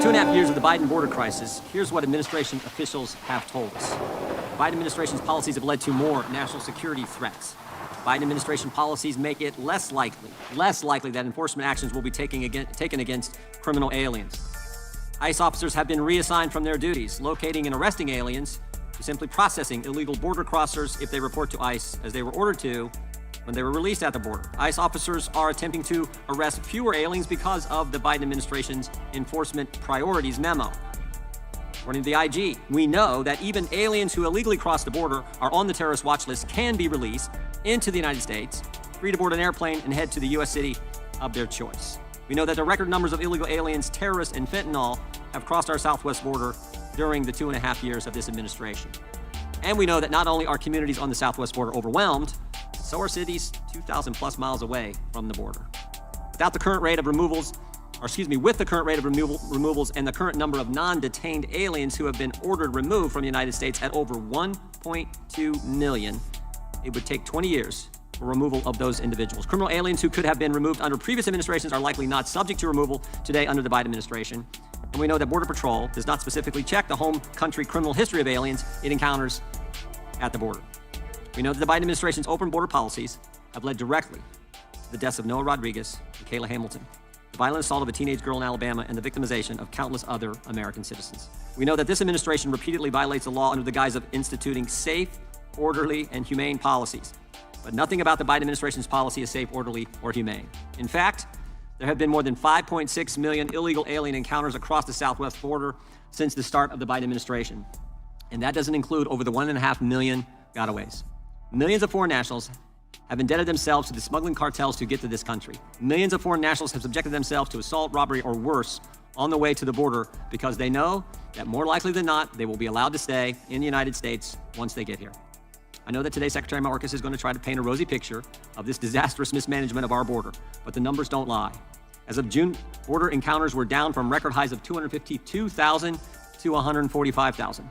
2.5 years of the Biden border crisis, here's what administration officials have told us. The Biden administration's policies have led to more national security threats. Biden administration policies make it less likely that enforcement actions will be taken against criminal aliens. ICE officers have been reassigned from their duties, locating and arresting aliens, to simply processing illegal border crossers if they report to ICE, as they were ordered to when they were released at the border. ICE officers are attempting to arrest fewer aliens because of the Biden administration's enforcement priorities memo. According to the IG, we know that even aliens who illegally cross the border are on the terrorist watch list can be released into the United States, free to board an airplane and head to the U.S. city of their choice. We know that the record numbers of illegal aliens, terrorists, and fentanyl have crossed our southwest border during the 2.5 years of this administration. And we know that not only are communities on the southwest border overwhelmed, so are cities 2,000 plus miles away from the border. With the current rate of removals and the current number of non-detained aliens who have been ordered removed from the United States at over 1.2 million, it would take 20 years for removal of those individuals. Criminal aliens who could have been removed under previous administrations are likely not subject to removal today under the Biden administration. And we know that Border Patrol does not specifically check the home country criminal history of aliens it encounters at the border. We know that the Biden administration's open border policies have led directly to the deaths of Noah Rodriguez and Kayla Hamilton, the violent assault of a teenage girl in Alabama, and the victimization of countless other American citizens. We know that this administration repeatedly violates the law under the guise of instituting safe, orderly, and humane policies. But nothing about the Biden administration's policy is safe, orderly, or humane. In fact, there have been more than 5.6 million illegal alien encounters across the southwest border since the start of the Biden administration. And that doesn't include over the 1.5 million gotaways. Millions of foreign nationals have indebted themselves to the smuggling cartels to get to this country. Millions of foreign nationals have subjected themselves to assault, robbery, or worse on the way to the border because they know that more likely than not, they will be allowed to stay in the United States once they get here. I know that today Secretary Mayorkas is going to try to paint a rosy picture of this disastrous mismanagement of our border, but the numbers don't lie. As of June, border encounters were down from record highs of 252,000 to 145,000.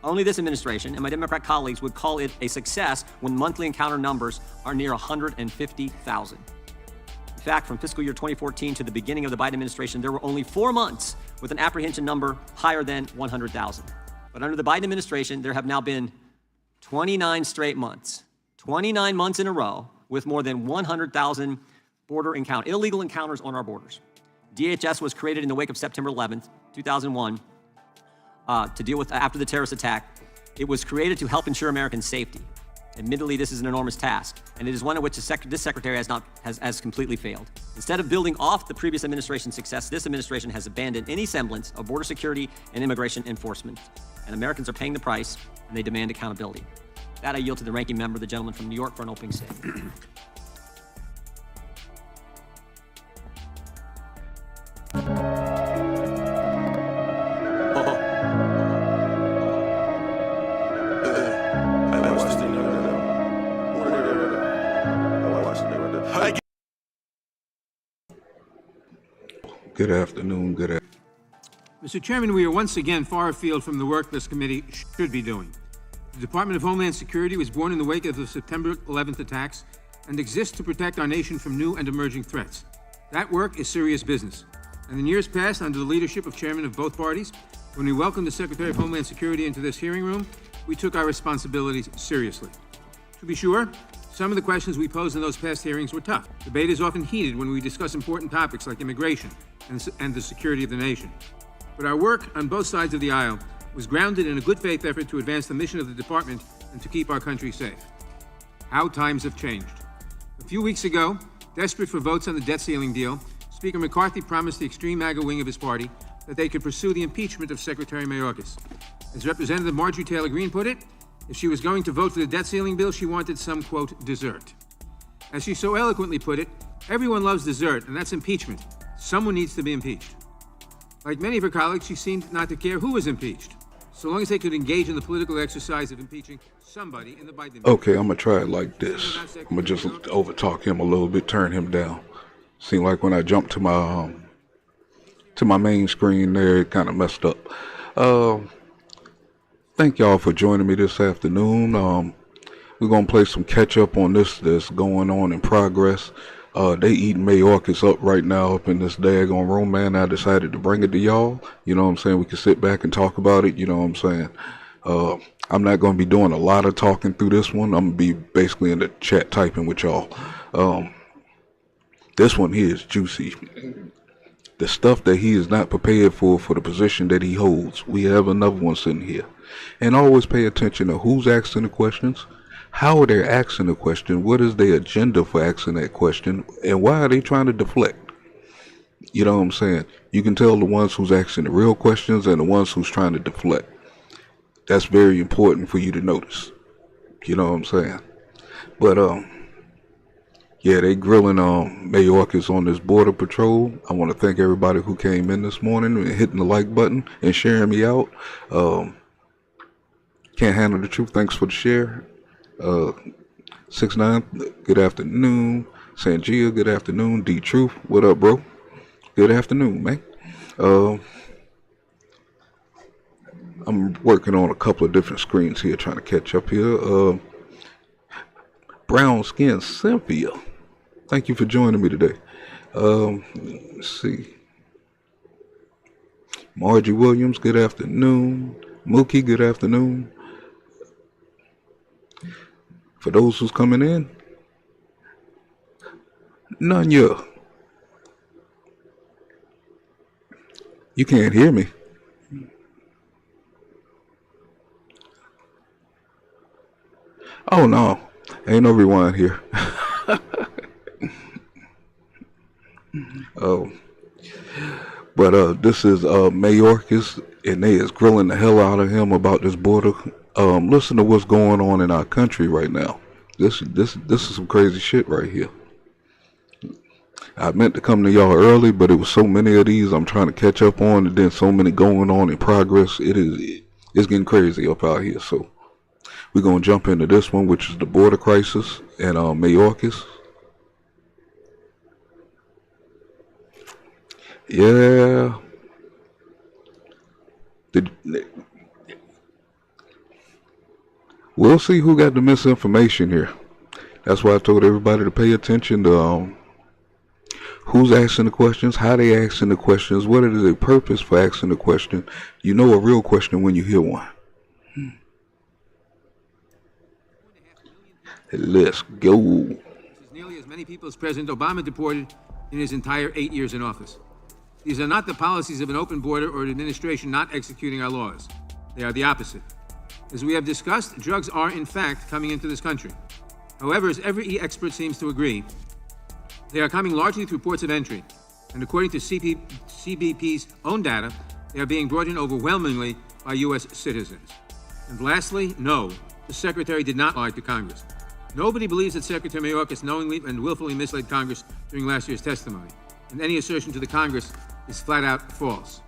Only this administration and my Democrat colleagues would call it a success when monthly encounter numbers are near 150,000. In fact, from fiscal year 2014 to the beginning of the Biden administration, there were only 4 months with an apprehension number higher than 100,000. But under the Biden administration, there have now been 29 straight months, 29 months in a row with more than 100,000 illegal encounters on our borders. DHS was created in the wake of September 11th, 2001, to deal with after the terrorist attack. It was created to help ensure American safety. Admittedly, this is an enormous task, and it is one in which this secretary has completely failed. Instead of building off the previous administration's success, this administration has abandoned any semblance of border security and immigration enforcement, and Americans are paying the price, and they demand accountability. That I yield to the ranking member, the gentleman from New York, for an opening statement. Good afternoon. Mr. Chairman, we are once again far afield from the work this committee should be doing. The Department of Homeland Security was born in the wake of the September 11th attacks and exists to protect our nation from new and emerging threats. That work is serious business. And in years past, under the leadership of chairmen of both parties, when we welcomed the Secretary of Homeland Security into this hearing room, we took our responsibilities seriously. To be sure, some of the questions we posed in those past hearings were tough. Debate is often heated when we discuss important topics like immigration and the security of the nation. But our work on both sides of the aisle was grounded in a good faith effort to advance the mission of the department and to keep our country safe. How times have changed. A few weeks ago, desperate for votes on the debt ceiling deal, Speaker McCarthy promised the extreme MAGA wing of his party that they could pursue the impeachment of Secretary Mayorkas. As Representative Marjorie Taylor Greene put it, if she was going to vote for the debt ceiling bill, she wanted some, quote, dessert. As she so eloquently put it, everyone loves dessert, and that's impeachment. Someone needs to be impeached. Like many of her colleagues, she seemed not to care who was impeached, so long as they could engage in the political exercise of impeaching somebody in the Biden administration. Okay, I'm going to try it like this. I'm going to just overtalk him a little bit, turn him down. Seemed like when I jumped to my main screen there, it kind of messed up. Thank y'all for joining me this afternoon. We're going to play some catch up on this that's going on in progress. They eating Mayorkas up right now up in this daggone room, man. I decided to bring it to y'all. You know what I'm saying? We can sit back and talk about it. You know what I'm saying? I'm not going to be doing a lot of talking through this one. I'm going to be basically in the chat typing with y'all. This one here is juicy. The stuff that he is not prepared for the position that he holds. We have another one sitting here. And always pay attention to who's asking the questions, how are they asking the question, what is their agenda for asking that question, and why are they trying to deflect? You know what I'm saying? You can tell the ones who's asking the real questions and the ones who's trying to deflect. That's very important for you to notice. You know what I'm saying? But yeah, they grilling Mayorkas on this border patrol. I want to thank everybody who came in this morning and hitting the like button and sharing me out. Can't handle the truth. Thanks for the share. 6'9", good afternoon. Sanjia, good afternoon. D Truth, what up, bro? Good afternoon, man. I'm working on a couple of different screens here, trying to catch up here. Brown skin Cynthia, thank you for joining me today. Let's see. Margie Williams, good afternoon. Mookie, good afternoon. For those who's coming in, Nanya, you can't hear me. Oh no, ain't no rewind here. But this is Mayorkas, and they is grilling the hell out of him about this border. Listen to what's going on in our country right now. This is some crazy shit right here. I meant to come to y'all early, but it was so many of these I'm trying to catch up on, and then so many going on in progress. It's getting crazy up out here. So we're gonna jump into this one, which is the border crisis and Mayorkas. Yeah. We'll see who got the misinformation here. That's why I told everybody to pay attention to who's asking the questions, how they asking the questions, what is their purpose for asking the question. You know a real question when you hear one. Let's go. This is nearly as many people as President Obama deported in his entire 8 years in office. These are not the policies of an open border or an administration not executing our laws. They are the opposite. As we have discussed, drugs are in fact coming into this country. However, as every expert seems to agree, they are coming largely through ports of entry. And according to CBP's own data, they are being brought in overwhelmingly by U.S. citizens. And lastly, no, the Secretary did not lie to Congress. Nobody believes that Secretary Mayorkas knowingly and willfully misled Congress during last year's testimony. And any assertion to the Congress is flat out false.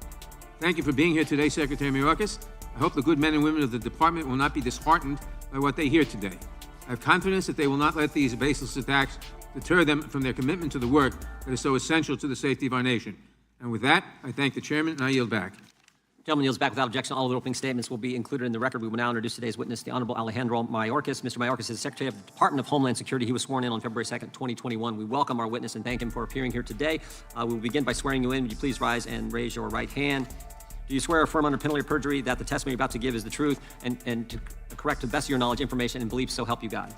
Thank you for being here today, Secretary Mayorkas. I hope the good men and women of the department will not be disheartened by what they hear today. I have confidence that they will not let these baseless attacks deter them from their commitment to the work that is so essential to the safety of our nation. And with that, I thank the chairman and I yield back. Gentleman yields back without objection. All of the opening statements will be included in the record. We will now introduce today's witness, the Honorable Alejandro Mayorkas. Mr. Mayorkas is Secretary of the Department of Homeland Security. He was sworn in on February 2nd, 2021. We welcome our witness and thank him for appearing here today. We will begin by swearing you in. Would you please rise and raise your right hand? Do you swear or affirm under penalty of perjury that the testimony you're about to give is the truth and to correct to the best of your knowledge, information, and beliefs, so help you God?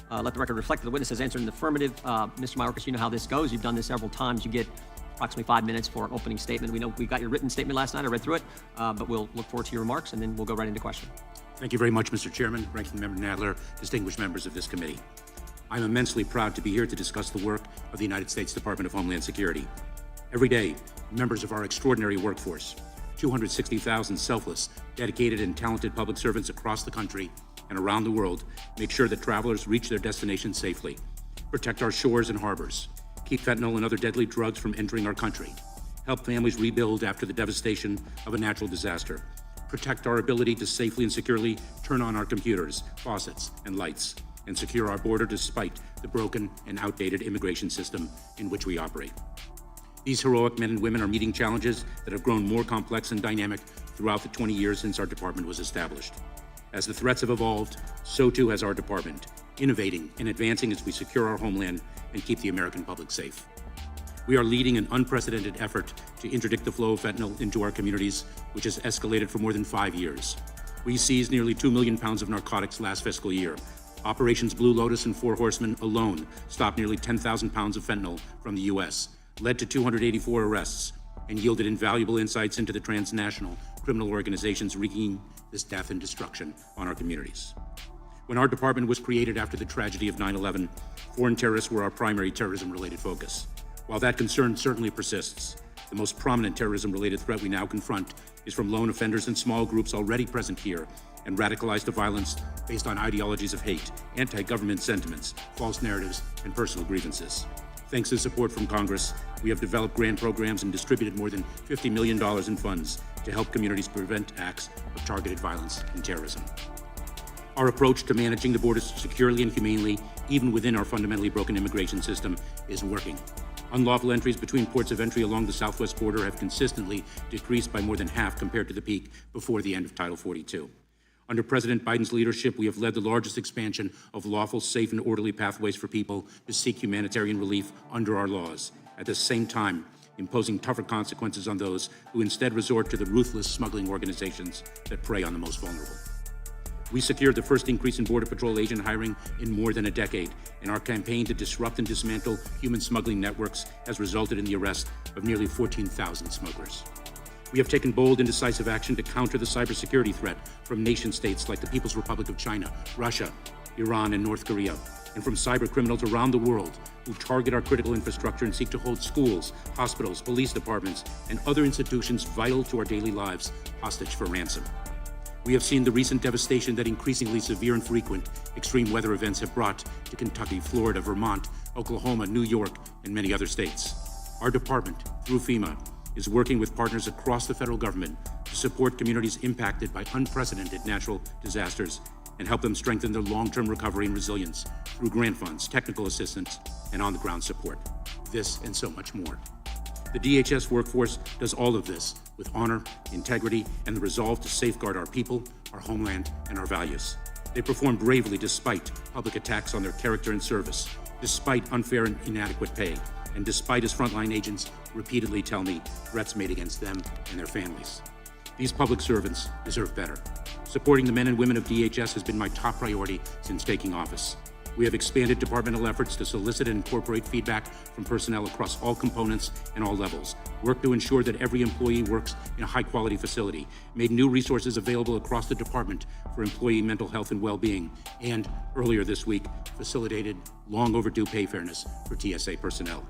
Let the record reflect that the witness has answered in the affirmative. Mr. Mayorkas, you know how this goes. You've done this several times. You get approximately 5 minutes for an opening statement. We know we got your written statement last night. I read through it, but we'll look forward to your remarks, and then we'll go right into question. Thank you very much, Mr. Chairman, Ranking Member Nadler, distinguished members of this committee. I'm immensely proud to be here to discuss the work of the United States Department of Homeland Security. Every day, members of our extraordinary workforce, 260,000 selfless, dedicated, and talented public servants across the country and around the world, make sure that travelers reach their destination safely, protect our shores and harbors, keep fentanyl and other deadly drugs from entering our country, help families rebuild after the devastation of a natural disaster, protect our ability to safely and securely turn on our computers, faucets, and lights, and secure our border despite the broken and outdated immigration system in which we operate. These heroic men and women are meeting challenges that have grown more complex and dynamic throughout the 20 years since our department was established. As the threats have evolved, so too has our department, innovating and advancing as we secure our homeland and keep the American public safe. We are leading an unprecedented effort to interdict the flow of fentanyl into our communities, which has escalated for more than 5 years. We seized nearly 2 million pounds of narcotics last fiscal year. Operations Blue Lotus and Four Horsemen alone stopped nearly 10,000 pounds of fentanyl from the U.S., led to 284 arrests, and yielded invaluable insights into the transnational criminal organizations wreaking this death and destruction on our communities. When our department was created after the tragedy of 9/11, foreign terrorists were our primary terrorism-related focus. While that concern certainly persists, the most prominent terrorism-related threat we now confront is from lone offenders and small groups already present here and radicalized to violence based on ideologies of hate, anti-government sentiments, false narratives, and personal grievances. Thanks to support from Congress, we have developed grant programs and distributed more than $50 million in funds to help communities prevent acts of targeted violence and terrorism. Our approach to managing the borders securely and humanely, even within our fundamentally broken immigration system, is working. Unlawful entries between ports of entry along the southwest border have consistently decreased by more than half compared to the peak before the end of Title 42. Under President Biden's leadership, we have led the largest expansion of lawful, safe, and orderly pathways for people to seek humanitarian relief under our laws, at the same time imposing tougher consequences on those who instead resort to the ruthless smuggling organizations that prey on the most vulnerable. We secured the first increase in Border Patrol agent hiring in more than a decade, and our campaign to disrupt and dismantle human smuggling networks has resulted in the arrest of nearly 14,000 smugglers. We have taken bold and decisive action to counter the cybersecurity threat from nation-states like the People's Republic of China, Russia, Iran, and North Korea, and from cyber criminals around the world who target our critical infrastructure and seek to hold schools, hospitals, police departments, and other institutions vital to our daily lives hostage for ransom. We have seen the recent devastation that increasingly severe and frequent extreme weather events have brought to Kentucky, Florida, Vermont, Oklahoma, New York, and many other states. Our department, through FEMA, is working with partners across the federal government to support communities impacted by unprecedented natural disasters and help them strengthen their long-term recovery and resilience through grant funds, technical assistance, and on-the-ground support. This and so much more. The DHS workforce does all of this with honor, integrity, and the resolve to safeguard our people, our homeland, and our values. They perform bravely despite public attacks on their character and service, despite unfair and inadequate pay, and despite, as frontline agents repeatedly tell me, threats made against them and their families. These public servants deserve better. Supporting the men and women of DHS has been my top priority since taking office. We have expanded departmental efforts to solicit and incorporate feedback from personnel across all components and all levels, work to ensure that every employee works in a high-quality facility, made new resources available across the department for employee mental health and well-being, and, earlier this week, facilitated long-overdue pay fairness for TSA personnel.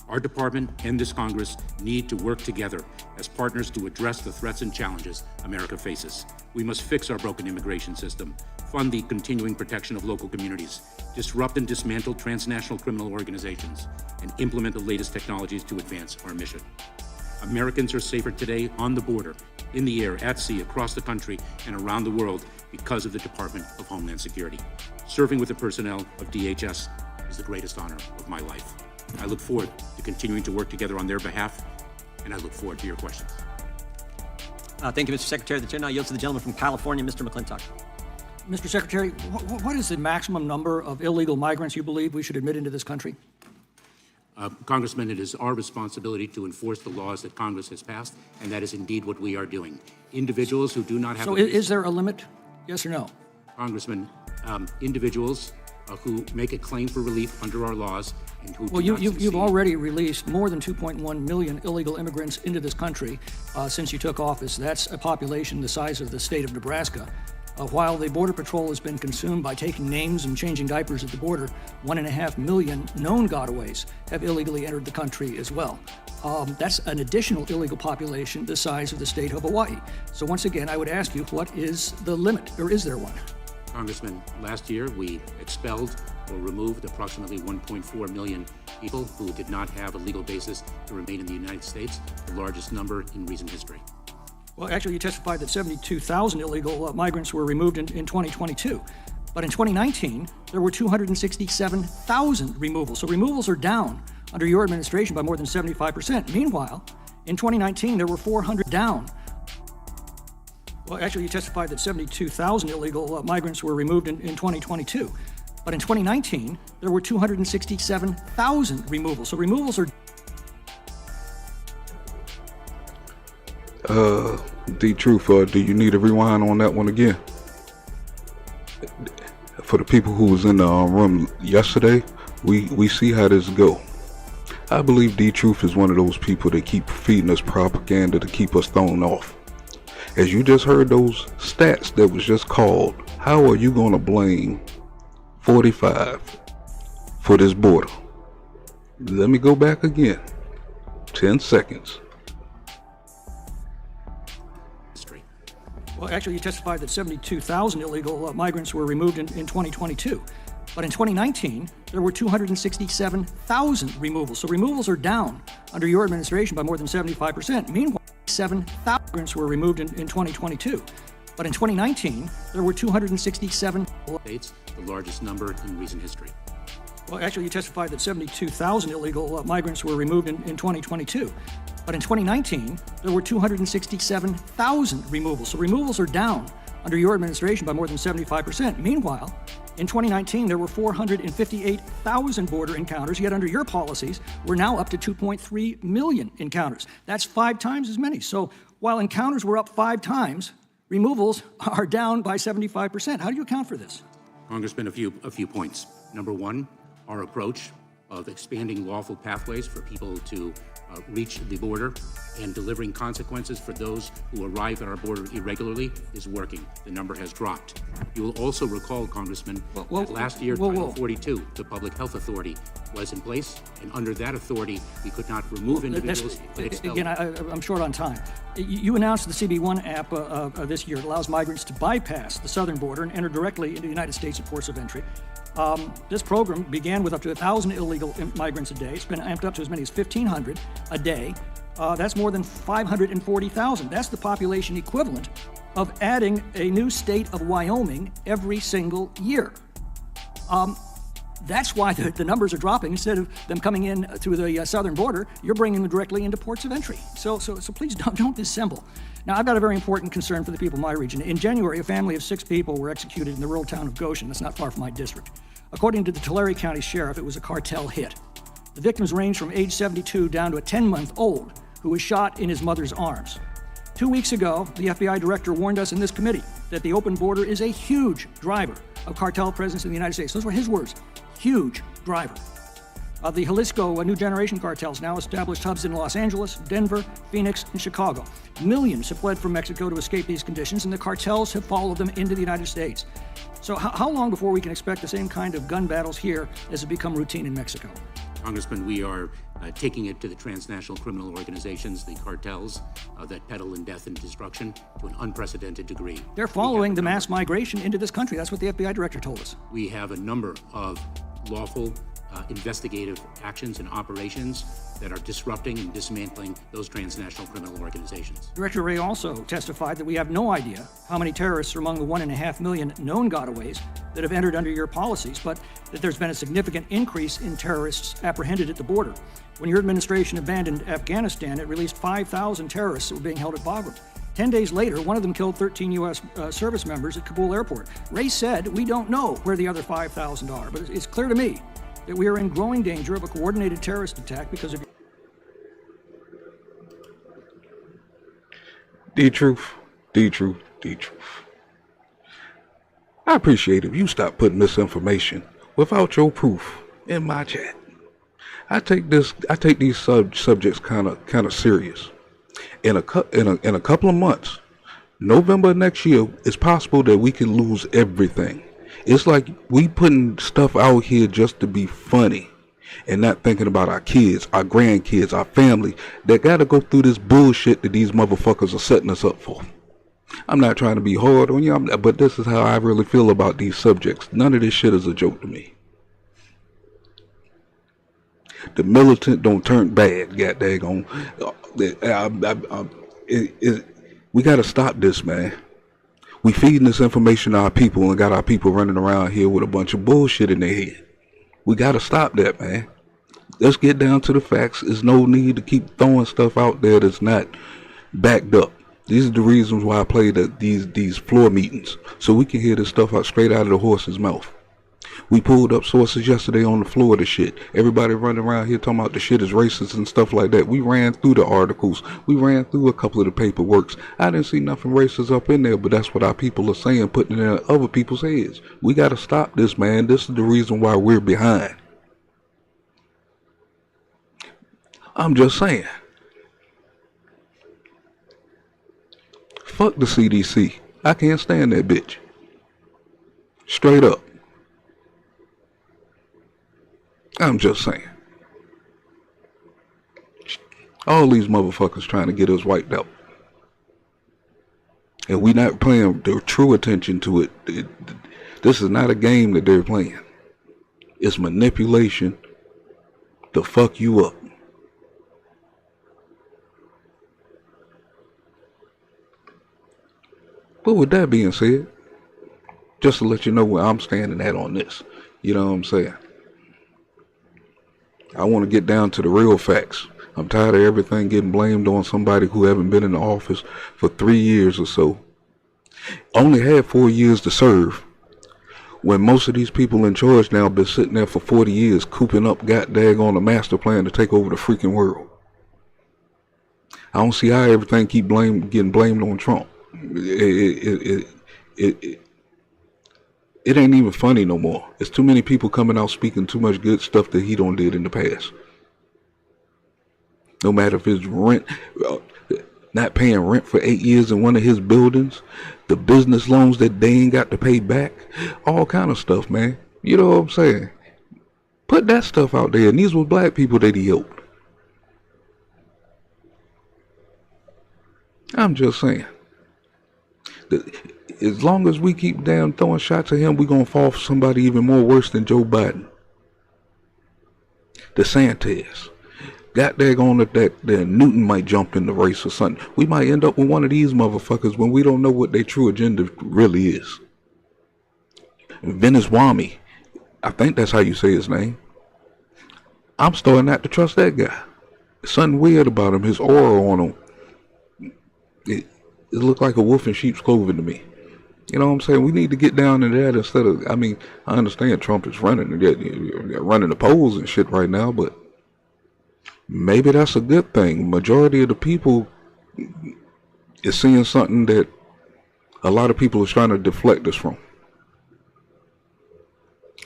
Our department and this Congress need to work together as partners to address the threats and challenges America faces. We must fix our broken immigration system, fund the continuing protection of local communities, disrupt and dismantle transnational criminal organizations, and implement the latest technologies to advance our mission. Americans are safer today on the border, in the air, at sea, across the country, and around the world because of the Department of Homeland Security. Serving with the personnel of DHS is the greatest honor of my life. I look forward to continuing to work together on their behalf, and I look forward to your questions. Thank you, Mr. Secretary. The chair now yields to the gentleman from California, Mr. McClintock. Mr. Secretary, what is the maximum number of illegal migrants you believe we should admit into this country? Congressman, it is our responsibility to enforce the laws that Congress has passed, and that is indeed what we are doing. Individuals who do not have... So is there a limit? Yes or no? Congressman, individuals who make a claim for relief under our laws and who Well, do not you've succeed. already released more than 2.1 million illegal immigrants into this country since you took office. That's a population the size of the state of Nebraska. While the Border Patrol has been consumed by taking names and changing diapers at the border, 1.5 million known gotaways have illegally entered the country as well. That's an additional illegal population the size of the state of Hawaii. So once again, I would ask you, what is the limit, or is there one? Congressman, last year we expelled or removed approximately 1.4 million people who did not have a legal basis to remain in the United States, the largest number in recent history. Well, actually, you testified that 72,000 illegal migrants were removed in 2022. But in 2019, there were 267,000 removals. So removals are down under your administration by more than 75%. Meanwhile, in 2019, there were 400 down. Well, actually, you testified that 72,000 illegal migrants were removed in 2022. But in 2019, there were 267,000 removals. So removals are... D-Truth, do you need a rewind on that one again? For the people who was in the room yesterday, we see how this go. I believe D-Truth is one of those people that keep feeding us propaganda to keep us thrown off. As you just heard those stats that was just called, how are you going to blame 45 for this border? Let me go back again. 10 seconds. Well, actually, you testified that 72,000 illegal migrants were removed in 2022. But in 2019, there were 267,000 removals. So removals are down under your administration by more than 75%. Meanwhile, 7,000 migrants were removed in 2022. But in 2019, there were 267 States, the largest number in recent history. Well, actually, you testified that 72,000 illegal migrants were removed in 2022. But in 2019, there were 267,000 removals. So removals are down under your administration by more than 75%. Meanwhile, in 2019, there were 458,000 border encounters, yet under your policies, we're now up to 2.3 million encounters. That's 5 times as many. So while encounters were up 5 times, removals are down by 75%. How do you account for this? Congressman, a few points. Number one, our approach of expanding lawful pathways for people to reach the border and delivering consequences for those who arrive at our border irregularly is working. The number has dropped. You will also recall, Congressman, that last year, Title 42, the Public Health Authority, was in place, and under that authority, we could not remove individuals. Again, I'm short on time. You announced the CB1 app this year. It allows migrants to bypass the southern border and enter directly into the United States at ports of entry. This program began with up to 1,000 illegal migrants a day. It's been amped up to as many as 1,500 a day. That's more than 540,000. That's the population equivalent of adding a new state of Wyoming every single year. That's why the numbers are dropping. Instead of them coming in through the southern border, you're bringing them directly into ports of entry. So please don't dissemble. Now, I've got a very important concern for the people of my region. In January, a family of 6 people were executed in the rural town of Goshen. That's not far from my district. According to the Tulare County Sheriff, it was a cartel hit. The victims ranged from age 72 down to a 10-month-old who was shot in his mother's arms. 2 weeks ago, the FBI director warned us in this committee that the open border is a huge driver of cartel presence in the United States. Those were his words, huge driver. The Jalisco New Generation cartels now established hubs in Los Angeles, Denver, Phoenix, and Chicago. Millions have fled from Mexico to escape these conditions, and the cartels have followed them into the United States. So how long before we can expect the same kind of gun battles here as have become routine in Mexico? Congressman, we are taking it to the transnational criminal organizations, the cartels that peddle in death and destruction to an unprecedented degree. They're following the mass migration into this country. That's what the FBI director told us. We have a number of lawful investigative actions and operations that are disrupting and dismantling those transnational criminal organizations. Director Wray also testified that we have no idea how many terrorists are among the 1.5 million known gotaways that have entered under your policies, but that there's been a significant increase in terrorists apprehended at the border. When your administration abandoned Afghanistan, it released 5,000 terrorists that were being held at Bagram. 10 days later, one of them killed 13 U.S. Service members at Kabul airport. Wray said, we don't know where the other 5,000 are, but it's clear to me that we are in growing danger of a coordinated terrorist attack because of... D-Truth. I appreciate if you stop putting misinformation without your proof in my chat. I take these subjects kind of serious. In a couple of months, November next year, it's possible that we can lose everything. It's like we putting stuff out here just to be funny and not thinking about our kids, our grandkids, our family that got to go through this bullshit that these motherfuckers are setting us up for. I'm not trying to be hard on you, but this is how I really feel about these subjects. None of this shit is a joke to me. The militant don't turn bad, goddaggone. We got to stop this, man. We feeding this information to our people and got our people running around here with a bunch of bullshit in their head. We got to stop that, man. Let's get down to the facts. There's no need to keep throwing stuff out there that's not backed up. These are the reasons why I play these floor meetings, so we can hear this stuff out straight out of the horse's mouth. We pulled up sources yesterday on the floor of the shit. Everybody running around here talking about the shit is racist and stuff like that. We ran through the articles. We ran through a couple of the paperworks. I didn't see nothing racist up in there, but that's what our people are saying, putting it in other people's heads. We got to stop this, man. This is the reason why we're behind. I'm just saying. Fuck the CDC. I can't stand that bitch. Straight up. I'm just saying. All these motherfuckers trying to get us wiped out. And we not paying their true attention to it. This is not a game that they're playing. It's manipulation to fuck you up. But with that being said, just to let you know where I'm standing at on this, you know what I'm saying? I want to get down to the real facts. I'm tired of everything getting blamed on somebody who haven't been in the office for 3 years or so. Only had 4 years to serve, when most of these people in charge now been sitting there for 40 years cooping up god on a master plan to take over the freaking world. I don't see how everything keep getting blamed on Trump. It ain't even funny no more. It's too many people coming out speaking too much good stuff that he done did in the past. No matter if it's rent, not paying rent for 8 years in one of his buildings, the business loans that they ain't got to pay back, all kind of stuff, man. You know what I'm saying? Put that stuff out there. And these were black people that he helped. I'm just saying. As long as we keep down throwing shots at him, we're going to fall for somebody even more worse than Joe Biden. DeSantis. Got daggone that Newton might jump in the race or something. We might end up with one of these motherfuckers when we don't know what their true agenda really is. Veneswamy. I think that's how you say his name. I'm starting not to trust that guy. There's something weird about him. His aura on him. It looked like a wolf in sheep's clothing to me. You know what I'm saying? We need to get down to that instead of, I mean, I understand Trump is running the polls and shit right now, but maybe that's a good thing. Majority of the people is seeing something that a lot of people are trying to deflect us from.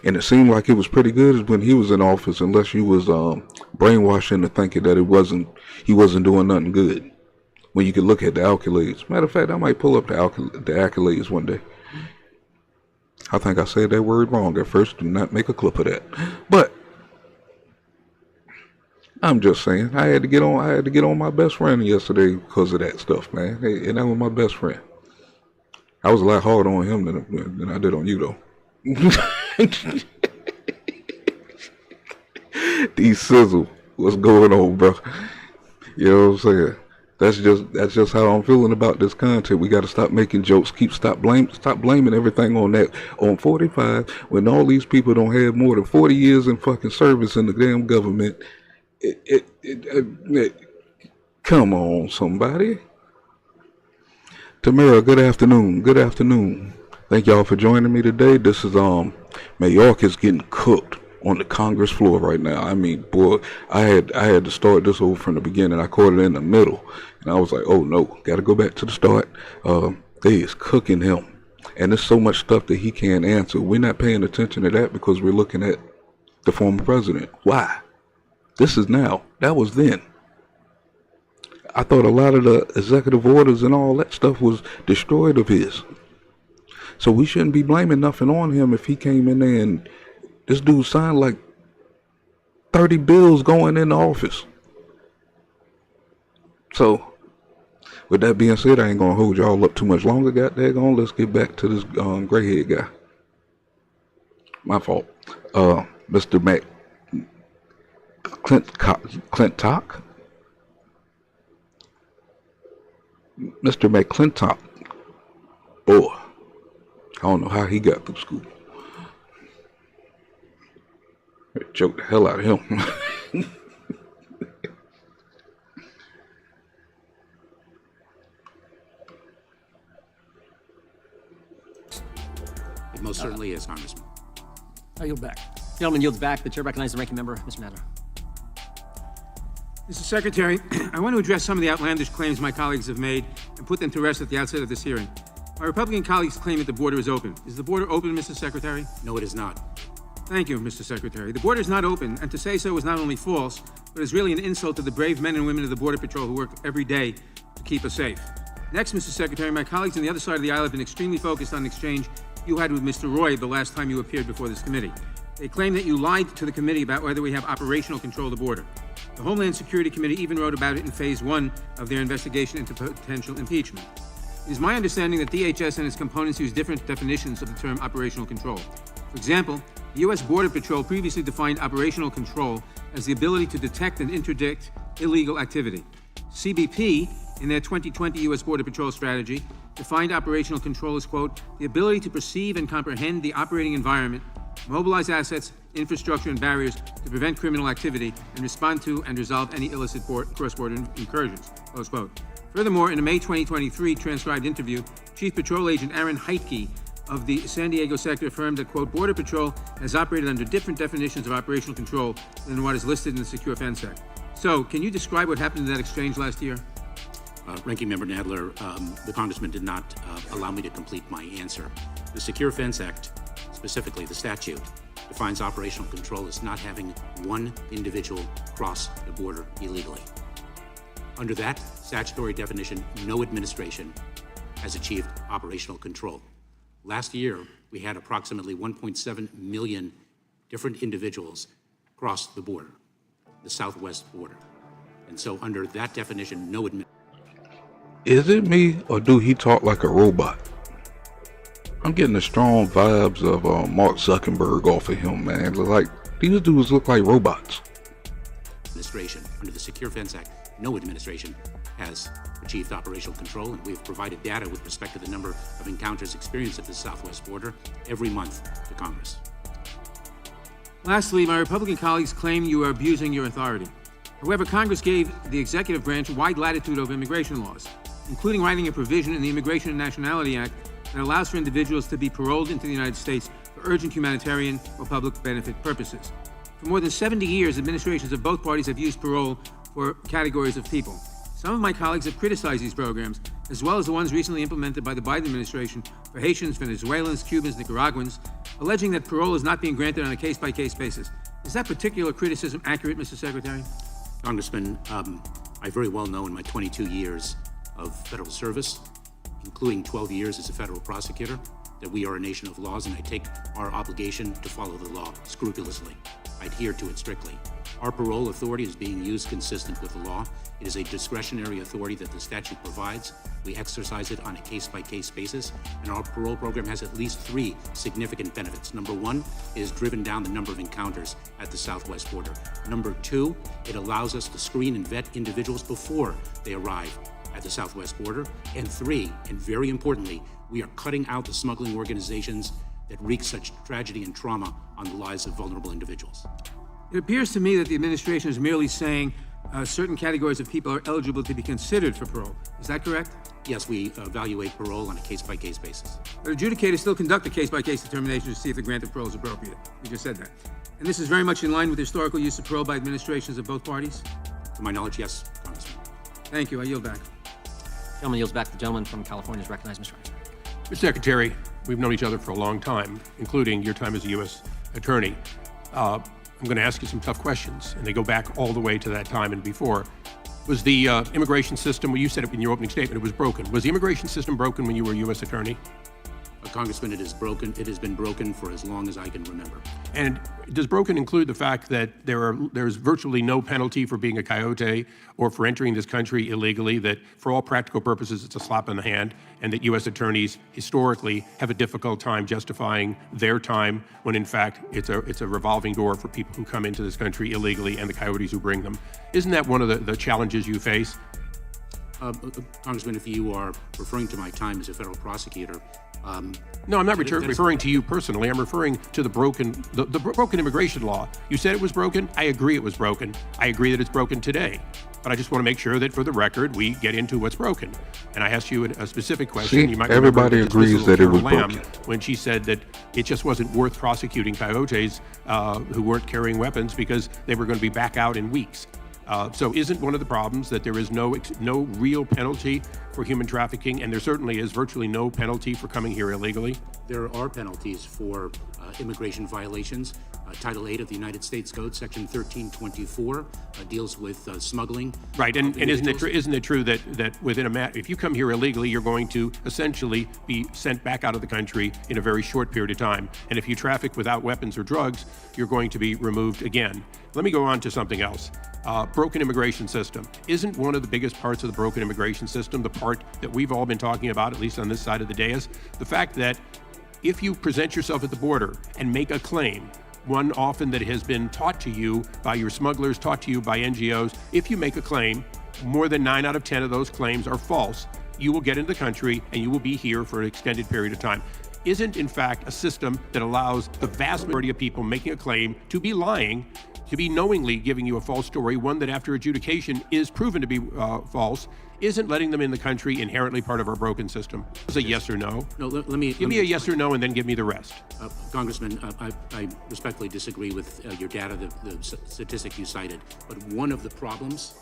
And it seemed like it was pretty good when he was in office, unless you was brainwashing to thinking that he wasn't doing nothing good. When you can look at the accolades. Matter of fact, I might pull up the accolades one day. I think I said that word wrong at first. Do not make a clip of that. But I'm just saying, I had to get on my best friend yesterday because of that stuff, man. Hey, and that was my best friend. I was a lot harder on him than I did on you, though. D-Sizzle, what's going on, bro? You know what I'm saying? That's just how I'm feeling about this content. We got to stop making jokes. Stop blaming everything on that. On 45, when all these people don't have more than 40 years in fucking service in the damn government. Come on, somebody. Tamara, good afternoon. Good afternoon. Thank y'all for joining me today. This is Mayorkas getting cooked on the Congress floor right now. I mean, boy, I had to start this over from the beginning. I caught it in the middle, and I was like, oh no, got to go back to the start. They is cooking him, and there's so much stuff that he can't answer. We're not paying attention to that because we're looking at the former president. Why? This is now. That was then. I thought a lot of the executive orders and all that stuff was destroyed of his. So we shouldn't be blaming nothing on him if he came in there and this dude signed like 30 bills going into office. So, with that being said, I ain't going to hold y'all up too much longer. Got daggone, let's get back to this gray head guy. My fault. Mr. McClintock? Mr. McClintock. Boy, I don't know how he got through school. Joke the hell out of him. It most certainly is, Congressman. I yield back. Gentleman yields back. The chair recognizes the ranking member, Mr. Nadler. Mr. Secretary, I want to address some of the outlandish claims my colleagues have made and put them to rest at the outset of this hearing. My Republican colleagues claim that the border is open. Is the border open, Mr. Secretary? No, it is not. Thank you, Mr. Secretary. The border is not open, and to say so is not only false, but is really an insult to the brave men and women of the Border Patrol who work every day to keep us safe. Next, Mr. Secretary, my colleagues on the other side of the aisle have been extremely focused on an exchange you had with Mr. Roy the last time you appeared before this committee. They claim that you lied to the committee about whether we have operational control of the border. The Homeland Security Committee even wrote about it in Phase 1 of their investigation into potential impeachment. It is my understanding that DHS and its components use different definitions of the term operational control. For example, the U.S. Border Patrol previously defined operational control as the ability to detect and interdict illegal activity. CBP, in their 2020 U.S. Border Patrol strategy, defined operational control as, quote, the ability to perceive and comprehend the operating environment, mobilize assets, infrastructure, and barriers to prevent criminal activity, and respond to and resolve any illicit cross-border incursions, close quote. Furthermore, in a May 2023 transcribed interview, Chief Patrol Agent Aaron Heitke of the San Diego sector affirmed that, quote, Border Patrol has operated under different definitions of operational control than what is listed in the Secure Fence Act. So, can you describe what happened in that exchange last year? Ranking Member Nadler, the Congressman did not allow me to complete my answer. The Secure Fence Act, specifically the statute, defines operational control as not having one individual cross the border illegally. Under that statutory definition, no administration has achieved operational control. Last year, we had approximately 1.7 million different individuals cross the border, the southwest border. And so under that definition, no administration. Is it me, or do he talk like a robot? I'm getting the strong vibes of Mark Zuckerberg off of him, man. Like, these dudes look like robots. Administration, under the Secure Fence Act, no administration has achieved operational control, and we have provided data with respect to the number of encounters experienced at the southwest border every month to Congress. Lastly, my Republican colleagues claim you are abusing your authority. However, Congress gave the executive branch wide latitude over immigration laws, including writing a provision in the Immigration and Nationality Act that allows for individuals to be paroled into the United States for urgent humanitarian or public benefit purposes. For more than 70 years, administrations of both parties have used parole for categories of people. Some of my colleagues have criticized these programs, as well as the ones recently implemented by the Biden administration for Haitians, Venezuelans, Cubans, Nicaraguans, alleging that parole is not being granted on a case-by-case basis. Is that particular criticism accurate, Mr. Secretary? Congressman, I very well know in my 22 years of federal service, including 12 years as a federal prosecutor, that we are a nation of laws, and I take our obligation to follow the law scrupulously. I adhere to it strictly. Our parole authority is being used consistent with the law. It is a discretionary authority that the statute provides. We exercise it on a case-by-case basis, and our parole program has at least 3 significant benefits. Number 1, it has driven down the number of encounters at the southwest border. Number 2, it allows us to screen and vet individuals before they arrive at the southwest border. And 3, and very importantly, we are cutting out the smuggling organizations that wreak such tragedy and trauma on the lives of vulnerable individuals. It appears to me that the administration is merely saying certain categories of people are eligible to be considered for parole. Is that correct? Yes, we evaluate parole on a case-by-case basis. But adjudicators still conduct a case-by-case determination to see if the grant of parole is appropriate. You just said that. And this is very much in line with the historical use of parole by administrations of both parties? To my knowledge, yes, Congressman. Thank you. I yield back. Gentleman yields back. The gentleman from California is recognized, Mr. Rice. Mr. Secretary, we've known each other for a long time, including your time as a U.S. Attorney. I'm going to ask you some tough questions, and they go back all the way to that time and before. Was the immigration system, well, you said it in your opening statement, it was broken. Was the immigration system broken when you were a U.S. Attorney? Congressman, it is broken. It has been broken for as long as I can remember. And does broken include the fact that there's virtually no penalty for being a coyote or for entering this country illegally, that for all practical purposes it's a slap in the hand, and that U.S. attorneys historically have a difficult time justifying their time when in fact it's a revolving door for people who come into this country illegally and the coyotes who bring them? Isn't that one of the challenges you face? Congressman, if you are referring to my time as a federal prosecutor, no, I'm not referring to you personally. I'm referring to the broken immigration law. You said it was broken. I agree it was broken. I agree that it's broken today. But I just want to make sure that for the record, we get into what's broken. And I asked you a specific question. See, You might everybody remember the agrees dismissal of that it was Carol Lam broken. when she said that it just wasn't worth prosecuting coyotes who weren't carrying weapons because they were going to be back out in weeks. So isn't one of the problems that there is no real penalty for human trafficking, and there certainly is virtually no penalty for coming here illegally? There are penalties for immigration violations. Title 8 of the United States Code, Section 1324, deals with smuggling. Right, and individuals. isn't it true that within if you come here illegally, you're going to essentially be sent back out of the country in a very short period of time, and if you traffic without weapons or drugs, you're going to be removed again. Let me go on to something else. Broken immigration system. Isn't one of the biggest parts of the broken immigration system the part that we've all been talking about, at least on this side of the dais? The fact that if you present yourself at the border and make a claim, one often that has been taught to you by your smugglers, taught to you by NGOs, if you make a claim, more than 9 out of 10 of those claims are false. You will get into the country and you will be here for an extended period of time. Isn't, in fact, a system that allows the vast majority of people making a claim to be lying, to be knowingly giving you a false story, one that after adjudication is proven to be false, isn't letting them in the country inherently part of our broken system? It's a yes or no. No, let me Give me a yes or no and then give me the rest. Congressman, I respectfully disagree with your data, the statistic you cited. But one of the problems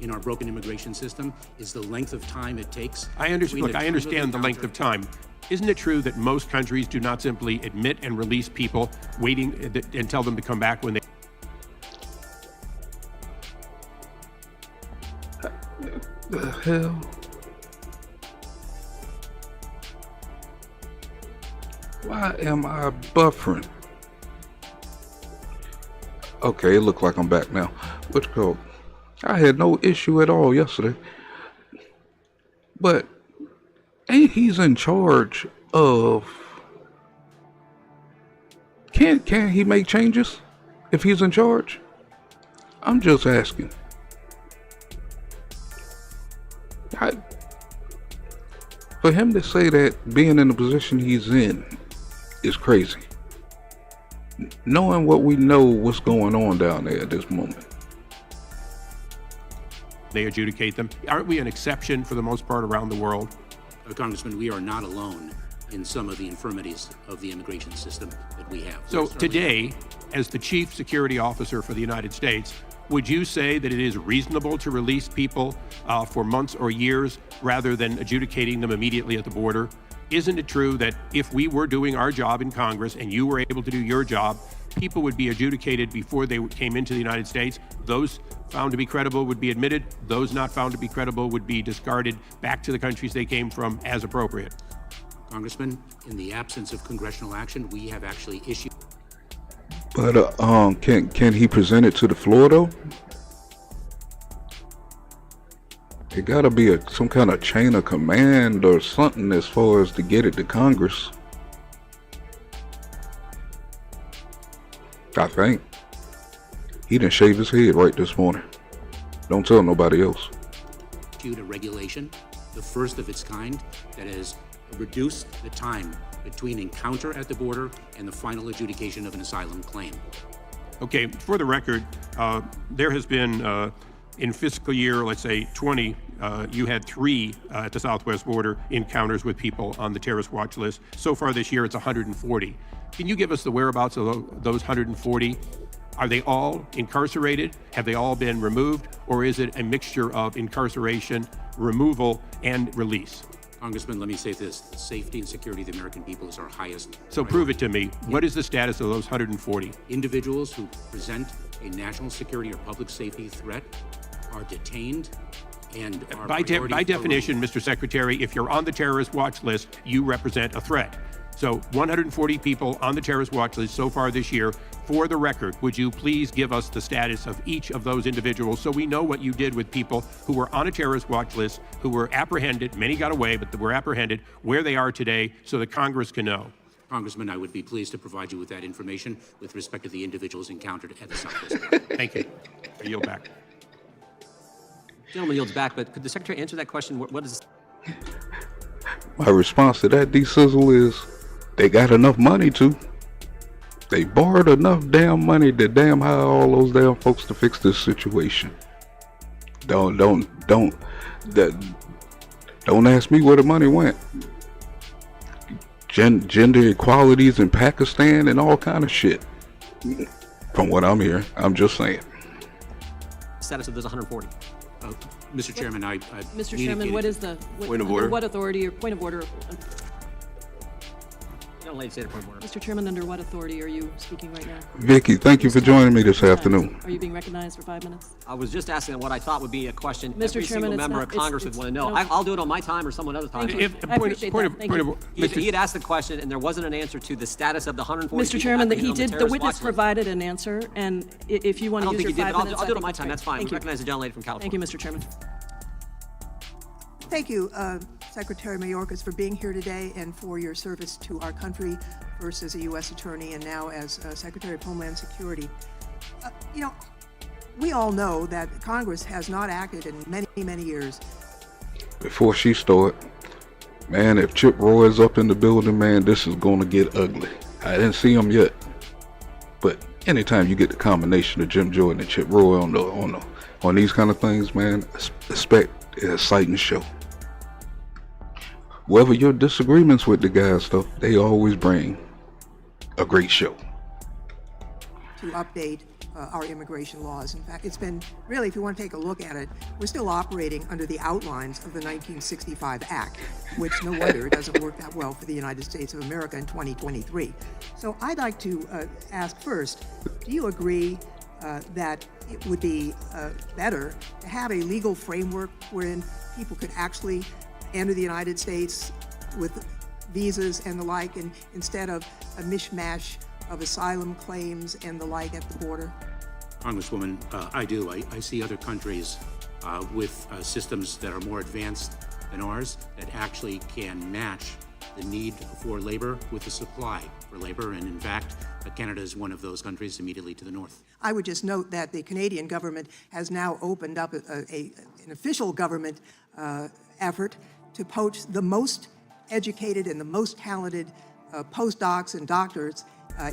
in our broken immigration system is the length of time it takes. I understand the length of time. Isn't it true that most countries do not simply admit and release people waiting and tell them to come back when they... The hell? Why am I buffering? Okay, it looked like I'm back now. What's it called? I had no issue at all yesterday. But ain't he's in charge of... Can't he make changes if he's in charge? I'm just asking. For him to say that being in the position he's in is crazy. Knowing what we know what's going on down there at this moment. They adjudicate them. Aren't we an exception for the most part around the world? Congressman, we are not alone in some of the infirmities of the immigration system that we have. So today, as the Chief Security Officer for the United States, would you say that it is reasonable to release people for months or years rather than adjudicating them immediately at the border? Isn't it true that if we were doing our job in Congress and you were able to do your job, people would be adjudicated before they came into the United States? Those found to be credible would be admitted. Those not found to be credible would be discarded back to the countries they came from as appropriate. Congressman, in the absence of congressional action, we have actually issued... But can he present it to the floor though? It gotta be some kind of chain of command or something as far as to get it to Congress. I think. He didn't shave his head right this morning. Don't tell nobody else. A regulation, the first of its kind, that has reduced the time between encounter at the border and the final adjudication of an asylum claim. Okay, for the record, there has been, in fiscal year, let's say 20, you had 3 at the southwest border encounters with people on the terrorist watch list. So far this year, it's 140. Can you give us the whereabouts of those 140? Are they all incarcerated? Have they all been removed? Or is it a mixture of incarceration, removal, and release? Congressman, let me say this. The safety and security of the American people is our highest So prove it to me. What is the status of those 140? Individuals who present a national security or public safety threat are detained and are By priority definition, Mr. Secretary, if you're on the terrorist watch list, you represent a threat. So 140 people on the terrorist watch list so far this year. For the record, would you please give us the status of each of those individuals so we know what you did with people who were on a terrorist watch list, who were apprehended, many got away, but were apprehended, where they are today, so that Congress can know? Congressman, I would be pleased to provide you with that information with respect to the individuals encountered at the southwest border. Thank you. I yield back. Gentleman yields back, but could the Secretary answer that question? What is... My response to that, D-Sizzle, is they got enough money to. They borrowed enough damn money to damn hire all those damn folks to fix this situation. Don't ask me where the money went. Gender equalities in Pakistan and all kind of shit. From what I'm hearing, I'm just saying. Status of those 140. Mr. Chairman, I Mr. Chairman, what is the, Point of order. what authority or point of order? Young lady, say the point of order. Mr. Chairman, under what authority are you speaking right now? Vicky, thank you for joining me this afternoon. Are you being recognized for 5 minutes? I was just asking what I thought would be a question Mr. every Chairman, single it's member not- of Congress would it's- want to know. no. I'll do it on my time or someone else's time. Thank you. I appreciate that. Thank you. He had asked the question, and there wasn't an answer to the status of the 140 Mr. people Chairman, apprehended he on the did, the terrorist witness watch list. provided an answer, and if you I want to don't use think your he did, 5 but minutes, I'll do it on I my think time. that's That's fine. Thank We you. recognize the gentlelady from California. Thank you, Mr. Chairman. Thank you, Secretary Mayorkas, for being here today and for your service to our country, first as a U.S. Attorney and now as Secretary of Homeland Security. You know, we all know that Congress has not acted in many, many years. Before she started, man, if Chip Roy is up in the building, man, this is going to get ugly. I didn't see him yet, but anytime you get the combination of Jim Jordan and Chip Roy on these kind of things, man, expect a sight and show. Whatever your disagreements with the guys, stuff, they always bring a great show. To update our immigration laws. In fact, it's been really, if you want to take a look at it, we're still operating under the outlines of the 1965 Act, which no wonder it doesn't work that well for the United States of America in 2023. So I'd like to ask first, do you agree that it would be better to have a legal framework wherein people could actually enter the United States with visas and the like, and instead of a mishmash of asylum claims and the like at the border? Congresswoman, I do. I see other countries with systems that are more advanced than ours that actually can match the need for labor with the supply for labor. And in fact, Canada is one of those countries immediately to the north. I would just note that the Canadian government has now opened up an official government effort to poach the most educated and the most talented postdocs and doctors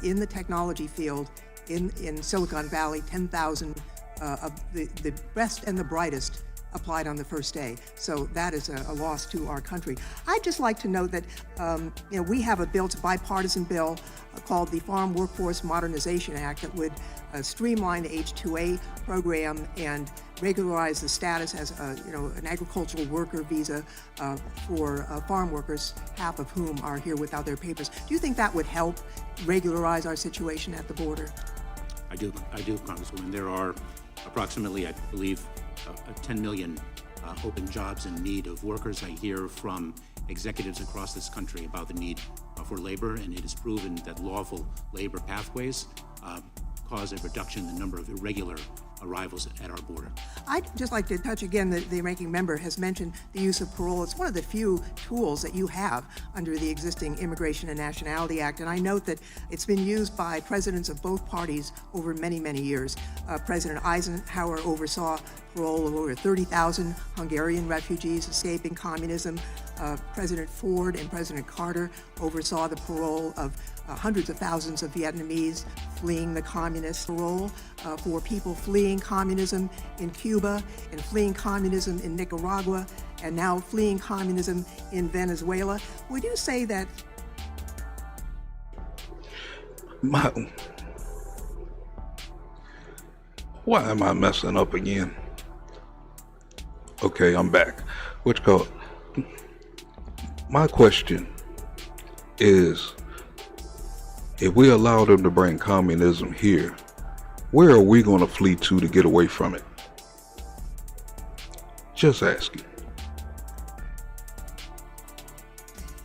in the technology field in Silicon Valley. 10,000 of the best and the brightest applied on the first day. So that is a loss to our country. I'd just like to note that we have a bill, it's a bipartisan bill called the Farm Workforce Modernization Act that would streamline the H-2A program and regularize the status as an agricultural worker visa for farm workers, half of whom are here without their papers. Do you think that would help regularize our situation at the border? I do, Congresswoman. There are approximately, I believe, 10 million open jobs in need of workers. I hear from executives across this country about the need for labor, and it is proven that lawful labor pathways cause a reduction in the number of irregular arrivals at our border. I'd just like to touch again, the ranking member has mentioned the use of parole. It's one of the few tools that you have under the existing Immigration and Nationality Act, and I note that it's been used by presidents of both parties over many, many years. President Eisenhower oversaw parole of over 30,000 Hungarian refugees escaping communism. President Ford and President Carter oversaw the parole of hundreds of thousands of Vietnamese fleeing the communist. Parole for people fleeing communism in Cuba and fleeing communism in Nicaragua and now fleeing communism in Venezuela. Would you say that? Why am I messing up again? Okay, I'm back. What you call it? My question is, if we allow them to bring communism here, where are we going to flee to get away from it? Just asking.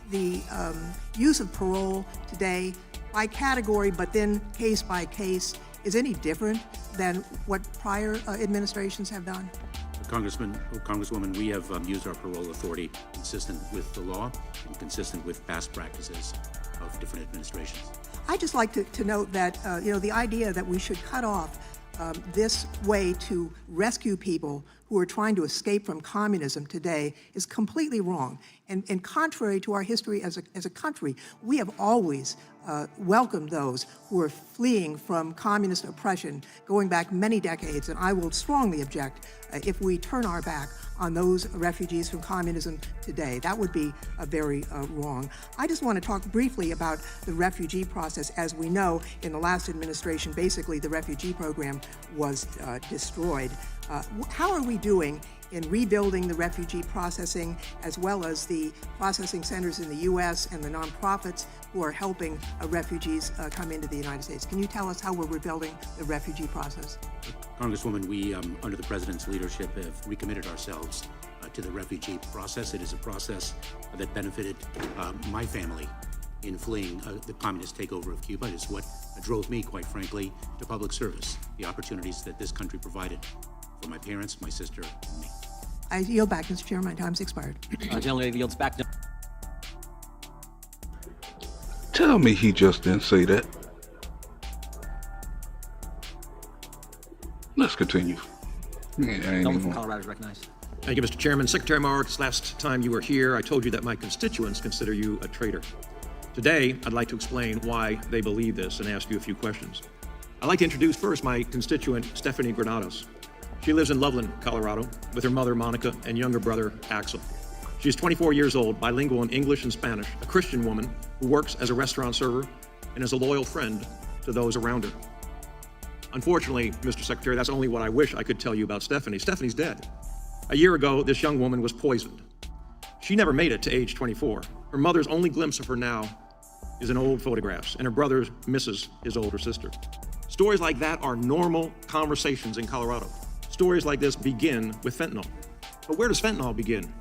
The use of parole today by category, but then case by case, is any different than what prior administrations have done? Congresswoman, we have used our parole authority consistent with the law and consistent with past practices of different administrations. I'd just like to note that, the idea that we should cut off this way to rescue people who are trying to escape from communism today is completely wrong. And contrary to our history as a country, we have always welcomed those who are fleeing from communist oppression going back many decades, and I will strongly object if we turn our back on those refugees from communism today. That would be very wrong. I just want to talk briefly about the refugee process. As we know, in the last administration, basically the refugee program was destroyed. How are we doing in rebuilding the refugee processing, as well as the processing centers in the U.S. and the nonprofits who are helping refugees come into the United States? Can you tell us how we're rebuilding the refugee process? Congresswoman, we, under the President's leadership, have recommitted ourselves to the refugee process. It is a process that benefited my family in fleeing the communist takeover of Cuba. It's what drove me, quite frankly, to public service, the opportunities that this country provided for my parents, my sister, and me. I yield back, Mr. Chair. My time's expired. Gentleman yields back. Tell me he just didn't say that. Let's continue. Gentleman from Colorado is recognized. Thank you, Mr. Chairman. Secretary Mayorkas, last time you were here, I told you that my constituents consider you a traitor. Today, I'd like to explain why they believe this and ask you a few questions. I'd like to introduce first my constituent, Stephanie Granados. She lives in Loveland, Colorado, with her mother, Monica, and younger brother, Axel. She is 24 years old, bilingual in English and Spanish, a Christian woman who works as a restaurant server and is a loyal friend to those around her. Unfortunately, Mr. Secretary, that's only what I wish I could tell you about Stephanie. Stephanie's dead. A year ago, this young woman was poisoned. She never made it to age 24. Her mother's only glimpse of her now is in old photographs, and her brother misses his older sister. Stories like that are normal conversations in Colorado. Stories like this begin with fentanyl. But where does fentanyl begin?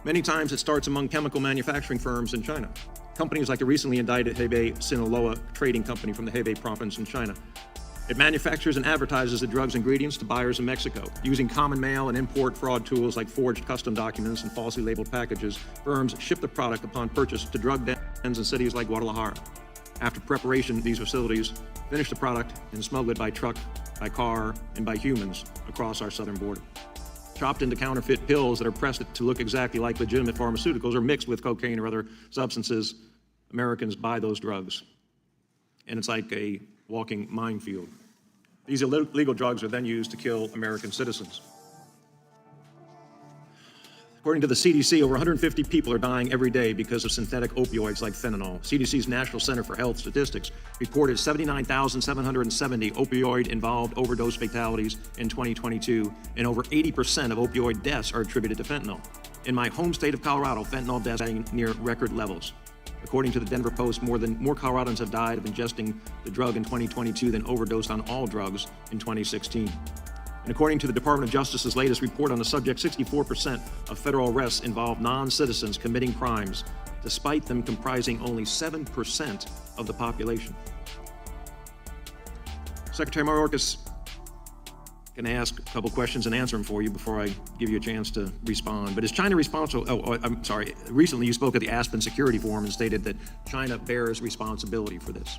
Many times it starts among chemical manufacturing firms in China. Companies like the recently indicted Hebei Sinaloa Trading Company from the Hebei province in China. It manufactures and advertises the drug's ingredients to buyers in Mexico. Using common mail and import fraud tools like forged custom documents and falsely labeled packages, firms ship the product upon purchase to drug dens in cities like Guadalajara. After preparation, these facilities finish the product and smuggle it by truck, by car, and by humans across our southern border. Chopped into counterfeit pills that are pressed to look exactly like legitimate pharmaceuticals or mixed with cocaine or other substances, Americans buy those drugs. And it's like a walking minefield. These illegal drugs are then used to kill American citizens. According to the CDC, over 150 people are dying every day because of synthetic opioids like fentanyl. CDC's National Center for Health Statistics reported 79,770 opioid-involved overdose fatalities in 2022, and over 80% of opioid deaths are attributed to fentanyl. In my home state of Colorado, fentanyl deaths are near record levels. According to the Denver Post, more Coloradans have died of ingesting the drug in 2022 than overdosed on all drugs in 2016. And according to the Department of Justice's latest report on the subject, 64% of federal arrests involve non-citizens committing crimes, despite them comprising only 7% of the population. Secretary Mayorkas, can I ask a couple questions and answer them for you before I give you a chance to respond? But is China responsible? I'm sorry. Recently, you spoke at the Aspen Security Forum and stated that China bears responsibility for this.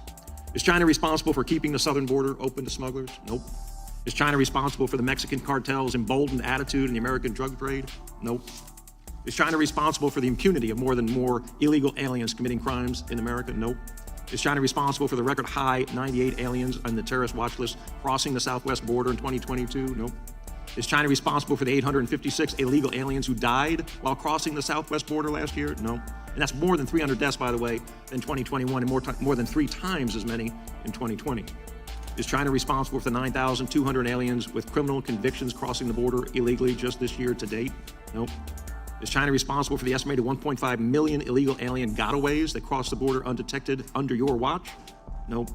Is China responsible for keeping the southern border open to smugglers? Nope. Is China responsible for the Mexican cartel's emboldened attitude in the American drug trade? Nope. Is China responsible for the impunity of more illegal aliens committing crimes in America? Nope. Is China responsible for the record high 98 aliens on the terrorist watch list crossing the southwest border in 2022? Nope. Is China responsible for the 856 illegal aliens who died while crossing the southwest border last year? No. And that's more than 300 deaths, by the way, in 2021, and more than 3 times as many in 2020. Is China responsible for the 9,200 aliens with criminal convictions crossing the border illegally just this year to date? Nope. Is China responsible for the estimated 1.5 million illegal alien gotaways that crossed the border undetected under your watch? Nope.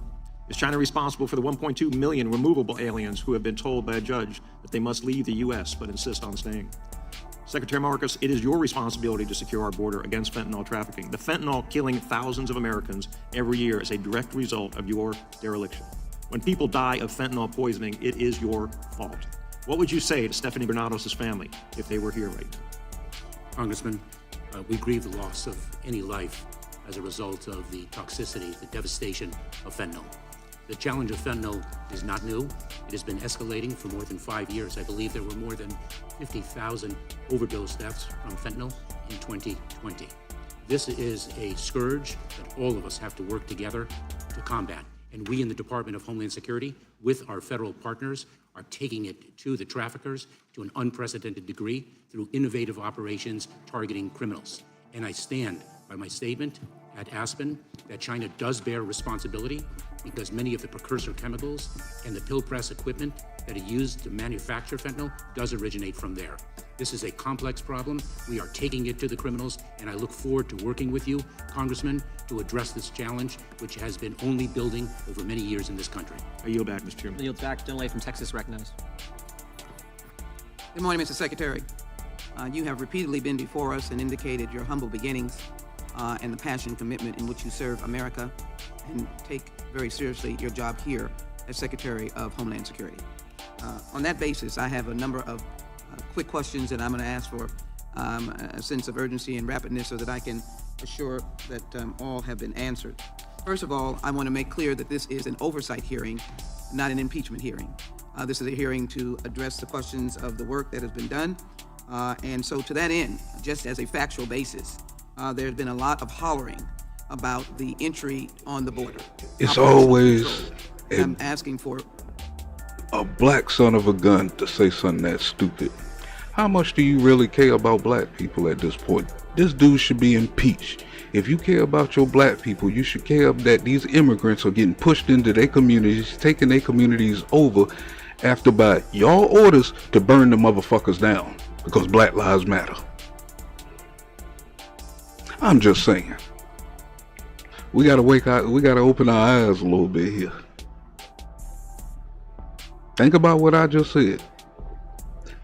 Is China responsible for the 1.2 million removable aliens who have been told by a judge that they must leave the U.S. but insist on staying? Secretary Mayorkas, it is your responsibility to secure our border against fentanyl trafficking. The fentanyl killing thousands of Americans every year is a direct result of your dereliction. When people die of fentanyl poisoning, it is your fault. What would you say to Stephanie Granados' family if they were here right now? Congressman, we grieve the loss of any life as a result of the toxicity, the devastation of fentanyl. The challenge of fentanyl is not new. It has been escalating for more than 5 years. I believe there were more than 50,000 overdose deaths from fentanyl in 2020. This is a scourge that all of us have to work together to combat. And we in the Department of Homeland Security, with our federal partners, are taking it to the traffickers to an unprecedented degree through innovative operations targeting criminals. And I stand by my statement at Aspen that China does bear responsibility because many of the precursor chemicals and the pill press equipment that are used to manufacture fentanyl does originate from there. This is a complex problem. We are taking it to the criminals, and I look forward to working with you, Congressman, to address this challenge, which has been only building over many years in this country. I yield back, Mr. Chairman. Yields back. Gentlelady from Texas recognized. Good morning, Mr. Secretary. You have repeatedly been before us and indicated your humble beginnings and the passion and commitment in which you serve America and take very seriously your job here as Secretary of Homeland Security. On that basis, I have a number of quick questions that I'm going to ask for a sense of urgency and rapidness so that I can assure that all have been answered. First of all, I want to make clear that this is an oversight hearing, not an impeachment hearing. This is a hearing to address the questions of the work that has been done. And so to that end, just as a factual basis, there's been a lot of hollering about the entry on the border. It's always I'm asking for a black son of a gun to say something that stupid. How much do you really care about black people at this point? This dude should be impeached. If you care about your black people, you should care that these immigrants are getting pushed into their communities, taking their communities over after by y'all orders to burn the motherfuckers down because Black Lives Matter. I'm just saying. We gotta wake up, we gotta open our eyes a little bit here. Think about what I just said.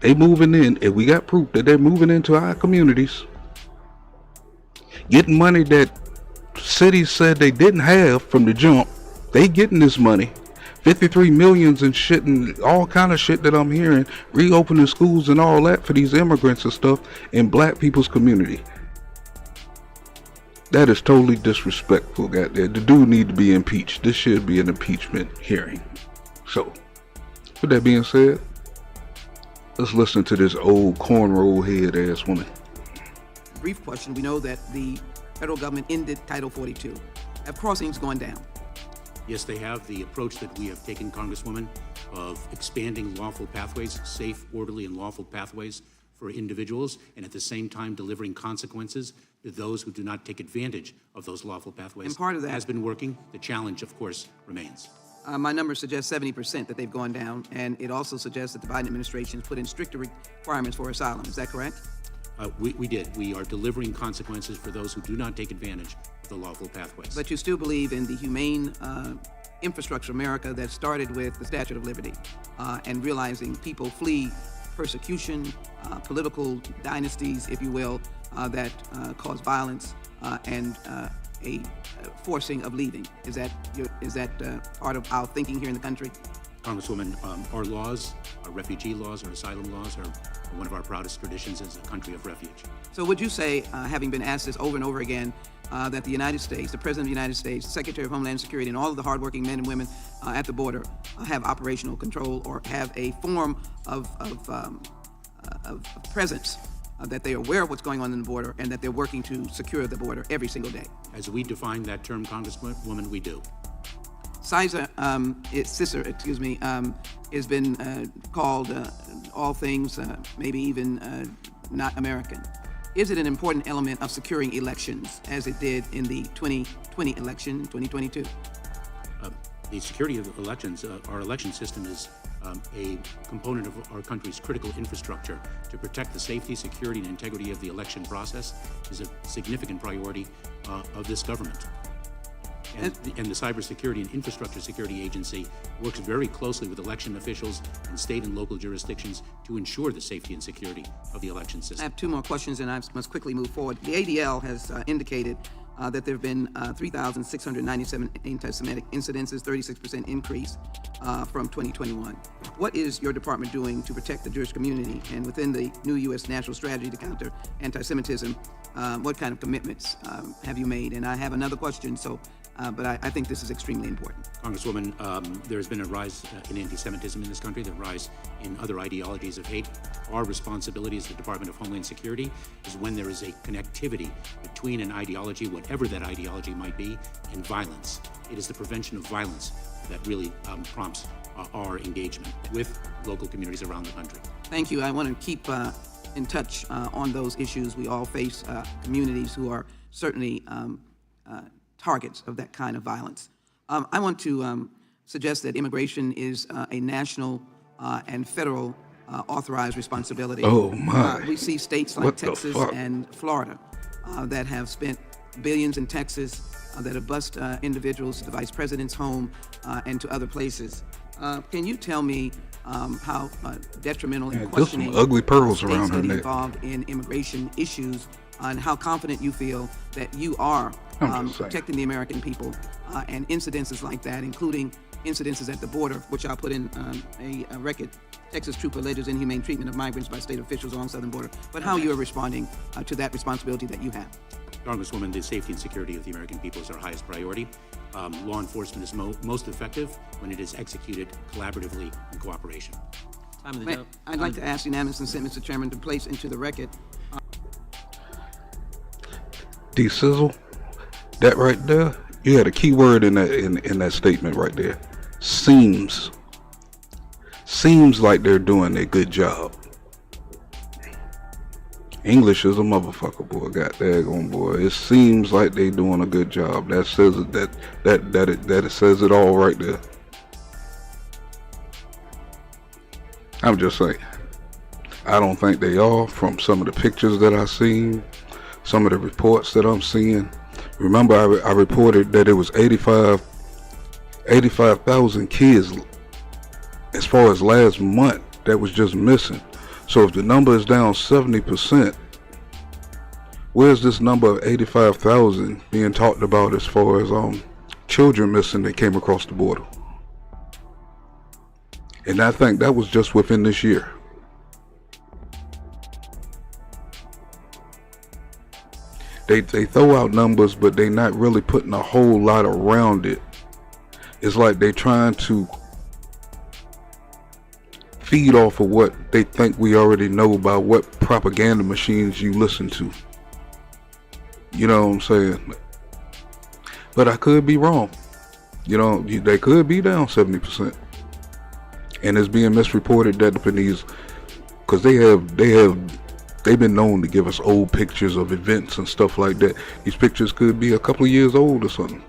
They moving in, and we got proof that they're moving into our communities, getting money that cities said they didn't have from the jump. They getting this money, 53 millions and shit and all kind of shit that I'm hearing, reopening schools and all that for these immigrants and stuff in black people's community. That is totally disrespectful, goddamn. The dude need to be impeached. This should be an impeachment hearing. So, with that being said, let's listen to this old cornrow head ass woman. brief question. We know that the federal government ended Title 42. Have crossings gone down? Yes, they have. The approach that we have taken, Congresswoman, of expanding lawful pathways, safe, orderly, and lawful pathways for individuals, and at the same time delivering consequences to those who do not take advantage of those lawful pathways. And part of that has been working. The challenge, of course, remains. My numbers suggest 70% that they've gone down, and it also suggests that the Biden administration has put in stricter requirements for asylum. Is that correct? We did. We are delivering consequences for those who do not take advantage of the lawful pathways. But you still believe in the humane infrastructure of America that started with the Statue of Liberty and realizing people flee persecution, political dynasties, if you will, that cause violence and a forcing of leaving. Is that part of our thinking here in the country? Congresswoman, our laws, our refugee laws, our asylum laws are one of our proudest traditions as a country of refuge. So would you say, having been asked this over and over again, that the United States, the President of the United States, the Secretary of Homeland Security, and all of the hardworking men and women at the border have operational control or have a form of presence, that they are aware of what's going on in the border and that they're working to secure the border every single day? As we define that term, Congresswoman, we do. CISA, has been called all things, maybe even not American. Is it an important element of securing elections, as it did in the 2020 election, 2022? The security of elections, our election system is a component of our country's critical infrastructure. To protect the safety, security, and integrity of the election process is a significant priority of this government. And the Cybersecurity and Infrastructure Security Agency works very closely with election officials and state and local jurisdictions to ensure the safety and security of the election system. I have two more questions, and I must quickly move forward. The ADL has indicated that there have been 3,697 anti-Semitic incidences, 36% increase from 2021. What is your department doing to protect the Jewish community? And within the new U.S. national strategy to counter anti-Semitism, what kind of commitments have you made? And I have another question, so but I think this is extremely important. Congresswoman, there has been a rise in anti-Semitism in this country, the rise in other ideologies of hate. Our responsibility as the Department of Homeland Security is when there is a connectivity between an ideology, whatever that ideology might be, and violence. It is the prevention of violence that really prompts our engagement with local communities around the country. Thank you. I want to keep in touch on those issues. We all face communities who are certainly targets of that kind of violence. I want to suggest that immigration is a national and federal authorized responsibility. Oh, my. We see states like What the Texas fuck? and Florida that have spent billions in Texas, that have bused individuals to the vice president's home and to other places. Can you tell me how detrimental and Man, there's some questioning ugly pearls states around her getting neck. involved in immigration issues, and how confident you feel that you are I'm just saying. protecting the American people, and incidences like that, including incidences at the border, which I'll put in a record. Texas trooper alleges inhumane treatment of migrants by state officials along southern border. But how you are responding to that responsibility that you have. Congresswoman, the safety and security of the American people is our highest priority. Law enforcement is most effective when it is executed collaboratively in cooperation. Time of the May- joke. I'd like to ask unanimous consent, Mr. Chairman, to place into the record D-Sizzle, that right there, you had a key word in that statement right there. Seems like they're doing a good job. English is a motherfucker, boy. God daggone, boy. It seems like they doing a good job. That says it. It says it all right there. I'm just saying. I don't think they are, from some of the pictures that I've seen, some of the reports that I'm seeing. Remember, I reported that it was 85,000 kids as far as last month that was just missing. So if the number is down 70%, where's this number of 85,000 being talked about as far as children missing that came across the border? And I think that was just within this year. They throw out numbers, but they not really putting a whole lot around it. It's like they trying to feed off of what they think we already know by what propaganda machines you listen to. You know what I'm saying? But I could be wrong. You know, they could be down 70%. And it's being misreported that up in these, because they've been known to give us old pictures of events and stuff like that. These pictures could be a couple of years old or something.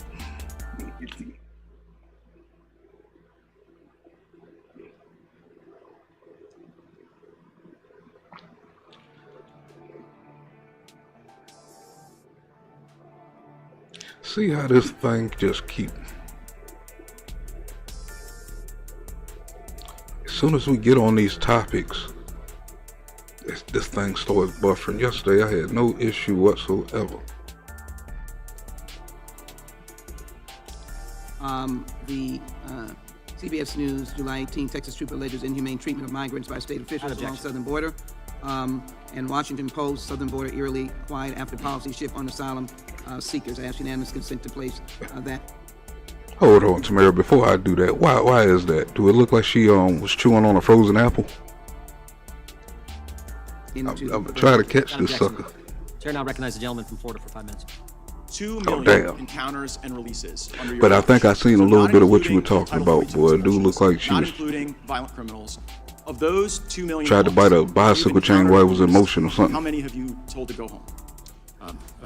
See how this thing just keep. As soon as we get on these topics, this thing starts buffering. Yesterday I had no issue whatsoever. the CBS News, July 18, Texas trooper alleges inhumane treatment of migrants by state officials along southern border. And Washington Post, southern border eerily quiet after policy shift on asylum seekers. I ask unanimous consent to place that. Hold on, Tamara. Before I do that, why is that? Do it look like she was chewing on a frozen apple? I'm trying to catch this sucker. Chair now recognizes the gentleman from Florida for 5 minutes. 2 million damn. encounters and releases under your But I watch. think I seen a So little not bit of what you were including talking Title about, 42 boy. It do look exceptions, like she not was including violent criminals. Of those 2 million, tried to bite a bicycle chain while it was in motion or How something. many have you told to go home?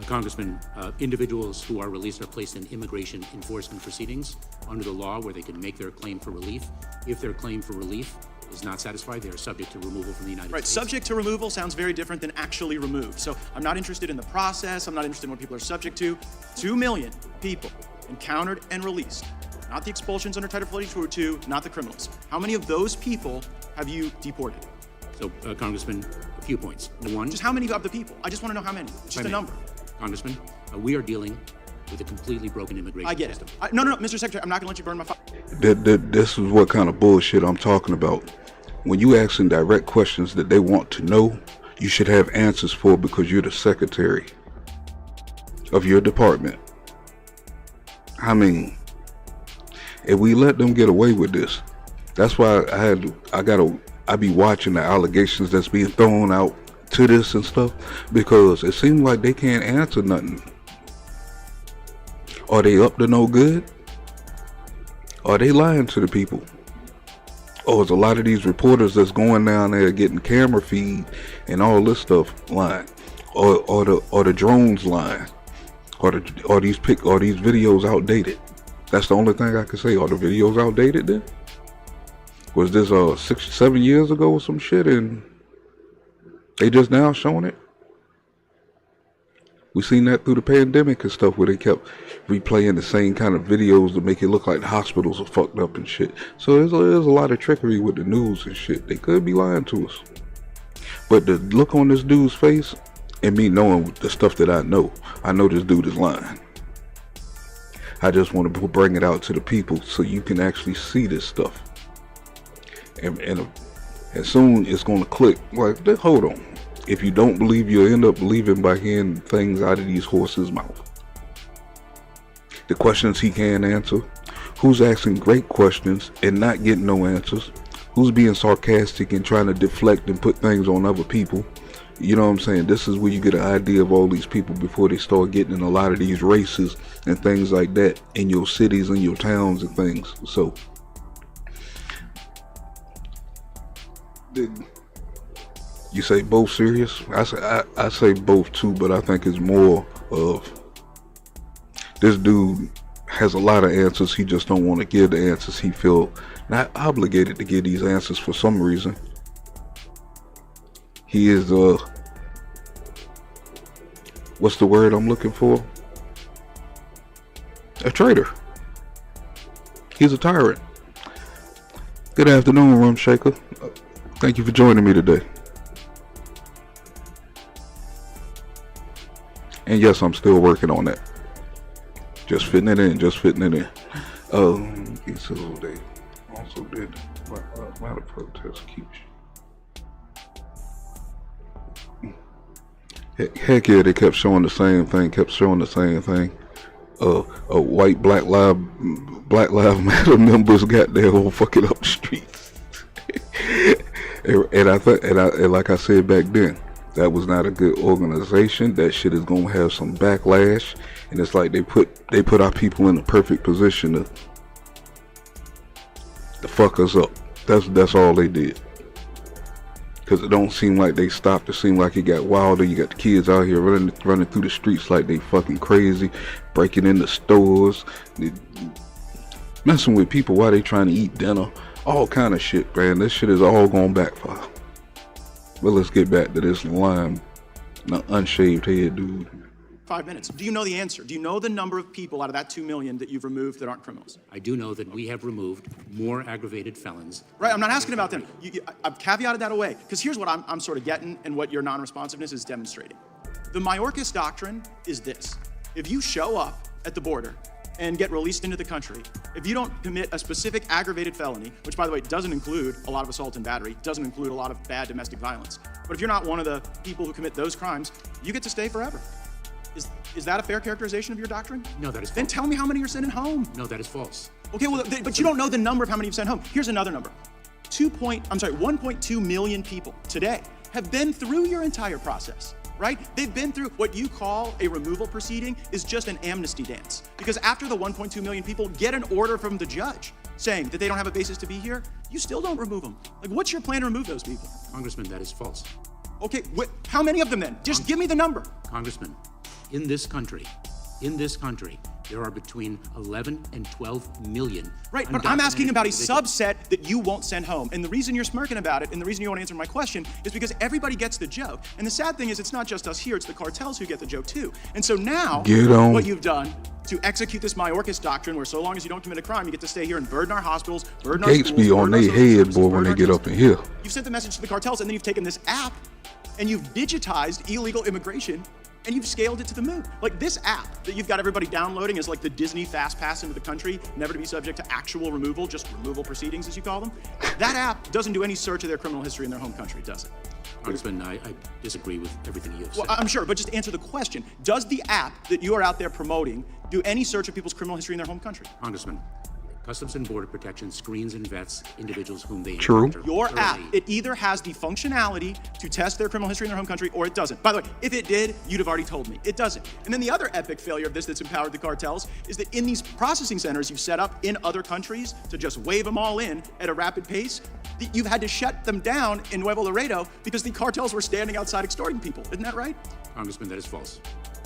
Congressman, individuals who are released are placed in immigration enforcement proceedings under the law where they can make their claim for relief. If their claim for relief is not satisfied, they are subject to removal from the United Right, States. subject to removal sounds very different than actually removed. So I'm not interested in the process. I'm not interested in what people are subject to. 2 million people encountered and released. Not the expulsions under Title 42, not the criminals. How many of those people have you deported? So, Congressman, a few points. One, Just how many of the people? I just want to know how many. It's just a number. Congressman, we are dealing with a completely broken immigration I get it. system. No, Mr. Secretary, I'm not going to let you burn my fire. This is what kind of bullshit I'm talking about. When you asking direct questions that they want to know, you should have answers for because you're the secretary of your department. I mean, if we let them get away with this, that's why I be watching the allegations that's being thrown out to this and stuff, because it seems like they can't answer nothing. Are they up to no good? Are they lying to the people? Or is a lot of these reporters that's going down there getting camera feed and all this stuff lying? Or the drones lying? Are these videos outdated? That's the only thing I can say. Are the videos outdated then? Was this 6-7 years ago or some shit and they just now showing it? We seen that through the pandemic and stuff, where they kept replaying the same kind of videos to make it look like the hospitals are fucked up and shit. So there's a lot of trickery with the news and shit. They could be lying to us. But the look on this dude's face, and me knowing the stuff that I know this dude is lying. I just want to bring it out to the people so you can actually see this stuff. And soon it's going to click. Like, hold on. If you don't believe, you'll end up believing by hearing things out of these horses' mouth. The questions he can't answer. Who's asking great questions and not getting no answers? Who's being sarcastic and trying to deflect and put things on other people? You know what I'm saying? This is where you get an idea of all these people before they start getting in a lot of these races and things like that in your cities and your towns and things. So, you say both serious? I say both too, but I think it's more of this dude has a lot of answers. He just don't want to give the answers. He feel not obligated to give these answers for some reason. He is what's the word I'm looking for? A traitor. He's a tyrant. Good afternoon, Rum Shaker. Thank you for joining me today. And yes, I'm still working on that. Just fitting it in. They also did why the protest keeps. Heck yeah, they kept showing the same thing. White Black Lives Matter members got their whole fucking up the streets. and like I said back then, that was not a good organization. That shit is gonna have some backlash, and it's like they put our people in the perfect position to fuck us up. That's all they did. Cause it don't seem like they stopped. It seemed like it got wilder. You got the kids out here running through the streets like they fucking crazy, breaking into stores, messing with people while they trying to eat dinner, all kind of shit, man. This shit is all gonna backfire. But let's get back to this lime, unshaved head dude. 5 minutes. Do you know the answer? Do you know the number of people out of that 2 million that you've removed that aren't criminals? I do know that we have removed more aggravated felons. Right, I'm not asking about them. I've caveated that away, because here's what I'm sort of getting and what your non-responsiveness is demonstrating. The Mayorkas doctrine is this. If you show up at the border and get released into the country, if you don't commit a specific aggravated felony, which by the way doesn't include a lot of assault and battery, doesn't include a lot of bad domestic violence, but if you're not one of the people who commit those crimes, you get to stay forever. Is that a fair characterization of your doctrine? No, that is false. Then tell me how many you're sending home. No, that is false. Okay, well, but you don't know the number of how many you've sent home. Here's another number. 1.2 million people today have been through your entire process, right? They've been through what you call a removal proceeding is just an amnesty dance. Because after the 1.2 million people get an order from the judge saying that they don't have a basis to be here, you still don't remove them. Like, what's your plan to remove those people? Congressman, that is false. Okay, how many of them then? Just give me the number. Congressman, in this country, there are between 11 and 12 million. Right, but I'm asking about a subset that you won't send home. And the reason you're smirking about it, and the reason you won't answer my question, is because everybody gets the joke. And the sad thing is, it's not just us here, it's the cartels who get the joke too. And so now, what you've done to execute this Mayorkas doctrine, where so long as you don't commit a crime, you get to stay here and burden our hospitals, burden our schools, Gates be on their head, boy, when they get up in here. You've sent the message to the cartels, and then you've taken this app, and you've digitized illegal immigration, and you've scaled it to the moon. Like this app that you've got everybody downloading is like the Disney Fast Pass into the country, never to be subject to actual removal, just removal proceedings as you call them. That app doesn't do any search of their criminal history in their home country, does it? Congressman, I disagree with everything you have said. Well, I'm sure, but just answer the question. Does the app that you are out there promoting do any search of people's criminal history in their home country? Congressman, Customs and Border Protection screens and vets individuals whom they True. encounter Your thoroughly. app, it either has the functionality to test their criminal history in their home country or it doesn't. By the way, if it did, you'd have already told me. It doesn't. And then the other epic failure of this that's empowered the cartels is that in these processing centers you've set up in other countries to just wave them all in at a rapid pace, you've had to shut them down in Nuevo Laredo because the cartels were standing outside extorting people. Isn't that right? Congressman, that is false.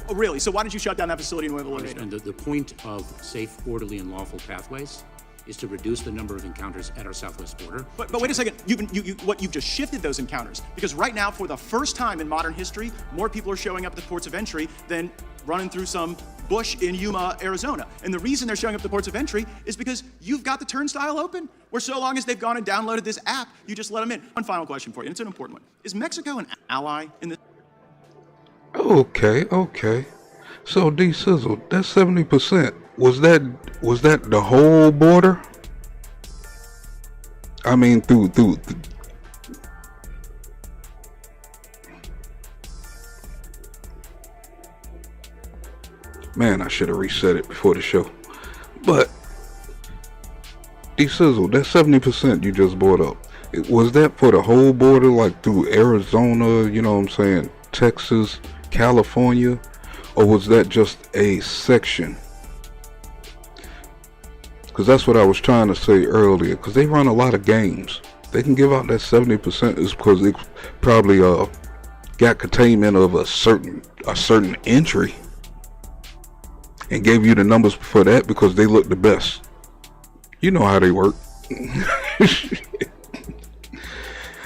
Oh, really? So why did you shut down that facility in Nuevo Laredo? And the point of safe, orderly, and lawful pathways is to reduce the number of encounters at our southwest border. But wait a second, you've just shifted those encounters. Because right now, for the first time in modern history, more people are showing up at the ports of entry than running through some bush in Yuma, Arizona. And the reason they're showing up at the ports of entry is because you've got the turnstile open, where so long as they've gone and downloaded this app, you just let them in. One final question for you, and it's an important one. Is Mexico an ally in this? Okay. So D Sizzle, that 70%, was that the whole border? I mean, through man, I should have reset it before the show. But D Sizzle, that 70% you just brought up, was that for the whole border, like through Arizona, you know what I'm saying, Texas, California, or was that just a section? Because that's what I was trying to say earlier, because they run a lot of games. They can give out that 70% is because they probably got containment of a certain entry and gave you the numbers for that because they look the best. You know how they work.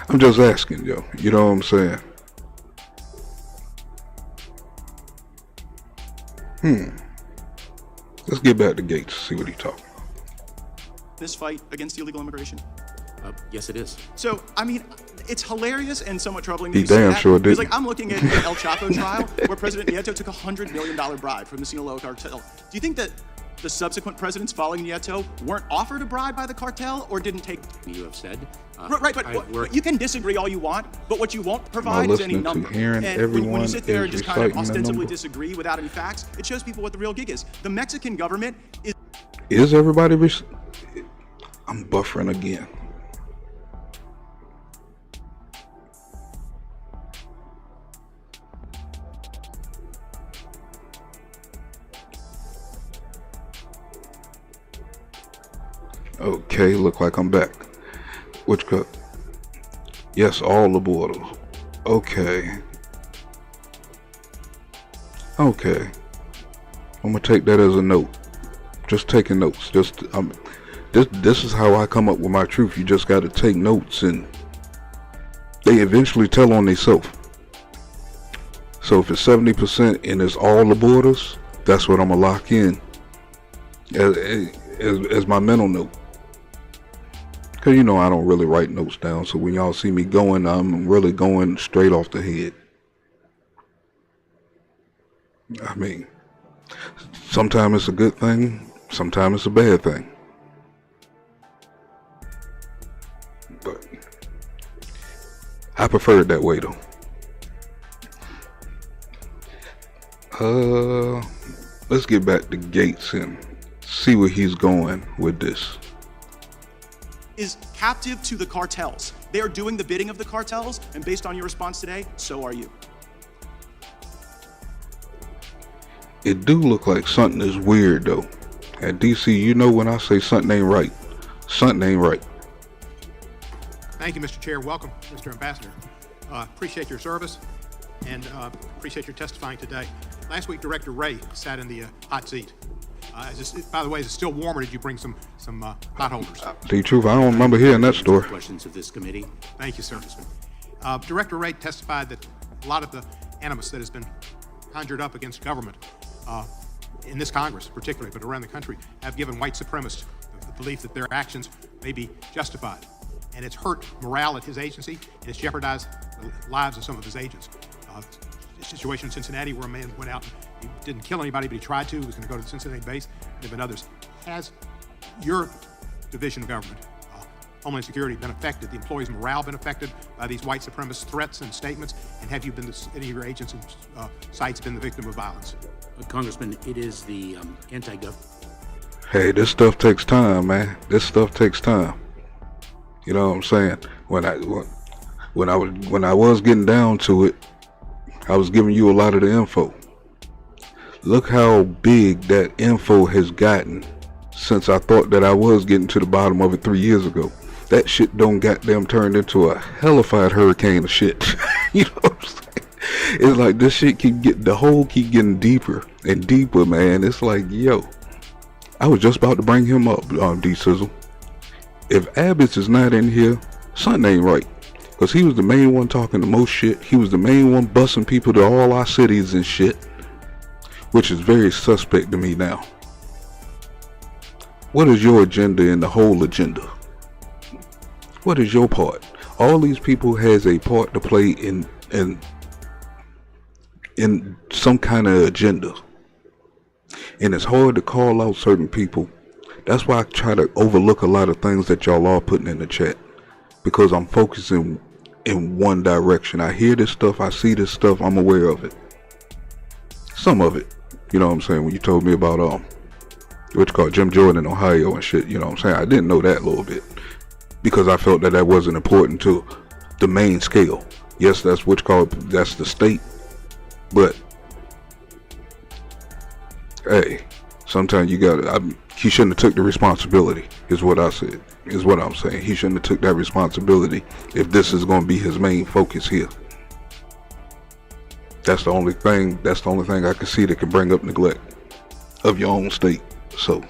I'm just asking, yo. You know what I'm saying? Let's get back to Gates, see what he's talking about. This fight against illegal immigration? Yes, it is. So, I mean, it's hilarious and somewhat troubling. He that you say damn that, sure because, didn't. like, I'm looking at the El Chapo trial where President Nieto took a $100 million bribe from the Sinaloa cartel. Do you think that the subsequent presidents following Nieto weren't offered a bribe by the cartel or didn't take? You have said. Right, but you can disagree all you want, but what you won't provide is any listening to number. hearing And when everyone you sit there and is just kind of reciting the ostensibly number. disagree without any facts, it shows people what the real gig is. The Mexican government is. Is everybody? I'm buffering again. Okay, look like I'm back. Which cut? Yes, all the borders. Okay. I'm gonna take that as a note. Just taking notes. This is how I come up with my truth. You just got to take notes, and they eventually tell on themselves. So if it's 70% and it's all the borders, that's what I'm gonna lock in as my mental note. Cause you know I don't really write notes down, so when y'all see me going, I'm really going straight off the head. I mean, sometimes it's a good thing, sometimes it's a bad thing. But I prefer it that way though. Let's get back to Gates and see where he's going with this. Is captive to the cartels. They are doing the bidding of the cartels, and based on your response today, so are you. It do look like something is weird though. At DC, you know when I say something ain't right, something ain't right. Thank you, Mr. Chair. Welcome, Mr. Ambassador. Appreciate your service and appreciate your testifying today. Last week, Director Wray sat in the hot seat. By the way, is it still warm, or did you bring some hot holders? Tell you the truth, I don't remember hearing that story. Questions of this committee. Thank you, sir. Director Wray testified that a lot of the animus that has been conjured up against government in this Congress particularly, but around the country, have given white supremacists the belief that their actions may be justified. And it's hurt morale at his agency, and it's jeopardized the lives of some of his agents. A situation in Cincinnati where a man went out, he didn't kill anybody, but he tried to, he was going to go to the Cincinnati base, and there have been others. Has your division of government Homeland Security been affected, the employees' morale been affected by these white supremacist threats and statements? And have you been, any of your agents and sites been the victim of violence? Congressman, it is the anti-gov. Hey, this stuff takes time, man. This stuff takes time. You know what I'm saying? When I was getting down to it, I was giving you a lot of the info. Look how big that info has gotten since I thought that I was getting to the bottom of it 3 years ago. That shit don't goddamn turned into a hellified hurricane of shit. You know what I'm saying? It's like this shit the hole keep getting deeper and deeper, man. It's like, yo, I was just about to bring him up, D-Sizzle. If Abbott is not in here, something ain't right. Because he was the main one talking the most shit. He was the main one busing people to all our cities and shit. Which is very suspect to me now. What is your agenda in the whole agenda? What is your part? All these people has a part to play in some kind of agenda. And it's hard to call out certain people. That's why I try to overlook a lot of things that y'all are putting in the chat. Because I'm focusing in one direction. I hear this stuff, I see this stuff, I'm aware of it. Some of it. You know what I'm saying? When you told me about what you call Jim Jordan in Ohio and shit, you know what I'm saying? I didn't know that a little bit. Because I felt that wasn't important to the main scale. Yes, that's that's the state. But hey, sometimes you he shouldn't have took the responsibility, is what I said. Is what I'm saying. He shouldn't have took that responsibility if this is going to be his main focus here. That's the only thing I can see that can bring up neglect of your own state. So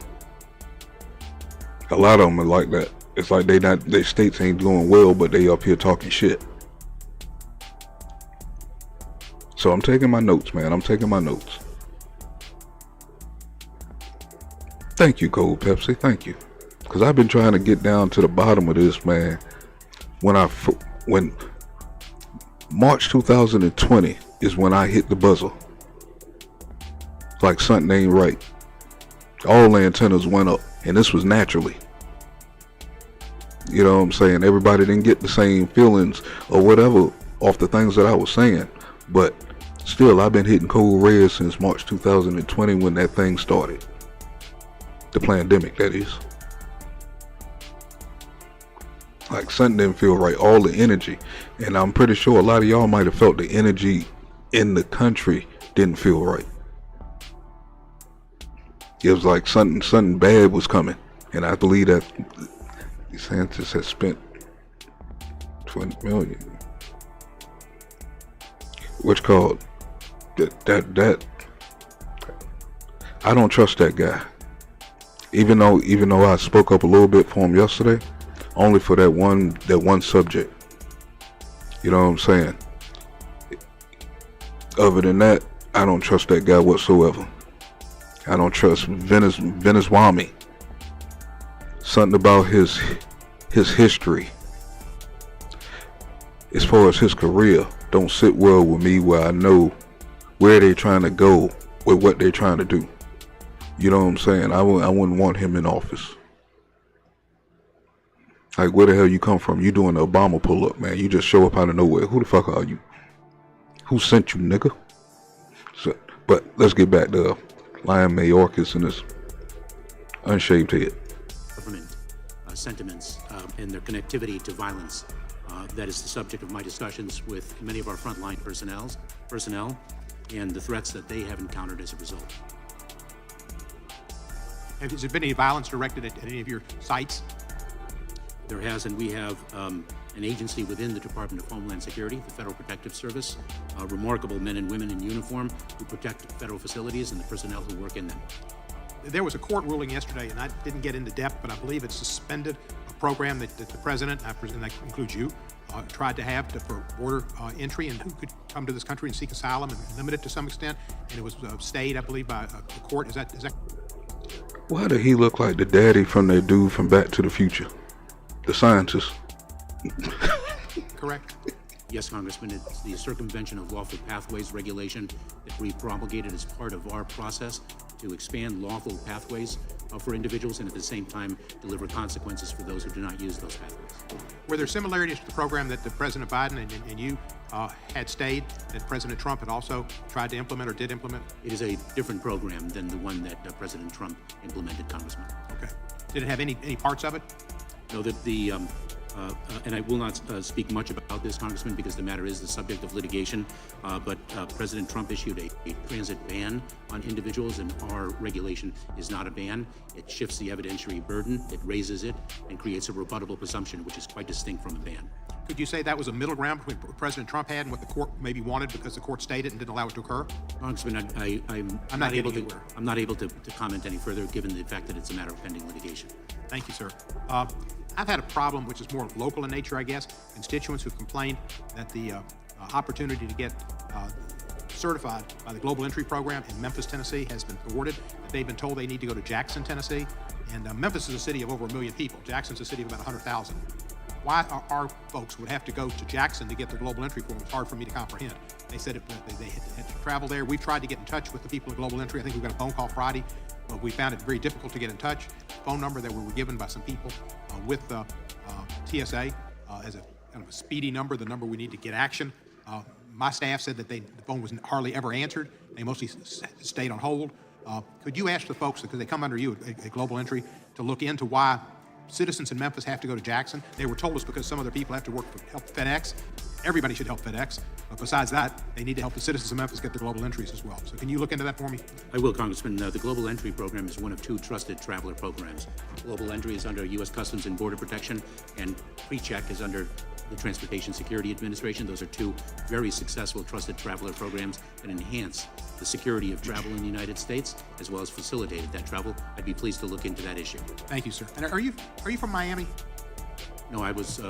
a lot of them are like that. It's like their states ain't doing well, but they up here talking shit. So I'm taking my notes, man. I'm taking my notes. Thank you, Cold Pepsi. Thank you. Because I've been trying to get down to the bottom of this, man. When March 2020 is when I hit the buzzer. Like something ain't right. All the antennas went up. And this was naturally. You know what I'm saying? Everybody didn't get the same feelings or whatever off the things that I was saying. But still, I've been hitting cold red since March 2020 when that thing started. The pandemic, that is. Like something didn't feel right. All the energy. And I'm pretty sure a lot of y'all might have felt the energy in the country didn't feel right. It was like something bad was coming. And I believe that DeSantis has spent $20 million. Which called that I don't trust that guy. Even though I spoke up a little bit for him yesterday, only for that one subject. You know what I'm saying? Other than that, I don't trust that guy whatsoever. I don't trust Venezuela. Something about his history, as far as his career, don't sit well with me, where I know where they're trying to go with what they're trying to do. You know what I'm saying? I wouldn't want him in office. Like, where the hell you come from? You doing the Obama pull-up, man. You just show up out of nowhere. Who the fuck are you? Who sent you, nigga? So, but let's get back to Lion Mayorkas and his unshaved head. Government sentiments and their connectivity to violence. That is the subject of my discussions with many of our frontline personnel and the threats that they have encountered as a result. Has there been any violence directed at any of your sites? There has, and we have an agency within the Department of Homeland Security, the Federal Protective Service, remarkable men and women in uniform who protect federal facilities and the personnel who work in them. There was a court ruling yesterday, and I didn't get into depth, but I believe it suspended a program that the president, and that includes you, tried to have for border entry and who could come to this country and seek asylum and limit it to some extent, and it was stayed, I believe, by a court. Is that? Why did he look like the daddy from that dude from Back to the Future? The scientist. Correct? Yes, Congressman, it's the circumvention of lawful pathways regulation that we promulgated as part of our process to expand lawful pathways for individuals and at the same time deliver consequences for those who do not use those pathways. Were there similarities to the program that President Biden and you had stayed, that President Trump had also tried to implement or did implement? It is a different program than the one that President Trump implemented, Congressman. Okay. Did it have any parts of it? No, that the and I will not speak much about this, Congressman, because the matter is the subject of litigation. But President Trump issued a transit ban on individuals, and our regulation is not a ban. It shifts the evidentiary burden, it raises it, and creates a rebuttable presumption, which is quite distinct from a ban. Could you say that was a middle ground between what President Trump had and what the court maybe wanted because the court stayed it and didn't allow it to occur? Congressman, I'm not able to comment any further, given the fact that it's a matter of pending litigation. Thank you, sir. I've had a problem, which is more local in nature, I guess. Constituents who've complained that the opportunity to get certified by the Global Entry Program in Memphis, Tennessee has been thwarted. They've been told they need to go to Jackson, Tennessee. And Memphis is a city of over 1 million people. Jackson's a city of about 100,000. Why our folks would have to go to Jackson to get their Global Entry Program is hard for me to comprehend. They said they had to travel there. We've tried to get in touch with the people at Global Entry. I think we got a phone call Friday, but we found it very difficult to get in touch. Phone number that we were given by some people with TSA as a kind of a speedy number, the number we need to get action. My staff said that the phone was hardly ever answered. They mostly stayed on hold. Could you ask the folks, because they come under you at Global Entry, to look into why citizens in Memphis have to go to Jackson? They were told us because some other people have to work for help FedEx. Everybody should help FedEx. But besides that, they need to help the citizens of Memphis get their global entries as well. So can you look into that for me? I will, Congressman. The Global Entry Program is one of 2 trusted traveler programs. Global Entry is under U.S. Customs and Border Protection, and PreCheck is under the Transportation Security Administration. Those are 2 very successful trusted traveler programs that enhance the security of travel in the United States, as well as facilitated that travel. I'd be pleased to look into that issue. Thank you, sir. And are you from Miami? No, I was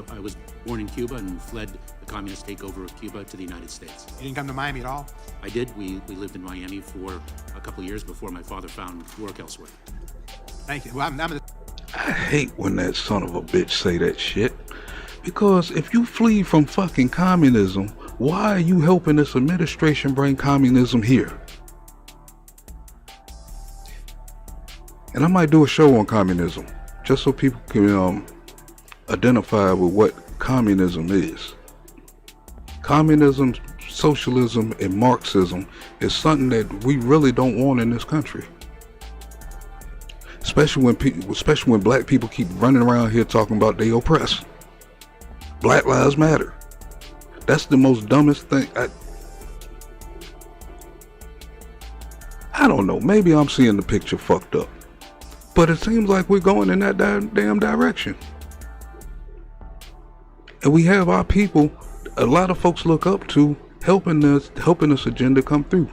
born in Cuba and fled the communist takeover of Cuba to the United States. You didn't come to Miami at all? I did. We lived in Miami for a couple of years before my father found work elsewhere. Thank you. Well, I hate when that son of a bitch say that shit. Because if you flee from fucking communism, why are you helping this administration bring communism here? And I might do a show on communism, just so people can identify with what communism is. Communism, socialism, and Marxism is something that we really don't want in this country. Especially when black people keep running around here talking about they oppressed. Black Lives Matter. That's the most dumbest thing. I don't know. Maybe I'm seeing the picture fucked up. But it seems like we're going in that damn direction. And we have our people, a lot of folks look up to, helping this agenda come through.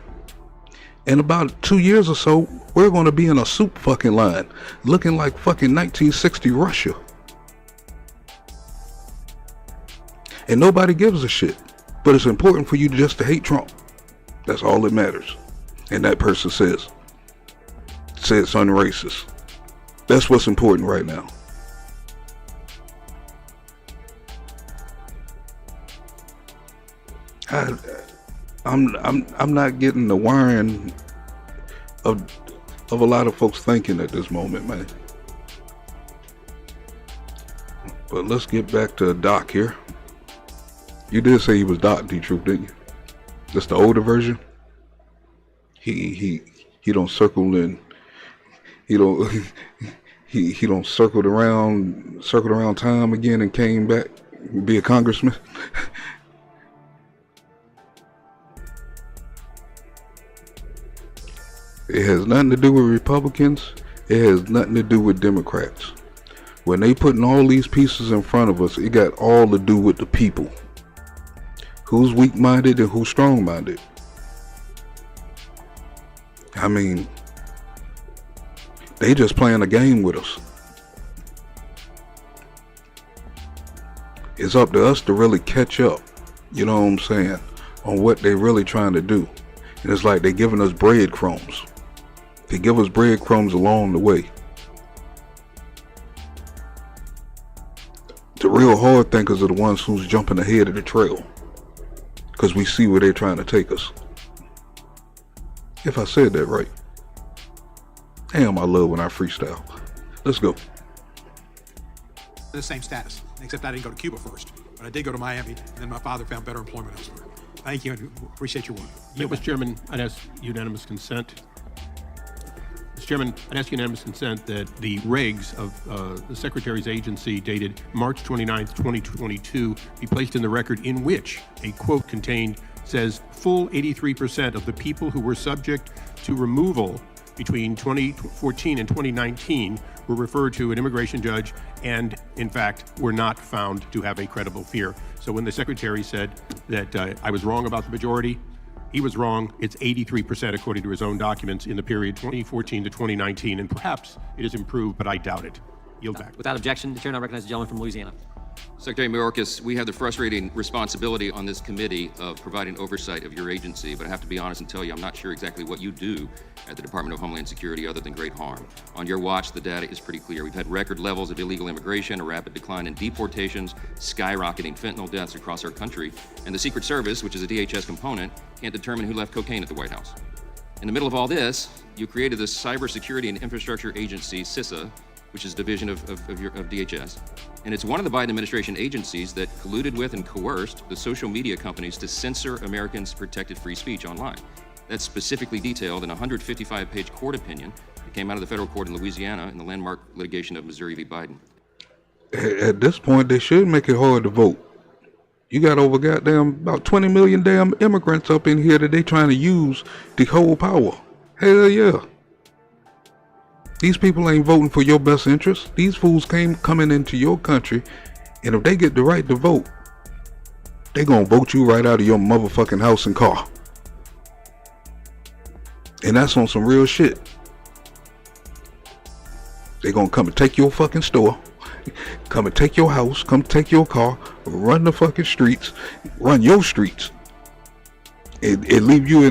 In about 2 years or so, we're going to be in a soup fucking line, looking like fucking 1960 Russia. And nobody gives a shit. But it's important for you just to hate Trump. That's all that matters. And that person says something racist. That's what's important right now. I'm not getting the wiring of a lot of folks thinking at this moment, man. But let's get back to Doc here. You did say he was Doc D-Truth, didn't you? Just the older version. He don't circle in. He don't circled around time again and came back to be a congressman. It has nothing to do with Republicans. It has nothing to do with Democrats. When they putting all these pieces in front of us, it got all to do with the people. Who's weak-minded and who's strong-minded? I mean, they just playing a game with us. It's up to us to really catch up, you know what I'm saying, on what they really trying to do. And it's like they giving us breadcrumbs. They give us breadcrumbs along the way. The real hard thinkers are the ones who's jumping ahead of the trail. Because we see where they're trying to take us. If I said that right. Damn, I love when I freestyle. Let's go. The same status, except I didn't go to Cuba first, but I did go to Miami, and then my father found better employment elsewhere. Thank you, and appreciate your work. Mr. Chairman, I'd ask unanimous consent. Mr. Chairman, I'd ask unanimous consent that the regs of the Secretary's agency dated March 29th, 2022 be placed in the record, in which a quote contained says full 83% of the people who were subject to removal between 2014 and 2019 were referred to an immigration judge and, in fact, were not found to have a credible fear. So when the Secretary said that I was wrong about the majority, he was wrong. It's 83% according to his own documents in the period 2014 to 2019, and perhaps it has improved, but I doubt it. Yield back. Without objection, the chair now recognizes the gentleman from Louisiana. Secretary Mayorkas, we have the frustrating responsibility on this committee of providing oversight of your agency, but I have to be honest and tell you I'm not sure exactly what you do at the Department of Homeland Security other than great harm. On your watch, the data is pretty clear. We've had record levels of illegal immigration, a rapid decline in deportations, skyrocketing fentanyl deaths across our country, and the Secret Service, which is a DHS component, can't determine who left cocaine at the White House. In the middle of all this, you created the Cybersecurity and Infrastructure Agency, CISA, which is a division of DHS. And it's one of the Biden administration agencies that colluded with and coerced the social media companies to censor Americans' protected free speech online. That's specifically detailed in a 155-page court opinion that came out of the federal court in Louisiana in the landmark litigation of Missouri v. Biden. At this point, they should make it hard to vote. You got over about 20 million damn immigrants up in here that they trying to use to hold power. Hell yeah. These people ain't voting for your best interest. These fools coming into your country, and if they get the right to vote, they gonna vote you right out of your motherfucking house and car. And that's on some real shit. They gonna come and take your fucking store, come and take your house, come take your car, run the fucking streets, run your streets, and leave you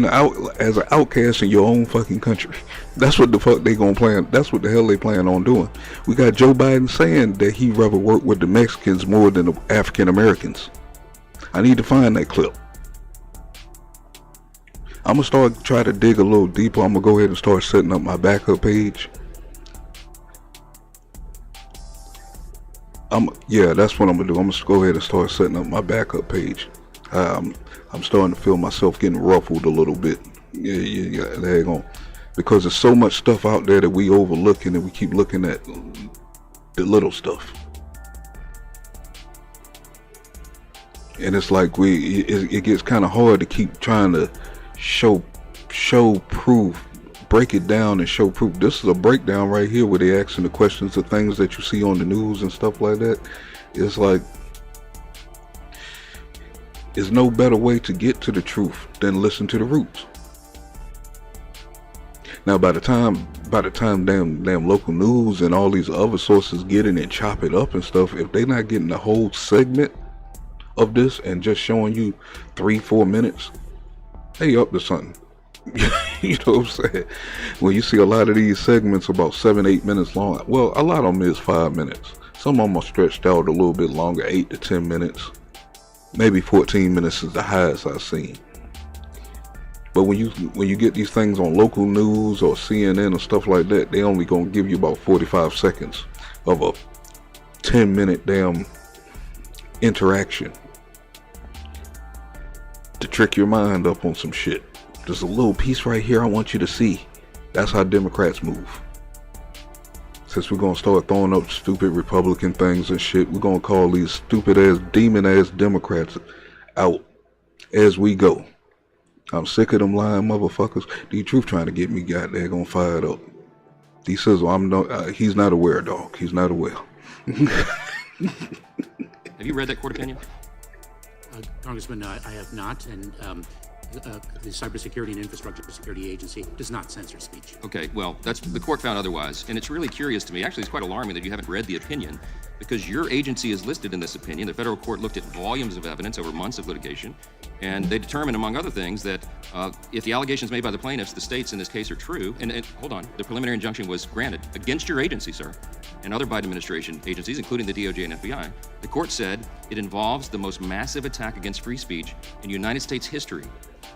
as an outcast in your own fucking country. That's what the fuck they gonna plan. That's what the hell they plan on doing. We got Joe Biden saying that he'd rather work with the Mexicans more than the African Americans. I need to find that clip. I'm gonna try to dig a little deeper. I'm gonna go ahead and start setting up my backup page. Yeah, that's what I'm gonna do. I'm gonna go ahead and start setting up my backup page. I'm starting to feel myself getting ruffled a little bit. Yeah, there you go. Because there's so much stuff out there that we overlooking, and we keep looking at the little stuff. And it's like it gets kind of hard to keep trying to show proof, break it down and show proof. This is a breakdown right here where they asking the questions of things that you see on the news and stuff like that. It's like, there's no better way to get to the truth than listen to the roots. Now, by the time damn local news and all these other sources get in and chop it up and stuff, if they're not getting the whole segment of this and just showing you 3-4 minutes, they up to something. You know what I'm saying? When you see a lot of these segments about 7-8 minutes long, well, a lot of them is 5 minutes. Some of them are stretched out a little bit longer, 8 to 10 minutes. Maybe 14 minutes is the highest I've seen. But when you get these things on local news or CNN or stuff like that, they only gonna give you about 45 seconds of a 10-minute damn interaction to trick your mind up on some shit. There's a little piece right here I want you to see. That's how Democrats move. Since we're gonna start throwing up stupid Republican things and shit, we're gonna call these stupid ass, demon ass Democrats out as we go. I'm sick of them lying motherfuckers. D-Truth trying to get me goddamn fired up. D Sizzle, he's not aware, dog. He's not aware. Have you read that court opinion? Congressman, I have not, and the Cybersecurity and Infrastructure Security Agency does not censor speech. Okay, well, the court found otherwise, and it's really curious to me. Actually, it's quite alarming that you haven't read the opinion, because your agency is listed in this opinion. The federal court looked at volumes of evidence over months of litigation, and they determined, among other things, that if the allegations made by the plaintiffs, the states in this case, are true, and hold on, the preliminary injunction was granted against your agency, sir, and other Biden administration agencies, including the DOJ and FBI. The court said it involves the most massive attack against free speech in United States history,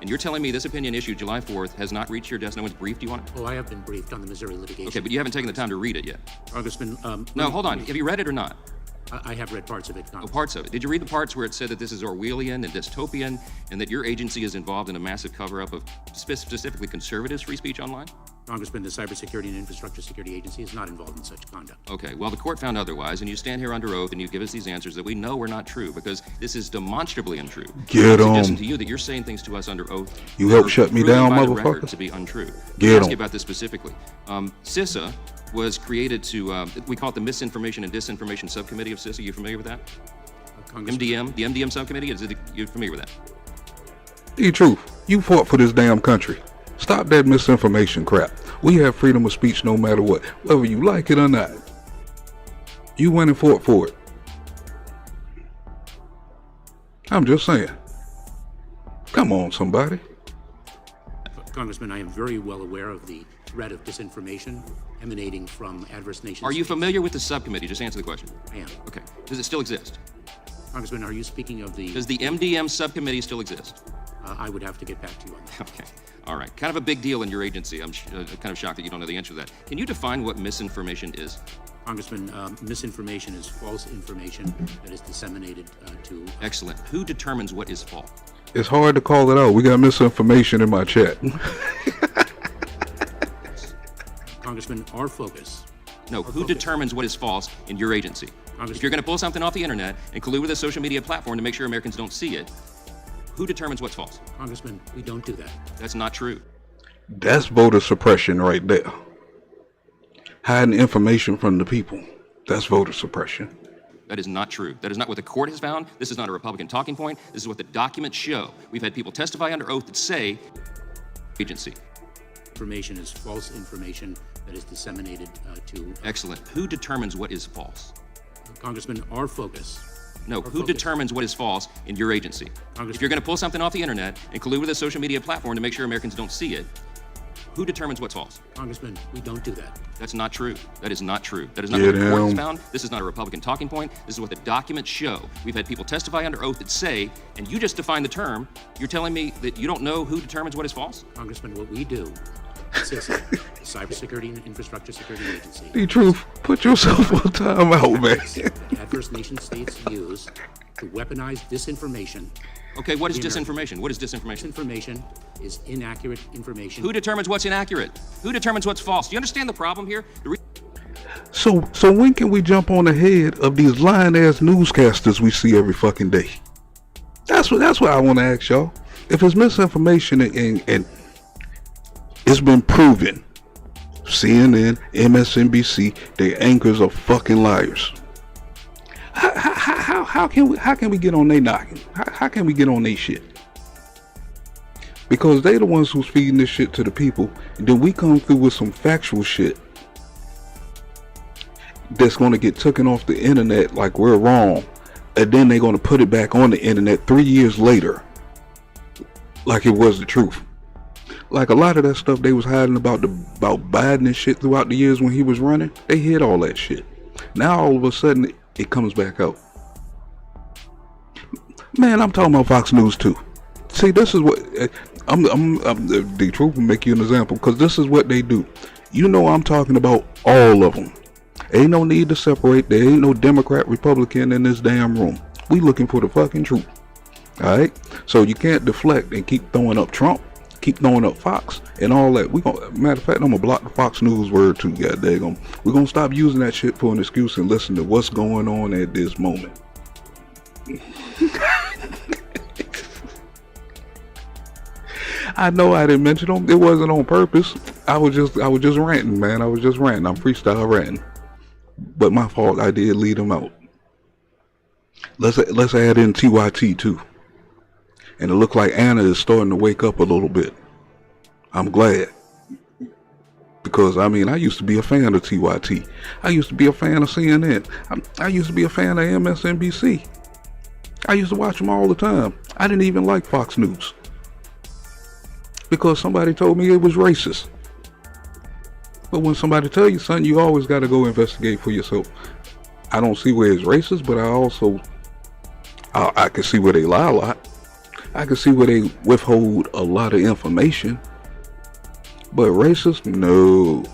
And you're telling me this opinion issued July 4th has not reached your desk? No one's briefed you on it? Oh, I have been briefed on the Missouri litigation. Okay, but you haven't taken the time to read it yet. Congressman, No, hold on. Have you read it or not? I have read parts of it, Oh, Congressman. parts of it. Did you read the parts where it said that this is Orwellian and dystopian and that your agency is involved in a massive cover-up of specifically conservative free speech online? Congressman, the Cybersecurity and Infrastructure Security Agency is not involved in such conduct. Okay, well, the court found otherwise, and you stand here under oath and you give us these answers that we know are not true because this is demonstrably untrue. Get I'm suggesting 'em. to you that you're saying things to us under oath. You that help are shut me proven down, by the record motherfucker? to be untrue. Get Let me ask 'em. you about this specifically. CISA was created to, we call it the Misinformation and Disinformation Subcommittee of CISA. You familiar with that? Congressman, MDM, the MDM subcommittee, you familiar with that? The truth, you fought for this damn country. Stop that misinformation crap. We have freedom of speech no matter what, whether you like it or not. You went and fought for it. I'm just saying. Come on, somebody. Congressman, I am very well aware of the threat of disinformation emanating from adverse nations. Are you familiar with the subcommittee? Just answer the question. I am. Okay. Does it still exist? Congressman, are you speaking of the... Does the MDM subcommittee still exist? I would have to get back to you on that. Okay. All right. Kind of a big deal in your agency. I'm kind of shocked that you don't know the answer to that. Can you define what misinformation is? Congressman, misinformation is false information that is disseminated to... Excellent. Who determines what is false? It's hard to call it out. We got misinformation in my chat. Congressman, our focus... No, who determines what is false in your agency? If you're going to pull something off the internet and collude with a social media platform to make sure Americans don't see it, who determines what's false? Congressman, we don't do that. That's not true. That's voter suppression right there. Hiding information from the people. That's voter suppression. That is not true. That is not what the court has found. This is not a Republican talking point. This is what the documents show. We've had people testify under oath that say agency. Information is false information that is disseminated to... Excellent. Who determines what is false? Congressman, our focus... No, who determines what is false in your agency? If you're going to pull something off the internet and collude with a social media platform to make sure Americans don't see it, who determines what's false? Congressman, we don't do that. That's not true. That is not true. That is not what the court has found. This is not a Republican talking point. This is what the documents show. We've had people testify under oath that say, and you just defined the term, you're telling me that you don't know who determines what is false? Congressman, what we do, CISA, the Cybersecurity and Infrastructure Security Agency... The truth, put yourself on time out, man. Adverse nation states use to weaponize disinformation. Okay, what is disinformation? What is disinformation? Disinformation is inaccurate information. Who determines what's inaccurate? Who determines what's false? Do you understand the problem here? So when can we jump on the head of these lying-ass newscasters we see every fucking day? That's what I want to ask y'all. If it's misinformation and it's been proven, CNN, MSNBC, their anchors are fucking liars. How can we get on their knocking? How can we get on their shit? Because they the ones who's feeding this shit to the people, and then we come through with some factual shit that's going to get taken off the internet like we're wrong, and then they're going to put it back on the internet 3 years later like it was the truth. Like a lot of that stuff they was hiding about Biden and shit throughout the years when he was running, they hid all that shit. Now all of a sudden it comes back out. Man, I'm talking about Fox News too. See, this is what I'm the truth will make you an example, because this is what they do. You know, I'm talking about all of them. Ain't no need to separate. There ain't no Democrat, Republican in this damn room. We looking for the fucking truth. All right. So you can't deflect and keep throwing up Trump, keep throwing up Fox and all that. Matter of fact, I'm gonna block the Fox News word too. God dang, we're gonna stop using that shit for an excuse and listen to what's going on at this moment. I know I didn't mention them. It wasn't on purpose. I was just ranting, man. I was just ranting. I'm freestyle ranting. But my fault. I did lead them out. Let's add in TYT too. And it looked like Anna is starting to wake up a little bit. I'm glad. Because, I mean, I used to be a fan of TYT. I used to be a fan of CNN. I used to be a fan of MSNBC. I used to watch them all the time. I didn't even like Fox News. Because somebody told me it was racist. But when somebody tell you something, you always got to go investigate for yourself. I don't see where it's racist, but I can see where they lie a lot. I can see where they withhold a lot of information. But racist? No.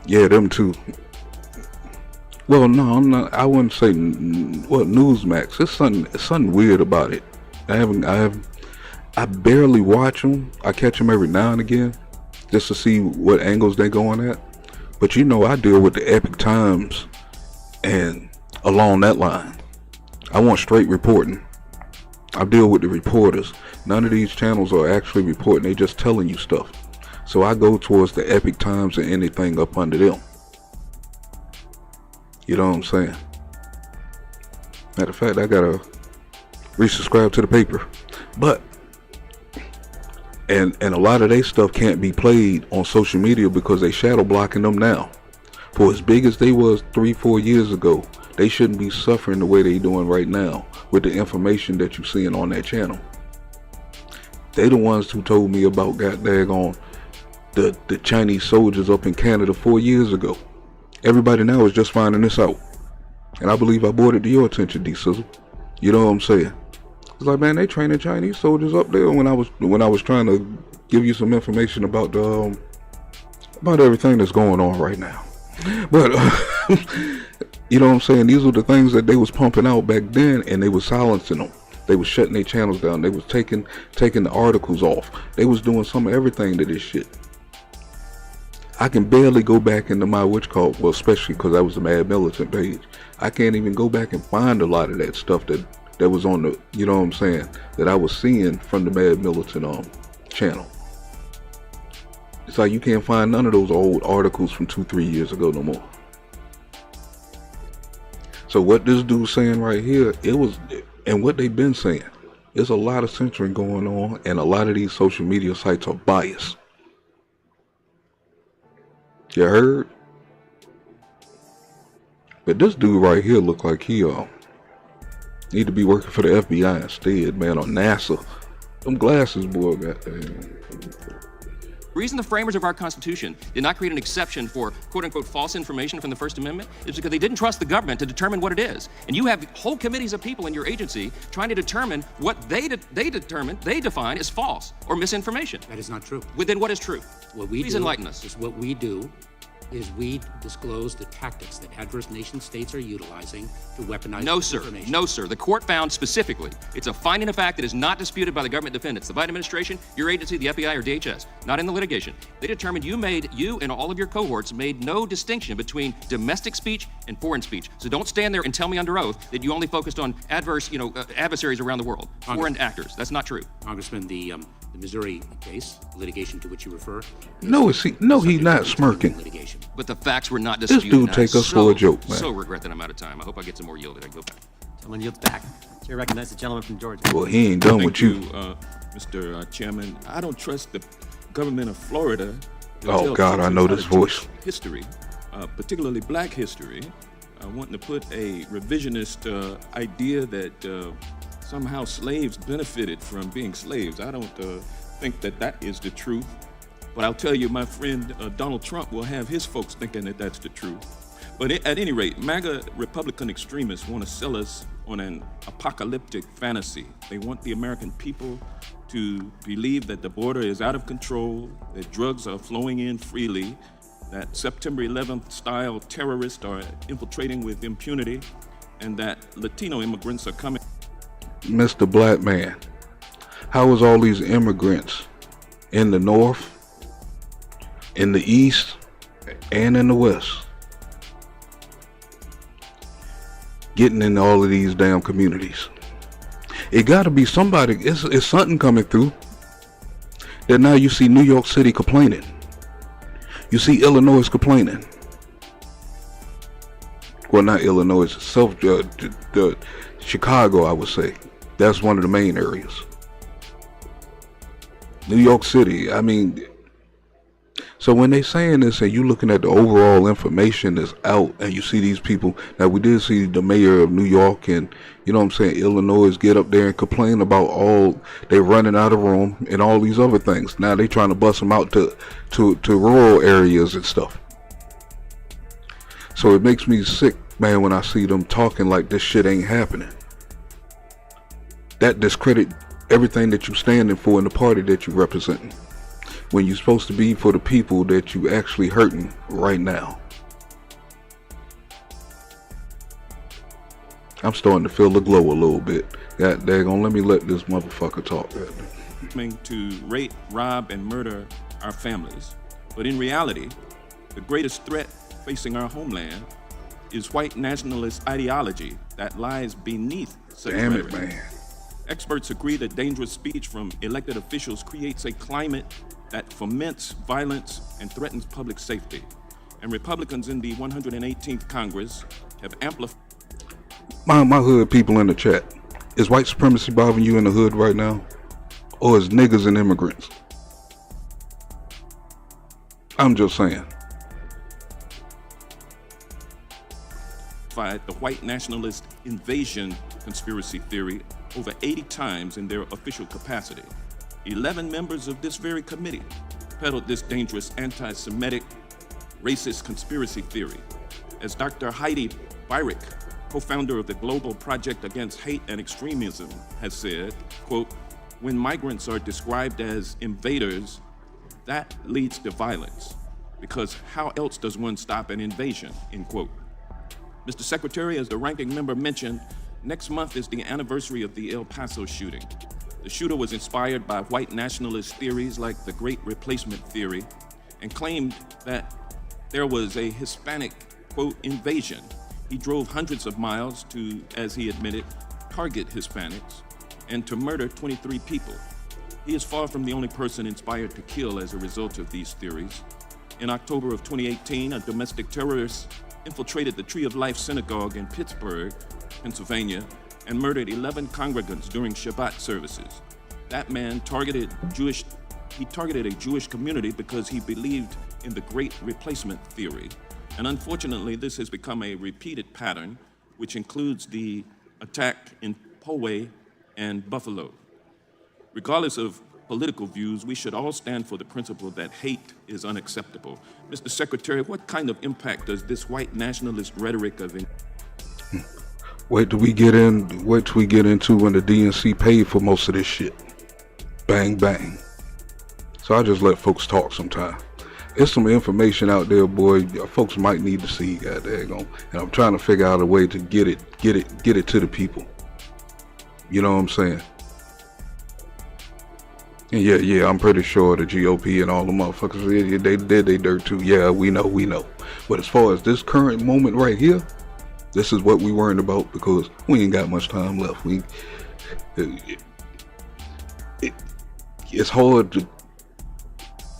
Yeah, them too. Well, no, I'm not. I wouldn't say Newsmax. It's something weird about it. I barely watch them. I catch them every now and again, just to see what angles they're going at. But you know, I deal with the Epic Times, and along that line, I want straight reporting. I deal with the reporters. None of these channels are actually reporting. They just telling you stuff. So I go towards the Epic Times and anything up under them. You know what I'm saying? Matter of fact, I gotta resubscribe to the paper. But and a lot of their stuff can't be played on social media because they shadow blocking them now. For as big as they was 3-4 years ago, they shouldn't be suffering the way they doing right now with the information that you're seeing on that channel. They the ones who told me about goddamn the Chinese soldiers up in Canada 4 years ago. Everybody now is just finding this out. And I believe I brought it to your attention, D Sizzle. You know what I'm saying? It's like, man, they training Chinese soldiers up there when I was trying to give you some information about about everything that's going on right now. But you know what I'm saying? These were the things that they was pumping out back then, and they was silencing them. They was shutting their channels down. They was taking the articles off. They was doing some of everything to this shit. I can barely go back into my well, especially because that was the Mad Militant page. I can't even go back and find a lot of that stuff that was on the, you know what I'm saying, that I was seeing from the Mad Militant channel. It's like you can't find none of those old articles from 2-3 years ago no more. So what this dude's saying right here, and what they've been saying, there's a lot of censoring going on, and a lot of these social media sites are biased. You heard? But this dude right here look like he need to be working for the FBI instead, man, or NASA. Them glasses, boy, goddamn. The reason the framers of our Constitution did not create an exception for quote-unquote false information from the First Amendment is because they didn't trust the government to determine what it is. And you have whole committees of people in your agency trying to determine what they define as false or misinformation. That is not true. Well, then what is true? Please enlighten us. What we do is we disclose the tactics that adverse nation states are utilizing to weaponize information. No, sir. The court found specifically, it's a finding of fact that is not disputed by the government defendants, the Biden administration, your agency, the FBI, or DHS, not in the litigation. They determined you and all of your cohorts made no distinction between domestic speech and foreign speech. So don't stand there and tell me under oath that you only focused on adversaries around the world, foreign actors. That's not true. Congressman, the Missouri case, litigation to which you refer. He's not smirking. Litigation. But the facts were not disputed. This dude take us for a joke, man. So regret that I'm out of time. I hope I get some more yield. I go back. Someone yields back. Chair recognizes the gentleman from Georgia. Well, he ain't done with you. Mr. Chairman. I don't trust the government of Florida. Oh, God, I know this voice. History, particularly black history, wanting to put a revisionist idea that somehow slaves benefited from being slaves. I don't think that is the truth. But I'll tell you, my friend Donald Trump will have his folks thinking that that's the truth. But at any rate, MAGA Republican extremists want to sell us on an apocalyptic fantasy. They want the American people to believe that the border is out of control, that drugs are flowing in freely, that September 11th style terrorists are infiltrating with impunity, and that Latino immigrants are coming. Mr. Black Man, how is all these immigrants in the North, in the East, and in the West getting in all of these damn communities? It gotta be somebody, it's something coming through. That now you see New York City complaining. You see Illinois complaining. Well, not Illinois, it's Chicago, I would say. That's one of the main areas. New York City, I mean, so when they saying this and you looking at the overall information that's out and you see these people, now we did see the mayor of New York and, you know what I'm saying, Illinois get up there and complain about they running out of room and all these other things. Now they trying to bust them out to rural areas and stuff. So it makes me sick, man, when I see them talking like this shit ain't happening. That discredit everything that you're standing for in the party that you're representing, when you're supposed to be for the people that you actually hurting right now. I'm starting to feel the glow a little bit. God daggone, let me let this motherfucker talk. To rape, rob, and murder our families. But in reality, the greatest threat facing our homeland is white nationalist ideology that lies beneath such rhetoric. Man. Experts agree that dangerous speech from elected officials creates a climate that foments violence and threatens public safety. And Republicans in the 118th Congress have amplified. My hood people in the chat, is white supremacy bothering you in the hood right now? Or is niggas and immigrants? I'm just saying. The white nationalist invasion conspiracy theory over 80 times in their official capacity. 11 members of this very committee peddled this dangerous anti-Semitic, racist conspiracy theory. As Dr. Heidi Beirich, co-founder of the Global Project Against Hate and Extremism, has said, quote, when migrants are described as invaders, that leads to violence, because how else does one stop an invasion, end quote. Mr. Secretary, as the ranking member mentioned, next month is the anniversary of the El Paso shooting. The shooter was inspired by white nationalist theories like the Great Replacement theory and claimed that there was a Hispanic, quote, invasion. He drove hundreds of miles to, as he admitted, target Hispanics and to murder 23 people. He is far from the only person inspired to kill as a result of these theories. In October of 2018, a domestic terrorist infiltrated the Tree of Life Synagogue in Pittsburgh, Pennsylvania, and murdered 11 congregants during Shabbat services. That man targeted a Jewish community because he believed in the Great Replacement theory. And unfortunately, this has become a repeated pattern, which includes the attack in Poway and Buffalo. Regardless of political views, we should all stand for the principle that hate is unacceptable. Mr. Secretary, what kind of impact does this white nationalist rhetoric of... Wait till we get into when the DNC paid for most of this shit. Bang, bang. So I just let folks talk sometime. There's some information out there, boy, folks might need to see, goddamn. And I'm trying to figure out a way to get it to the people. You know what I'm saying? And yeah, I'm pretty sure the GOP and all the motherfuckers, they did they dirt too. Yeah, we know. But as far as this current moment right here, this is what we worrying about, because we ain't got much time left. It's hard to,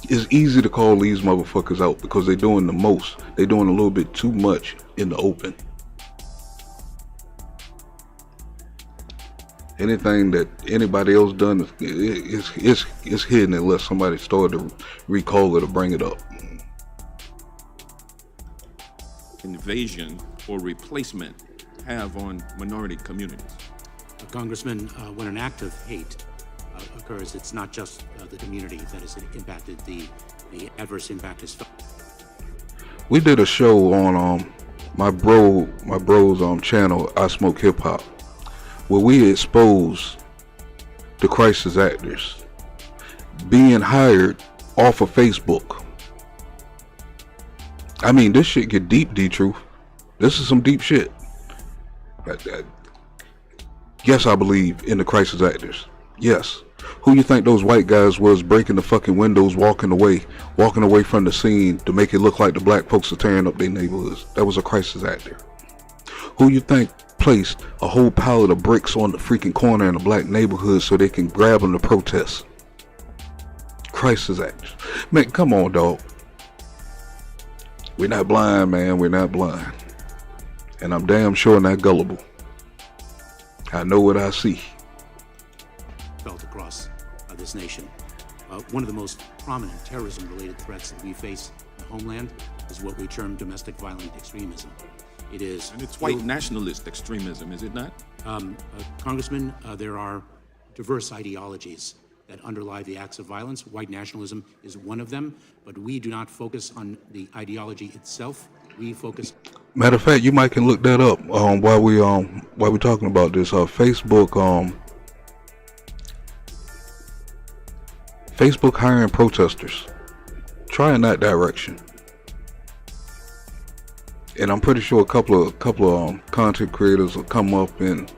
it's easy to call these motherfuckers out because they're doing the most. They're doing a little bit too much in the open. Anything that anybody else done is hidden unless somebody started to recall it or bring it up. Invasion or replacement have on minority communities? Congressman, when an act of hate occurs, it's not just the community that is impacted. The adverse impact is felt. We did a show on my bro's channel, I Smoke Hip Hop, where we expose the crisis actors being hired off of Facebook. I mean, this shit get deep, D-Truth. This is some deep shit. Yes, I believe in the crisis actors. Yes. Who you think those white guys was breaking the fucking windows, walking away from the scene to make it look like the black folks are tearing up their neighborhoods? That was a crisis actor. Who you think placed a whole pallet of bricks on the freaking corner in a black neighborhood so they can grab them to protest? Crisis actors. Man, come on, dog. We're not blind, man. We're not blind. And I'm damn sure not gullible. I know what I see. Felt across this nation. One of the most prominent terrorism-related threats that we face in the homeland is what we term domestic violent extremism. It is... And it's white nationalist extremism, is it not? Congressman, there are diverse ideologies that underlie the acts of violence. White nationalism is one of them, but we do not focus on the ideology itself. We focus... Matter of fact, you might can look that up while we talking about this. Facebook Facebook hiring protesters. Try in that direction. And I'm pretty sure a couple of content creators will come up and,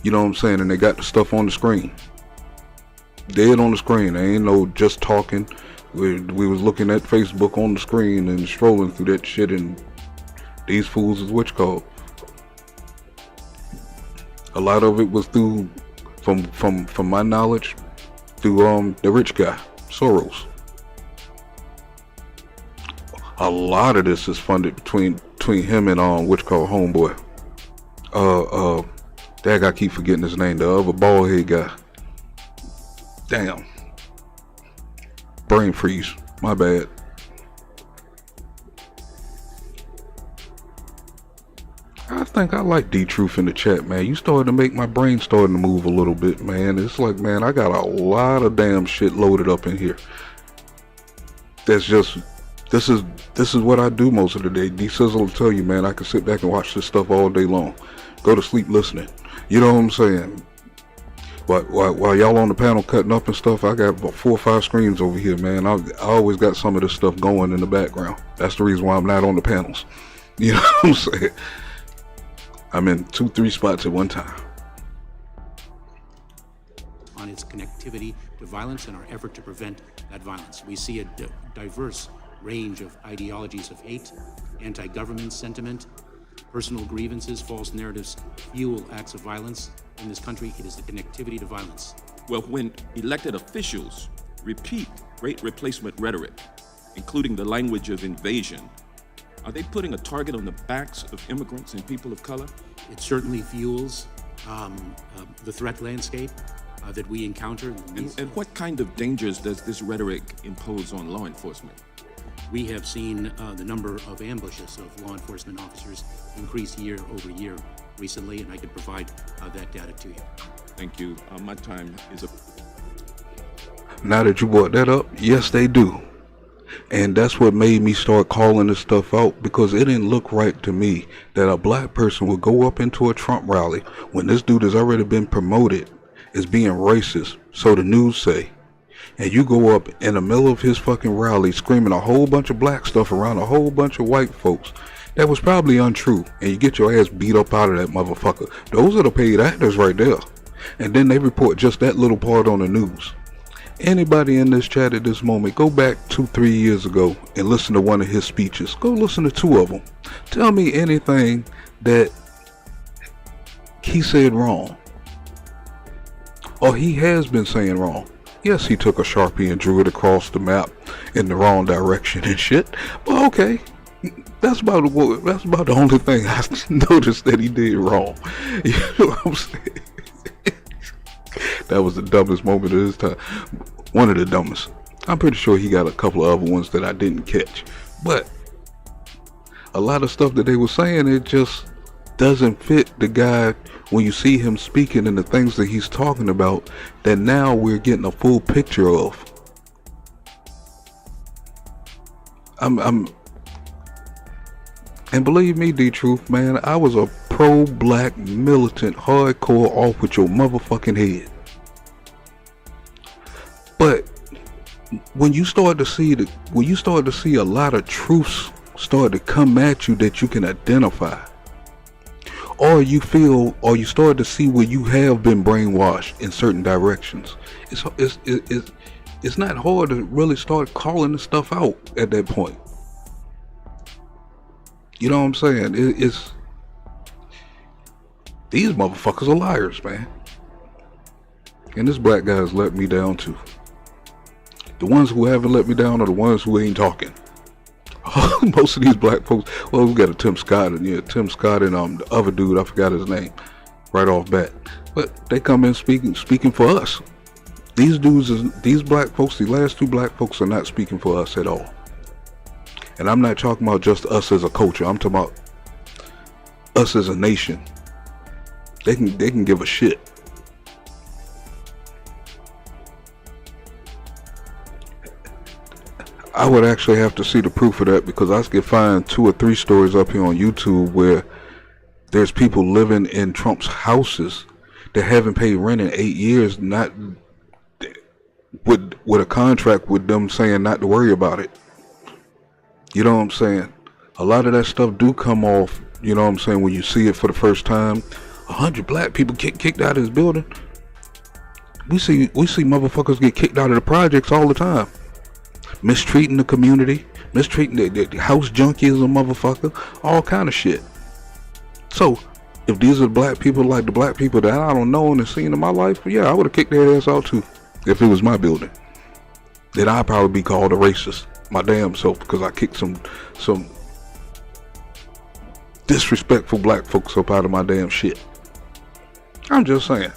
you know what I'm saying, and they got the stuff on the screen. Dead on the screen. There ain't no just talking. We was looking at Facebook on the screen and strolling through that shit, and these fools is what you call. A lot of it was through, from my knowledge, through the rich guy, Soros. A lot of this is funded between him and what you call homeboy. Dag, I keep forgetting his name. The other bald head guy. Damn. Brain freeze. My bad. I think I like D-Truth in the chat, man. You started to make my brain starting to move a little bit, man. It's like, man, I got a lot of damn shit loaded up in here. That's just, this is what I do most of the day. D-Sizzle will tell you, man, I can sit back and watch this stuff all day long. Go to sleep listening. You know what I'm saying? While y'all on the panel cutting up and stuff, I got about 4 or 5 screens over here, man. I always got some of this stuff going in the background. That's the reason why I'm not on the panels. You know what I'm saying? I'm in 2-3 spots at one time. On its connectivity to violence and our effort to prevent that violence. We see a diverse range of ideologies of hate, anti-government sentiment, personal grievances, false narratives fuel acts of violence. In this country, it is the connectivity to violence. Well, when elected officials repeat great replacement rhetoric, including the language of invasion, are they putting a target on the backs of immigrants and people of color? It certainly fuels the threat landscape that we encounter. And what kind of dangers does this rhetoric impose on law enforcement? We have seen the number of ambushes of law enforcement officers increase year over year recently, and I could provide that data to you. Thank you. My time is up. Now that you brought that up, yes, they do. And that's what made me start calling this stuff out, because it didn't look right to me that a black person would go up into a Trump rally when this dude has already been promoted as being racist, so the news say, and you go up in the middle of his fucking rally screaming a whole bunch of black stuff around a whole bunch of white folks. That was probably untrue, and you get your ass beat up out of that motherfucker. Those are the paid actors right there. And then they report just that little part on the news. Anybody in this chat at this moment, go back 2-3 years ago and listen to one of his speeches. Go listen to 2 of them. Tell me anything that he said wrong, or he has been saying wrong. Yes, he took a Sharpie and drew it across the map in the wrong direction and shit. But okay, that's about the only thing I noticed that he did wrong. You know what I'm saying? That was the dumbest moment of his time. One of the dumbest. I'm pretty sure he got a couple of other ones that I didn't catch. But a lot of stuff that they were saying, it just doesn't fit the guy when you see him speaking and the things that he's talking about that now we're getting a full picture of. And believe me, D-Truth, man, I was a pro-black militant, hardcore, off with your motherfucking head. But when you start to see a lot of truths start to come at you that you can identify, or you start to see where you have been brainwashed in certain directions, it's not hard to really start calling the stuff out at that point. You know what I'm saying? These motherfuckers are liars, man. And this black guy has let me down too. The ones who haven't let me down are the ones who ain't talking. Most of these black folks, well, we got a Tim Scott and the other dude, I forgot his name, right off bat. But they come in speaking for us. These black folks, the last 2 black folks are not speaking for us at all. And I'm not talking about just us as a culture. I'm talking about us as a nation. They can give a shit. I would actually have to see the proof of that, because I could find 2 or 3 stories up here on YouTube where there's people living in Trump's houses that haven't paid rent in 8 years, not with with a contract with them saying not to worry about it. You know what I'm saying? A lot of that stuff do come off, you know what I'm saying, when you see it for the first time. 100 black people kicked out of this building. We see motherfuckers get kicked out of the projects all the time. Mistreating the community, mistreating the house junkies a motherfucker, all kind of shit. So, if these are black people like the black people that I don't know and have seen in my life, yeah, I would have kicked their ass out too. If it was my building. Then I'd probably be called a racist. My damn self, because I kicked some disrespectful black folks up out of my damn shit. I'm just saying.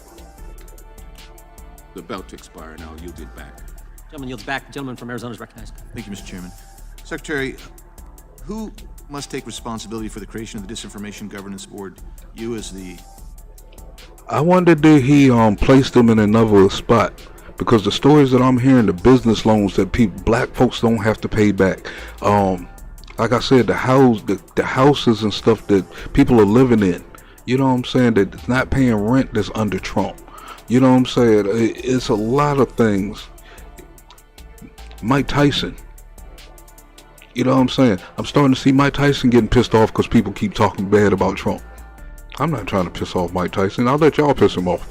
About to expire now. You'll get back. Gentleman yields back. The gentleman from Arizona is recognized. Thank you, Mr. Chairman. Secretary, who must take responsibility for the creation of the Disinformation Governance Board? You as the... I wonder did he place them in another spot, because the stories that I'm hearing, the business loans that black folks don't have to pay back. Like I said, the houses and stuff that people are living in. You know what I'm saying? That's not paying rent that's under Trump. You know what I'm saying? It's a lot of things. Mike Tyson. You know what I'm saying? I'm starting to see Mike Tyson getting pissed off because people keep talking bad about Trump. I'm not trying to piss off Mike Tyson. I'll let y'all piss him off.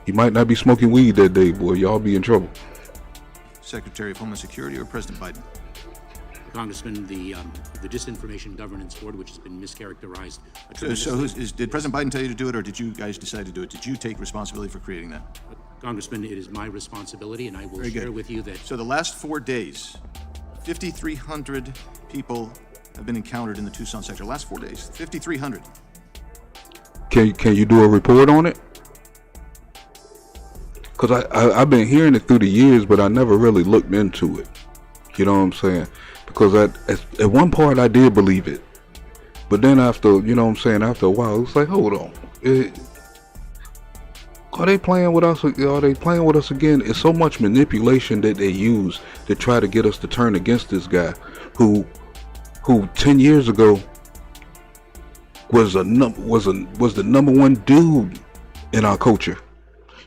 He might not be smoking weed that day, boy. Y'all be in trouble. Secretary of Homeland Security or President Biden? Congressman, the Disinformation Governance Board, which has been mischaracterized. Did President Biden tell you to do it, or did you guys decide to do it? Did you take responsibility for creating that? Congressman, it is my responsibility, and I will share with you that... So the last 4 days, 5,300 people have been encountered in the Tucson sector. Last 4 days, 5,300. Can you do a report on it? Because I've been hearing it through the years, but I never really looked into it. You know what I'm saying? Because at one part I did believe it. But then after, you know what I'm saying, after a while, it's like, hold on. Are they playing with us? Are they playing with us again? It's so much manipulation that they use to try to get us to turn against this guy who 10 years ago was the number one dude in our culture.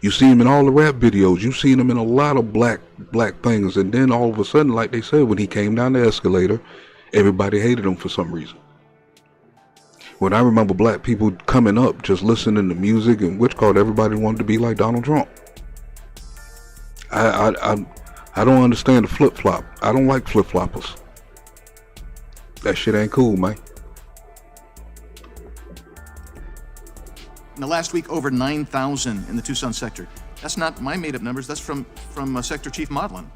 You see him in all the rap videos. You've seen him in a lot of black things. And then all of a sudden, like they said, when he came down the escalator, everybody hated him for some reason. When I remember black people coming up, just listening to music and which called everybody wanted to be like Donald Trump. I don't understand the flip-flop. I don't like flip-floppers. That shit ain't cool, man. In the last week, over 9,000 in the Tucson sector. That's not my made-up numbers. That's from Sector Chief Modlin.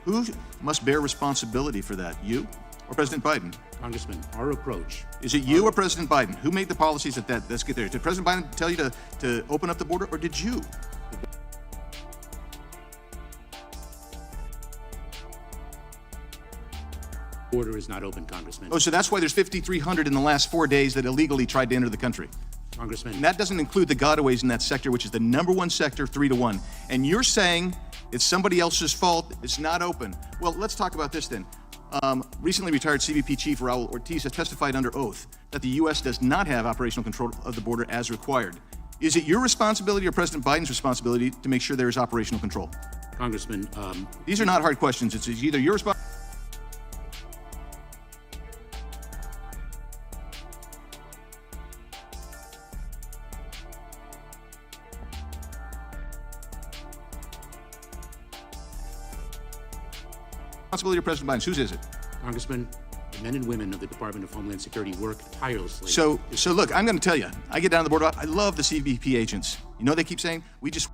Who must bear responsibility for that? You or President Biden? Congressman, our approach... Is it you or President Biden? Who made the policies let's get there? Did President Biden tell you to open up the border, or did you? Border is not open, Congressman. Oh, so that's why there's 5,300 in the last 4 days that illegally tried to enter the country. Congressman. And that doesn't include the gotaways in that sector, which is the #1 sector, 3-1. And you're saying it's somebody else's fault, it's not open. Well, let's talk about this then. Recently retired CBP Chief Raul Ortiz has testified under oath that the U.S. does not have operational control of the border as required. Is it your responsibility or President Biden's responsibility to make sure there is operational control? Congressman, these are not hard questions. It's either your responsibility. Responsibility of President Biden's. Whose is it? Congressman, the men and women of the Department of Homeland Security work tirelessly. So look, I'm going to tell you, I get down to the border. I love the CBP agents. You know, they keep saying, we just...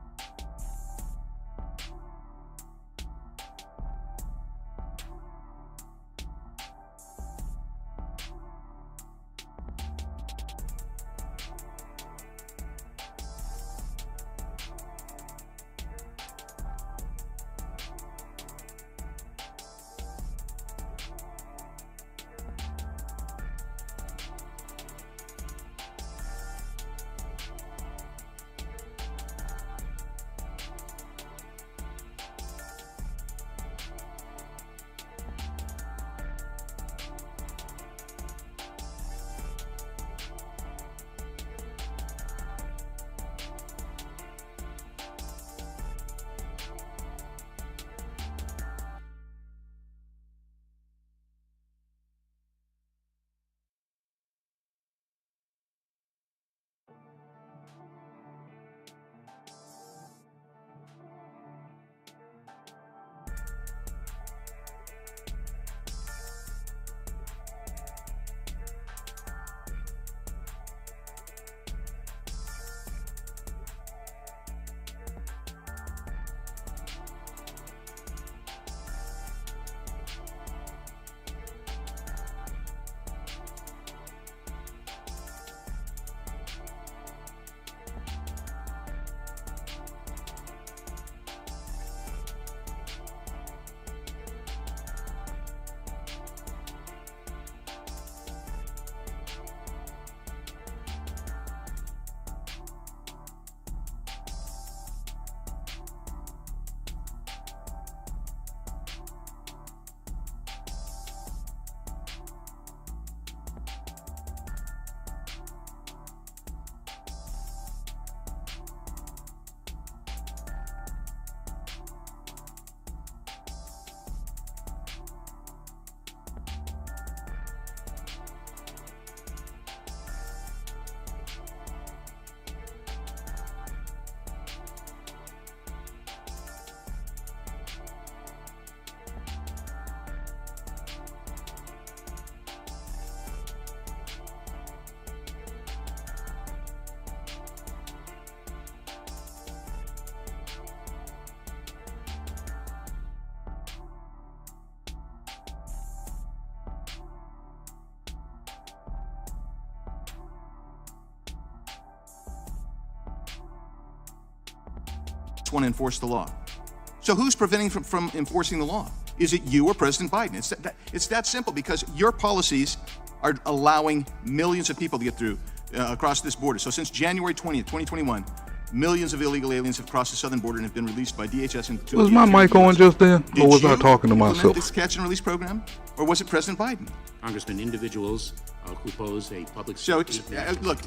want to enforce the law. So who's preventing from enforcing the law? Is it you or President Biden? It's that simple, because your policies are allowing millions of people to get through across this border. So since January 20th, 2021, millions of illegal aliens have crossed the southern border and have been released by DHS. And Was my mic on just then, or was I talking to implement myself? this catch and release program, or was it President Biden? Congressman, individuals who pose a public So, safety look,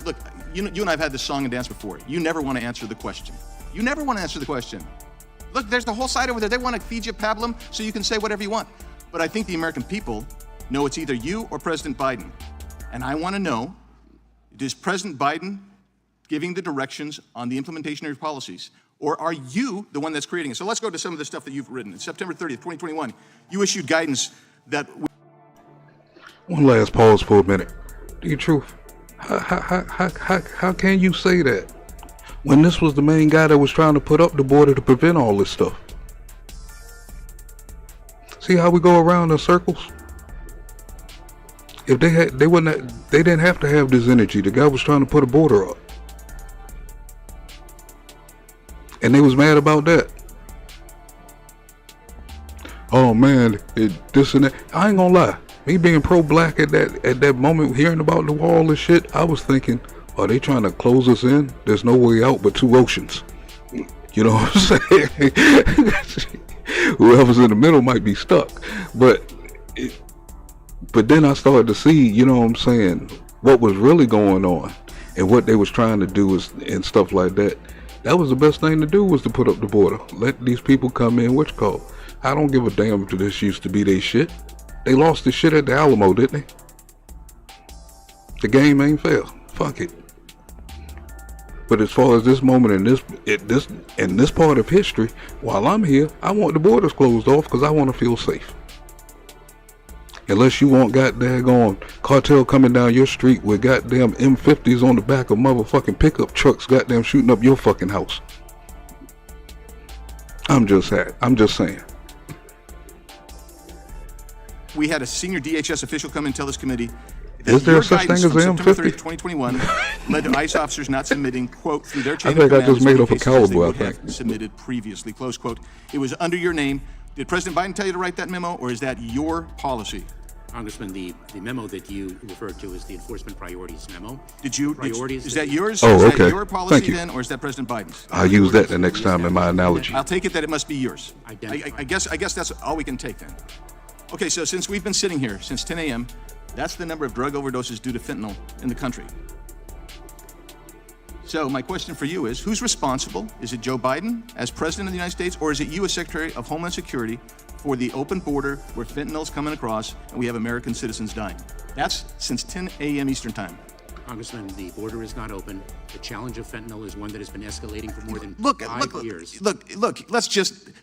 you and I have had this song and dance before. You never want to answer the question. You never want to answer the question. Look, there's the whole side over there. They want to feed you pablum so you can say whatever you want. But I think the American people know it's either you or President Biden. And I want to know, is President Biden giving the directions on the implementation of your policies? Or are you the one that's creating it? So let's go to some of the stuff that you've written. In September 30th, 2021, you issued guidance that... One last pause for a minute. D-Truth, how can you say that when this was the main guy that was trying to put up the border to prevent all this stuff? See how we go around in circles? If they didn't have to have this energy. The guy was trying to put a border up, and they was mad about that. Oh man, this and that. I ain't gonna lie. Me being pro-black at that moment, hearing about the wall and shit, I was thinking, are they trying to close us in? There's no way out but two oceans. You know what I'm saying? Whoever's in the middle might be stuck. But then I started to see, you know what I'm saying, what was really going on and what they was trying to do and stuff like that. That was the best thing to do, was to put up the border. Let these people come in, which call. I don't give a damn if this used to be their shit. They lost the shit at the Alamo, didn't they? The game ain't fair. Fuck it. But as far as this moment in this part of history, while I'm here, I want the borders closed off because I want to feel safe. Unless you want goddamn cartel coming down your street with goddamn M50s on the back of motherfucking pickup trucks, goddamn shooting up your fucking house. I'm just saying. We had a senior DHS official come and tell this committee that Is there your such thing guidance as from an September 30th, M50? 2021 led to ICE officers not submitting, quote, through their chain I think of I just command made up a cases as they cowboy, would I have think. submitted previously, close quote. It was under your name. Did President Biden tell you to write that memo, or is that your policy? Congressman, the memo that you referred to is the enforcement priorities memo. Is that yours? Oh, Is okay. that your policy Thank you. then, or is that President Biden's? I'll use that the next time in my analogy. I'll take it that it must be yours. I guess that's all we can take then. Okay, so since we've been sitting here since 10 a.m., that's the number of drug overdoses due to fentanyl in the country. So my question for you is, who's responsible? Is it Joe Biden as President of the United States, or is it you as Secretary of Homeland Security for the open border where fentanyl's coming across and we have American citizens dying? That's since 10 a.m. Eastern Time. Congressman, the border is not open. The challenge of fentanyl is one that has been escalating for more than 5 years. Look,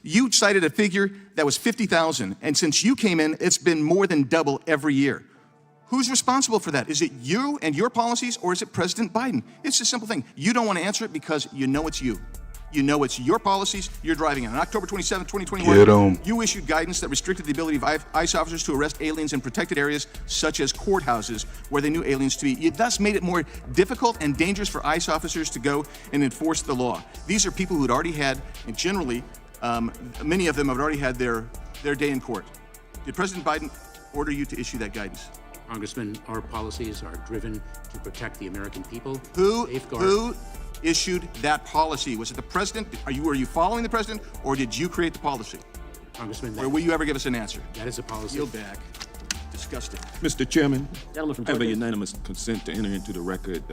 you cited a figure that was 50,000, and since you came in, it's been more than double every year. Who's responsible for that? Is it you and your policies, or is it President Biden? It's a simple thing. You don't want to answer it because you know it's you. You know it's your policies you're driving in. On October 27, 2021, you issued guidance that restricted the ability of ICE officers to arrest aliens in protected areas such as courthouses where they knew aliens to be. You thus made it more difficult and dangerous for ICE officers to go and enforce the law. These are people who had already had, and generally, many of them have already had their day in court. Did President Biden order you to issue that guidance? Congressman, our policies are driven to protect the American people. Who issued that policy? Was it the president? Were you following the president, or did you create the policy? Congressman, or will you ever give us an answer? That is a policy. Yield back. Disgusting. Mr. Chairman, Gentleman from I have a Georgia. unanimous consent to enter into the record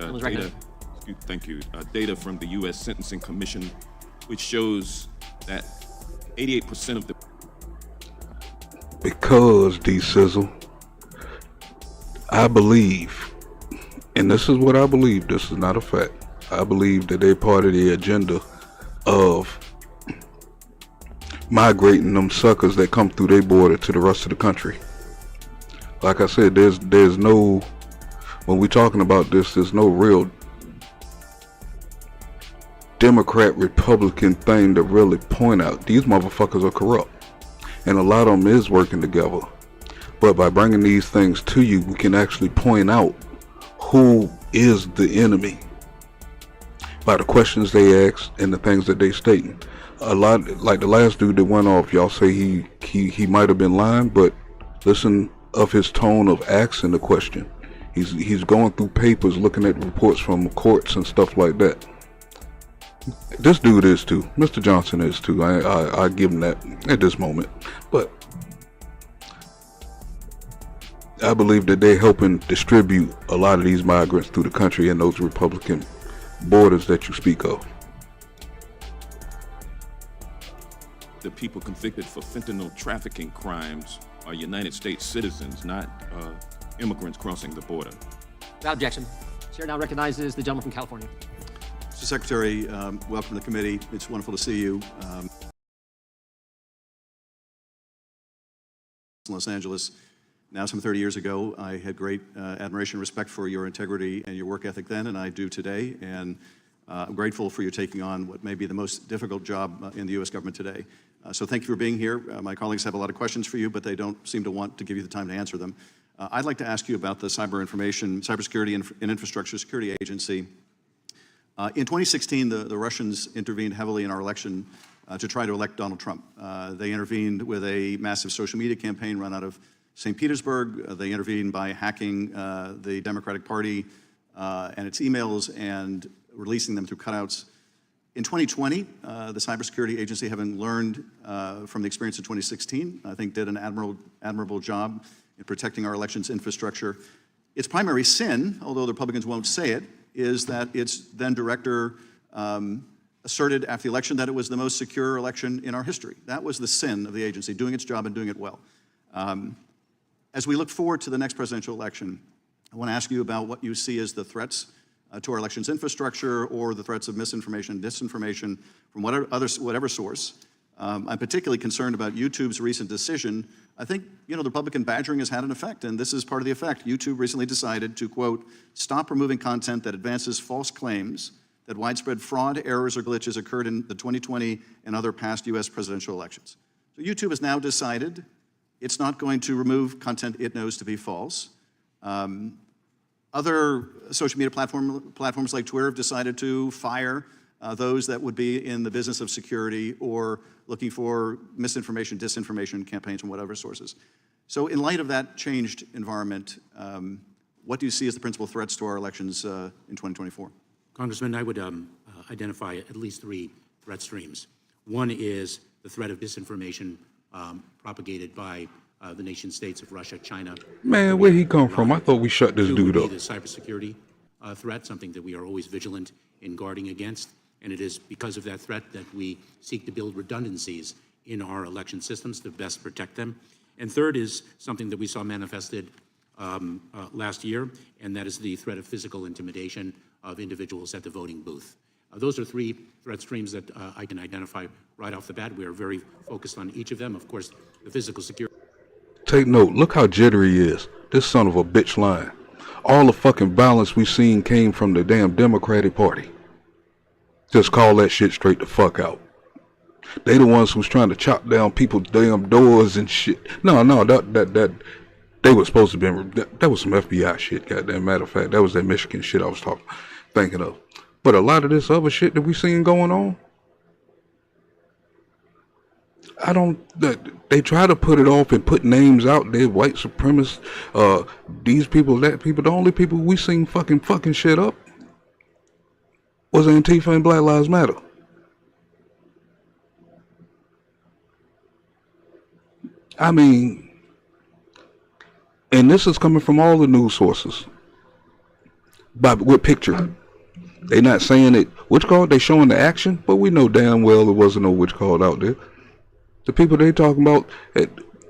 data from the U.S. Sentencing Commission, which shows that 88% of the... Because, D-Sizzle, I believe, and this is what I believe, this is not a fact, I believe that they're part of the agenda of migrating them suckers that come through their border to the rest of the country. Like I said, there's no, when we're talking about this, there's no real Democrat Republican thing to really point out. These motherfuckers are corrupt, and a lot of them is working together. But by bringing these things to you, we can actually point out who is the enemy by the questions they ask and the things that they stating. a lot, like the last dude that went off, y'all say he might have been lying, but listen of his tone of asking the question. He's going through papers, looking at reports from courts and stuff like that. This dude is too. Mr. Johnson is too. I give him that at this moment. But I believe that they're helping distribute a lot of these migrants through the country and those Republican borders that you speak of. The people convicted for fentanyl trafficking crimes are United States citizens, not immigrants crossing the border. Without objection. Chair now recognizes the gentleman from California. Mr. Secretary, welcome to the committee. It's wonderful to see you. Los Angeles, now some 30 years ago, I had great admiration and respect for your integrity and your work ethic then, and I do today. And I'm grateful for you taking on what may be the most difficult job in the U.S. government today. So thank you for being here. My colleagues have a lot of questions for you, but they don't seem to want to give you the time to answer them. I'd like to ask you about the Cybersecurity and Infrastructure Security Agency. In 2016, the Russians intervened heavily in our election to try to elect Donald Trump. They intervened with a massive social media campaign run out of St. Petersburg. They intervened by hacking the Democratic Party and its emails and releasing them through cutouts. In 2020, the Cybersecurity Agency, having learned from the experience of 2016, I think did an admirable job in protecting our elections infrastructure. Its primary sin, although the Republicans won't say it, is that its then director asserted after the election that it was the most secure election in our history. That was the sin of the agency, doing its job and doing it well. As we look forward to the next presidential election, I want to ask you about what you see as the threats to our elections infrastructure or the threats of misinformation, disinformation from whatever source. I'm particularly concerned about YouTube's recent decision. I think, the Republican badgering has had an effect, and this is part of the effect. YouTube recently decided to, quote, stop removing content that advances false claims that widespread fraud, errors, or glitches occurred in the 2020 and other past U.S. presidential elections. So YouTube has now decided it's not going to remove content it knows to be false. Other social media platforms like Twitter have decided to fire those that would be in the business of security or looking for misinformation, disinformation campaigns from whatever sources. So in light of that changed environment, what do you see as the principal threats to our elections in 2024? Congressman, I would identify at least three threat streams. One is the threat of disinformation propagated by the nation states of Russia, China. Man, where he come from? I thought we shut this dude up. The cybersecurity threat, something that we are always vigilant in guarding against. And it is because of that threat that we seek to build redundancies in our election systems to best protect them. And third is something that we saw manifested last year, and that is the threat of physical intimidation of individuals at the voting booth. Those are three threat streams that I can identify right off the bat. We are very focused on each of them. Of course, the physical security. Take note, look how jittery he is. This son of a bitch lying. All the fucking violence we seen came from the damn Democratic Party. Just call that shit straight the fuck out. They the ones who's trying to chop down people's damn doors and shit. No, that they were supposed to be. That was some FBI shit. Goddamn, matter of fact, that was that Michigan shit I was thinking of. But a lot of this other shit that we seen going on, they try to put it off and put names out there, white supremacists, these people, that people. The only people we seen fucking shit up was Antifa and Black Lives Matter. I mean, and this is coming from all the news sources, with picture. They not saying it, they showing the action, but we know damn well there wasn't no witch card out there. The people they talking about,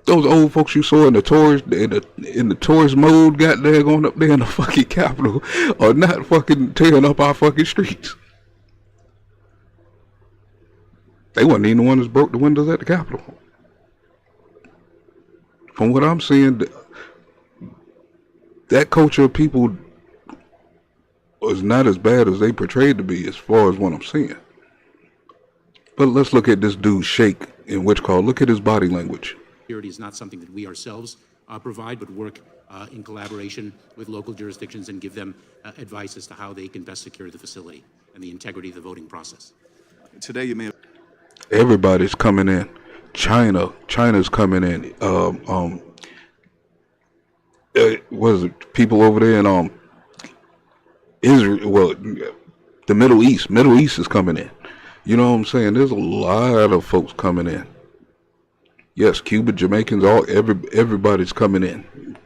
those old folks you saw in the tourist in the tourist mode, got there going up there in the fucking Capitol, are not fucking tearing up our fucking streets. They wasn't even the one that broke the windows at the Capitol. From what I'm seeing, that culture of people was not as bad as they portrayed to be, as far as what I'm seeing. But let's look at this dude Shake in which call. Look at his body language. Security is not something that we ourselves provide, but work in collaboration with local jurisdictions and give them advice as to how they can best secure the facility and the integrity of the voting process. Today you may have... Everybody's coming in. China's coming in. What is it? People over there in Israel. Well, the Middle East. Middle East is coming in. You know what I'm saying? There's a lot of folks coming in. Yes, Cuba, Jamaicans, everybody's coming in.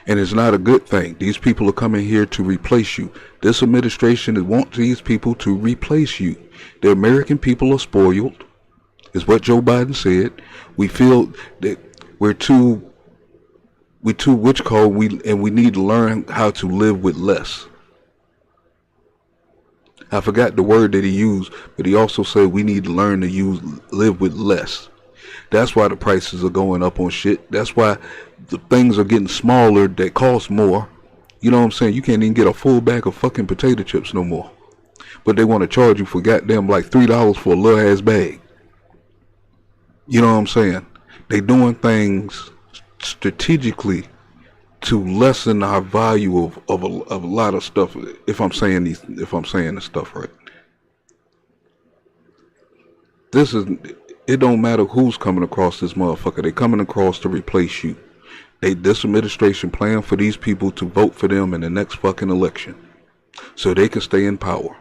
And it's not a good thing. These people are coming here to replace you. This administration wants these people to replace you. The American people are spoiled, is what Joe Biden said. We feel that we need to learn how to live with less. I forgot the word that he used, but he also said we need to learn to live with less. That's why the prices are going up on shit. That's why the things are getting smaller that cost more. You know what I'm saying? You can't even get a full bag of fucking potato chips no more. But they want to charge you for goddamn like $3 for a little ass bag. You know what I'm saying? They doing things strategically to lessen our value of a lot of stuff. If I'm saying this stuff right, it don't matter who's coming across this motherfucker. They coming across to replace you. This administration plan for these people to vote for them in the next fucking election, so they can stay in power,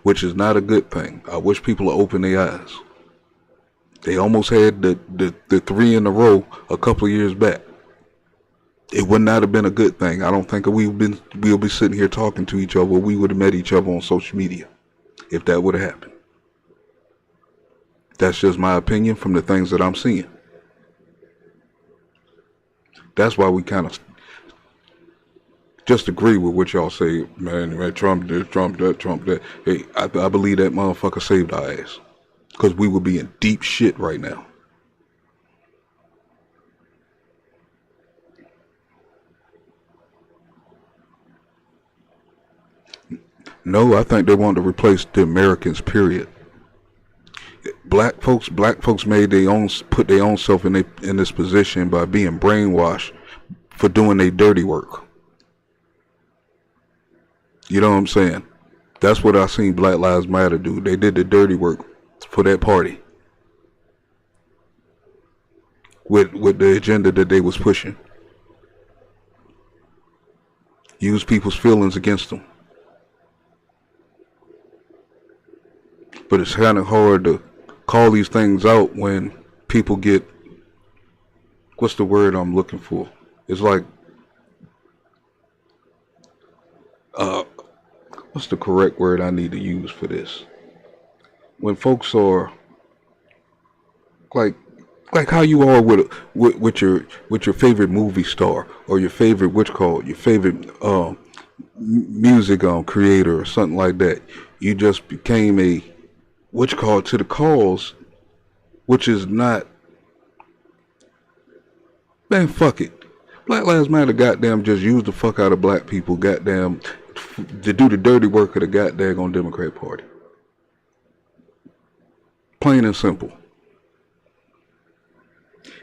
which is not a good thing. I wish people would open their eyes. They almost had the 3 in a row a couple of years back. It would not have been a good thing. I don't think we'll be sitting here talking to each other. We would have met each other on social media if that would have happened. That's just my opinion from the things that I'm seeing. That's why we kind of just agree with what y'all say, man, Trump this, Trump that, Trump that. Hey, I believe that motherfucker saved our ass. Because we would be in deep shit right now. No, I think they want to replace the Americans, period. Black folks put their own self in this position by being brainwashed for doing their dirty work. You know what I'm saying? That's what I seen Black Lives Matter do. They did the dirty work for that party with the agenda that they was pushing. Use people's feelings against them. But it's kind of hard to call these things out when people get, what's the word I'm looking for? It's like, what's the correct word I need to use for this? When folks are like how you are with your favorite movie star or your favorite your favorite music creator or something like that. You just became a to the cause, which is not. Man, fuck it. Black Lives Matter, goddamn, just use the fuck out of black people, goddamn, to do the dirty work of the goddamn Democrat Party. Plain and simple.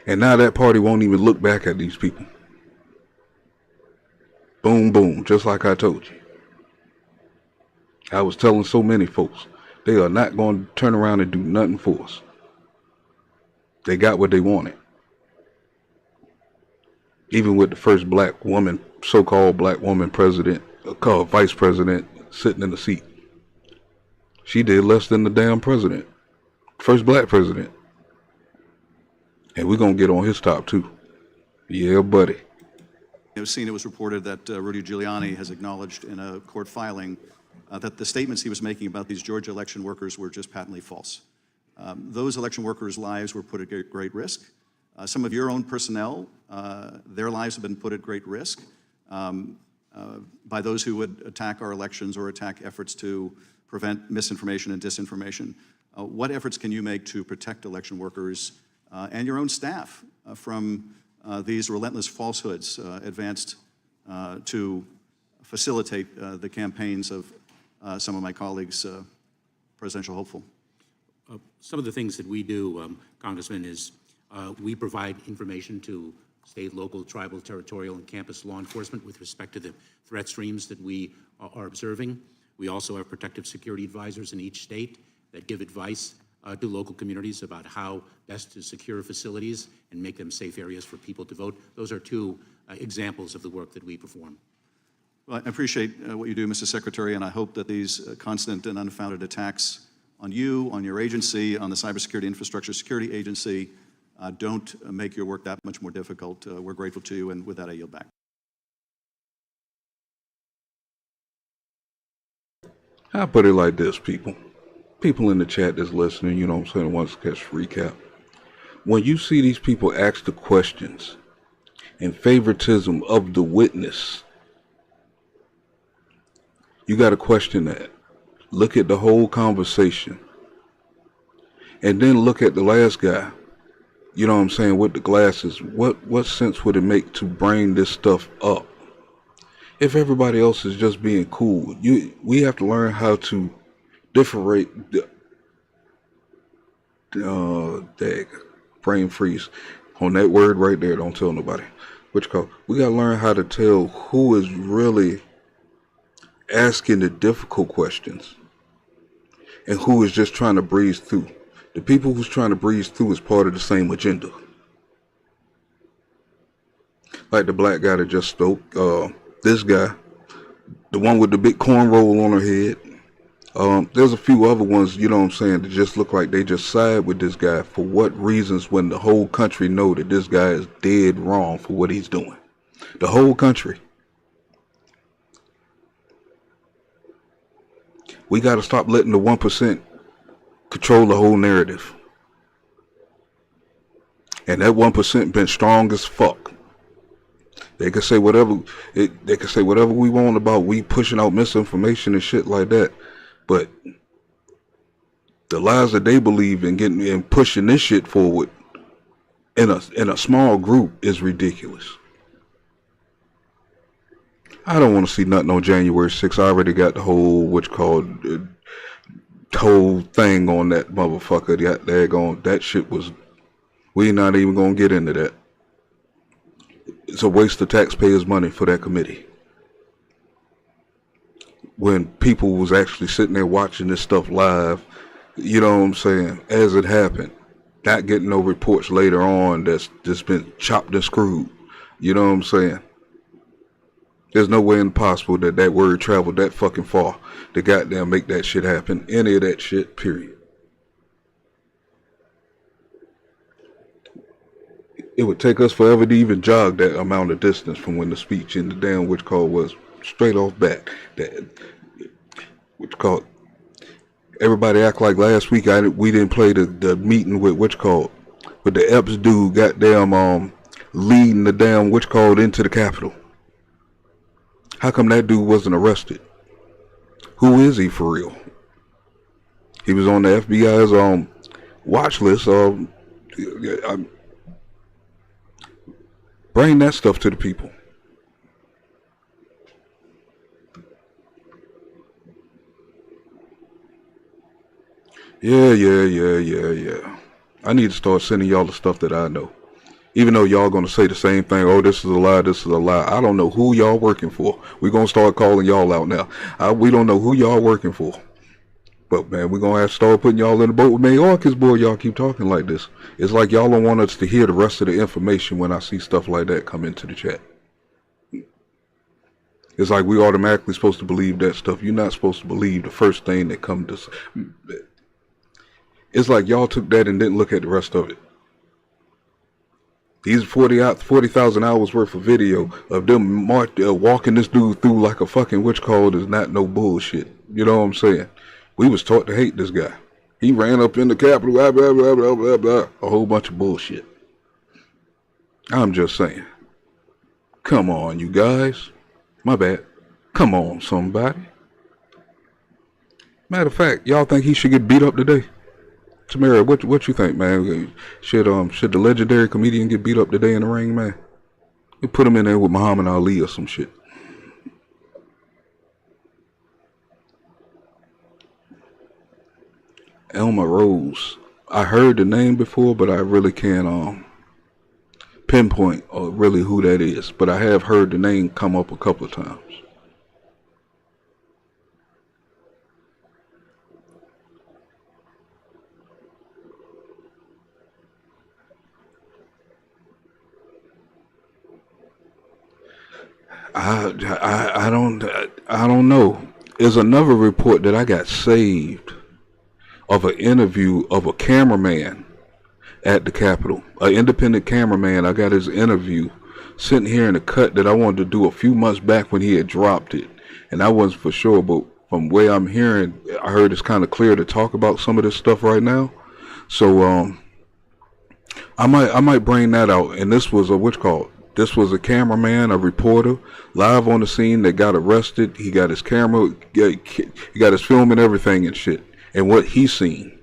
And now that party won't even look back at these people. Boom, boom, just like I told you. I was telling so many folks, they are not going to turn around and do nothing for us. They got what they wanted. Even with the first black woman, so-called black woman president, called vice president, sitting in the seat. She did less than the damn president. First black president. And we're going to get on his top too. Yeah, buddy. It was reported that Rudy Giuliani has acknowledged in a court filing that the statements he was making about these Georgia election workers were just patently false. Those election workers' lives were put at great risk. Some of your own personnel, their lives have been put at great risk by those who would attack our elections or attack efforts to prevent misinformation and disinformation. What efforts can you make to protect election workers and your own staff from these relentless falsehoods advanced to facilitate the campaigns of some of my colleagues, presidential hopeful? Some of the things that we do, Congressman, is we provide information to state, local, tribal, territorial, and campus law enforcement with respect to the threat streams that we are observing. We also have protective security advisors in each state that give advice to local communities about how best to secure facilities and make them safe areas for people to vote. Those are two examples of the work that we perform. Well, I appreciate what you do, Mr. Secretary, and I hope that these constant and unfounded attacks on you, on your agency, on the Cybersecurity Infrastructure Security Agency don't make your work that much more difficult. We're grateful to you, and with that, I yield back. I put it like this, people. People in the chat that's listening, you know what I'm saying, wants to catch a recap. When you see these people ask the questions and favoritism of the witness, you got to question that. Look at the whole conversation. And then look at the last guy, you know what I'm saying, with the glasses. What sense would it make to bring this stuff up? If everybody else is just being cool, we have to learn how to differentiate brain freeze on that word right there. Don't tell nobody. We got to learn how to tell who is really asking the difficult questions and who is just trying to breeze through. The people who's trying to breeze through is part of the same agenda. Like the black guy that just spoke, this guy, the one with the big cornrow on her head. There's a few other ones, you know what I'm saying, that just look like they just side with this guy. For what reasons, when the whole country know that this guy is dead wrong for what he's doing? The whole country. We got to stop letting the 1% control the whole narrative. And that 1% been strong as fuck. They can say whatever we want about we pushing out misinformation and shit like that, but the lies that they believe in getting and pushing this shit forward in a small group is ridiculous. I don't want to see nothing on January 6th. I already got the whole whole thing on that motherfucker. That shit was. We not even gonna get into that. It's a waste of taxpayers' money for that committee. When people was actually sitting there watching this stuff live, you know what I'm saying, as it happened, not getting no reports later on that's just been chopped and screwed. You know what I'm saying? There's no way impossible that word traveled that fucking far to goddamn make that shit happen. Any of that shit, period. It would take us forever to even jog that amount of distance from when the speech in the damn which call was straight off back. That which called everybody act like last week we didn't play the meeting with which called, but the Epps dude goddamn leading the damn which called into the Capitol. How come that dude wasn't arrested? Who is he for real? He was on the FBI's watch list. Bring that stuff to the people. Yeah. I need to start sending y'all the stuff that I know. Even though y'all gonna say the same thing, oh, this is a lie, this is a lie. I don't know who y'all working for. We're gonna start calling y'all out now. We don't know who y'all working for. But man, we're gonna have to start putting y'all in the boat with Mayorkas, boy. Y'all keep talking like this. It's like y'all don't want us to hear the rest of the information when I see stuff like that come into the chat. It's like we automatically supposed to believe that stuff. You're not supposed to believe the first thing that comes to. It's like y'all took that and didn't look at the rest of it. These 40,000 hours worth of video of them walking this dude through like a fucking witch call is not no bullshit. You know what I'm saying? We was taught to hate this guy. He ran up in the Capitol, blah, blah, blah, blah, blah, blah, a whole bunch of bullshit. I'm just saying. Come on, you guys. My bad. Come on, somebody. Matter of fact, y'all think he should get beat up today? Tamara, what you think, man? Should the legendary comedian get beat up today in the ring, man? We put him in there with Muhammad Ali or some shit. Elma Rose. I heard the name before, but I really can't pinpoint really who that is. But I have heard the name come up a couple of times. I don't know. There's another report that I got saved of an interview of a cameraman at the Capitol, an independent cameraman. I got his interview sitting here in a cut that I wanted to do a few months back when he had dropped it, and I wasn't for sure, but from the way I'm hearing, I heard it's kind of clear to talk about some of this stuff right now. So I might bring that out. And this was this was a cameraman, a reporter, live on the scene that got arrested. He got his camera, he got his film and everything and shit, and what he seen,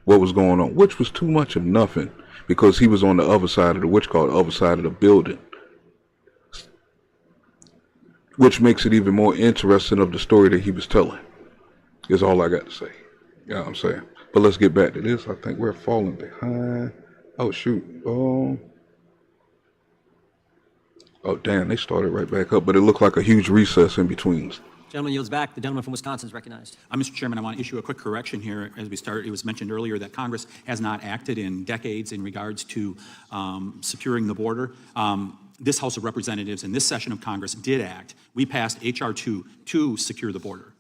what was going on, which was too much of nothing, because he was on the other side of the other side of the building, which makes it even more interesting of the story that he was telling. Is all I got to say. You know what I'm saying? But let's get back to this. I think we're falling behind. Oh shoot. Oh damn, they started right back up, but it looked like a huge recess in between. Gentleman yields back. The gentleman from Wisconsin is recognized. Mr. Chairman, I want to issue a quick correction here as we start. It was mentioned earlier that Congress has not acted in decades in regards to securing the border. This House of Representatives in this session of Congress did act. We passed H.R. 2 to secure the border.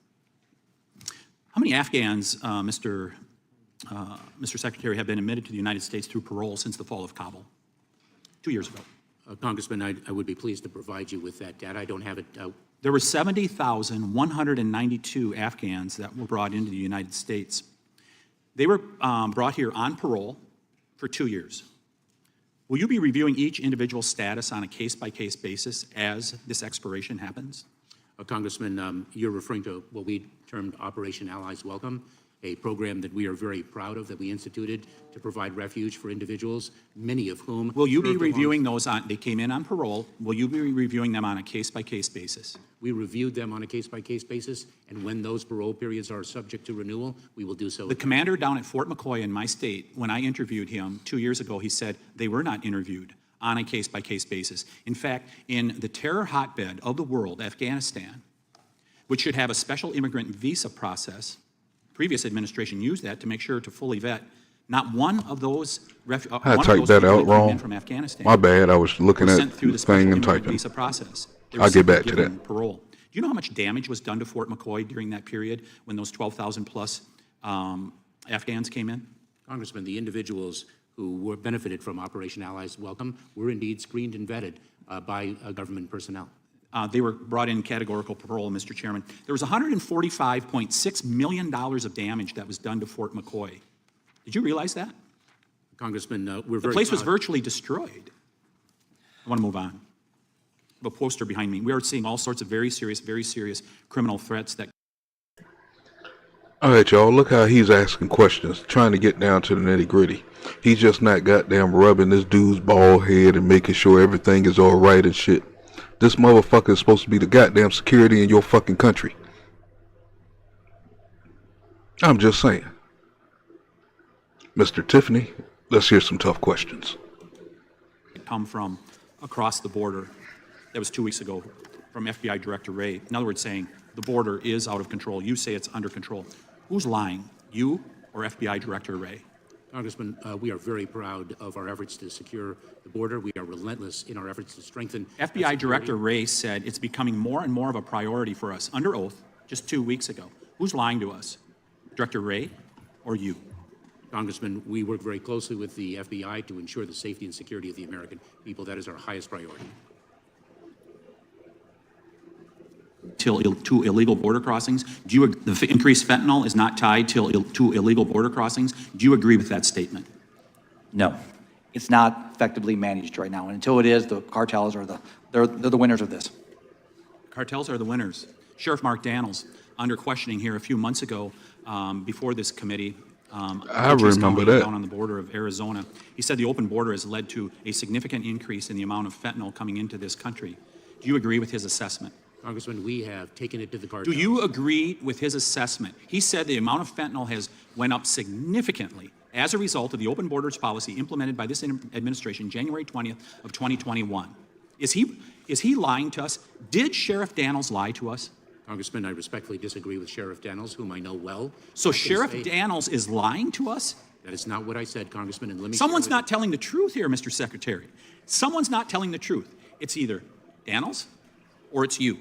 How many Afghans, Mr. Secretary, have been admitted to the United States through parole since the fall of Kabul? 2 years ago. Congressman, I would be pleased to provide you with that data. I don't have it. There were 70,192 Afghans that were brought into the United States. They were brought here on parole for 2 years. Will you be reviewing each individual status on a case-by-case basis as this expiration happens? Congressman, you're referring to what we termed Operation Allies Welcome, a program that we are very proud of, that we instituted to provide refuge for individuals, many of whom... Will you be reviewing those they came in on parole, will you be reviewing them on a case-by-case basis? We reviewed them on a case-by-case basis, and when those parole periods are subject to renewal, we will do so. The commander down at Fort McCoy in my state, when I interviewed him 2 years ago, he said they were not interviewed on a case-by-case basis. In fact, in the terror hotbed of the world, Afghanistan, which should have a special immigrant visa process, previous administration used that to make sure to fully vet. Not one of those I typed that out wrong. From Afghanistan. My bad. I was looking at through the the special thing and immigrant typing. visa process. I'll get back to that. Parole. Do you know how much damage was done to Fort McCoy during that period when those 12,000 plus Afghans came in? Congressman, the individuals who were benefited from Operation Allies Welcome were indeed screened and vetted by government personnel. They were brought in categorical parole, Mr. Chairman. There was $145.6 million of damage that was done to Fort McCoy. Did you realize that? Congressman, we're The very place was proud. virtually destroyed. I want to move on. I have a poster behind me. We are seeing all sorts of very serious criminal threats that... All right, y'all, look how he's asking questions, trying to get down to the nitty-gritty. He's just not goddamn rubbing this dude's bald head and making sure everything is all right and shit. This motherfucker is supposed to be the goddamn security in your fucking country. I'm just saying. Mr. Tiffany, let's hear some tough questions. come from across the border. That was 2 weeks ago from FBI Director Wray. In other words, saying the border is out of control. You say it's under control. Who's lying, you or FBI Director Wray? Congressman, we are very proud of our efforts to secure the border. We are relentless in our efforts to strengthen FBI Director Wray said it's becoming more and more of a priority for us, under oath, just 2 weeks ago. Who's lying to us? Director Wray or you? Congressman, we work very closely with the FBI to ensure the safety and security of the American people. That is our highest priority. To illegal border crossings? Do you, the increased fentanyl is not tied to illegal border crossings? Do you agree with that statement? No, it's not effectively managed right now. And until it is, the cartels are they're the winners of this. Cartels are the winners. Sheriff Mark Daniels, under questioning here a few months ago before this committee, I remember that. Down on the border of Arizona, he said the open border has led to a significant increase in the amount of fentanyl coming into this country. Do you agree with his assessment? Congressman, we have taken it to the cartel. Do you agree with his assessment? He said the amount of fentanyl has went up significantly as a result of the open borders policy implemented by this administration January 20th of 2021. Is he lying to us? Did Sheriff Daniels lie to us? Congressman, I respectfully disagree with Sheriff Daniels, whom I know well. So Sheriff Daniels is lying to us? That is not what I said, Congressman, and let me... Someone's not telling the truth here, Mr. Secretary. Someone's not telling the truth. It's either Daniels or it's you.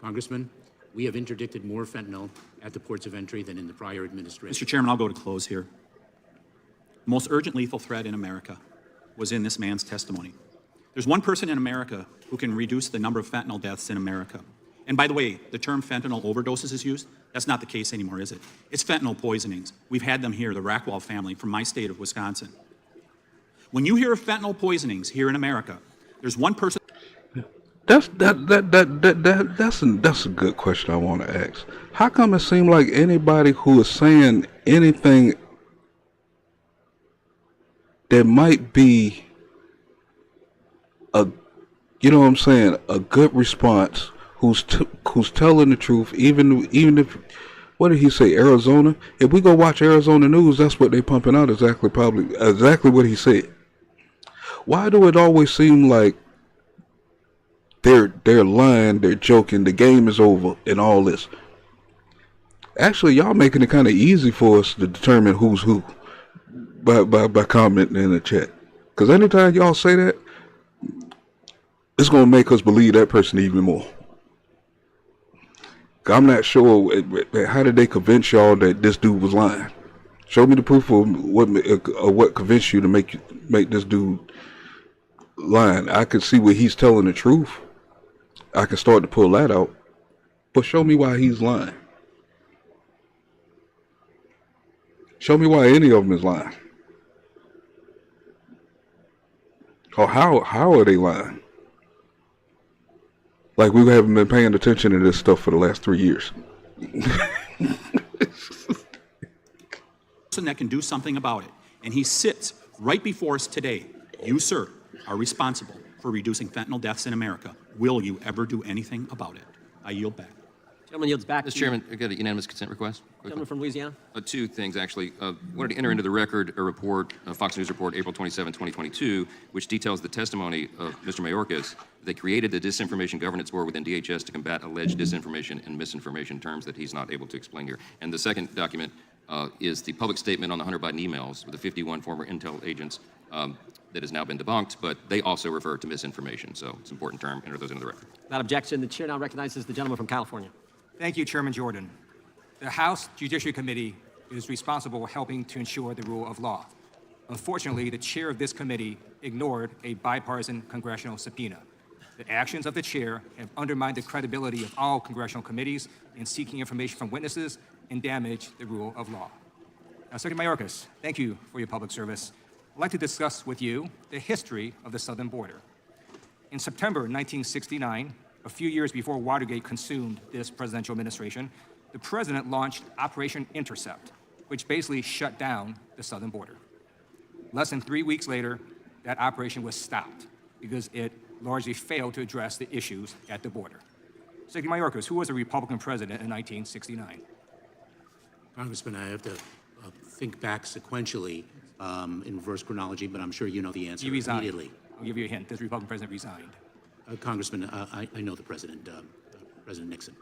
Congressman, we have interdicted more fentanyl at the ports of entry than in the prior administration. Mr. Chairman, I'll go to close here. The most urgent lethal threat in America was in this man's testimony. There's one person in America who can reduce the number of fentanyl deaths in America. And by the way, the term fentanyl overdoses is used. That's not the case anymore, is it? It's fentanyl poisonings. We've had them here, the Rackwell family from my state of Wisconsin. When you hear of fentanyl poisonings here in America, there's one person. That's a good question I want to ask. How come it seems like anybody who is saying anything that might be a, you know what I'm saying, a good response, who's telling the truth, even if, what did he say, Arizona? If we go watch Arizona news, that's what they pumping out, exactly what he said. Why do it always seem like they're lying, they're joking, the game is over, and all this? Actually, y'all making it kind of easy for us to determine who's who by commenting in the chat. Because anytime y'all say that, it's going to make us believe that person even more. I'm not sure, how did they convince y'all that this dude was lying? Show me the proof of what convinced you to make this dude lying. I can see where he's telling the truth. I can start to pull that out. But show me why he's lying. Show me why any of them is lying. Or how are they lying? Like we haven't been paying attention to this stuff for the last 3 years. Person that can do something about it, and he sits right before us today. You, sir, are responsible for reducing fentanyl deaths in America. Will you ever do anything about it? I yield back. Gentleman yields back. Mr. Chairman, I got a unanimous consent request. Gentleman from Louisiana. Two things, actually. Wanted to enter into the record a report, a Fox News report, April 27, 2022, which details the testimony of Mr. Mayorkas. They created the Disinformation Governance Board within DHS to combat alleged disinformation and misinformation terms that he's not able to explain here. And the second document is the public statement on the Hunter Biden emails with the 51 former intel agents that has now been debunked, but they also refer to misinformation. So it's an important term. Enter those into the record. Without objection, the chair now recognizes the gentleman from California. Thank you, Chairman Jordan. The House Judiciary Committee is responsible for helping to ensure the rule of law. Unfortunately, the chair of this committee ignored a bipartisan congressional subpoena. The actions of the chair have undermined the credibility of all congressional committees in seeking information from witnesses and damaged the rule of law. Now, Secretary Mayorkas, thank you for your public service. I'd like to discuss with you the history of the southern border. In September 1969, a few years before Watergate consumed this presidential administration, the president launched Operation Intercept, which basically shut down the southern border. Less than 3 weeks later, that operation was stopped because it largely failed to address the issues at the border. Secretary Mayorkas, who was a Republican president in 1969? Congressman, I have to think back sequentially in reverse chronology, but I'm sure you know the answer He resigned. immediately. I'll give you a hint. This Republican president resigned. Congressman, I know the president, President Nixon.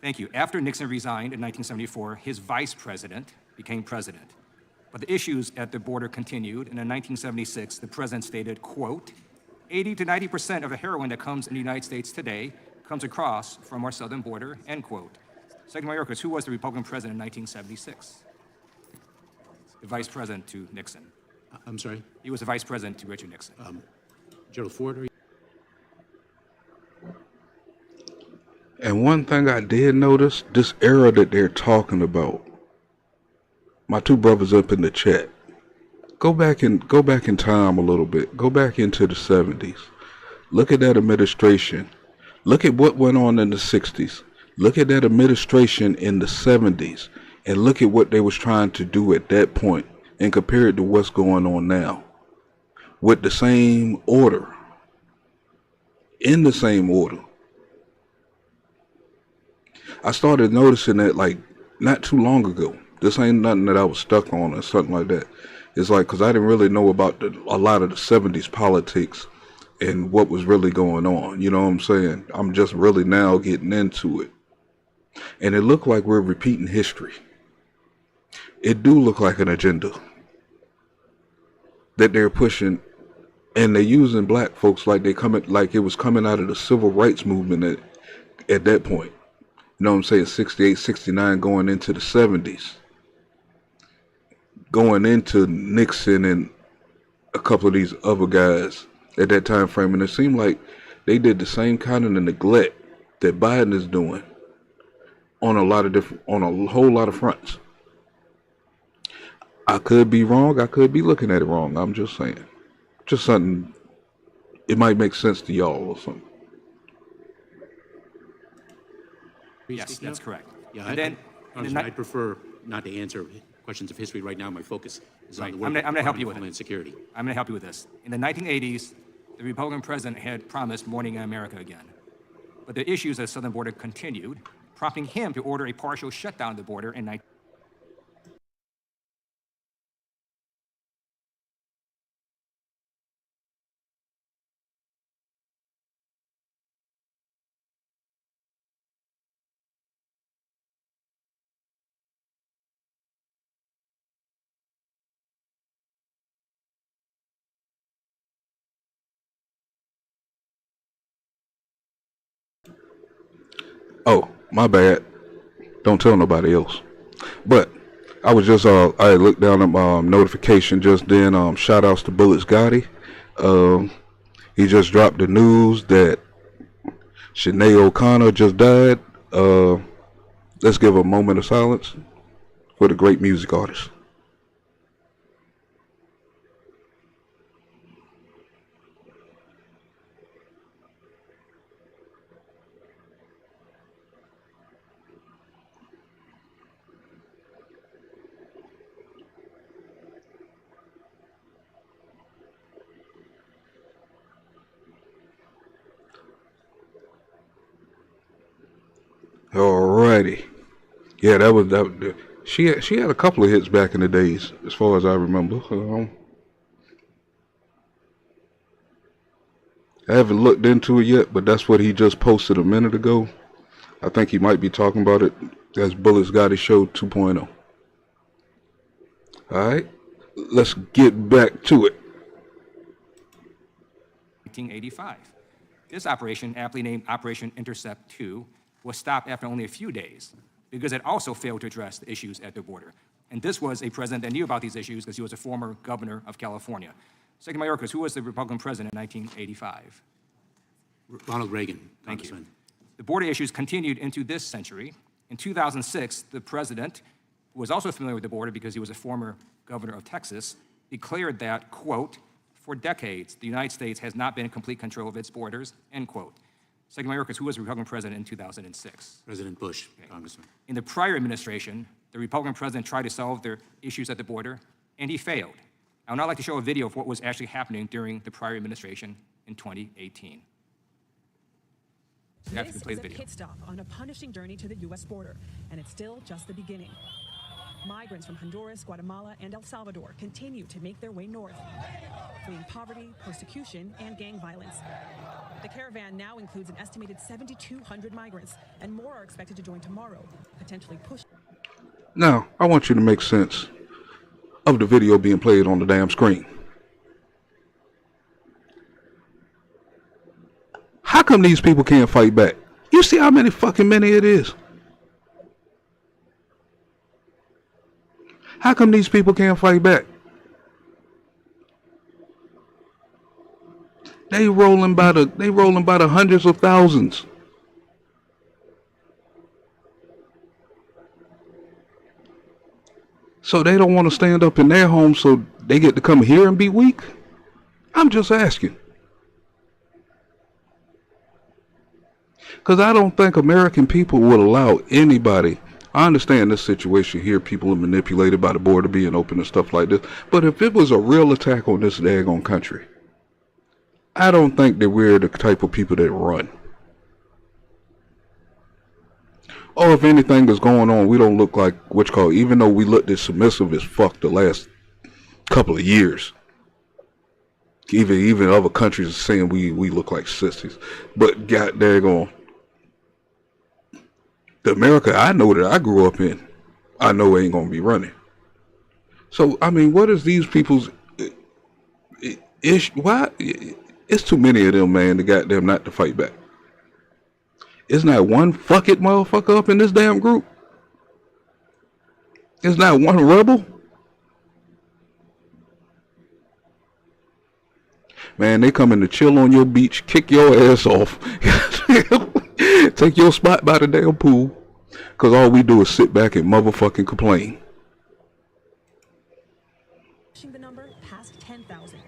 Thank you. After Nixon resigned in 1974, his vice president became president. But the issues at the border continued, and in 1976, the president stated, quote, 80 to 90% of the heroin that comes in the United States today comes across from our southern border, end quote. Secretary Mayorkas, who was the Republican president in 1976? The vice president to Nixon. I'm sorry? He was the vice president to Richard Nixon. Gerald Ford, are you? And one thing I did notice, this era that they're talking about, my two brothers up in the chat, go back in time a little bit. Go back into the 70s. Look at that administration. Look at what went on in the 60s. Look at that administration in the 70s. And look at what they was trying to do at that point and compare it to what's going on now. With the same order. In the same order. I started noticing that like not too long ago. This ain't nothing that I was stuck on or something like that. It's like, because I didn't really know about a lot of the 70s politics and what was really going on. You know what I'm saying? I'm just really now getting into it. And it looked like we're repeating history. It do look like an agenda that they're pushing and they're using black folks like like it was coming out of the civil rights movement at that point. You know what I'm saying? 68, 69, going into the 70s, going into Nixon and a couple of these other guys at that time frame, and it seemed like they did the same kind of neglect that Biden is doing on a whole lot of fronts. I could be wrong. I could be looking at it wrong. I'm just saying. Just something, it might make sense to y'all or something. Yes, that's correct. Yeah, And then, Congressman, I'd prefer not to answer questions of history right now. My focus is on right, the I'm work going of to help you with Homeland it. Security. I'm going to help you with this. In the 1980s, the Republican president had promised morning in America again. But the issues at the southern border continued, prompting him to order a partial shutdown of the border in 19. Oh, my bad. Don't tell nobody else. But I was just I looked down at my notification just then. Shout outs to Bullets Gotti. He just dropped the news that Sinead O'Connor just died. Let's give a moment of silence for the great music artist. Alrighty, yeah, that was that. She had a couple of hits back in the days, as far as I remember. I haven't looked into it yet, but that's what he just posted a minute ago. I think he might be talking about it as Bullets Gotti Show 2.0. All right, let's get back to it. 1985. This operation, aptly named Operation Intercept 2, was stopped after only a few days because it also failed to address the issues at the border. And this was a president that knew about these issues because he was a former governor of California. Secretary Mayorkas, who was the Republican president in 1985? Ronald Reagan, Thank you. Congressman. The border issues continued into this century. In 2006, the president, who was also familiar with the border because he was a former governor of Texas, declared that, quote, for decades, the United States has not been in complete control of its borders, end quote. Secretary Mayorkas, who was the Republican president in 2006? President Bush, Congressman. In the prior administration, the Republican president tried to solve their issues at the border, and he failed. I would now like to show a video of what was actually happening during the prior administration in 2018. So This is a pit stop on a punishing journey to the U.S. border, and it's still just the beginning. Migrants from Honduras, Guatemala, and El Salvador continue to make their way north, fleeing poverty, persecution, and gang violence. The caravan now includes an estimated 7,200 migrants, and more are expected to join tomorrow, potentially pushing. Now, I want you to make sense of the video being played on the damn screen. How come these people can't fight back? You see how many it is? How come these people can't fight back? They rolling by the hundreds of thousands. So they don't want to stand up in their homes, so they get to come here and be weak? I'm just asking. Because I don't think American people would allow anybody. I understand this situation here, people are manipulated by the border being open and stuff like this. But if it was a real attack on this daggone country, I don't think that we're the type of people that run. Or if anything is going on, we don't look like what you call, even though we looked as submissive as fuck the last couple of years. Even other countries are saying we look like sissies. But god daggone, the America I know that I grew up in, I know ain't gonna be running. So I mean, what is these people's? Why? It's too many of them, man, to goddamn not to fight back. It's not one fuck it motherfucker up in this damn group. It's not one rebel. Man, they coming to chill on your beach, kick your ass off, take your spot by the damn pool, because all we do is sit back and motherfucking complain. The number past 10,000.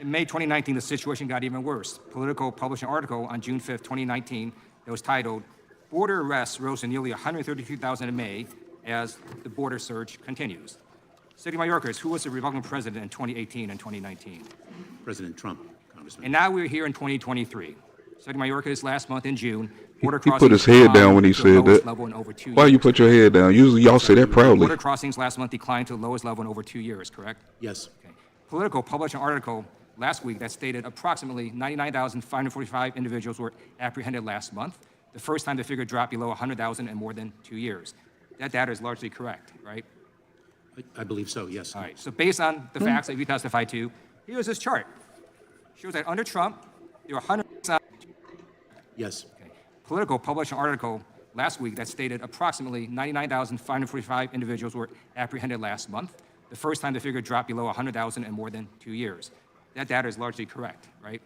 In May 2019, the situation got even worse. Politico published an article on June 5th, 2019, that was titled, "Border Arrests Rose to Nearly 132,000 in May as the border surge continues." City Mayorkas, who was the Republican president in 2018 and 2019? President Trump, Congressman. And now we're here in 2023. City Mayorkas, last month in June, border He crossings put his head down when he to the said lowest that. level in over 2 Why years. you put your head down? Usually y'all say that proudly. Border crossings last month declined to the lowest level in over 2 years, correct? Yes. Okay. Politico published an article last week that stated approximately 99,545 individuals were apprehended last month, the first time the figure dropped below 100,000 in more than 2 years. That data is largely correct, right? I believe so, yes. All right, so based on the facts that you testified to, here's this chart. Shows that under Trump, there were 100,000. Yes. Okay. Politico published an article last week that stated approximately 99,545 individuals were apprehended last month, the first time the figure dropped below 100,000 in more than 2 years. That data is largely correct, right?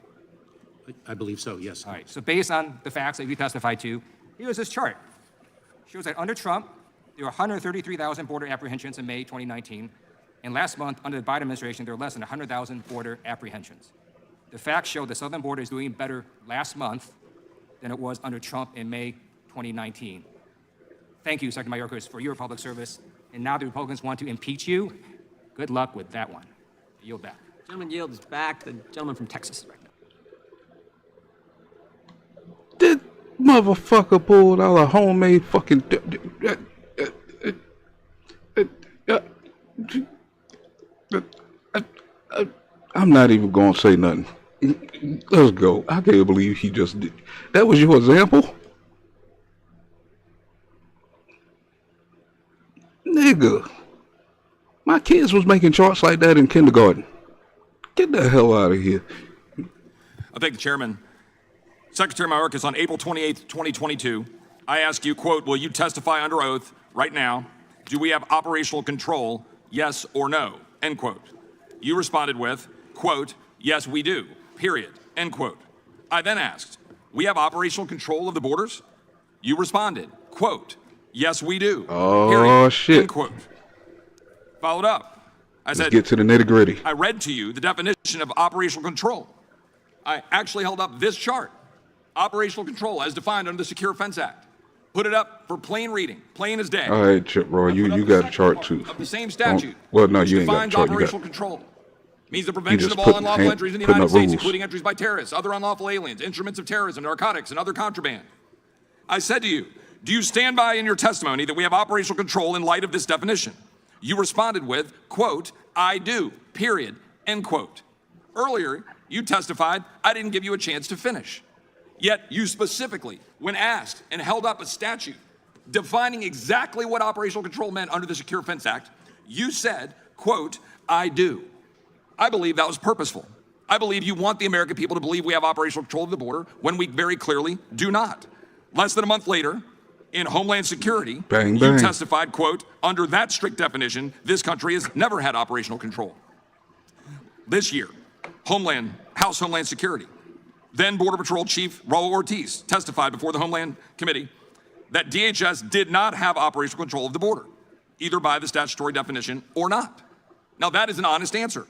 I believe so, yes. All right, so based on the facts that you testified to, here's this chart. Shows that under Trump, there were 133,000 border apprehensions in May 2019, and last month, under the Biden administration, there were less than 100,000 border apprehensions. The facts show the southern border is doing better last month than it was under Trump in May 2019. Thank you, Secretary Mayorkas, for your public service. And now the Republicans want to impeach you. Good luck with that one. I yield back. Gentleman yields back. The gentleman from Texas. This motherfucker pulled out a homemade fucking. I'm not even gonna say nothing. Let's go. I can't believe he just did. That was your example? Nigga. My kids was making charts like that in kindergarten. Get the hell out of here. I thank the chairman. Secretary Mayorkas, on April 28th, 2022, I ask you, quote, will you testify under oath right now? Do we have operational control, yes or no, end quote. You responded with, quote, yes, we do, period, end quote. I then asked, we have operational control of the borders? You responded, quote, yes, we do, period, Shit. end quote. Followed up. I Let's said, get to the nitty gritty. I read to you the definition of operational control. I actually held up this chart. Operational control as defined under the Secure Fence Act. Put it up for plain reading, plain as day. All right, Chip Roy, you got a chart too. Of the same statute. Well, no, which you ain't got a defines chart. You operational got, control. Means the prevention just of all putting unlawful entries in the putting United up States, rules. including entries by terrorists, other unlawful aliens, instruments of terrorism, narcotics, and other contraband. I said to you, do you stand by in your testimony that we have operational control in light of this definition? You responded with, quote, I do, period, end quote. Earlier, you testified I didn't give you a chance to finish. Yet you specifically, when asked and held up a statute defining exactly what operational control meant under the Secure Fence Act, you said, quote, I do. I believe that was purposeful. I believe you want the American people to believe we have operational control of the border when we very clearly do not. Less than a month later, in Homeland Security, bang, you bang. testified, quote, under that strict definition, this country has never had operational control. This year, House Homeland Security, then Border Patrol Chief Raul Ortiz testified before the Homeland Committee that DHS did not have operational control of the border, either by the statutory definition or not. Now that is an honest answer.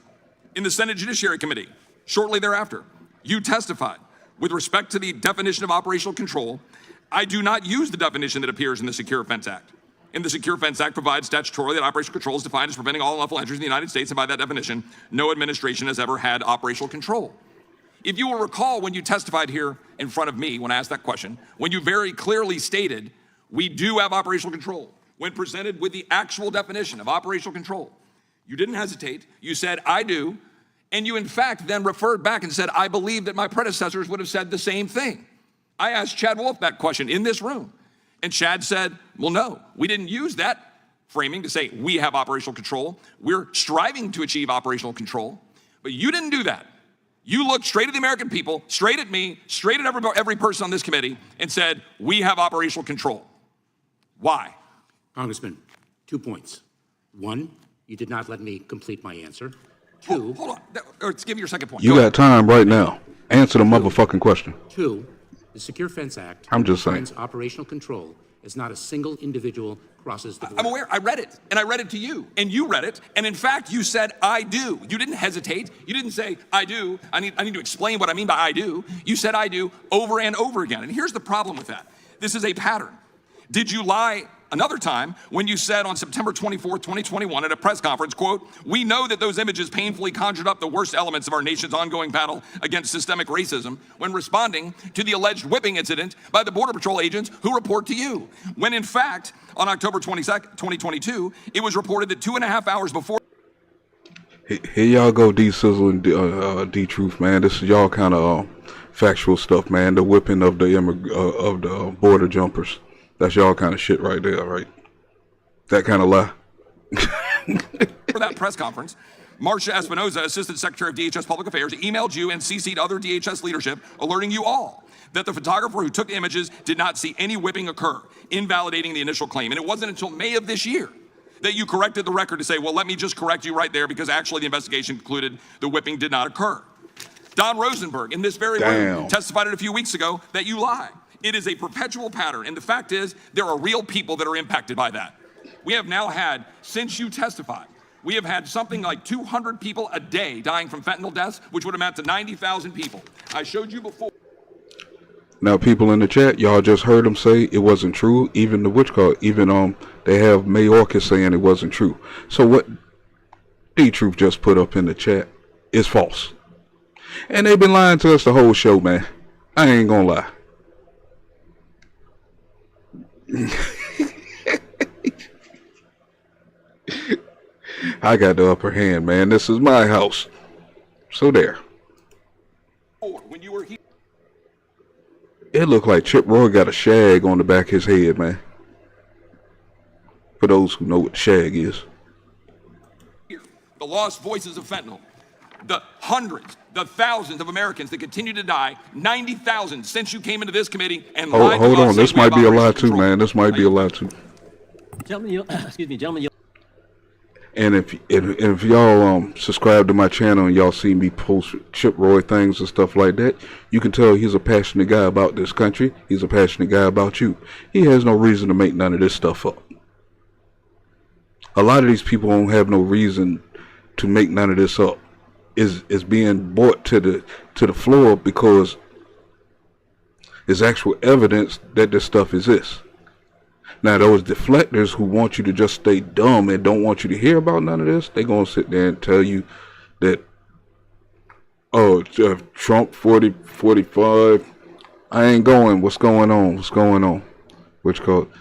In the Senate Judiciary Committee, shortly thereafter, you testified with respect to the definition of operational control, I do not use the definition that appears in the Secure Fence Act. In the Secure Fence Act provides statutorily that operational control is defined as preventing all unlawful entries in the United States, and by that definition, no administration has ever had operational control. If you will recall when you testified here in front of me when I asked that question, when you very clearly stated we do have operational control, when presented with the actual definition of operational control, you didn't hesitate, you said, I do, and you in fact then referred back and said, I believe that my predecessors would have said the same thing. I asked Chad Wolf that question in this room, and Chad said, well, no, we didn't use that framing to say we have operational control. We're striving to achieve operational control. But you didn't do that. You looked straight at the American people, straight at me, straight at every person on this committee, and said, we have operational control. Why? Congressman, 2 points. One, you did not let me complete my answer. Two, hold on. Let's give you your second point. You got time right now. Answer the motherfucking question. Two, the Secure Fence Act I'm just saying. defines operational control as not a single individual crosses the border. I'm aware. I read it, and I read it to you, and you read it, and in fact, you said, I do. You didn't hesitate. You didn't say, I do. I need to explain what I mean by I do. You said I do over and over again, and here's the problem with that. This is a pattern. Did you lie another time when you said on September 24th, 2021 at a press conference, quote, we know that those images painfully conjured up the worst elements of our nation's ongoing battle against systemic racism when responding to the alleged whipping incident by the Border Patrol agents who report to you. When in fact, on October 22nd, 2022, it was reported that 2.5 hours before. Here y'all go, D-Sizzle and D-Truth, man. This is y'all kind of factual stuff, man. The whipping of the border jumpers. That's y'all kind of shit right there, right? That kind of lie. For that press conference, Marcia Espinoza, Assistant Secretary of DHS Public Affairs, emailed you and CC'd other DHS leadership, alerting you all that the photographer who took the images did not see any whipping occur, invalidating the initial claim. And it wasn't until May of this year that you corrected the record to say, well, let me just correct you right there because actually the investigation concluded the whipping did not occur. Don Rosenberg, in this very room, testified a few weeks ago that you lie. It is a perpetual pattern, and the fact is, there are real people that are impacted by that. We have now had, since you testified, we have had something like 200 people a day dying from fentanyl deaths, which would amount to 90,000 people. I showed you before. Now, people in the chat, y'all just heard them say it wasn't true. Even the witch call, even they have Mayorkas saying it wasn't true. So what D-Truth just put up in the chat is false. And they've been lying to us the whole show, man. I ain't gonna lie. I got the upper hand, man. This is my house. So there. When you were here. It looked like Chip Roy got a shag on the back of his head, man. For those who know what shag is. The lost voices of fentanyl. The hundreds, the thousands of Americans that continue to die, 90,000 since you came into this committee and lied to us. Hold on, this might be a lie too, man. This might be a lie too. Gentlemen, gentlemen. And if y'all subscribe to my channel and y'all see me post Chip Roy things and stuff like that, you can tell he's a passionate guy about this country. He's a passionate guy about you. He has no reason to make none of this stuff up. A lot of these people don't have no reason to make none of this up. Is being brought to the floor because there's actual evidence that this stuff exists. Now, those deflectors who want you to just stay dumb and don't want you to hear about none of this, they're going to sit there and tell you that, oh, Trump 40, 45, I ain't going, what's going on, which called,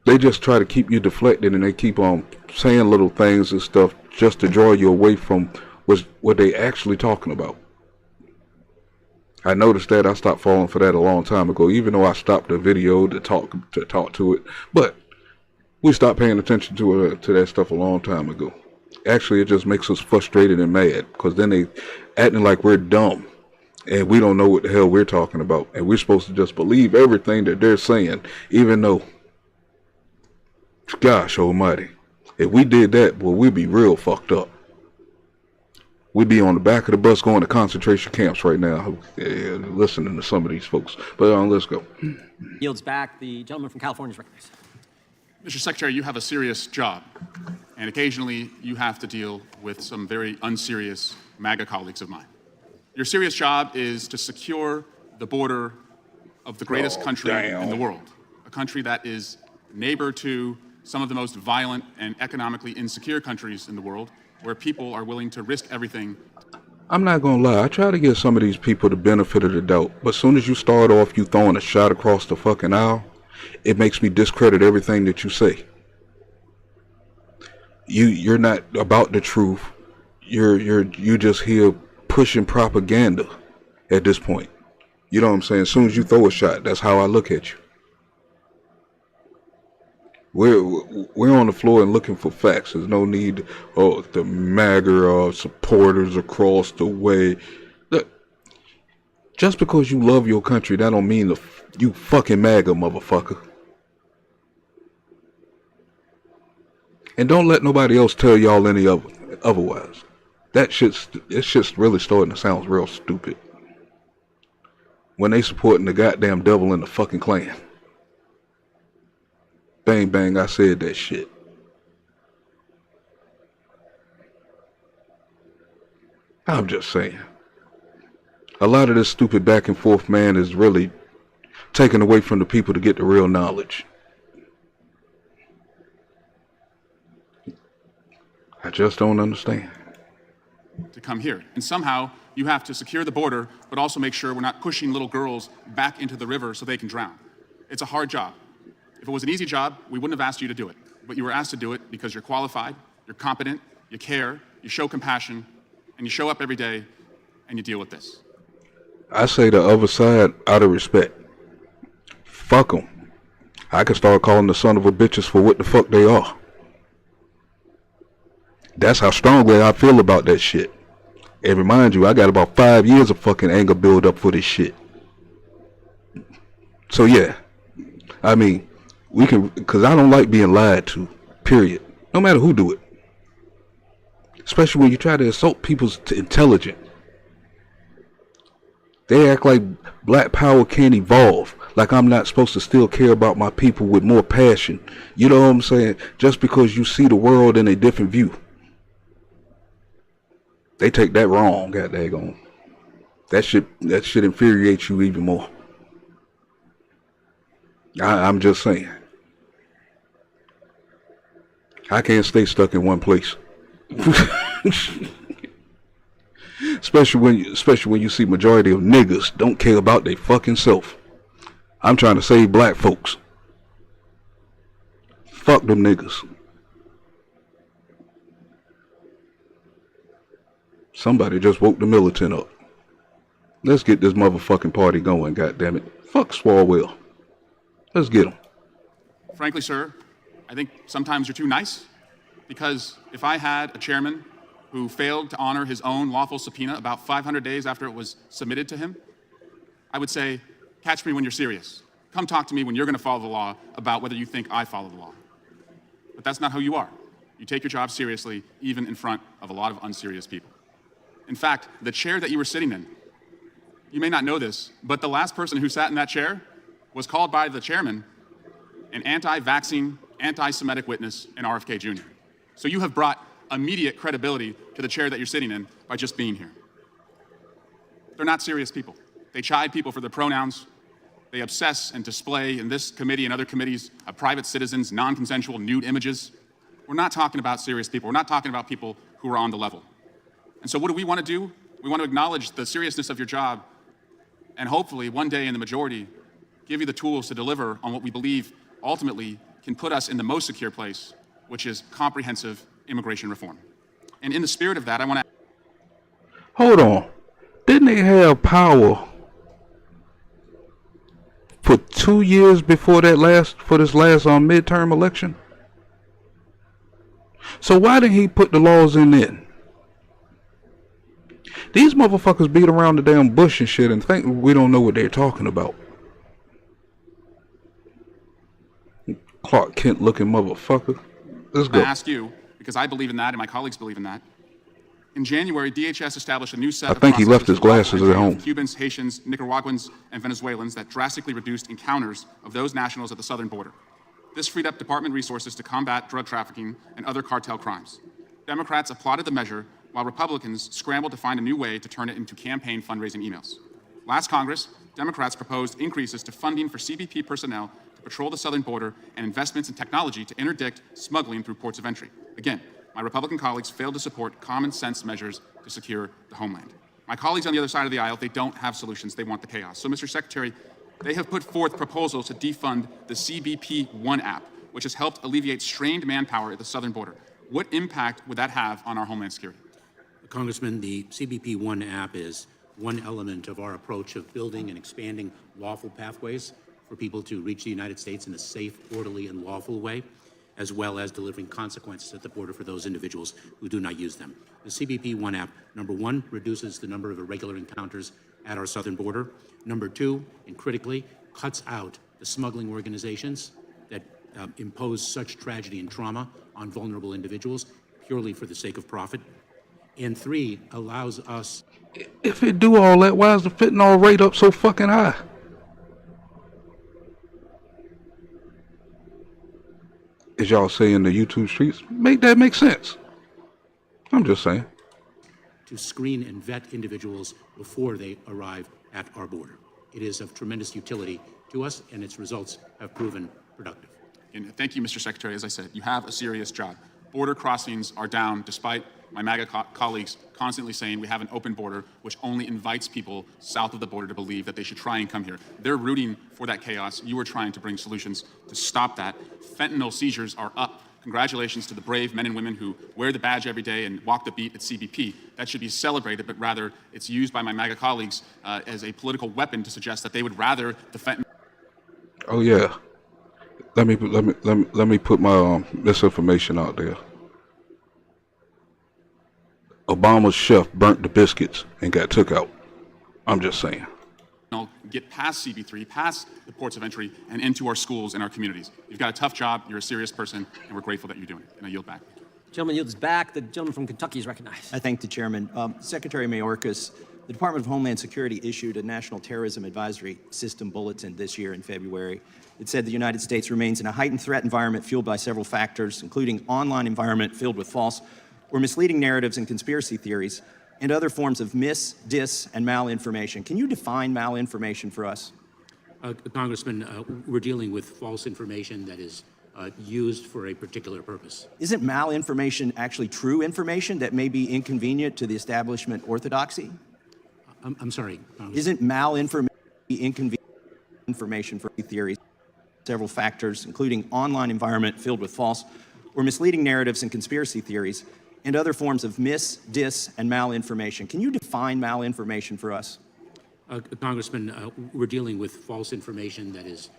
they just try to keep you deflected and they keep on saying little things and stuff just to draw you away from what they actually talking about. I noticed that. I stopped falling for that a long time ago, even though I stopped the video to talk to it. But we stopped paying attention to that stuff a long time ago. Actually, it just makes us frustrated and mad because then they acting like we're dumb and we don't know what the hell we're talking about. And we're supposed to just believe everything that they're saying, even though, gosh almighty, if we did that, well, we'd be real fucked up. We'd be on the back of the bus going to concentration camps right now, listening to some of these folks. But let's go. Yields back. The gentleman from California is recognized. Mr. Secretary, you have a serious job, and occasionally you have to deal with some very unserious MAGA colleagues of mine. Your serious job is to secure the border of the greatest country in the world, a country that is neighbor to some of the most violent and economically insecure countries in the world, where people are willing to risk everything. I'm not gonna lie, I try to give some of these people the benefit of the doubt, but as soon as you start off you throwing a shot across the fucking aisle, it makes me discredit everything that you say. You're not about the truth. You just here pushing propaganda at this point. You know what I'm saying? As soon as you throw a shot, that's how I look at you. We're on the floor and looking for facts. There's no need, the MAGA supporters across the way. Look, just because you love your country, that don't mean you fucking MAGA, motherfucker. And don't let nobody else tell y'all any otherwise. It's just really starting to sound real stupid when they supporting the goddamn devil in the fucking Klan. Bang, bang, I said that shit. I'm just saying. A lot of this stupid back and forth, man, is really taken away from the people to get the real knowledge. I just don't understand. To come here. And somehow you have to secure the border, but also make sure we're not pushing little girls back into the river so they can drown. It's a hard job. If it was an easy job, we wouldn't have asked you to do it. But you were asked to do it because you're qualified, you're competent, you care, you show compassion, and you show up every day and you deal with this. I say the other side out of respect. Fuck them. I can start calling the son of a bitches for what the fuck they are. That's how strongly I feel about that shit. And remind you, I got about 5 years of fucking anger build up for this shit. So yeah, I mean, we can, because I don't like being lied to, period. No matter who do it. Especially when you try to insult people's intelligence. They act like black power can't evolve. Like I'm not supposed to still care about my people with more passion. You know what I'm saying? Just because you see the world in a different view. They take that wrong, god daggone. That should infuriate you even more. I'm just saying. I can't stay stuck in one place. especially when you see majority of niggas don't care about their fucking self. I'm trying to save black folks. Fuck them niggas. Somebody just woke the militant up. Let's get this motherfucking party going, goddammit. Fuck Swalwell. Let's get him. Frankly, sir, I think sometimes you're too nice, because if I had a chairman who failed to honor his own lawful subpoena about 500 days after it was submitted to him, I would say, catch me when you're serious. Come talk to me when you're going to follow the law about whether you think I follow the law. But that's not who you are. You take your job seriously, even in front of a lot of unserious people. In fact, the chair that you were sitting in, you may not know this, but the last person who sat in that chair was called by the chairman an anti-vaccine, anti-Semitic witness in RFK Jr. So you have brought immediate credibility to the chair that you're sitting in by just being here. They're not serious people. They chide people for their pronouns. They obsess and display in this committee and other committees of private citizens' non-consensual nude images. We're not talking about serious people. We're not talking about people who are on the level. And so what do we want to do? We want to acknowledge the seriousness of your job and hopefully one day in the majority give you the tools to deliver on what we believe ultimately can put us in the most secure place, which is comprehensive immigration reform. And in the spirit of that, I want to... Hold on. Didn't they have power for 2 years before this last midterm election? So why didn't he put the laws in then? These motherfuckers beat around the damn bush and shit and think we don't know what they're talking about. Clark Kent looking motherfucker. Let's go. I ask you, because I believe in that and my colleagues believe in that. In January, DHS established a new set of I think he left his processes glasses at home. Cubans, Haitians, Nicaraguans, and Venezuelans that drastically reduced encounters of those nationals at the southern border. This freed up department resources to combat drug trafficking and other cartel crimes. Democrats applauded the measure, while Republicans scrambled to find a new way to turn it into campaign fundraising emails. Last Congress, Democrats proposed increases to funding for CBP personnel to patrol the southern border and investments in technology to interdict smuggling through ports of entry. Again, my Republican colleagues failed to support common sense measures to secure the homeland. My colleagues on the other side of the aisle, they don't have solutions. They want the chaos. So, Mr. Secretary, they have put forth proposals to defund the CBP One app, which has helped alleviate strained manpower at the southern border. What impact would that have on our homeland security? Congressman, the CBP One app is one element of our approach of building and expanding lawful pathways for people to reach the United States in a safe, orderly, and lawful way, as well as delivering consequences at the border for those individuals who do not use them. The CBP One app, number one, reduces the number of irregular encounters at our southern border. Number two, and critically, cuts out the smuggling organizations that impose such tragedy and trauma on vulnerable individuals purely for the sake of profit. And three, allows us... If it do all that, why is the fentanyl rate up so fucking high? As y'all say in the YouTube streets, make that make sense. I'm just saying. To screen and vet individuals before they arrive at our border. It is of tremendous utility to us, and its results have proven productive. And thank you, Mr. Secretary. As I said, you have a serious job. Border crossings are down despite my MAGA colleagues constantly saying we have an open border, which only invites people south of the border to believe that they should try and come here. They're rooting for that chaos. You are trying to bring solutions to stop that. Fentanyl seizures are up. Congratulations to the brave men and women who wear the badge every day and walk the beat at CBP. That should be celebrated, but rather it's used by my MAGA colleagues as a political weapon to suggest that they would rather the fentanyl. Oh yeah. Let me put my misinformation out there. Obama's chef burnt the biscuits and got took out. I'm just saying. Get past CB3, past the ports of entry, and into our schools and our communities. You've got a tough job. You're a serious person, and we're grateful that you're doing it. And I yield back. Gentleman yields back. The gentleman from Kentucky is recognized. I thank the chairman. Secretary Mayorkas, the Department of Homeland Security issued a National Terrorism Advisory System bulletin this year in February. It said the United States remains in a heightened threat environment fueled by several factors, including online environment filled with false or misleading narratives and conspiracy theories, and other forms of dis, and malinformation. Can you define malinformation for us? Congressman, we're dealing with false information that is used for a particular purpose. Isn't malinformation actually true information that may be inconvenient to the establishment orthodoxy? I'm sorry, Congressman. Isn't malinformation inconvenient information for theories? Several factors, including online environment filled with false or misleading narratives and conspiracy theories, and other forms of dis, and malinformation. Can you define malinformation for us? Congressman, we're dealing with false information that is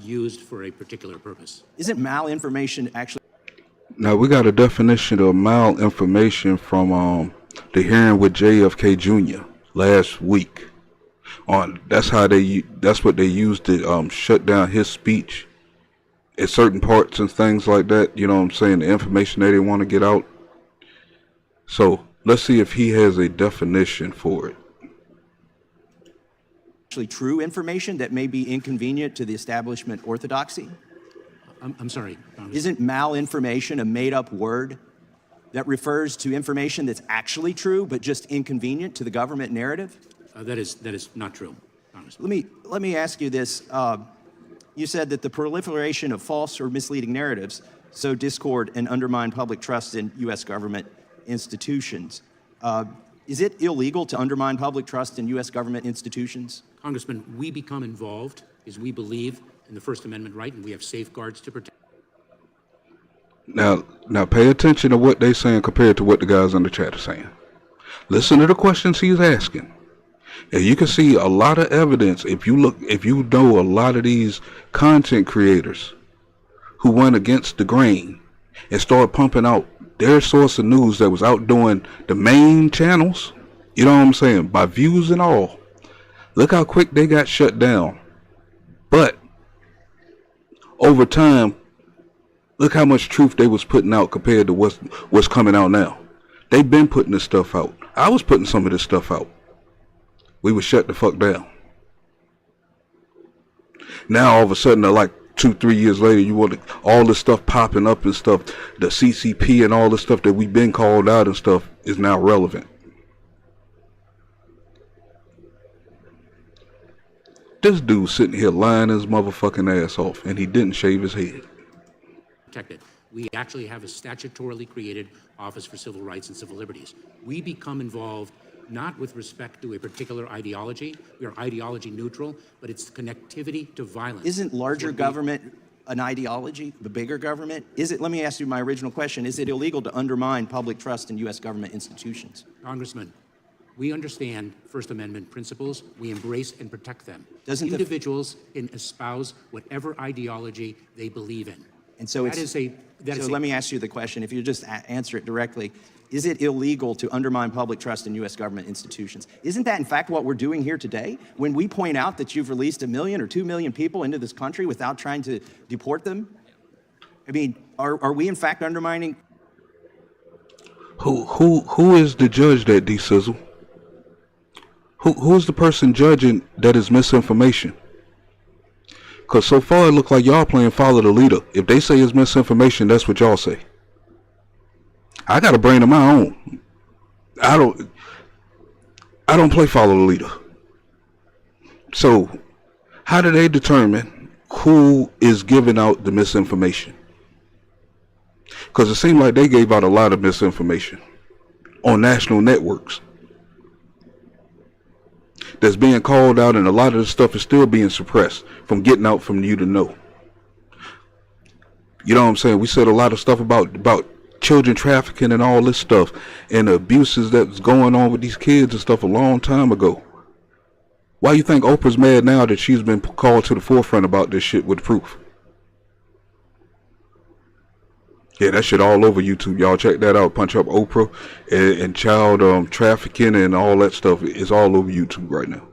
used for a particular purpose. Isn't malinformation actually... Now, we got a definition of malinformation from the hearing with JFK Jr. last week. That's what they used to shut down his speech at certain parts and things like that. You know what I'm saying? The information they didn't want to get out. So let's see if he has a definition for it. Actually true information that may be inconvenient to the establishment orthodoxy? I'm sorry, Congressman. Isn't malinformation a made-up word that refers to information that's actually true but just inconvenient to the government narrative? That is not true, Congressman. Let me ask you this. You said that the proliferation of false or misleading narratives sow discord and undermine public trust in U.S. government institutions. Is it illegal to undermine public trust in U.S. government institutions? Congressman, we become involved because we believe in the First Amendment right, and we have safeguards to protect. Now pay attention to what they're saying compared to what the guys in the chat are saying. Listen to the questions he's asking. And you can see a lot of evidence if you know a lot of these content creators who went against the grain and started pumping out their source of news that was outdoing the main channels, you know what I'm saying, by views and all. Look how quick they got shut down. But over time, look how much truth they was putting out compared to what's coming out now. They've been putting this stuff out. I was putting some of this stuff out. We was shut the fuck down. Now all of a sudden, like 2-3 years later, you want all this stuff popping up and stuff. The CCP and all the stuff that we've been called out and stuff is now relevant. This dude sitting here lying his motherfucking ass off, and he didn't shave his head. Protected. We actually have a statutorily created Office for Civil Rights and Civil Liberties. We become involved not with respect to a particular ideology. We are ideology neutral, but it's connectivity to violence. Isn't larger government an ideology, the bigger government? Let me ask you my original question, is it illegal to undermine public trust in U.S. government institutions? Congressman, We understand First Amendment principles. We embrace and protect them. Doesn't the- Individuals can espouse whatever ideology they believe in. And so that is a let me ask you the question, if you just answer it directly. Is it illegal to undermine public trust in U.S. government institutions? Isn't that, in fact, what we're doing here today? When we point out that you've released 1 million or 2 million people into this country without trying to deport them? I mean, are we, in fact, undermining? Who is the judge that, D-Sizzle? Who's the person judging that is misinformation? Because so far it looks like y'all playing follow the leader. If they say it's misinformation, that's what y'all say. I got a brain of my own. I don't play follow the leader. So how do they determine who is giving out the misinformation? Because it seemed like they gave out a lot of misinformation on national networks that's being called out, and a lot of the stuff is still being suppressed from getting out from you to know. You know what I'm saying? We said a lot of stuff about children trafficking and all this stuff and the abuses that's going on with these kids and stuff a long time ago. Why you think Oprah's mad now that she's been called to the forefront about this shit with proof? Yeah, that shit all over YouTube. Y'all check that out. Punch up Oprah and child trafficking and all that stuff. It's all over YouTube right now.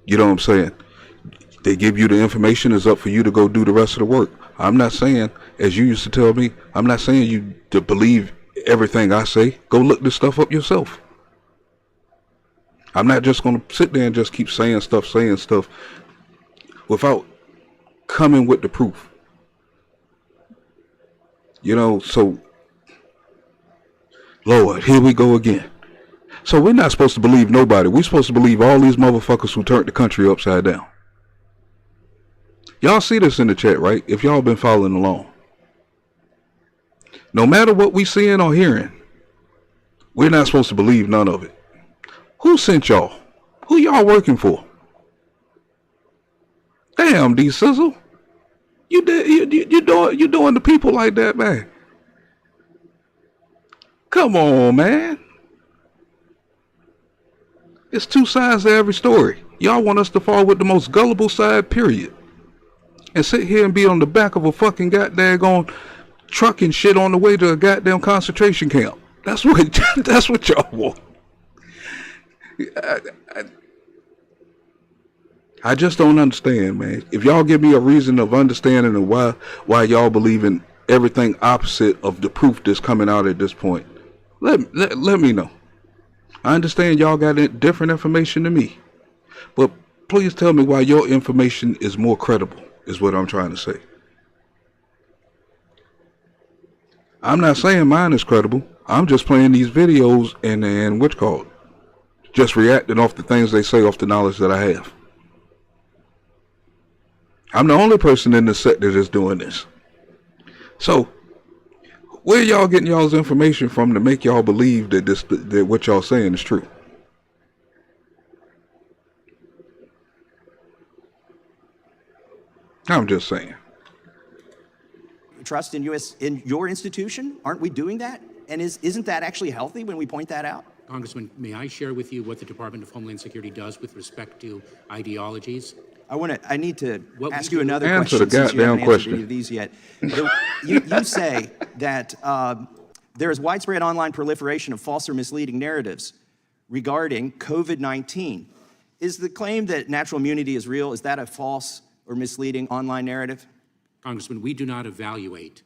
You know what I'm saying? They give you the information. It's up for you to go do the rest of the work. I'm not saying, as you used to tell me, I'm not saying you to believe everything I say. Go look this stuff up yourself. I'm not just going to sit there and just keep saying stuff without coming with the proof. You know, so, Lord, here we go again. So we're not supposed to believe nobody. We're supposed to believe all these motherfuckers who turned the country upside down. Y'all see this in the chat, right? If y'all been following along. No matter what we seeing or hearing, we're not supposed to believe none of it. Who sent y'all? Who y'all working for? Damn, D-Sizzle. You doing the people like that, man. Come on, man. It's two sides to every story. Y'all want us to fall with the most gullible side, period. And sit here and be on the back of a fucking goddamn truck and shit on the way to a goddamn concentration camp. That's what y'all want. I just don't understand, man. If y'all give me a reason of understanding of why y'all believe in everything opposite of the proof that's coming out at this point, let me know. I understand y'all got different information than me, but please tell me why your information is more credible, is what I'm trying to say. I'm not saying mine is credible. I'm just playing these videos and what's called, just reacting off the things they say off the knowledge that I have. I'm the only person in the sector that's doing this. So, where y'all getting y'all's information from to make y'all believe that what y'all saying is true? I'm just saying. Trust in your institution? Aren't we doing that? And isn't that actually healthy when we point that out? Congressman, may I share with you what the Department of Homeland Security does with respect to ideologies? I need to ask we you do- another Answer question the since you haven't goddamn answered any of these yet. You say that there is widespread online proliferation of false or misleading narratives regarding COVID-19. Is the claim that natural immunity is real, is that a false or misleading online narrative? Congressman, we do not evaluate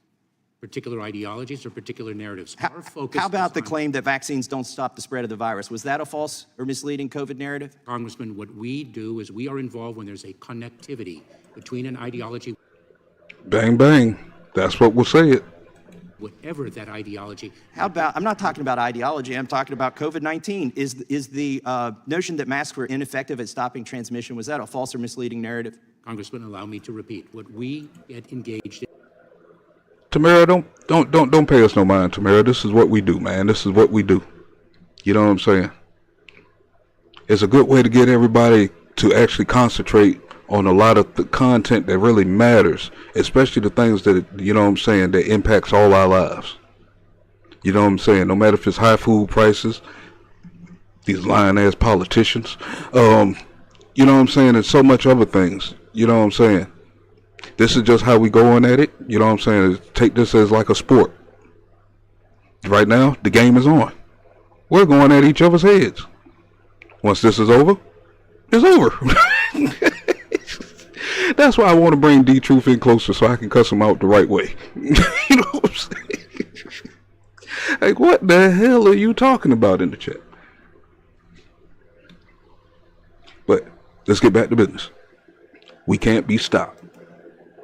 particular ideologies or particular narratives. Our focus How about is the on- claim that vaccines don't stop the spread of the virus? Was that a false or misleading COVID narrative? Congressman, what we do is we are involved when there's a connectivity between an ideology, Bang, bang. That's what we'll say it. whatever that ideology. How about, I'm not talking about ideology, I'm talking about COVID-19. Is the notion that masks were ineffective at stopping transmission, was that a false or misleading narrative? Congressman, allow me to repeat. What we get engaged in. Tamara, don't pay us no mind, Tamara. This is what we do, man. This is what we do. You know what I'm saying? It's a good way to get everybody to actually concentrate on a lot of the content that really matters, especially the things that, you know what I'm saying, that impacts all our lives. You know what I'm saying? No matter if it's high food prices, These lying-ass politicians. You know what I'm saying? There's so much other things. You know what I'm saying? This is just how we going at it. You know what I'm saying? Take this as like a sport. Right now, the game is on. We're going at each other's heads. Once this is over, it's over. That's why I want to bring D-Truth in closer so I can cuss him out the right way. You know what I'm saying? Like, what the hell are you talking about in the chat? But let's get back to business. We can't be stopped.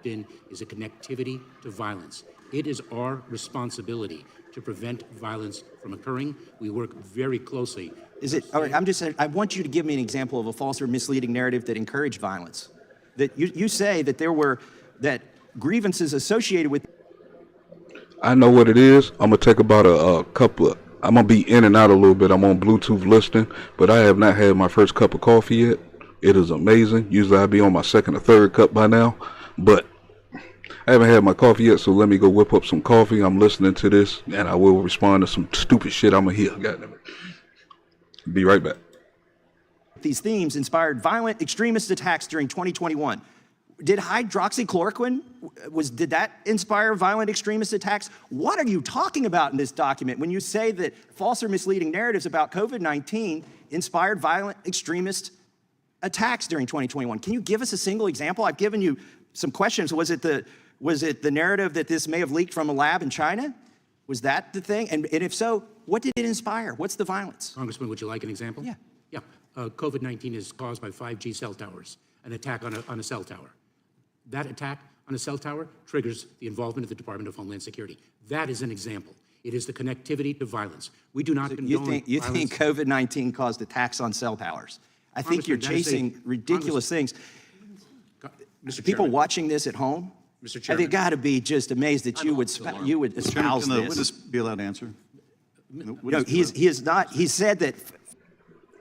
Is a connectivity to violence. It is our responsibility to prevent violence from occurring. We work very closely. Is it, all right, I'm just saying, I want you to give me an example of a false or misleading narrative that encouraged violence. That you say that there were, that grievances associated with. I know what it is. I'm going to take about a couple of, I'm going to be in and out a little bit. I'm on Bluetooth listening, but I have not had my first cup of coffee yet. It is amazing. Usually I'd be on my second or third cup by now, but I haven't had my coffee yet, so let me go whip up some coffee. I'm listening to this, and I will respond to some stupid shit I'm going to hear. Goddamn it. Be right back. These themes inspired violent extremist attacks during 2021. Did hydroxychloroquine, did that inspire violent extremist attacks? What are you talking about in this document when you say that false or misleading narratives about COVID-19 inspired violent extremist attacks during 2021? Can you give us a single example? I've given you some questions. Was it the narrative that this may have leaked from a lab in China? Was that the thing? And if so, what did it inspire? What's the violence? Congressman, would you like an example? Yeah. Yeah. COVID-19 is caused by 5G cell towers, an attack on a cell tower. That attack on a cell tower triggers the involvement of the Department of Homeland Security. That is an example. It is the connectivity to violence. We do not condone violence. You think COVID-19 caused attacks on cell towers? I think you're chasing ridiculous things. Mr. People Chairman. watching this at home, Mr. Chairman. they've got to be just amazed that you would espouse Can the this. witness be allowed to answer? No, he is not. He said that.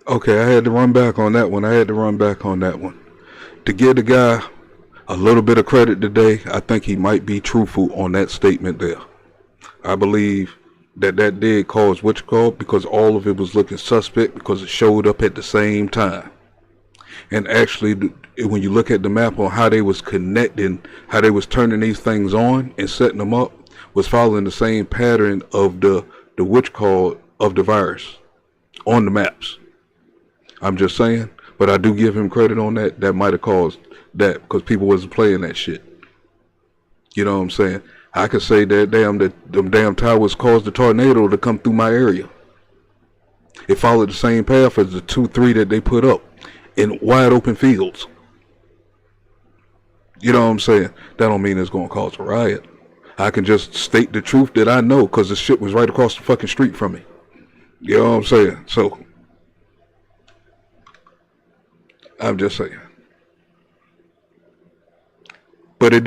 Okay, I had to run back on that one. To give the guy a little bit of credit today, I think he might be truthful on that statement there. I believe that did cause what you call, because all of it was looking suspect because it showed up at the same time. And actually, when you look at the map on how they was connecting, how they was turning these things on and setting them up, was following the same pattern of the witch call of the virus on the maps. I'm just saying, but I do give him credit on that. That might have caused that because people wasn't playing that shit. You know what I'm saying? I could say that them damn towers caused the tornado to come through my area. It followed the same path as the 2-3 that they put up in wide open fields. You know what I'm saying? That don't mean it's going to cause a riot. I can just state the truth that I know because the shit was right across the fucking street from me. You know what I'm saying? So, I'm just saying. But I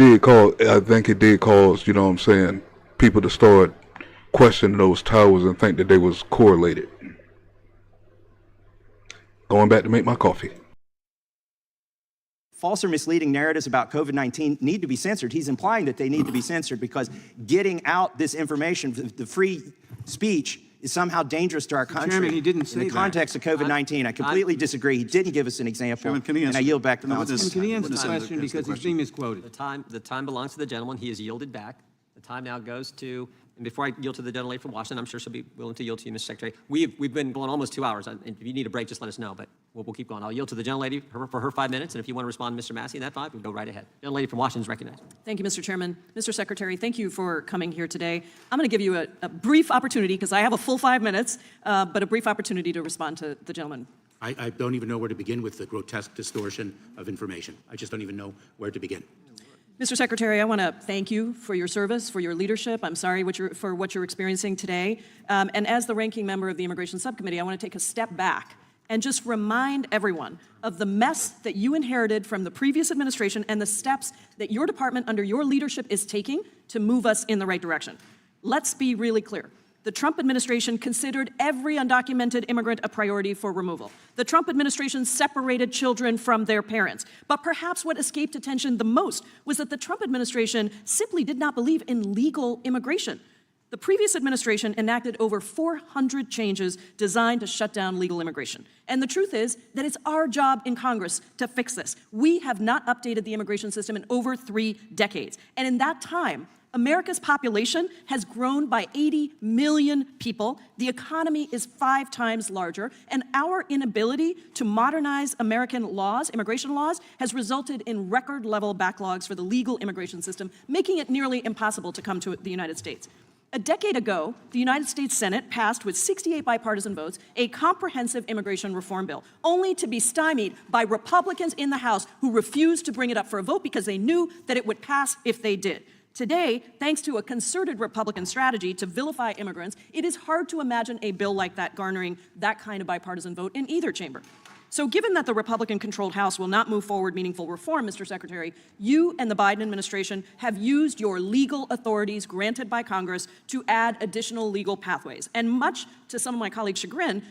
think it did cause, you know what I'm saying, people to start questioning those towers and think that they was correlated. Going back to make my coffee. False or misleading narratives about COVID-19 need to be censored. He's implying that they need to be censored because getting out this information, the free speech, is somehow dangerous to our country. Chairman, he didn't say in the context of COVID-19. I completely disagree. He didn't give us an example. Chairman, can he and I answer? yield back to No, Congressman. Can he answer the question because he's being misquoted? The time belongs to the gentleman. He has yielded back. The time now goes to, and before I yield to the gentlelady from Washington, I'm sure she'll be willing to yield to you, Mr. Secretary. We've been going almost 2 hours. And if you need a break, just let us know, but we'll keep going. I'll yield to the gentlelady for her 5 minutes, and if you want to respond to Mr. Massey in that 5, we'll go right ahead. Gentlelady from Washington is recognized. Thank you, Mr. Chairman. Mr. Secretary, thank you for coming here today. I'm going to give you a brief opportunity, because I have a full 5 minutes, but a brief opportunity to respond to the gentleman. I don't even know where to begin with the grotesque distortion of information. I just don't even know where to begin. Mr. Secretary, I want to thank you for your service, for your leadership. I'm sorry for what you're experiencing today. And as the ranking member of the Immigration Subcommittee, I want to take a step back and just remind everyone of the mess that you inherited from the previous administration and the steps that your department under your leadership is taking to move us in the right direction. Let's be really clear. The Trump administration considered every undocumented immigrant a priority for removal. The Trump administration separated children from their parents. But perhaps what escaped attention the most was that the Trump administration simply did not believe in legal immigration. The previous administration enacted over 400 changes designed to shut down legal immigration. And the truth is that it's our job in Congress to fix this. We have not updated the immigration system in over 3 decades. And in that time, America's population has grown by 80 million people. The economy is 5 times larger, and our inability to modernize American laws, immigration laws, has resulted in record-level backlogs for the legal immigration system, making it nearly impossible to come to the United States. A decade ago, the United States Senate passed with 68 bipartisan votes a comprehensive immigration reform bill, only to be stymied by Republicans in the House who refused to bring it up for a vote because they knew that it would pass if they did. Today, thanks to a concerted Republican strategy to vilify immigrants, it is hard to imagine a bill like that garnering that kind of bipartisan vote in either chamber. So given that the Republican-controlled House will not move forward meaningful reform, Mr. Secretary, you and the Biden administration have used your legal authorities granted by Congress to add additional legal pathways. And much to some of my colleagues' chagrin,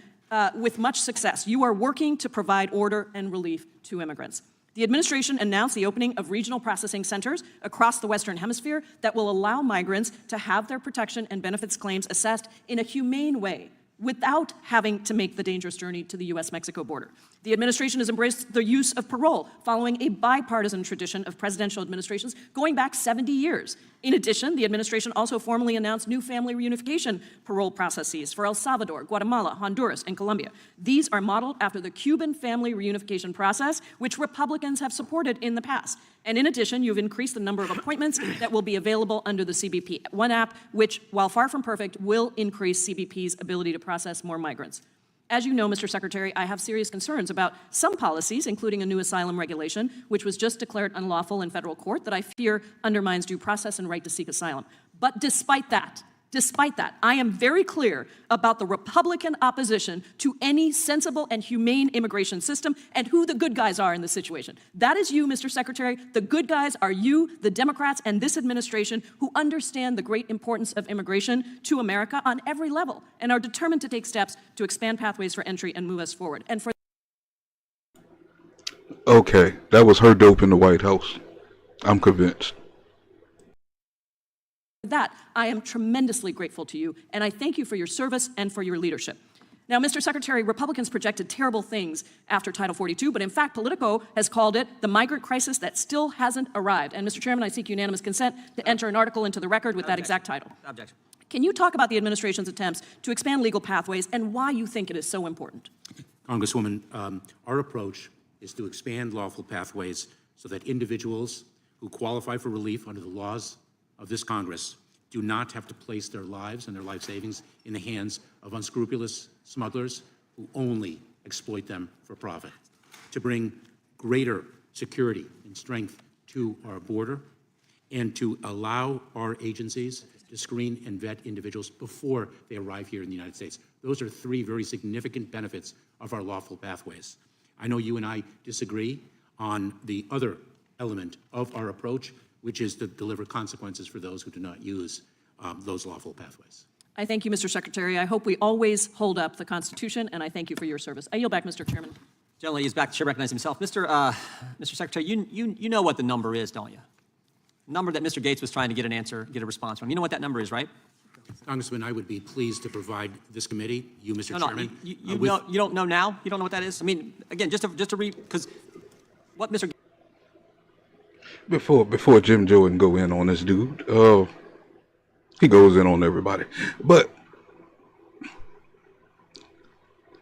with much success, you are working to provide order and relief to immigrants. The administration announced the opening of regional processing centers across the Western Hemisphere that will allow migrants to have their protection and benefits claims assessed in a humane way, without having to make the dangerous journey to the U.S.-Mexico border. The administration has embraced the use of parole, following a bipartisan tradition of presidential administrations going back 70 years. In addition, the administration also formally announced new family reunification parole processes for El Salvador, Guatemala, Honduras, and Colombia. These are modeled after the Cuban family reunification process, which Republicans have supported in the past. And in addition, you've increased the number of appointments that will be available under the CBP One app, which, while far from perfect, will increase CBP's ability to process more migrants. As you know, Mr. Secretary, I have serious concerns about some policies, including a new asylum regulation, which was just declared unlawful in federal court, that I fear undermines due process and right to seek asylum. But despite that, I am very clear about the Republican opposition to any sensible and humane immigration system and who the good guys are in this situation. That is you, Mr. Secretary. The good guys are you, the Democrats, and this administration who understand the great importance of immigration to America on every level and are determined to take steps to expand pathways for entry and move us forward. And for Okay, that was her dope in the White House. I'm convinced. that, I am tremendously grateful to you, and I thank you for your service and for your leadership. Now, Mr. Secretary, Republicans projected terrible things after Title 42, but in fact, Politico has called it the migrant crisis that still hasn't arrived. And Mr. Chairman, I seek unanimous consent to enter an article into the record with that exact title. Objection. Can you talk about the administration's attempts to expand legal pathways and why you think it is so important? Congresswoman, our approach is to expand lawful pathways so that individuals who qualify for relief under the laws of this Congress do not have to place their lives and their life savings in the hands of unscrupulous smugglers who only exploit them for profit. To bring greater security and strength to our border and to allow our agencies to screen and vet individuals before they arrive here in the United States. Those are 3 very significant benefits of our lawful pathways. I know you and I disagree on the other element of our approach, which is to deliver consequences for those who do not use those lawful pathways. I thank you, Mr. Secretary. I hope we always hold up the Constitution, and I thank you for your service. I yield back, Mr. Chairman. Gentleman is back. The chair recognizes himself. Mr. Secretary, you know what the number is, don't you? The number that Mr. Gates was trying to get a response from. You know what that number is, right? Congressman, I would be pleased to provide this committee, you, Mr. Chairman. You don't know now? You don't know what that is? I mean, again, just to read, because what Mr. Before Jim Jordan go in on this dude, he goes in on everybody. But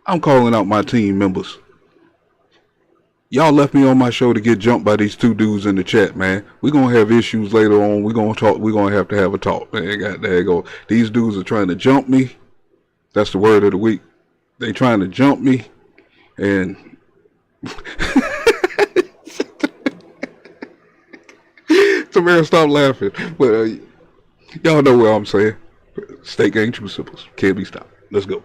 I'm calling out my team members. Y'all left me on my show to get jumped by these 2 dudes in the chat, man. We're going to have issues later on. We're going to talk. We're going to have a talk, man. There you go. These dudes are trying to jump me. That's the word of the week. They trying to jump me. And Tamara, stop laughing. But y'all know what I'm saying. State gang true simples. Can't be stopped. Let's go.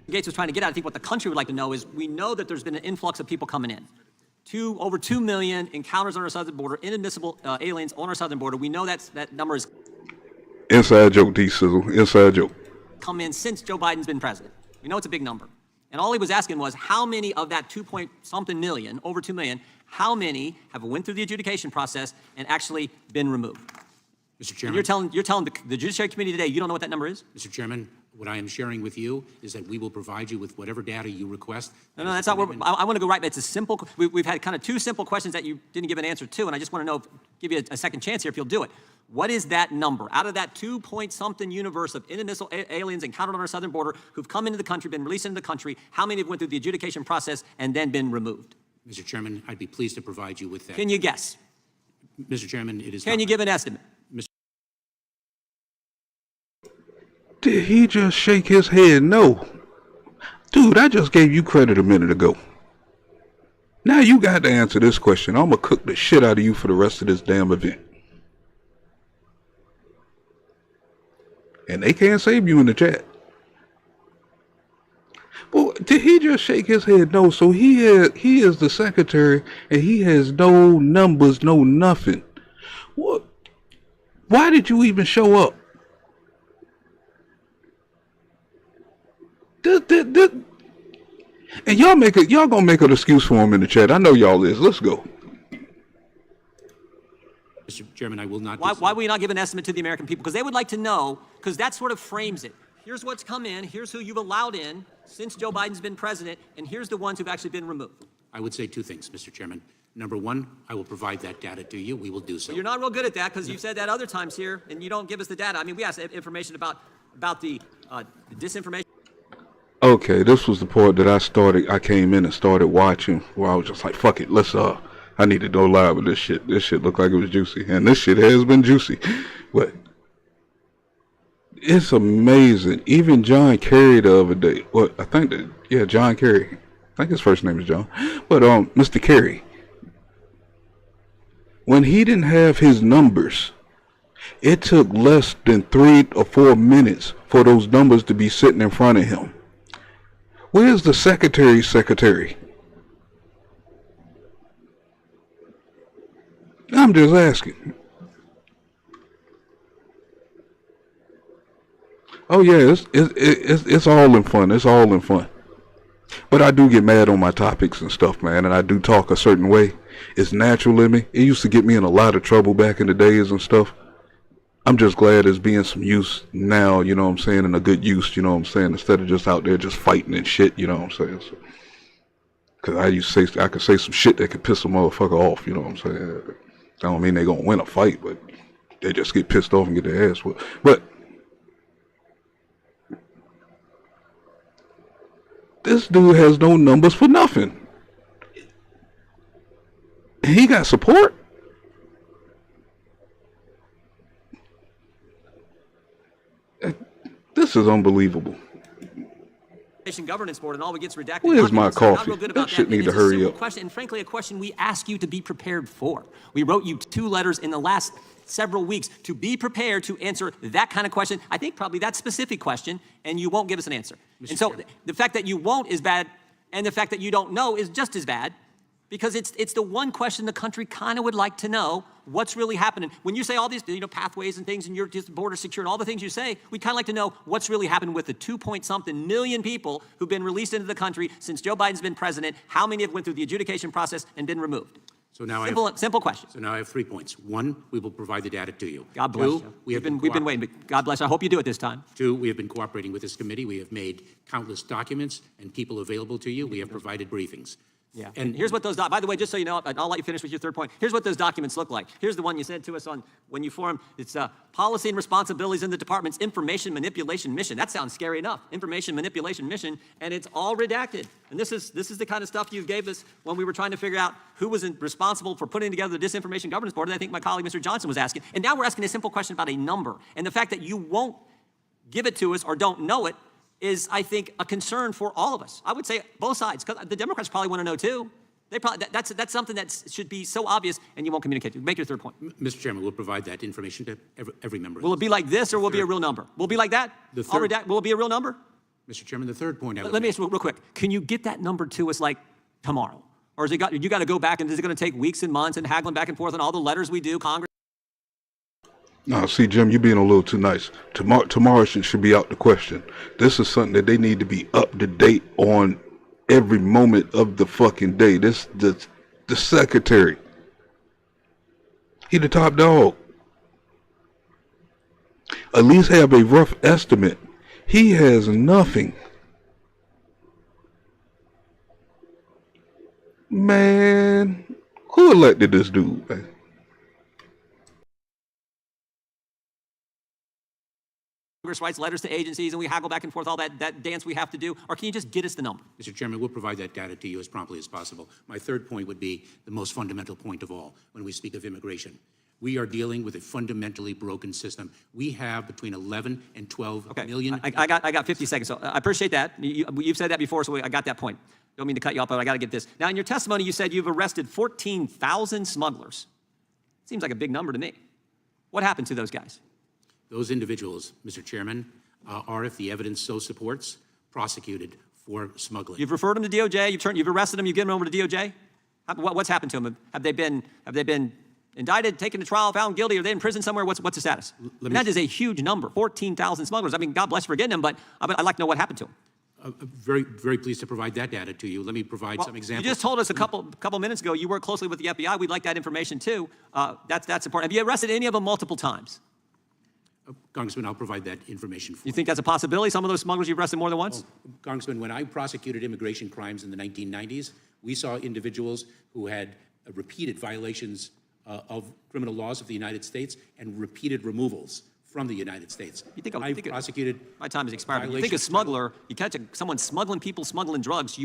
Gates was trying to get at, I think what the country would like to know is, we know that there's been an influx of people coming in. Over 2 million encounters on our southern border, inadmissible aliens on our southern border. We know that number is inside joke, D-Sizzle. Inside joke. Come in since Joe Biden's been president. We know it's a big number. And all he was asking was, how many of that 2-point-something million, over 2 million, how many have went through the adjudication process and actually been removed? Mr. And Chairman. you're telling the Judiciary Committee today you don't know what that number is? Mr. Chairman, what I am sharing with you is that we will provide you with whatever data you request. No, that's not. I want to go right back. It's a simple. We've had kind of two simple questions that you didn't give an answer to, and I just want to know, give you a second chance here if you'll do it. What is that number out of that 2-point-something universe of inadmissible aliens encountered on our southern border who've come into the country, been released into the country? How many have went through the adjudication process and then been removed? Mr. Chairman, I'd be pleased to provide you with that. Can you guess? Mr. Chairman, it is. Can you give an estimate? Did he just shake his head no? Dude, I just gave you credit a minute ago. Now you got to answer this question. I'm going to cook the shit out of you for the rest of this damn event. And they can't save you in the chat. Well, did he just shake his head no? So he is the secretary and he has no numbers, no nothing. What? Why did you even show up? And y'all gonna make an excuse for him in the chat. I know y'all is. Let's go. Mr. Chairman, I will not. Why will you not give an estimate to the American people? Because they would like to know, because that sort of frames it. Here's what's come in, here's who you've allowed in since Joe Biden's been president, and here's the ones who've actually been removed. I would say two things, Mr. Chairman. Number one, I will provide that data to you. We will do so. Well, you're not real good at that because you've said that other times here, and you don't give us the data. I mean, we asked information about the disinformation. Okay, this was the part that I came in and started watching where I was just like, fuck it, I need to go live with this shit. This shit looked like it was juicy. And this shit has been juicy. But it's amazing. Even John Kerry the other day, John Kerry. I think his first name is John. But Mr. Kerry, when he didn't have his numbers, it took less than 3 or 4 minutes for those numbers to be sitting in front of him. Where's the secretary's secretary? I'm just asking. Oh yeah, it's all in fun. It's all in fun. But I do get mad on my topics and stuff, man, and I do talk a certain way. It's natural in me. It used to get me in a lot of trouble back in the days and stuff. I'm just glad there's being some use now, you know what I'm saying, and a good use, you know what I'm saying, instead of just out there just fighting and shit, you know what I'm saying. So, cause I could say some shit that could piss a motherfucker off, you know what I'm saying. I don't mean they're gonna win a fight, but they just get pissed off and get their ass whipped. But this dude has no numbers for nothing. He got support. This is unbelievable. Governance Board and all we get's redacted. Where's my documents. Not coffee? real good about That shit need And to it's a hurry simple up. question, and frankly, a question we ask you to be prepared for. We wrote you 2 letters in the last several weeks to be prepared to answer that kind of question. I think probably that specific question, and you won't give us an answer. And so the fact that you won't is bad, and the fact that you don't know is just as bad, because it's the one question the country kind of would like to know what's really happening. When you say all these pathways and things and you're just border secure and all the things you say, we'd kind of like to know what's really happened with the 2-point-something million people who've been released into the country since Joe Biden's been president. How many have went through the adjudication process and been removed? So now Simple question. So now I have 3 points. 1, we will provide the data to you. God bless 2, you. we've been waiting, but God bless you. I hope you do it this time. 2, we have been cooperating with this committee. We have made countless documents and people available to you. We have provided briefings. Yeah. And here's what those, by the way, just so you know, I'll let you finish with your third point. Here's what those documents look like. Here's the one you sent to us on when you formed. It's policy and responsibilities in the department's information manipulation mission. That sounds scary enough. Information manipulation mission, and it's all redacted. And this is the kind of stuff you gave us when we were trying to figure out who was responsible for putting together the Disinformation Governance Board. And I think my colleague, Mr. Johnson, was asking. And now we're asking a simple question about a number. And the fact that you won't give it to us or don't know it is, I think, a concern for all of us. I would say both sides, because the Democrats probably want to know too. They probably, that's something that should be so obvious, and you won't communicate. Make your third point. Mr. Chairman, we'll provide that information to every member. Will it be like this, or will it be a real number? Will it be like that? Will it be a real number? Mr. Chairman, the third point. Let me ask you real quick. Can you get that number to us like tomorrow, or is it you got to go back, and is it going to take weeks and months and haggling back and forth on all the letters we do, Congress? No, see, Jim, you're being a little too nice. Tomorrow should be out the question. This is something that they need to be up to date on every moment of the fucking day. The secretary. He the top dog. At least have a rough estimate. He has nothing. Man, who elected this dude, man? Congress writes letters to agencies and we haggle back and forth, all that dance we have to do? Or can you just get us the number? Mr. Chairman, we'll provide that data to you as promptly as possible. My third point would be the most fundamental point of all when we speak of immigration. We are dealing with a fundamentally broken system. We have between 11 and 12 million. I got 50 seconds. So I appreciate that. You've said that before, so I got that point. Don't mean to cut you off, but I got to get this. Now, in your testimony, you said you've arrested 14,000 smugglers. Seems like a big number to me. What happened to those guys? Those individuals, Mr. Chairman, are, if the evidence so supports, prosecuted for smuggling. You've referred them to DOJ. You've arrested them. You've given them over to DOJ. What's happened to them? Have they been indicted, taken to trial, found guilty? Are they in prison somewhere? What's the status? And that is a huge number. 14,000 smugglers. I mean, God bless you for getting them, but I'd like to know what happened to them. Very, very pleased to provide that data to you. Let me provide some examples. You just told us a couple minutes ago you work closely with the FBI. We'd like that information too. That's important. Have you arrested any of them multiple times? Congressman, I'll provide that information for you. You think that's a possibility? Some of those smugglers you've arrested more than once? Congressman, when I prosecuted immigration crimes in the 1990s, we saw individuals who had repeated violations of criminal laws of the United States and repeated removals from the United States. I've prosecuted. My time has expired. You think a smuggler, you catch someone smuggling people, smuggling drugs,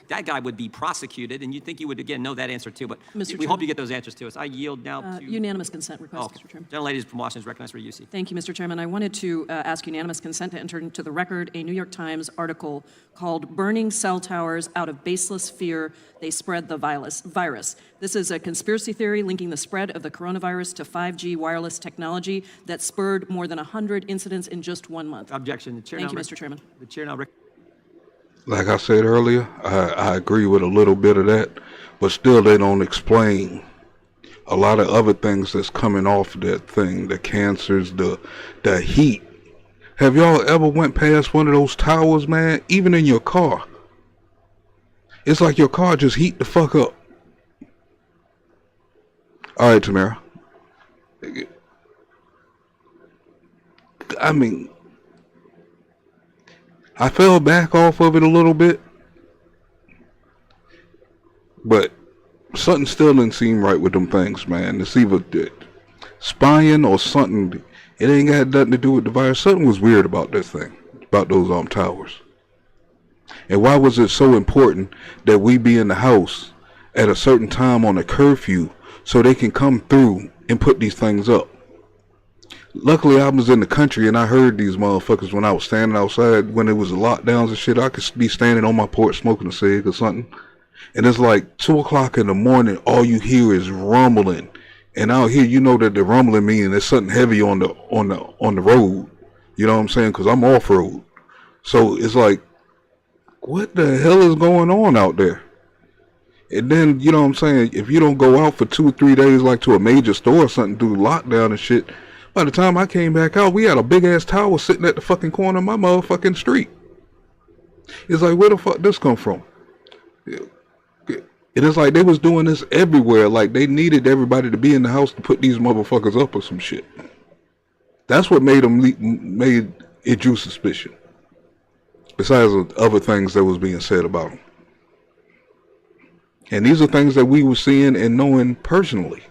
that guy would be prosecuted, and you'd think you would, again, know that answer too, but we hope you get those answers to us. I yield now to... Unanimous consent request, Mr. Chairman. Gentlelady from Washington is recognized for UC. Thank you, Mr. Chairman. I wanted to ask unanimous consent to enter into the record a New York Times article called "Burning Cell Towers Out of Baseless Fear, They Spread the Virus." This is a conspiracy theory linking the spread of the coronavirus to 5G wireless technology that spurred more than 100 incidents in just 1 month. Objection. The chair Thank now you, Mr. Chairman. The chair now... Like I said earlier, I agree with a little bit of that, but still they don't explain a lot of other things that's coming off that thing, the cancers, the heat. Have y'all ever went past one of those towers, man? Even in your car. It's like your car just heat the fuck up. All right, Tamara. I mean, I fell back off of it a little bit, but something still didn't seem right with them things, man. It's either spying or something. It ain't got nothing to do with the virus. Something was weird about this thing, about those towers. And why was it so important that we be in the house at a certain time on a curfew so they can come through and put these things up? Luckily, I was in the country and I heard these motherfuckers when I was standing outside when it was the lockdowns and shit. I could be standing on my porch smoking a cig or something. And it's like 2 o'clock in the morning, all you hear is rumbling. And out here, you know that the rumbling means there's something heavy on the road. You know what I'm saying? Because I'm off-road. So it's like, what the hell is going on out there? And then, you know what I'm saying, if you don't go out for 2 or 3 days, like to a major store or something, do lockdown and shit, by the time I came back out, we had a big-ass tower sitting at the fucking corner of my motherfucking street. It's like, where the fuck this come from? And it's like they was doing this everywhere. Like they needed everybody to be in the house to put these motherfuckers up or some shit. That's what made it drew suspicion. Besides other things that was being said about them. And these are things that we were seeing and knowing personally.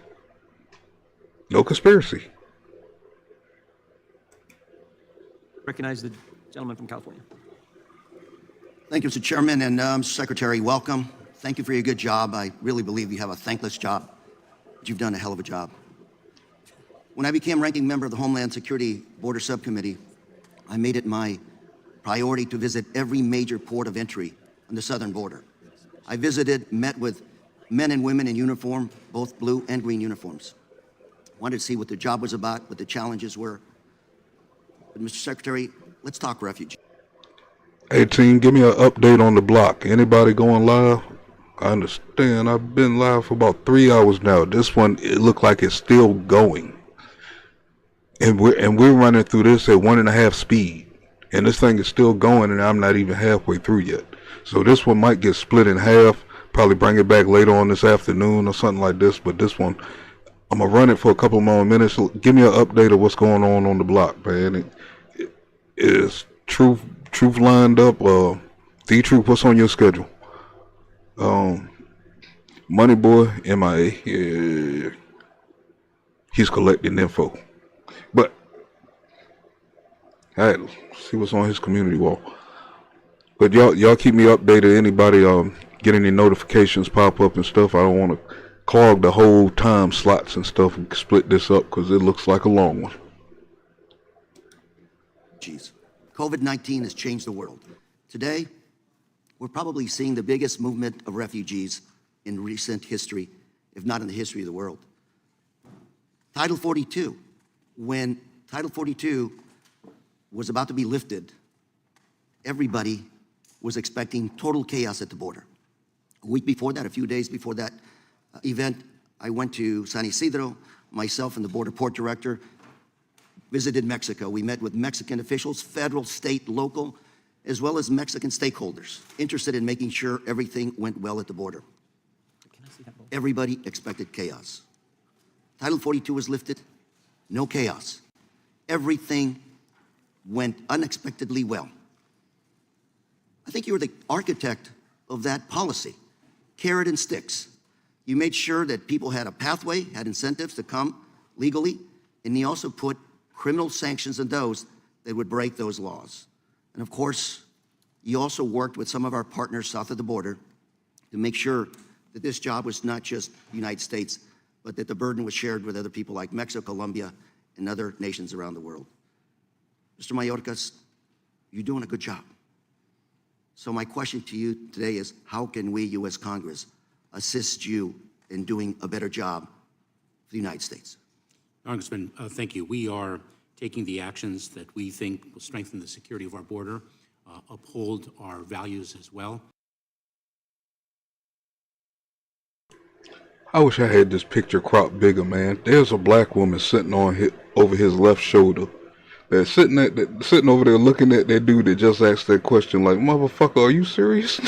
No conspiracy. Recognize the gentleman from California. Thank you, Mr. Chairman, and Mr. Secretary, welcome. Thank you for your good job. I really believe you have a thankless job, but you've done a hell of a job. When I became ranking member of the Homeland Security Border Subcommittee, I made it my priority to visit every major port of entry on the southern border. I visited, met with men and women in uniform, both blue and green uniforms. Wanted to see what their job was about, what the challenges were. But Mr. Secretary, let's talk refugees. Hey team, give me an update on the block. Anybody going live? I understand. I've been live for about 3 hours now. This one, it looked like it's still going. And we're running through this at 1.5 speed. And this thing is still going and I'm not even halfway through yet. So this one might get split in half, probably bring it back later on this afternoon or something like this. But this one, I'm gonna run it for a couple more minutes. Give me an update of what's going on the block, man. Is Truth lined up? D-Truth, what's on your schedule? Money Boy, MIA. Yeah, he's collecting info, but hey, see what's on his community wall. But y'all keep me updated. Anybody get any notifications pop up and stuff? I don't want to clog the whole time slots and stuff and split this up because it looks like a long one. Jeez. COVID-19 has changed the world. Today, we're probably seeing the biggest movement of refugees in recent history, if not in the history of the world. Title 42, when Title 42 was about to be lifted, everybody was expecting total chaos at the border. A week before that, a few days before that event, I went to San Isidro, myself and the border port director visited Mexico. We met with Mexican officials, federal, state, local, as well as Mexican stakeholders, interested in making sure everything went well at the border. Everybody expected chaos. Title 42 was lifted, no chaos. Everything went unexpectedly well. I think you were the architect of that policy, carrot and sticks. You made sure that people had a pathway, had incentives to come legally, and you also put criminal sanctions on those that would break those laws. And of course, you also worked with some of our partners south of the border to make sure that this job was not just the United States, but that the burden was shared with other people like Mexico, Colombia, and other nations around the world. Mr. Mayorkas, you're doing a good job. So my question to you today is, how can we, U.S. Congress, assist you in doing a better job for the United States? Congressman, thank you. We are taking the actions that we think will strengthen the security of our border, uphold our values as well. I wish I had this picture cropped bigger, man. There's a black woman sitting on over his left shoulder. They're sitting over there looking at that dude that just asked that question like, motherfucker, are you serious?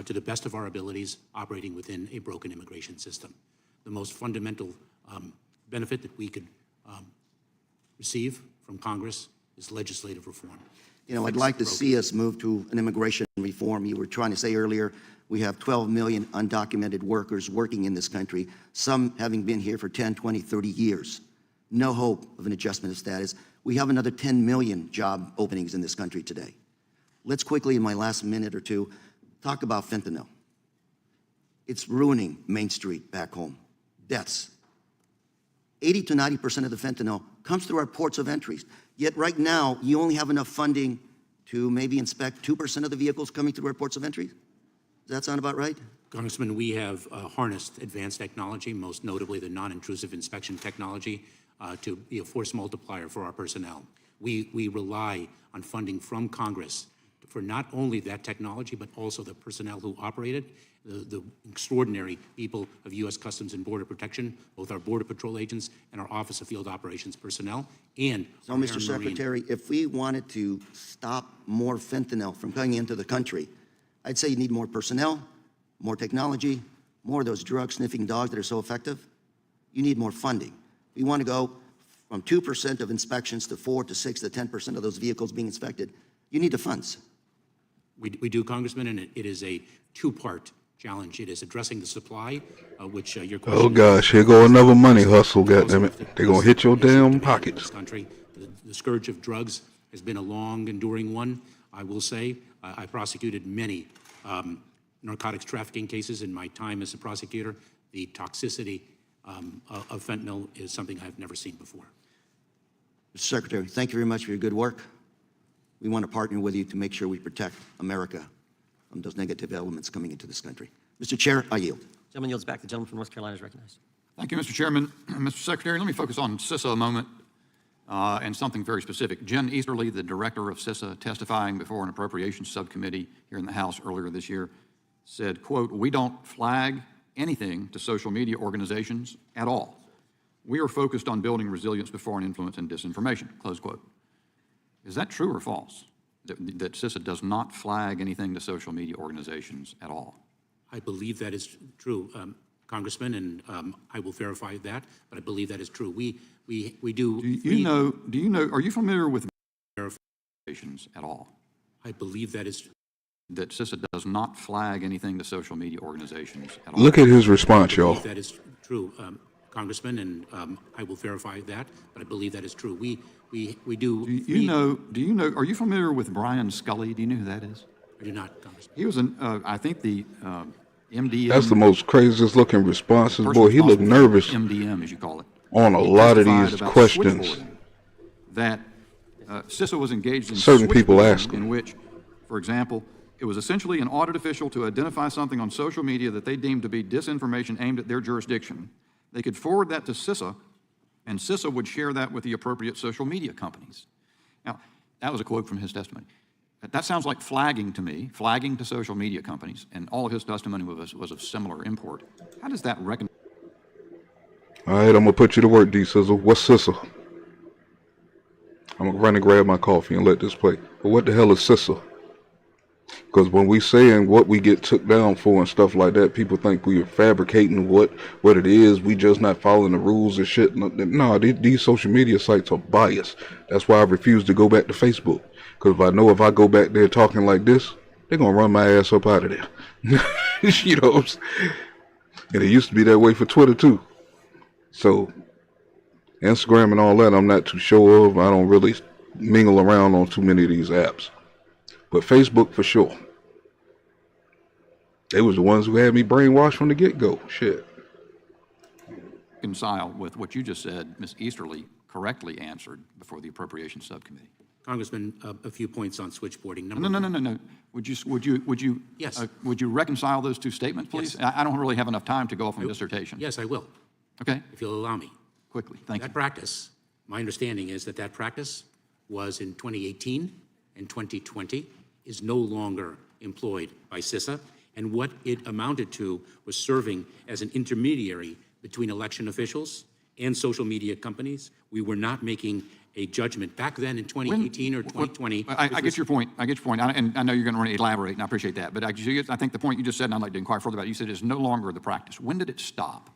To the best of our abilities, operating within a broken immigration system. The most fundamental benefit that we could receive from Congress is legislative reform. You know, I'd like to see us move to an immigration reform. You were trying to say earlier, we have 12 million undocumented workers working in this country, some having been here for 10, 20, 30 years. No hope of an adjustment of status. We have another 10 million job openings in this country today. Let's quickly, in my last minute or two, talk about fentanyl. It's ruining Main Street back home. Deaths. 80 to 90% of the fentanyl comes through our ports of entries. Yet right now, you only have enough funding to maybe inspect 2% of the vehicles coming through our ports of entry. Does that sound about right? Congressman, we have harnessed advanced technology, most notably the non-intrusive inspection technology, to be a force multiplier for our personnel. We rely on funding from Congress for not only that technology, but also the personnel who operate it, the extraordinary people of U.S. Customs and Border Protection, both our Border Patrol agents and our Office of Field Operations personnel, and so, Mr. Secretary, if we wanted to stop more fentanyl from coming into the country, I'd say you need more personnel, more technology, more of those drug-sniffing dogs that are so effective. You need more funding. We want to go from 2% of inspections to 4 to 6 to 10% of those vehicles being inspected. You need the funds. We do, Congressman, and it is a two-part challenge. It is addressing the supply, which your question. Oh gosh, here go another money hustle. Goddammit, they're gonna hit your damn pockets. This country, the scourge of drugs has been a long, enduring one. I will say, I prosecuted many narcotics trafficking cases in my time as a prosecutor. The toxicity of fentanyl is something I've never seen before. Mr. Secretary, thank you very much for your good work. We want to partner with you to make sure we protect America from those negative elements coming into this country. Mr. Chair, I yield. Gentleman yields back. The gentleman from North Carolina is recognized. Thank you, Mr. Chairman. Mr. Secretary, let me focus on CISA a moment and something very specific. Jen Easterly, the director of CISA, testifying before an appropriations subcommittee here in the House earlier this year, said, quote, "We don't flag anything to social media organizations at all. We are focused on building resilience to foreign influence and disinformation," close quote. Is that true or false? that CISA does not flag anything to social media organizations at all. I believe that is true, Congressman, and I will verify that, but I believe that is true. We do. Do you know, are you familiar with organizations at all? I believe that is that CISA does not flag anything to social media organizations at all. Look at his response, y'all. I believe that is true, Congressman, and I will verify that, but I believe that is true. We do. Do you know, are you familiar with Brian Scully? Do you know who that is? I do not, Congressman. He was I think the MDM. That's the most craziest looking responses. person Boy, he looked responsible for nervous MDM, as you call it. on a He lot of testified these about questions. switchboarding, That CISA was engaged in Certain people switchboarding ask him. in which, for example, it was essentially an audit official to identify something on social media that they deemed to be disinformation aimed at their jurisdiction. They could forward that to CISA, and CISA would share that with the appropriate social media companies. Now, that was a quote from his testimony. That sounds like flagging to me, flagging to social media companies, and all of his testimony was of similar import. How does that reconcile? All right, I'm going to put you to work, D-Sizzle. What's CISA? I'm going to run and grab my coffee and let this play. But what the hell is CISA? Because when we saying what we get took down for and stuff like that, people think we are fabricating what it is. We just not following the rules and shit. No, these social media sites are biased. That's why I refuse to go back to Facebook. Because if I go back there talking like this, they're going to run my ass up out of there. You know what I'm saying? And it used to be that way for Twitter too. So Instagram and all that, I'm not too sure of. I don't really mingle around on too many of these apps. But Facebook for sure. They was the ones who had me brainwashed from the get-go. Shit. Reconcile with what you just said, Ms. Easterly correctly answered before the Appropriations Subcommittee. Congressman, a few points on switchboarding. No. Would you Yes. Would you reconcile those two statements, please? Yes. I don't really have enough time to go off on a dissertation. Yes, I will. Okay. If you'll allow me. Quickly, thank you. That practice, my understanding is that practice was in 2018 and 2020, is no longer employed by CISA, and what it amounted to was serving as an intermediary between election officials and social media companies. We were not making a judgment back then in 2018 or 2020. I get your point. I get your point. And I know you're going to elaborate, and I appreciate that. But I think the point you just said, and I'd like to inquire further about, you said it's no longer the practice. When did it stop?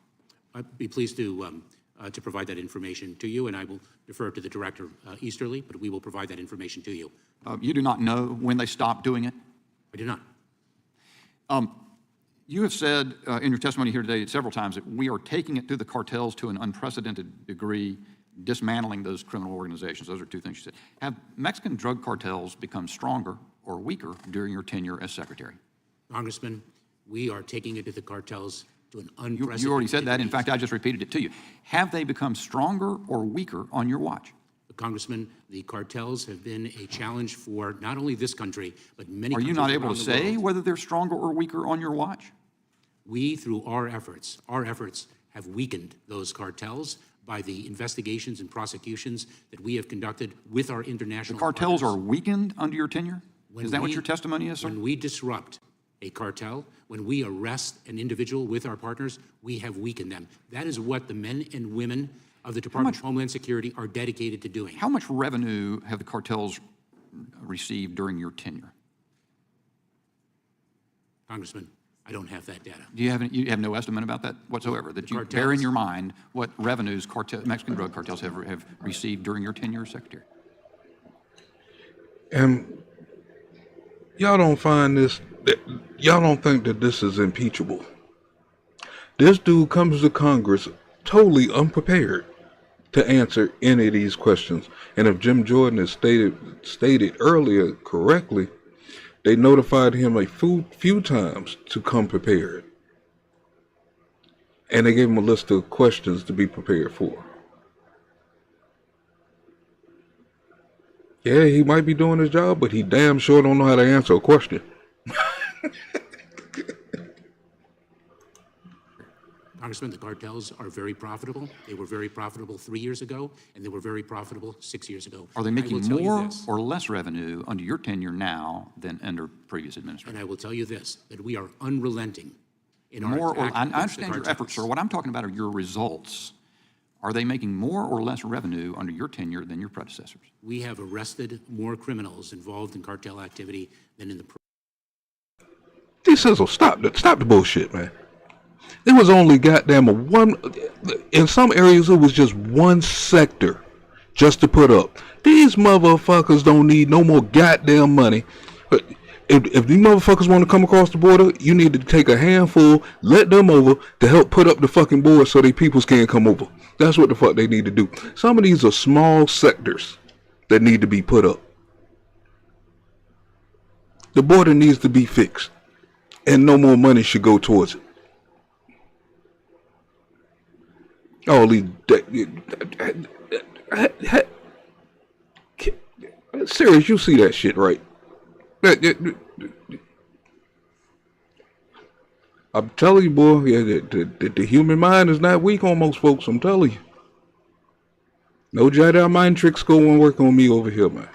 I'd be pleased to provide that information to you, and I will defer to the Director Easterly, but we will provide that information to you. You do not know when they stopped doing it? I do not. You have said in your testimony here today several times that we are taking it to the cartels to an unprecedented degree, dismantling those criminal organizations. Those are two things you said. Have Mexican drug cartels become stronger or weaker during your tenure as Secretary? Congressman, we are taking it to the cartels to an unprecedented. You already said that. In fact, I just repeated it to you. Have they become stronger or weaker on your watch? Congressman, the cartels have been a challenge for not only this country, but many countries around the world. Are you not able to say whether they're stronger or weaker on your watch? We, through our efforts have weakened those cartels by the investigations and prosecutions that we have conducted with our international The cartels partners. are weakened under your tenure? Is that what your testimony is, sir? When we disrupt a cartel, when we arrest an individual with our partners, we have weakened them. That is what the men and women of the Department of Homeland Security are dedicated to doing. How much revenue have the cartels received during your tenure? Congressman, I don't have that data. Do you have no estimate about that whatsoever? That you bear in your mind what revenues Mexican drug cartels have received during your tenure as Secretary? And y'all don't find this, y'all don't think that this is impeachable. This dude comes to Congress totally unprepared to answer any of these questions. And if Jim Jordan has stated earlier correctly, they notified him a few times to come prepared. And they gave him a list of questions to be prepared for. Yeah, he might be doing his job, but he damn sure don't know how to answer a question. Congressman, the cartels are very profitable. They were very profitable 3 years ago, and they were very profitable 6 years ago. Are they I making will tell you more this, or less revenue under your tenure now than under previous and administrations? I will tell you this, that we are unrelenting in our More or, attack I against the understand your cartels. efforts, sir. What I'm talking about are your results Are they making more or less revenue under your tenure than your predecessors? We have arrested more criminals involved in cartel activity than in the Sizzle, stop the bullshit, man. There was only goddamn in some areas it was just one sector just to put up. These motherfuckers don't need no more goddamn money. If these motherfuckers want to come across the border, you need to take a handful, let them over to help put up the fucking board so they peoples can't come over. That's what the fuck they need to do. Some of these are small sectors that need to be put up. The border needs to be fixed, and no more money should go towards it. All these serious, you see that shit, right? I'm telling you, boy, the human mind is not weak on most folks. I'm telling you. No Jedi mind tricks going work on me over here, man.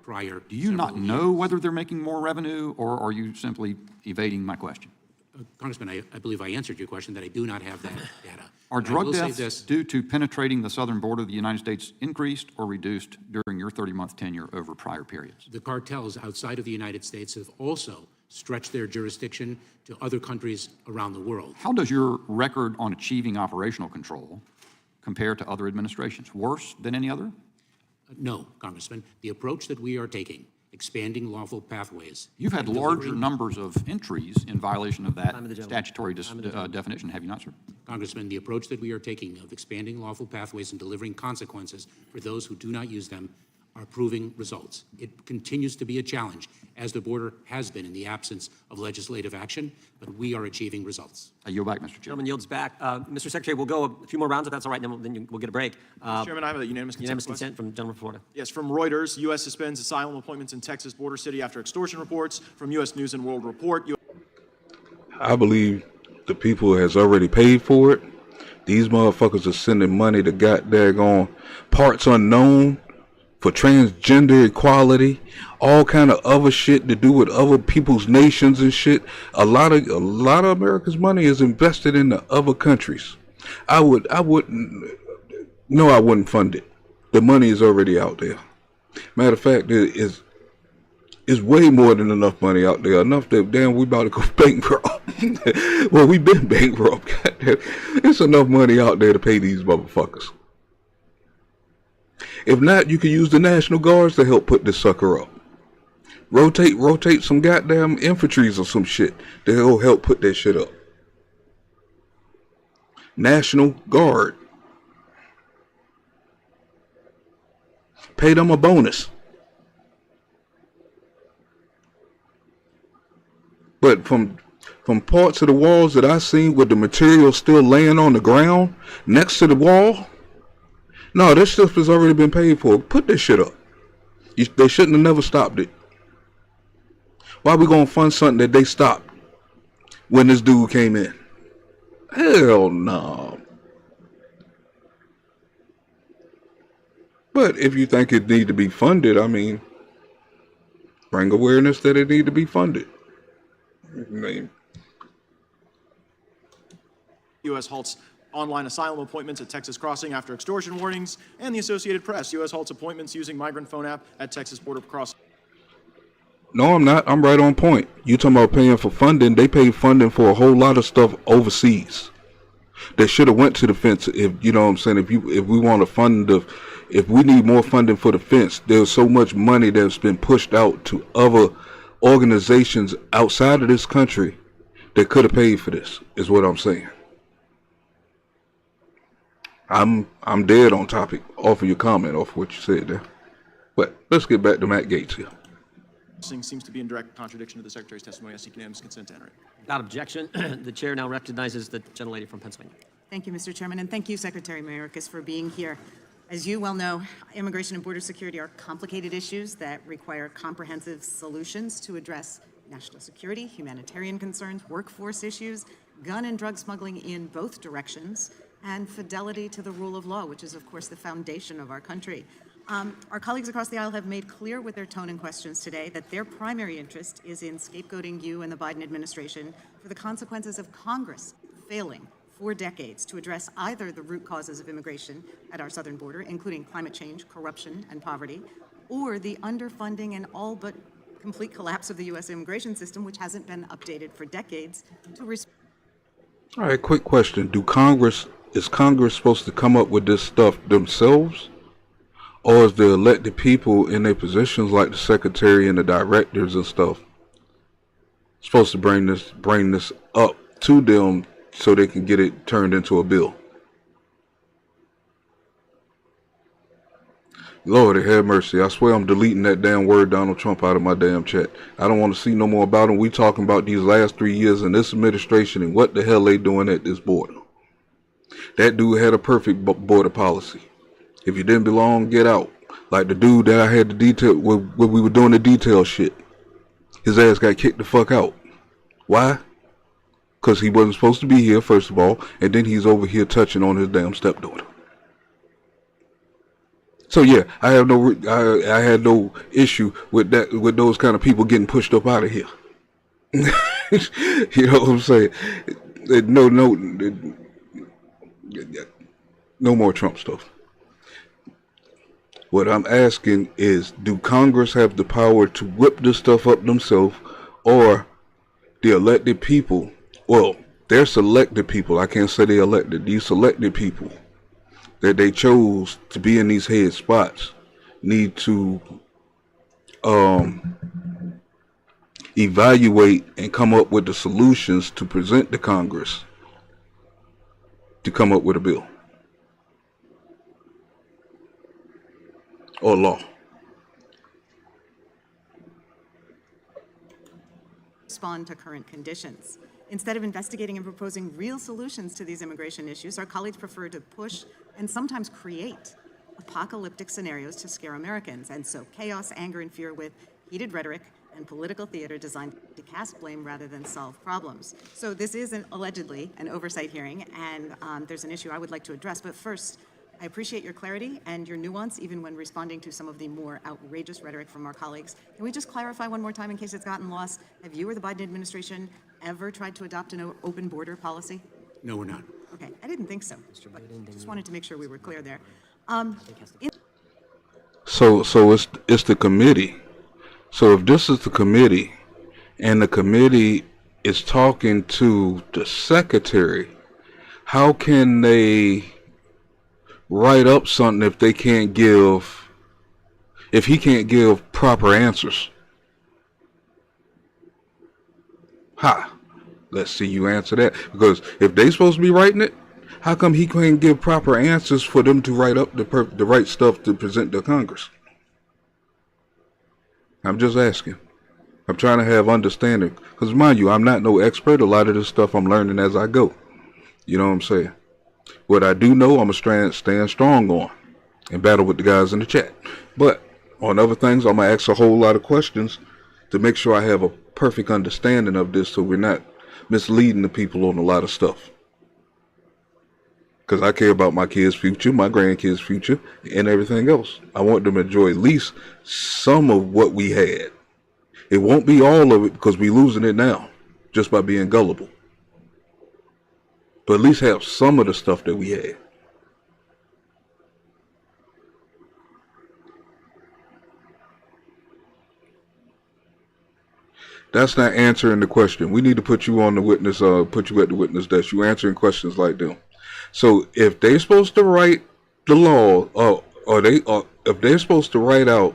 prior. Do you not know whether they're making more revenue, or are you simply evading my question? Congressman, I believe I answered your question that I do not have that data. Are But I drug will say deaths this. due to penetrating the southern border of the United States increased or reduced during your 30-month tenure over prior periods? The cartels outside of the United States have also stretched their jurisdiction to other countries around the world. How does your record on achieving operational control compare to other administrations? Worse than any other? No, Congressman. The approach that we are taking, expanding lawful pathways. You've had and larger delivering- numbers of entries in violation of that statutory definition, have you not, sir? Congressman, the approach that we are taking of expanding lawful pathways and delivering consequences for those who do not use them are proving results. It continues to be a challenge, as the border has been in the absence of legislative action, but we are achieving results. I yield back, Mr. Chairman. Gentleman yields back. Mr. Secretary, we'll go a few more rounds if that's all right, then we'll get a break. Mr. Chairman, I have a unanimous consent. Unanimous consent from the gentleman from Florida. Yes, from Reuters, U.S. suspends asylum appointments in Texas border city after extortion reports. From U.S. News and World Report, I believe the people has already paid for it. These motherfuckers are sending money to goddamn parts unknown for transgender equality, all kind of other shit to do with other people's nations and shit. A lot of America's money is invested in the other countries. I wouldn't fund it. The money is already out there. Matter of fact, it's way more than enough money out there. Enough that damn we about to go bankrupt. Well, we've been bankrupt. Goddamn. It's enough money out there to pay these motherfuckers. If not, you can use the National Guards to help put this sucker up. Rotate some goddamn infantries or some shit to help put that shit up. National Guard. Pay them a bonus. But from parts of the walls that I seen with the material still laying on the ground next to the wall, no, this stuff has already been paid for. Put this shit up. They shouldn't have never stopped it. Why are we gonna fund something that they stopped when this dude came in? Hell no. But if you think it need to be funded, I mean, bring awareness that it need to be funded. U.S. halts online asylum appointments at Texas crossing after extortion warnings, and the Associated Press. U.S. halts appointments using migrant phone app at Texas border crossing. No, I'm not. I'm right on point. You talking about paying for funding? They pay funding for a whole lot of stuff overseas. They should have went to the fence. If you know what I'm saying. If we want to fund if we need more funding for the fence, there's so much money that's been pushed out to other organizations outside of this country that could have paid for this. Is what I'm saying. I'm dead on topic off of your comment, off of what you said there. But let's get back to Matt Gaetz here. Seems to be in direct contradiction to the Secretary's testimony. I seek unanimous consent to enter it. Without objection, the chair now recognizes the gentlelady from Pennsylvania. Thank you, Mr. Chairman, and thank you, Secretary Mayorkas, for being here. As you well know, immigration and border security are complicated issues that require comprehensive solutions to address national security, humanitarian concerns, workforce issues, gun and drug smuggling in both directions, and fidelity to the rule of law, which is, of course, the foundation of our country. Our colleagues across the aisle have made clear with their tone and questions today that their primary interest is in scapegoating you and the Biden administration for the consequences of Congress failing for decades to address either the root causes of immigration at our southern border, including climate change, corruption, and poverty, or the underfunding and all but complete collapse of the U.S. immigration system, which hasn't been updated for decades to All right, quick question. Is Congress supposed to come up with this stuff themselves? Or is the elected people in their positions like the secretary and the directors and stuff supposed to bring this up to them so they can get it turned into a bill? Lord have mercy. I swear I'm deleting that damn word Donald Trump out of my damn chat. I don't want to see no more about him. We talking about these last 3 years in this administration and what the hell they doing at this border. That dude had a perfect border policy. If you didn't belong, get out. Like the dude that I had the detail when we were doing the detail shit. His ass got kicked the fuck out. Why? Because he wasn't supposed to be here, first of all, and then he's over here touching on his damn stepdaughter. So yeah, I had no issue with that, with those kind of people getting pushed up out of here. You know what I'm saying? No more Trump stuff. What I'm asking is, do Congress have the power to whip this stuff up themselves, or the elected people? Well, they're selected people. I can't say they elected. These selected people that they chose to be in these head spots need to evaluate and come up with the solutions to present to Congress to come up with a bill or law. Respond to current conditions. Instead of investigating and proposing real solutions to these immigration issues, our colleagues prefer to push and sometimes create apocalyptic scenarios to scare Americans and sow chaos, anger, and fear with heated rhetoric and political theater designed to cast blame rather than solve problems. So this is allegedly an oversight hearing, and there's an issue I would like to address. But first, I appreciate your clarity and your nuance, even when responding to some of the more outrageous rhetoric from our colleagues. Can we just clarify one more time in case it's gotten lost? Have you or the Biden administration ever tried to adopt an open border policy? No, we're not. Okay, I didn't think so, but just wanted to make sure we were clear there. So it's the committee. So if this is the committee, and the committee is talking to the secretary, how can they write up something if he can't give proper answers? Let's see you answer that. Because if they supposed to be writing it, how come he can't give proper answers for them to write up the right stuff to present to Congress? I'm just asking. I'm trying to have understanding. Because mind you, I'm not no expert. A lot of this stuff I'm learning as I go. You know what I'm saying? What I do know, I'm going to stand strong on and battle with the guys in the chat. But on other things, I'm going to ask a whole lot of questions to make sure I have a perfect understanding of this so we're not misleading the people on a lot of stuff. Because I care about my kids' future, my grandkids' future, and everything else. I want them to enjoy at least some of what we had. It won't be all of it because we're losing it now just by being gullible. But at least have some of the stuff that we had. That's not answering the question. We need to put you on the witness, put you at the witness desk. You answering questions like them. So if they're supposed to write the law, if they're supposed to write out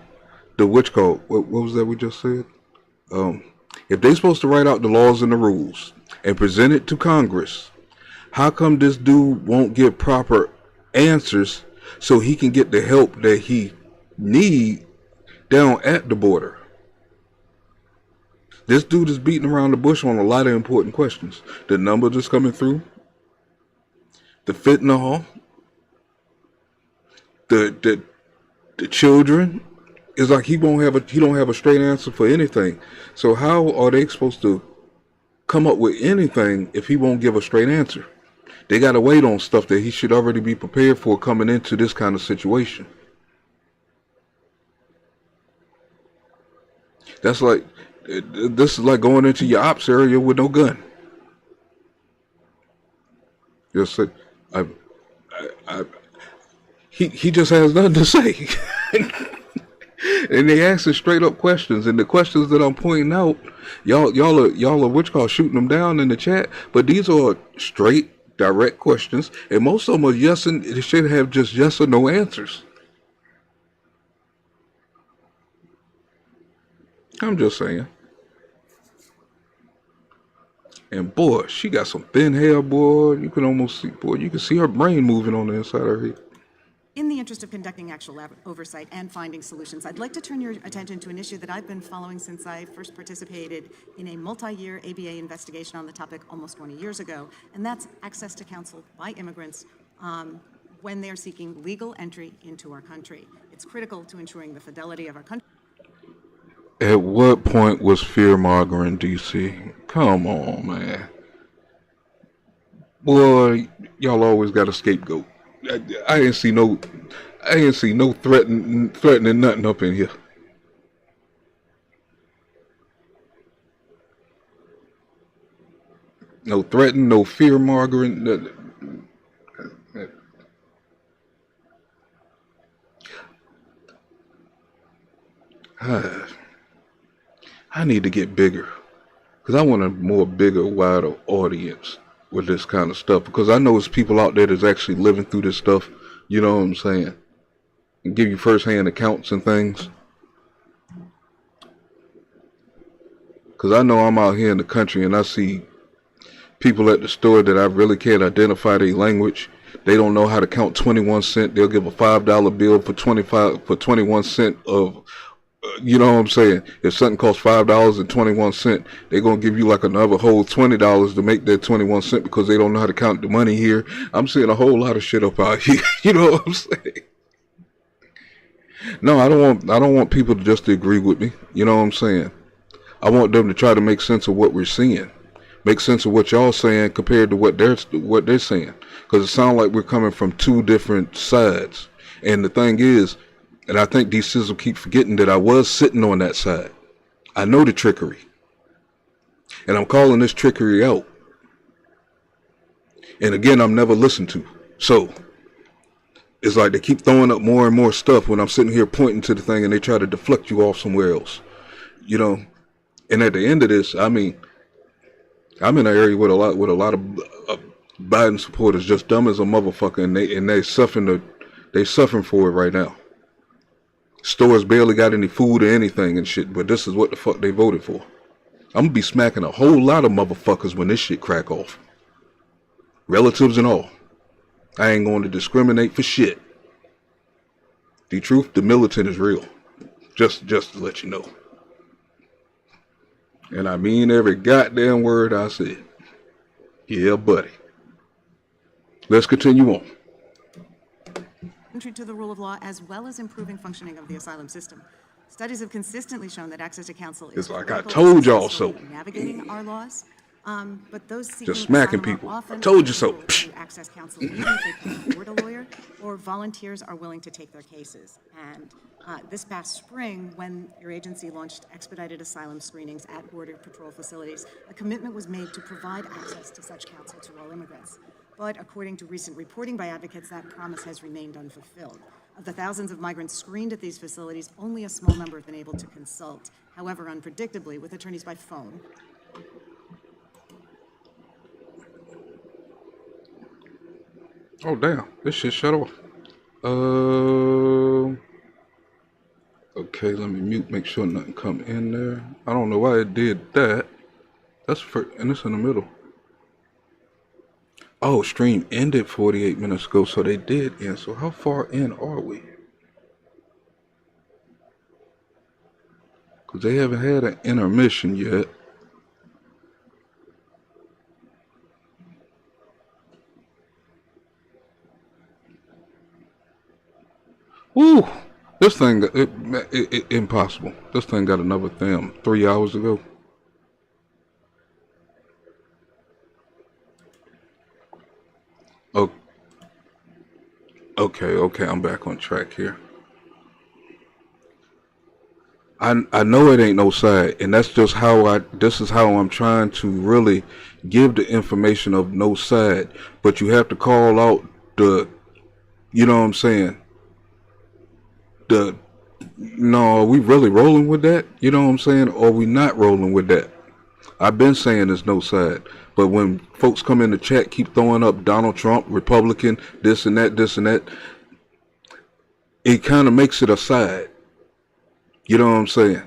the witch code, what was that we just said? If they're supposed to write out the laws and the rules and present it to Congress, how come this dude won't get proper answers so he can get the help that he need down at the border? This dude is beating around the bush on a lot of important questions. The numbers that's coming through, the fentanyl, the children. It's like he don't have a straight answer for anything. So how are they supposed to come up with anything if he won't give a straight answer? They got to wait on stuff that he should already be prepared for coming into this kind of situation. This is like going into your ops area with no gun. Just say, he just has nothing to say. And they asking straight up questions, and the questions that I'm pointing out, y'all are what you call shooting them down in the chat, but these are straight, direct questions, and most of them are yes, and they should have just yes or no answers. I'm just saying. And boy, she got some thin hair, boy. You can almost see, boy, you can see her brain moving on the inside of her head. In the interest of conducting actual oversight and finding solutions, I'd like to turn your attention to an issue that I've been following since I first participated in a multi-year ABA investigation on the topic almost 20 years ago, and that's access to counsel by immigrants when they're seeking legal entry into our country. It's critical to ensuring the fidelity of our country. At what point was fear-mongering, DC? Come on, man. Boy, y'all always got a scapegoat. I ain't see no threatening nothing up in here. No threatening, no fear-mongering. I need to get bigger, because I want a more bigger, wider audience with this kind of stuff, because I know there's people out there that's actually living through this stuff, you know what I'm saying, and give you first-hand accounts and things. Because I know I'm out here in the country and I see people at the store that I really can't identify their language. They don't know how to count 21 cents. They'll give a $5 bill for 21 cents of, you know what I'm saying? If something costs $5.21, they're going to give you like another whole $20 to make that 21 cents because they don't know how to count the money here. I'm seeing a whole lot of shit up out here. You know what I'm saying? No, I don't want people to just agree with me. You know what I'm saying? I want them to try to make sense of what we're seeing. Make sense of what y'all saying compared to what they're saying. Because it sounds like we're coming from two different sides. And the thing is, and I think these sisters keep forgetting that I was sitting on that side. I know the trickery. And I'm calling this trickery out. And again, I'm never listened to. So, it's like they keep throwing up more and more stuff when I'm sitting here pointing to the thing and they try to deflect you off somewhere else. You know? And at the end of this, I mean, I'm in an area with a lot of Biden supporters just dumb as a motherfucker, and they suffering for it right now. Stores barely got any food or anything and shit, but this is what the fuck they voted for. I'm gonna be smacking a whole lot of motherfuckers when this shit crack off. Relatives and all. I ain't going to discriminate for shit. The truth, the militant is real. Just to let you know. And I mean every goddamn word I said. Yeah, buddy. Let's continue on. Entry to the rule of law, as well as improving functioning of the asylum system. Studies have consistently shown that access to counsel is It's like I critical told to y'all so. navigating our laws. But those seeking Just smacking asylum are people. often I told you so. unable to access counsel, even if they can afford a lawyer, or volunteers are willing to take their cases. And this past spring, when your agency launched expedited asylum screenings at Border Patrol facilities, a commitment was made to provide access to such counsel to all immigrants. But according to recent reporting by advocates, that promise has remained unfulfilled. Of the thousands of migrants screened at these facilities, only a small number have been able to consult, however unpredictably, with attorneys by phone. Oh damn, this shit shut off. Okay, let me mute, make sure nothing come in there. I don't know why it did that. And it's in the middle. Oh, stream ended 48 minutes ago, so they did end. So how far in are we? Because they haven't had an intermission yet. Woo! This thing, impossible. This thing got another 3 hours ago. Oh, okay, I'm back on track here. I know it ain't no side, and that's just this is how I'm trying to really give the information of no side. But you have to call out you know what I'm saying? No, are we really rolling with that? You know what I'm saying? Or are we not rolling with that? I've been saying there's no side. But when folks come in the chat, keep throwing up Donald Trump, Republican, this and that, it kind of makes it a side. You know what I'm saying?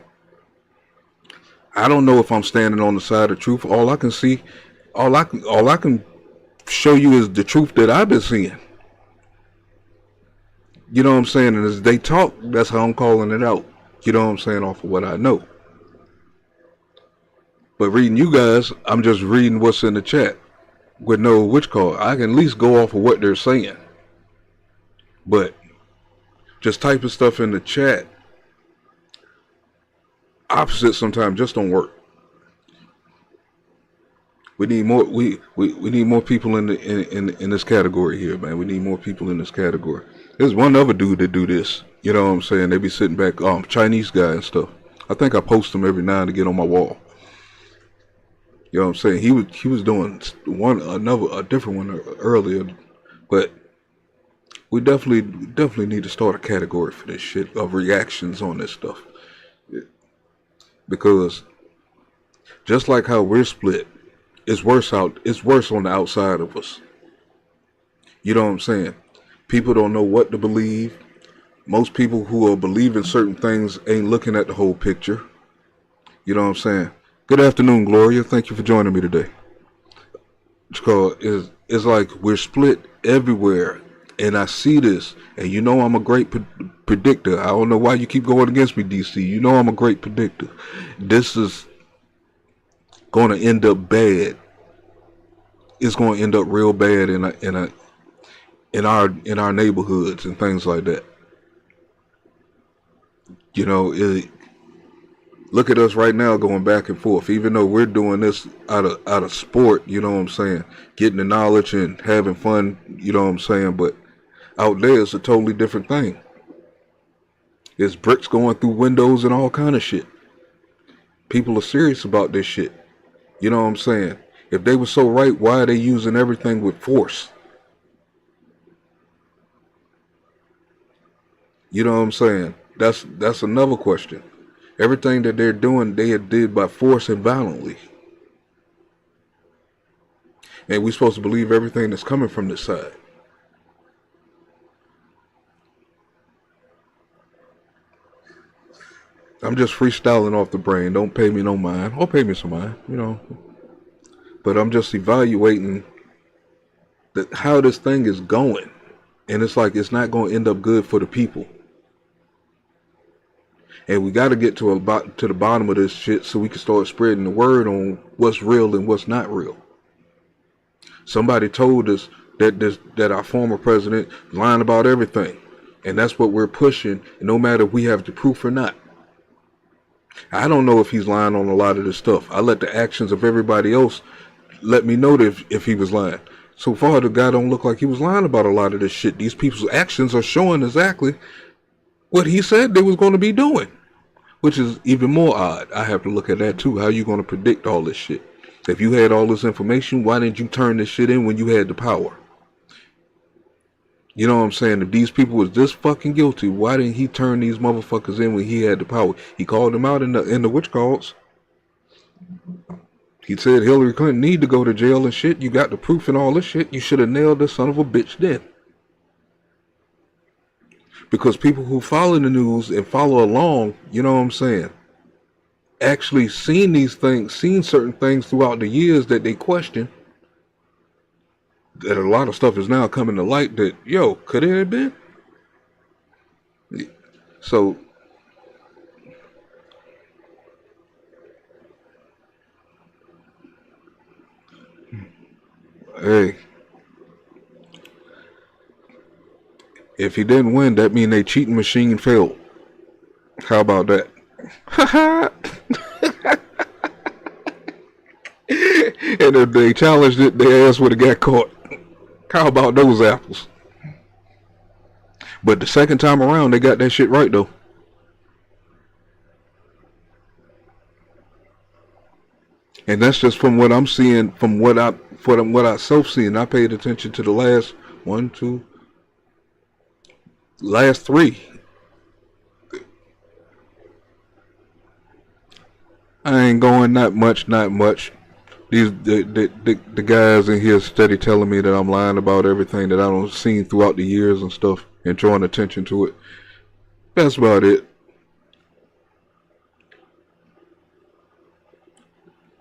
I don't know if I'm standing on the side of truth. All I can show you is the truth that I've been seeing. You know what I'm saying? And as they talk, that's how I'm calling it out. You know what I'm saying? Off of what I know. But reading you guys, I'm just reading what's in the chat with no which call. I can at least go off of what they're saying. But just typing stuff in the chat, opposites sometimes just don't work. We need more. We need more people in this category here, man. We need more people in this category. There's one other dude that do this. You know what I'm saying? They be sitting back, Chinese guy and stuff. I think I post them every now and again on my wall. You know what I'm saying? He was doing a different one earlier, but we definitely need to start a category for this shit of reactions on this stuff, because just like how we're split, it's worse on the outside of us. You know what I'm saying? People don't know what to believe. Most people who are believing certain things ain't looking at the whole picture. You know what I'm saying? Good afternoon, Gloria. Thank you for joining me today. It's like we're split everywhere, and I see this, and you know I'm a great predictor. I don't know why you keep going against me, DC. You know I'm a great predictor. This is going to end up bad. It's going to end up real bad in our neighborhoods and things like that. You know, look at us right now going back and forth. Even though we're doing this out of sport, you know what I'm saying, getting the knowledge and having fun, you know what I'm saying. But out there, it's a totally different thing. There's bricks going through windows and all kind of shit. People are serious about this shit. You know what I'm saying? If they were so right, why are they using everything with force? You know what I'm saying? That's another question. Everything that they're doing, they did by force and violently. And we're supposed to believe everything that's coming from this side. I'm just freestyling off the brain. Don't pay me no mind. Or pay me some mind, you know. But I'm just evaluating how this thing is going. And it's like it's not going to end up good for the people. And we got to get to the bottom of this shit so we can start spreading the word on what's real and what's not real. Somebody told us that our former president lying about everything. And that's what we're pushing, no matter if we have the proof or not. I don't know if he's lying on a lot of this stuff. I let the actions of everybody else let me know that if he was lying. So far, the guy don't look like he was lying about a lot of this shit. These people's actions are showing exactly what he said they was going to be doing, which is even more odd. I have to look at that too. How you going to predict all this shit? If you had all this information, why didn't you turn this shit in when you had the power? You know what I'm saying? If these people was this fucking guilty, why didn't he turn these motherfuckers in when he had the power? He called them out in the witch calls. He said Hillary Clinton need to go to jail and shit. You got the proof and all this shit. You should have nailed this son of a bitch then. Because people who follow the news and follow along, you know what I'm saying, actually seen these things, seen certain things throughout the years that they question. That a lot of stuff is now coming to light that, yo, could it have been? So, hey, if he didn't win, that means they cheating machine failed. How about that? And if they challenged it, their ass would have got caught. How about those apples? But the second time around, they got that shit right, though. And that's just from what I'm seeing, from what I self-seeing. I paid attention to the last three. I ain't going not much. The guys in here steady telling me that I'm lying about everything that I don't seen throughout the years and stuff and drawing attention to it. That's about it.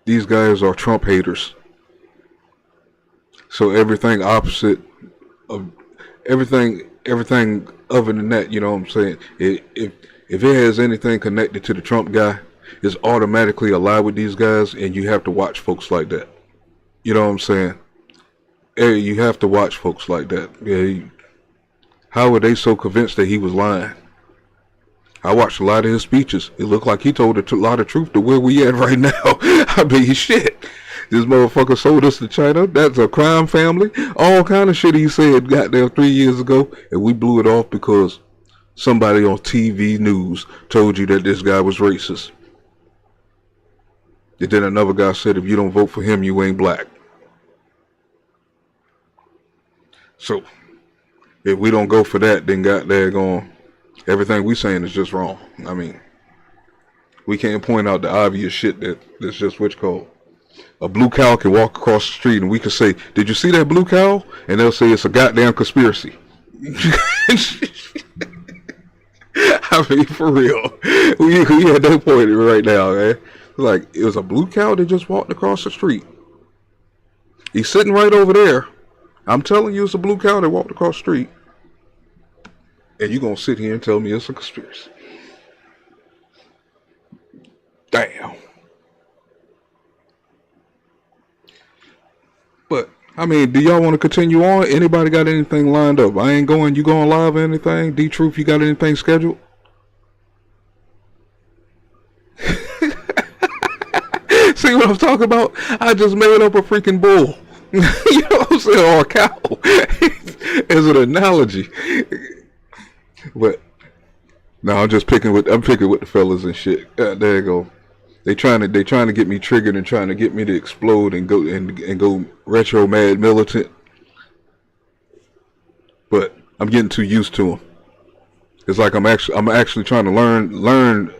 These guys are Trump haters. So everything opposite of everything other than that, you know what I'm saying? If it has anything connected to the Trump guy, it's automatically a lie with these guys, and you have to watch folks like that. You know what I'm saying? Hey, you have to watch folks like that. Yeah, how were they so convinced that he was lying? I watched a lot of his speeches. It looked like he told a lot of truth to where we at right now. I mean, shit. This motherfucker sold us to China. That's a crime family. All kind of shit he said goddamn 3 years ago. And we blew it off because somebody on TV news told you that this guy was racist. And then another guy said, if you don't vote for him, you ain't black. So, if we don't go for that, then goddamn everything we saying is just wrong. I mean, we can't point out the obvious shit that's just what's called. A blue cow can walk across the street and we can say, did you see that blue cow? And they'll say it's a goddamn conspiracy. I mean, for real. We at that point right now, man. Like, it was a blue cow that just walked across the street. He's sitting right over there. I'm telling you, it's a blue cow that walked across the street. And you're going to sit here and tell me it's a conspiracy. Damn. But, I mean, do y'all want to continue on? Anybody got anything lined up? I ain't going. You going live or anything? D-Truth, you got anything scheduled? See what I'm talking about? I just made up a freaking bull. You know what I'm saying? Or a cow. As an analogy. But no, I'm picking with the fellas and shit. There you go. They trying to get me triggered and trying to get me to explode and go retro mad militant. But I'm getting too used to them. It's like I'm actually trying to learn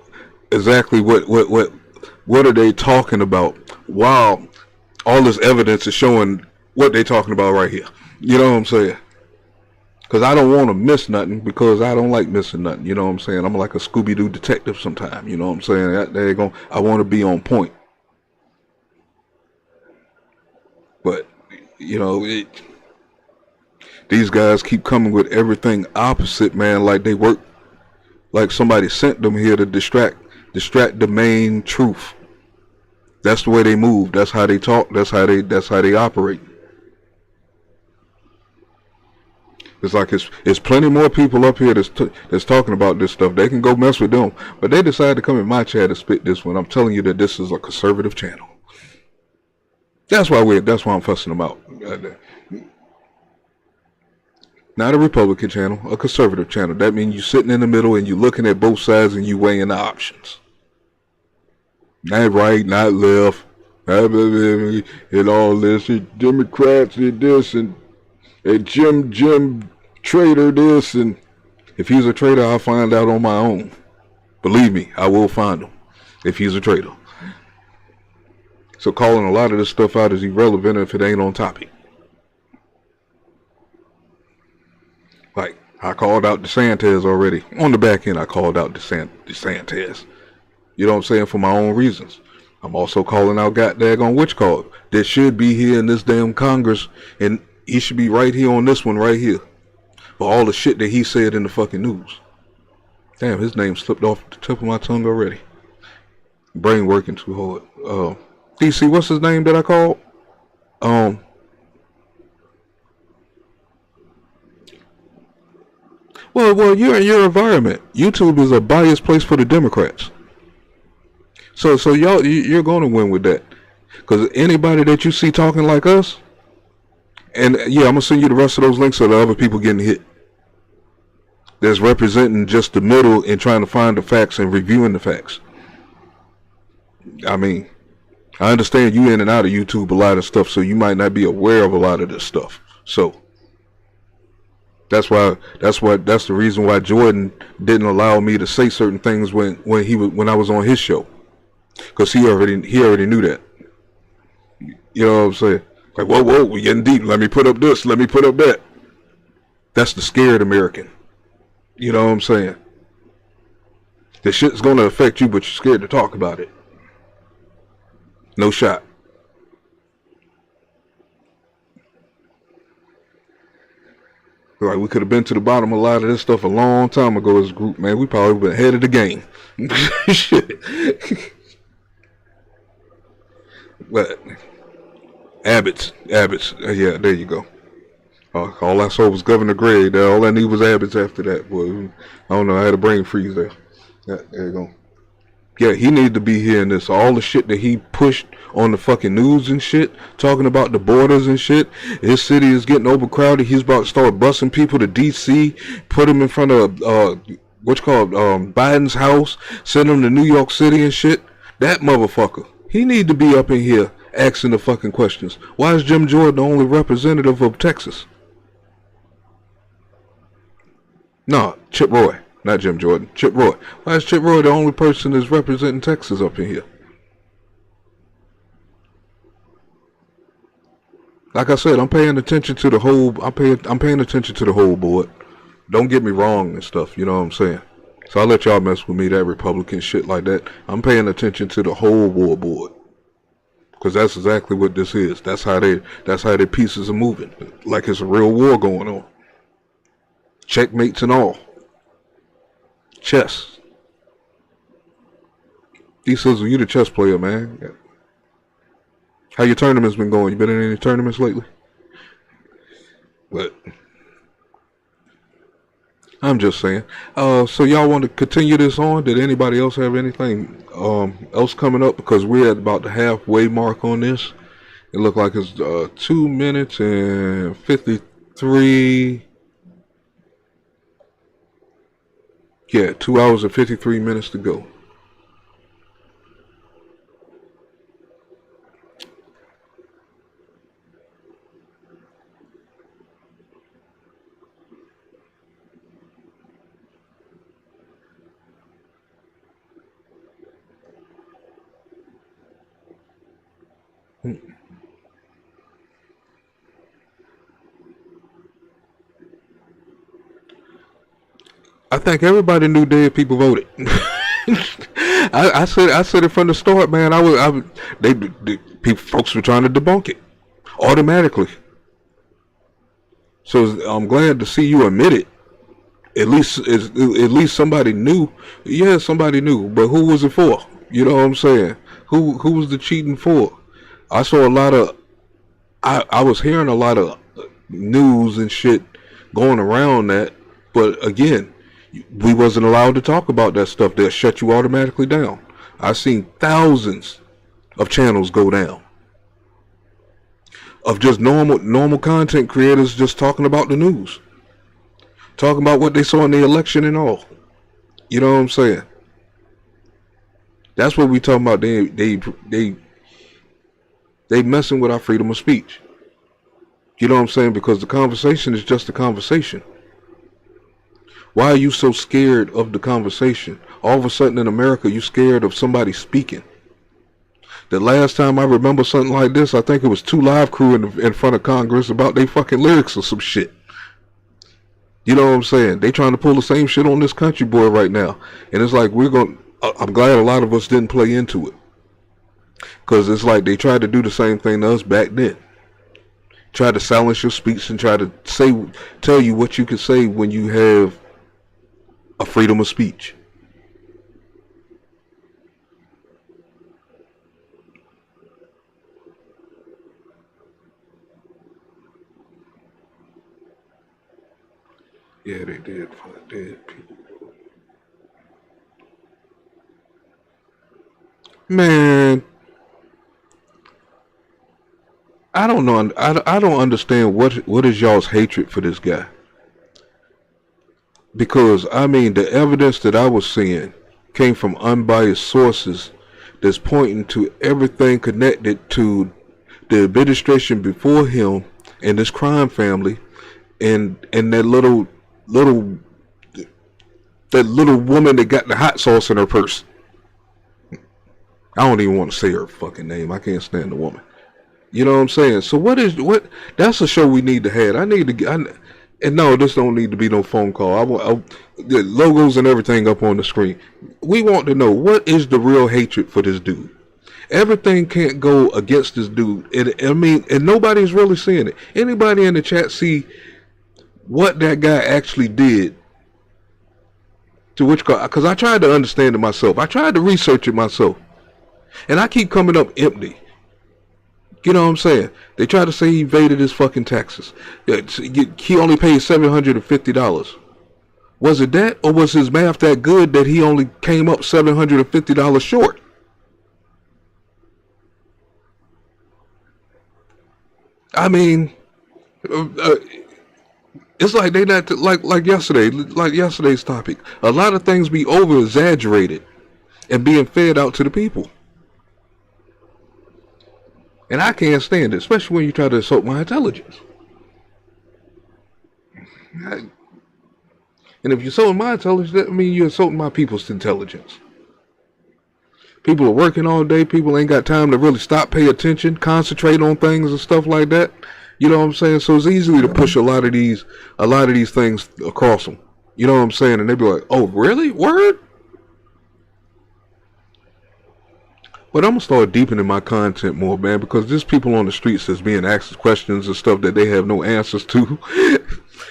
exactly what are they talking about. Wow, all this evidence is showing what they talking about right here. You know what I'm saying? Because I don't want to miss nothing, because I don't like missing nothing. You know what I'm saying? I'm like a Scooby-Doo detective sometimes. You know what I'm saying? There you go. I want to be on point. But, you know, these guys keep coming with everything opposite, man. Like they work, like somebody sent them here to distract the main truth. That's the way they move. That's how they talk. That's how they operate. It's like it's plenty more people up here that's talking about this stuff. They can go mess with them, but they decide to come in my chat and spit this one. I'm telling you that this is a conservative channel. That's why I'm fussing them out. Not a Republican channel, a conservative channel. That means you're sitting in the middle and you're looking at both sides and you weighing the options. Not right, not left, and all this. Democrats did this and Jim traitor this, and if he's a traitor, I'll find out on my own. Believe me, I will find him if he's a traitor. So calling a lot of this stuff out is irrelevant if it ain't on topic. Like, I called out DeSantis already. On the back end, I called out DeSantis. You know what I'm saying? For my own reasons. I'm also calling out goddamn witch call that should be here in this damn Congress, and he should be right here on this one right here. For all the shit that he said in the fucking news. Damn, his name slipped off the tip of my tongue already. Brain working too hard. DC, what's his name that I called? Well, you're in your environment. YouTube is a biased place for the Democrats. So you're going to win with that. Because anybody that you see talking like us, and yeah, I'm going to send you the rest of those links so the other people getting hit. That's representing just the middle and trying to find the facts and reviewing the facts. I mean, I understand you in and out of YouTube a lot of stuff, so you might not be aware of a lot of this stuff. So that's the reason why Jordan didn't allow me to say certain things when I was on his show, because he already knew that. You know what I'm saying? Like, whoa, we getting deep. Let me put up this. Let me put up that. That's the scared American. You know what I'm saying? The shit's going to affect you, but you're scared to talk about it. No shot. Like, we could have been to the bottom of a lot of this stuff a long time ago as a group, man. We probably been ahead of the game. Shit. But Abbott's. Yeah, there you go. All I saw was Governor Gray. All I knew was Abbott's after that. Boy, I don't know. I had a brain freeze there. Yeah, there you go. Yeah, he needed to be hearing this. All the shit that he pushed on the fucking news and shit, talking about the borders and shit. His city is getting overcrowded. He's about to start busing people to D.C., put them in front of Biden's house, send them to New York City and shit. That motherfucker. He need to be up in here asking the fucking questions. Why is Jim Jordan the only representative of Texas? No, Chip Roy. Not Jim Jordan. Chip Roy. Why is Chip Roy the only person that's representing Texas up in here? Like I said, I'm paying attention to the whole. I'm paying attention to the whole board. Don't get me wrong and stuff. You know what I'm saying? So I'll let y'all mess with me, that Republican shit like that. I'm paying attention to the whole war board, because that's exactly what this is. That's how their pieces are moving. Like it's a real war going on. Checkmates and all. Chess. He says, well, you the chess player, man. How your tournaments been going? You been in any tournaments lately? But I'm just saying. So y'all want to continue this on? Did anybody else have anything else coming up? Because we're at about the halfway mark on this. It looked like it's 2 minutes and 53. Yeah, 2 hours and 53 minutes to go. I think everybody knew dead people voted. I said it from the start, man. Folks were trying to debunk it automatically. So I'm glad to see you admit it. At least somebody knew. Yeah, somebody knew, but who was it for? You know what I'm saying? Who was the cheating for? I saw a lot of. I was hearing a lot of news and shit going around that, but again, we wasn't allowed to talk about that stuff. They'll shut you automatically down. I've seen thousands of channels go down of just normal content creators just talking about the news, talking about what they saw in the election and all. You know what I'm saying? That's what we talking about. They messing with our freedom of speech. You know what I'm saying? Because the conversation is just a conversation. Why are you so scared of the conversation? All of a sudden in America, you're scared of somebody speaking. The last time I remember something like this, I think it was 2 Live Crew in front of Congress about they fucking lyrics or some shit. You know what I'm saying? They trying to pull the same shit on this country boy right now. And it's like I'm glad a lot of us didn't play into it. Because it's like they tried to do the same thing to us back then. Try to silence your speech and try to tell you what you can say when you have a freedom of speech. Yeah, they did find dead people. Man, I don't know. I don't understand what is y'all's hatred for this guy. Because, I mean, the evidence that I was seeing came from unbiased sources that's pointing to everything connected to the administration before him and this crime family, and that little woman that got the hot sauce in her purse. I don't even want to say her fucking name. I can't stand the woman. You know what I'm saying? So what? That's a show we need to have. And no, this don't need to be no phone call. The logos and everything up on the screen. We want to know, what is the real hatred for this dude? Everything can't go against this dude. And nobody's really seeing it. Anybody in the chat see what that guy actually did to which car? Because I tried to understand it myself. I tried to research it myself. And I keep coming up empty. You know what I'm saying? They try to say he evaded his fucking taxes. He only paid $750. Was it that, or was his math that good that he only came up $750 short? I mean, it's like they not like yesterday's topic. A lot of things be over exaggerated and being fed out to the people. And I can't stand it, especially when you try to insult my intelligence. And if you're insulting my intelligence, that means you're insulting my people's intelligence. People are working all day. People ain't got time to really stop, pay attention, concentrate on things and stuff like that. You know what I'm saying? So it's easy to push a lot of these things across them. You know what I'm saying? And they be like, "Oh, really? Word?" But I'm going to start deepening my content more, man, because there's people on the streets that's being asked questions and stuff that they have no answers to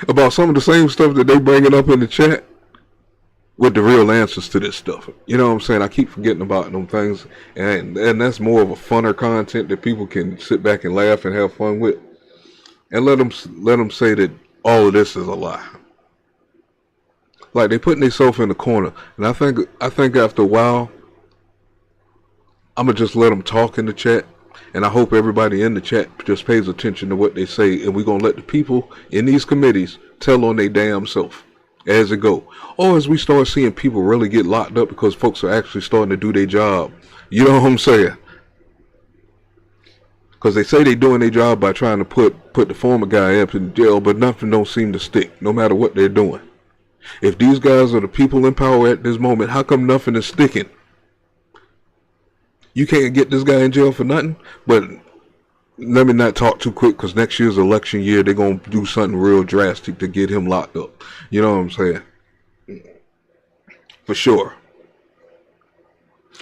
about some of the same stuff that they bringing up in the chat with the real answers to this stuff. You know what I'm saying? I keep forgetting about them things, and that's more of a funner content that people can sit back and laugh and have fun with. And let them say that all of this is a lie. Like, they putting themselves in the corner. And I think after a while, I'm going to just let them talk in the chat, and I hope everybody in the chat just pays attention to what they say, and we're going to let the people in these committees tell on their damn self as it go. Or as we start seeing people really get locked up because folks are actually starting to do their job. You know what I'm saying? Because they say they're doing their job by trying to put the former guy up in jail, but nothing don't seem to stick, no matter what they're doing. If these guys are the people in power at this moment, how come nothing is sticking? You can't get this guy in jail for nothing, but let me not talk too quick, because next year's election year, they're going to do something real drastic to get him locked up. You know what I'm saying? For sure.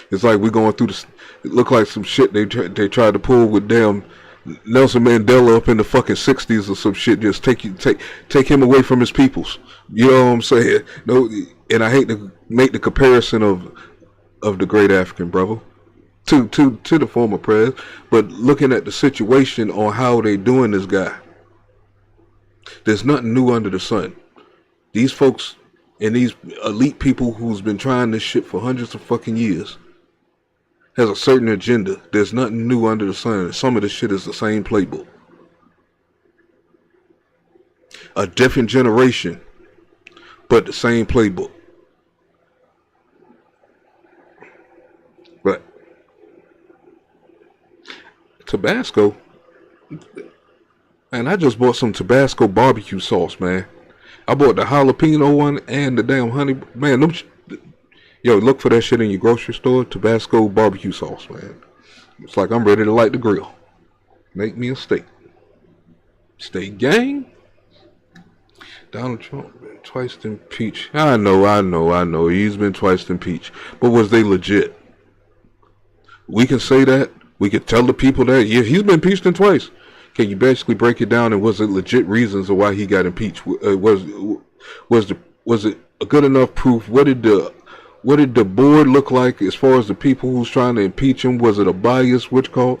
It's like we're going through this. It looked like some shit they tried to pull with damn Nelson Mandela up in the fucking 60s or some shit. Just take him away from his peoples. You know what I'm saying? No, and I hate to make the comparison of the great African brother to the former president, but looking at the situation on how they doing this guy, there's nothing new under the sun. These folks and these elite people who's been trying this shit for hundreds of fucking years has a certain agenda. There's nothing new under the sun. Some of this shit is the same playbook. A different generation, but the same playbook. But Tabasco, and I just bought some Tabasco barbecue sauce, man. I bought the jalapeno one and the damn honey. Man, yo, look for that shit in your grocery store. Tabasco barbecue sauce, man. It's like I'm ready to light the grill. Make me a steak. Steak gang. Donald Trump been twice impeached. I know. He's been twice impeached. But was they legit? We can say that. We could tell the people that, yeah, he's been impeached twice. Can you basically break it down, and was it legit reasons of why he got impeached? Was it a good enough proof? What did the board look like as far as the people who's trying to impeach him? Was it a bias? Which call?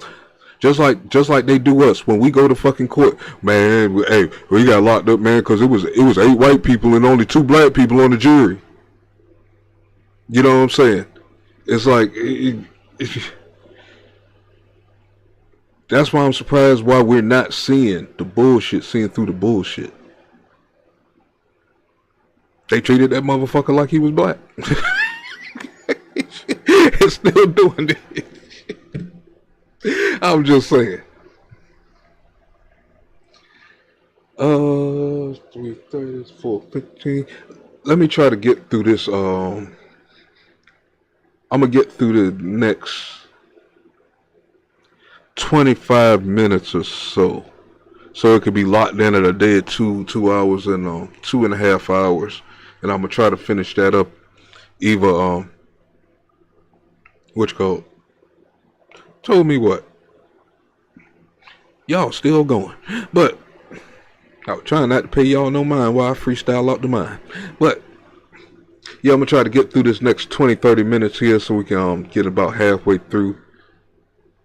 Just like they do us when we go to fucking court, man. Hey, we got locked up, man, because it was 8 white people and only 2 black people on the jury. You know what I'm saying? It's like. That's why I'm surprised why we're not seeing the bullshit, seeing through the bullshit. They treated that motherfucker like he was black. still doing it. I'm just saying. 3:30, 4:15. Let me try to get through this. I'm gonna get through the next 25 minutes or so. So it could be locked in at a day of 2 hours and 2.5 hours. And I'm gonna try to finish that up either told me what? Y'all still going. But I was trying not to pay y'all no mind while I freestyle out the mind. But yeah, I'm gonna try to get through this next 20-30 minutes here so we can get about halfway through.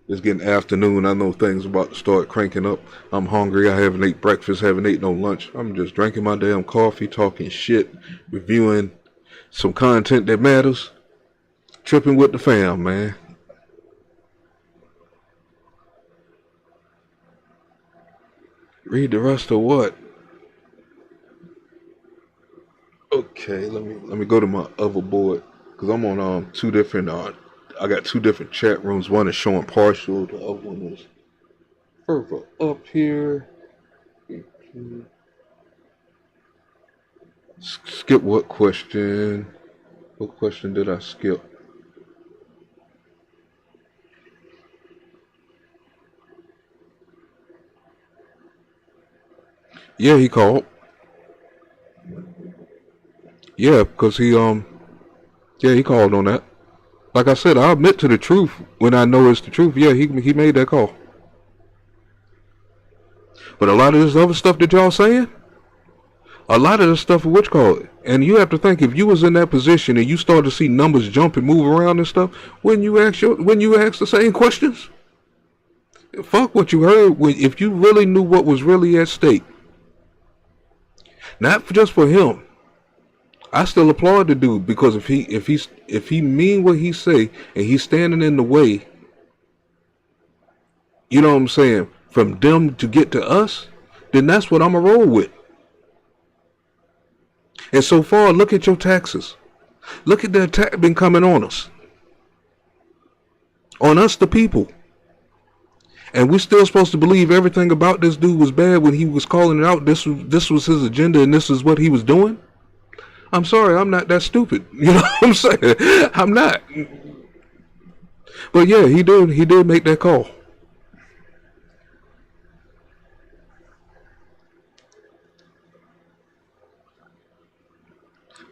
It's getting afternoon. I know things about to start cranking up. I'm hungry. I haven't ate breakfast, haven't ate no lunch. I'm just drinking my damn coffee, talking shit, reviewing some content that matters, tripping with the fam, man. Read the rest of what? Okay, let me go to my other board because I'm on two different I got two different chat rooms. One is showing partial, the other one is further up here. Skip what question? What question did I skip? Yeah, he called. Yeah, because he called on that. Like I said, I admit to the truth when I know it's the truth. Yeah, he made that call. But a lot of this other stuff that y'all saying, a lot of this stuff of which call it. And you have to think, if you was in that position and you start to see numbers jump and move around and stuff, when you ask the same questions? Fuck what you heard. If you really knew what was really at stake, not just for him. I still applaud the dude because if he mean what he say and he's standing in the way, you know what I'm saying, from them to get to us, then that's what I'ma roll with. And so far, look at your taxes. Look at the attack been coming on us. On us, the people. And we're still supposed to believe everything about this dude was bad when he was calling it out. This was his agenda and this is what he was doing. I'm sorry, I'm not that stupid. You know what I'm saying? I'm not. But yeah, he did make that call.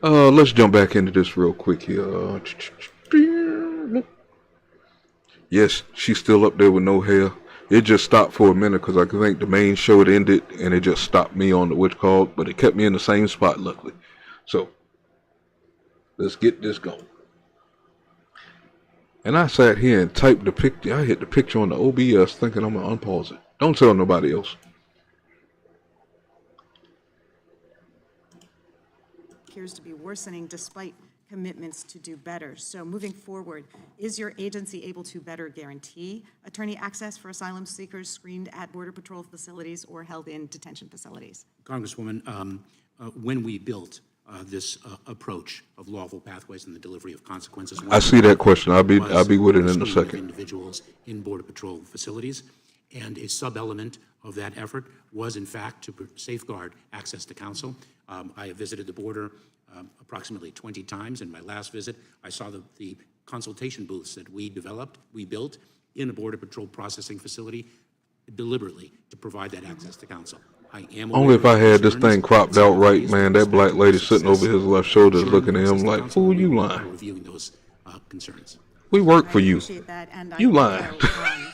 Let's jump back into this real quick here. Yes, she's still up there with no hair. It just stopped for a minute because I think the main show had ended and it just stopped me on the what's called, but it kept me in the same spot, luckily. So, let's get this going. And I sat here and typed the picture. I hit the picture on the OBS thinking I'm going to unpause it. Don't tell nobody else. Appears to be worsening despite commitments to do better. So moving forward, is your agency able to better guarantee attorney access for asylum seekers screened at Border Patrol facilities or held in detention facilities? Congresswoman, when we built this approach of lawful pathways and the delivery of consequences. I see that question. I'll be with it in a second. Individuals in Border Patrol facilities, and a sub-element of that effort was, in fact, to safeguard access to counsel. I have visited the border approximately 20 times. In my last visit, I saw the consultation booths that we built in a Border Patrol processing facility deliberately to provide that access to counsel. Only if I had this thing cropped out right, man. That black lady sitting over his left shoulder is looking at him like, fool, you lying. Reviewing those concerns. We work for you. Appreciate that, and You I lying.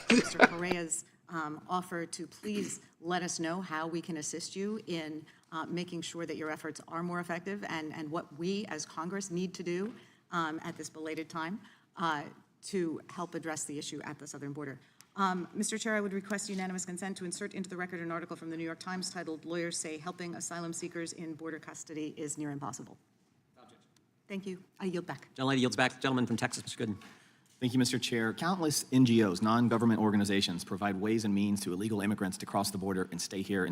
Mr. Correa's offer to please let us know how we can assist you in making sure that your efforts are more effective and what we as Congress need to do at this belated time to help address the issue at the southern border. Mr. Chair, I would request unanimous consent to insert into the record an article from the New York Times titled "Lawyers Say Helping Asylum Seekers in Border Custody is Near Impossible." Thank you. I yield back. Gentlelady yields back. Gentleman from Texas, Mr. Gooden. Thank you, Mr. Chair. Countless NGOs, non-government organizations, provide ways and means to illegal immigrants to cross the border and stay here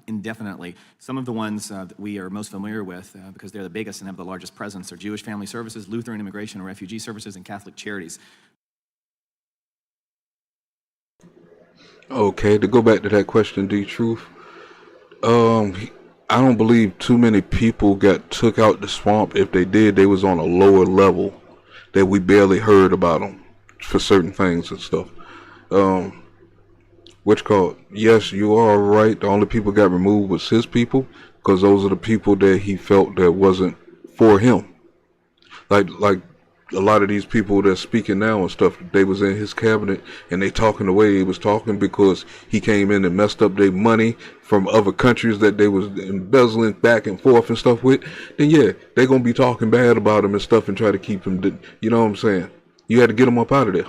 indefinitely. Some of the ones that we are most familiar with, because they're the biggest and have the largest presence, are Jewish Family Services, Lutheran Immigration and Refugee Services, and Catholic Charities. Okay, to go back to that question, D-Truth, I don't believe too many people took out the swamp. If they did, they was on a lower level that we barely heard about them for certain things and stuff. Yes, you are right. The only people got removed was his people, because those are the people that he felt that wasn't for him. Like a lot of these people that's speaking now and stuff, they was in his cabinet and they talking the way he was talking because he came in and messed up their money from other countries that they was embezzling back and forth and stuff with. Then yeah, they gonna be talking bad about him and stuff and try to keep him. You know what I'm saying? You had to get him up out of there.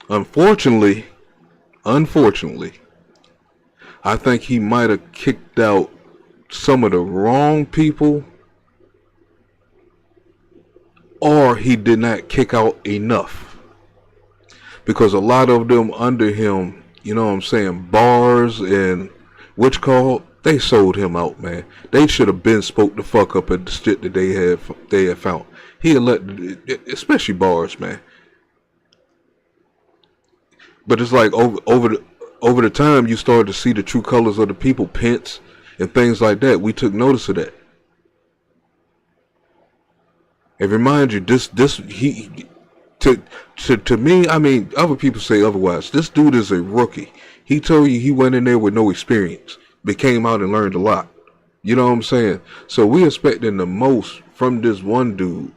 Unfortunately, I think he might have kicked out some of the wrong people, or he did not kick out enough, because a lot of them under him, you know what I'm saying, bars and they sold him out, man. They should have been spoke the fuck up at the shit that they had found. He elected, especially bars, man. But it's like over the time you started to see the true colors of the people, Pence and things like that. We took notice of that. And remind you, to me, I mean, other people say otherwise. This dude is a rookie. He told you he went in there with no experience, but came out and learned a lot. You know what I'm saying? So we expecting the most from this one dude.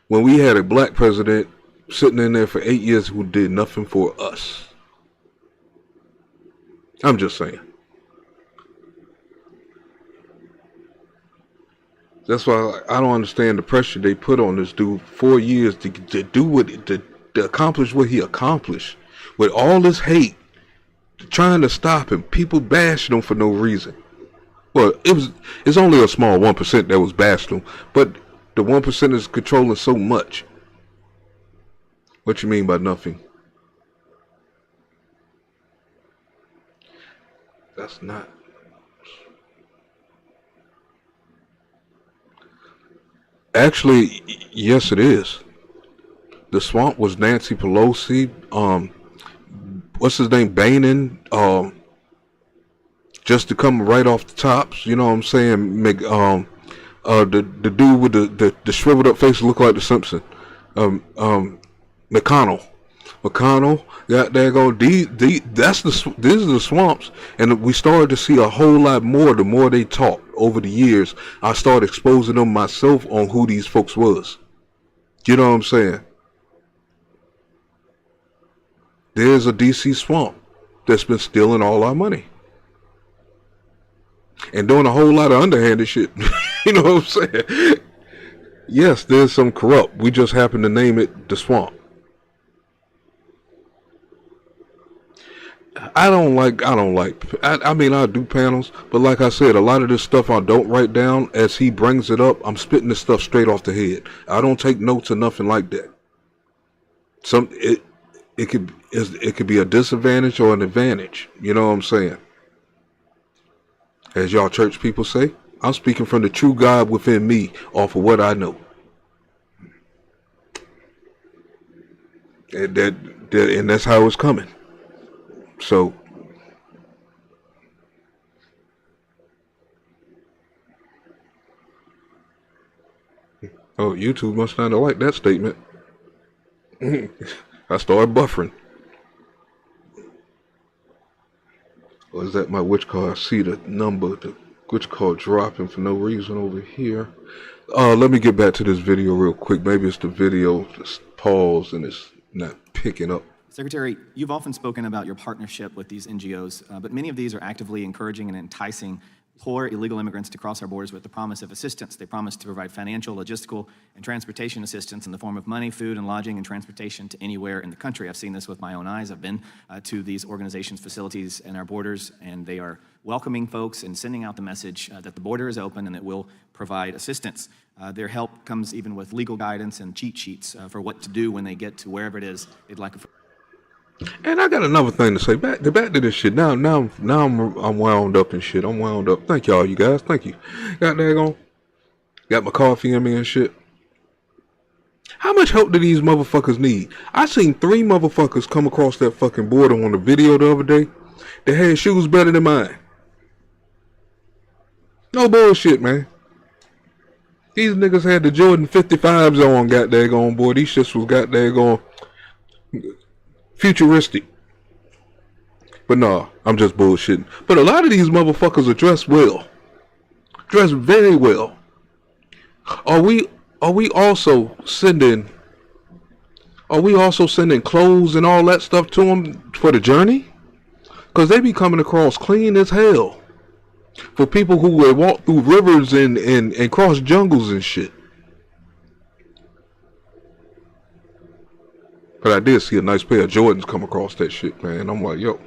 When we had a black president sitting in there for 8 years who did nothing for us. I'm just saying. That's why I don't understand the pressure they put on this dude 4 years to do to accomplish what he accomplished, with all this hate, trying to stop him, people bashing him for no reason. Well, it's only a small 1% that was bashing him, but the 1% is controlling so much. What you mean by nothing? That's not. Actually, yes, it is. The swamp was Nancy Pelosi. What's his name? Boehner. Just to come right off the tops. You know what I'm saying? The dude with the shriveled up face look like the Simpson. McConnell. Got there go. These are the swamps, and we started to see a whole lot more. The more they talked over the years, I started exposing them myself on who these folks was. You know what I'm saying? There's a DC swamp that's been stealing all our money and doing a whole lot of underhanded shit. You know what I'm saying? Yes, there's some corrupt. We just happen to name it the swamp. I mean, I do panels, but like I said, a lot of this stuff I don't write down. As he brings it up, I'm spitting this stuff straight off the head. I don't take notes or nothing like that. It could be a disadvantage or an advantage. You know what I'm saying? As y'all church people say, I'm speaking from the true God within me off of what I know. And that's how it's coming. So, YouTube must not have liked that statement. I started buffering. Or is that my witch card? I see the number, the witch card dropping for no reason over here. Let me get back to this video real quick. Maybe it's the video just paused and it's not picking up. Secretary, you've often spoken about your partnership with these NGOs, but many of these are actively encouraging and enticing poor illegal immigrants to cross our borders with the promise of assistance. They promise to provide financial, logistical, and transportation assistance in the form of money, food, and lodging, and transportation to anywhere in the country. I've seen this with my own eyes. I've been to these organizations' facilities and our borders, and they are welcoming folks and sending out the message that the border is open and that we'll provide assistance. Their help comes even with legal guidance and cheat sheets for what to do when they get to wherever it is they'd like. And I got another thing to say. Back to this shit. Now I'm wound up and shit. I'm wound up. Thank y'all, you guys. Thank you. Got my coffee in me and shit. How much help do these motherfuckers need? I seen 3 motherfuckers come across that fucking border on the video the other day. They had shoes better than mine. No bullshit, man. These niggas had the Jordan 55s on, goddamn boy. These shits was goddamn futuristic. But nah, I'm just bullshitting. But a lot of these motherfuckers are dressed well. Dressed very well. Are we also sending clothes and all that stuff to them for the journey? Because they be coming across clean as hell. For people who would walk through rivers and cross jungles and shit. But I did see a nice pair of Jordans come across that shit, man. I'm like, yo.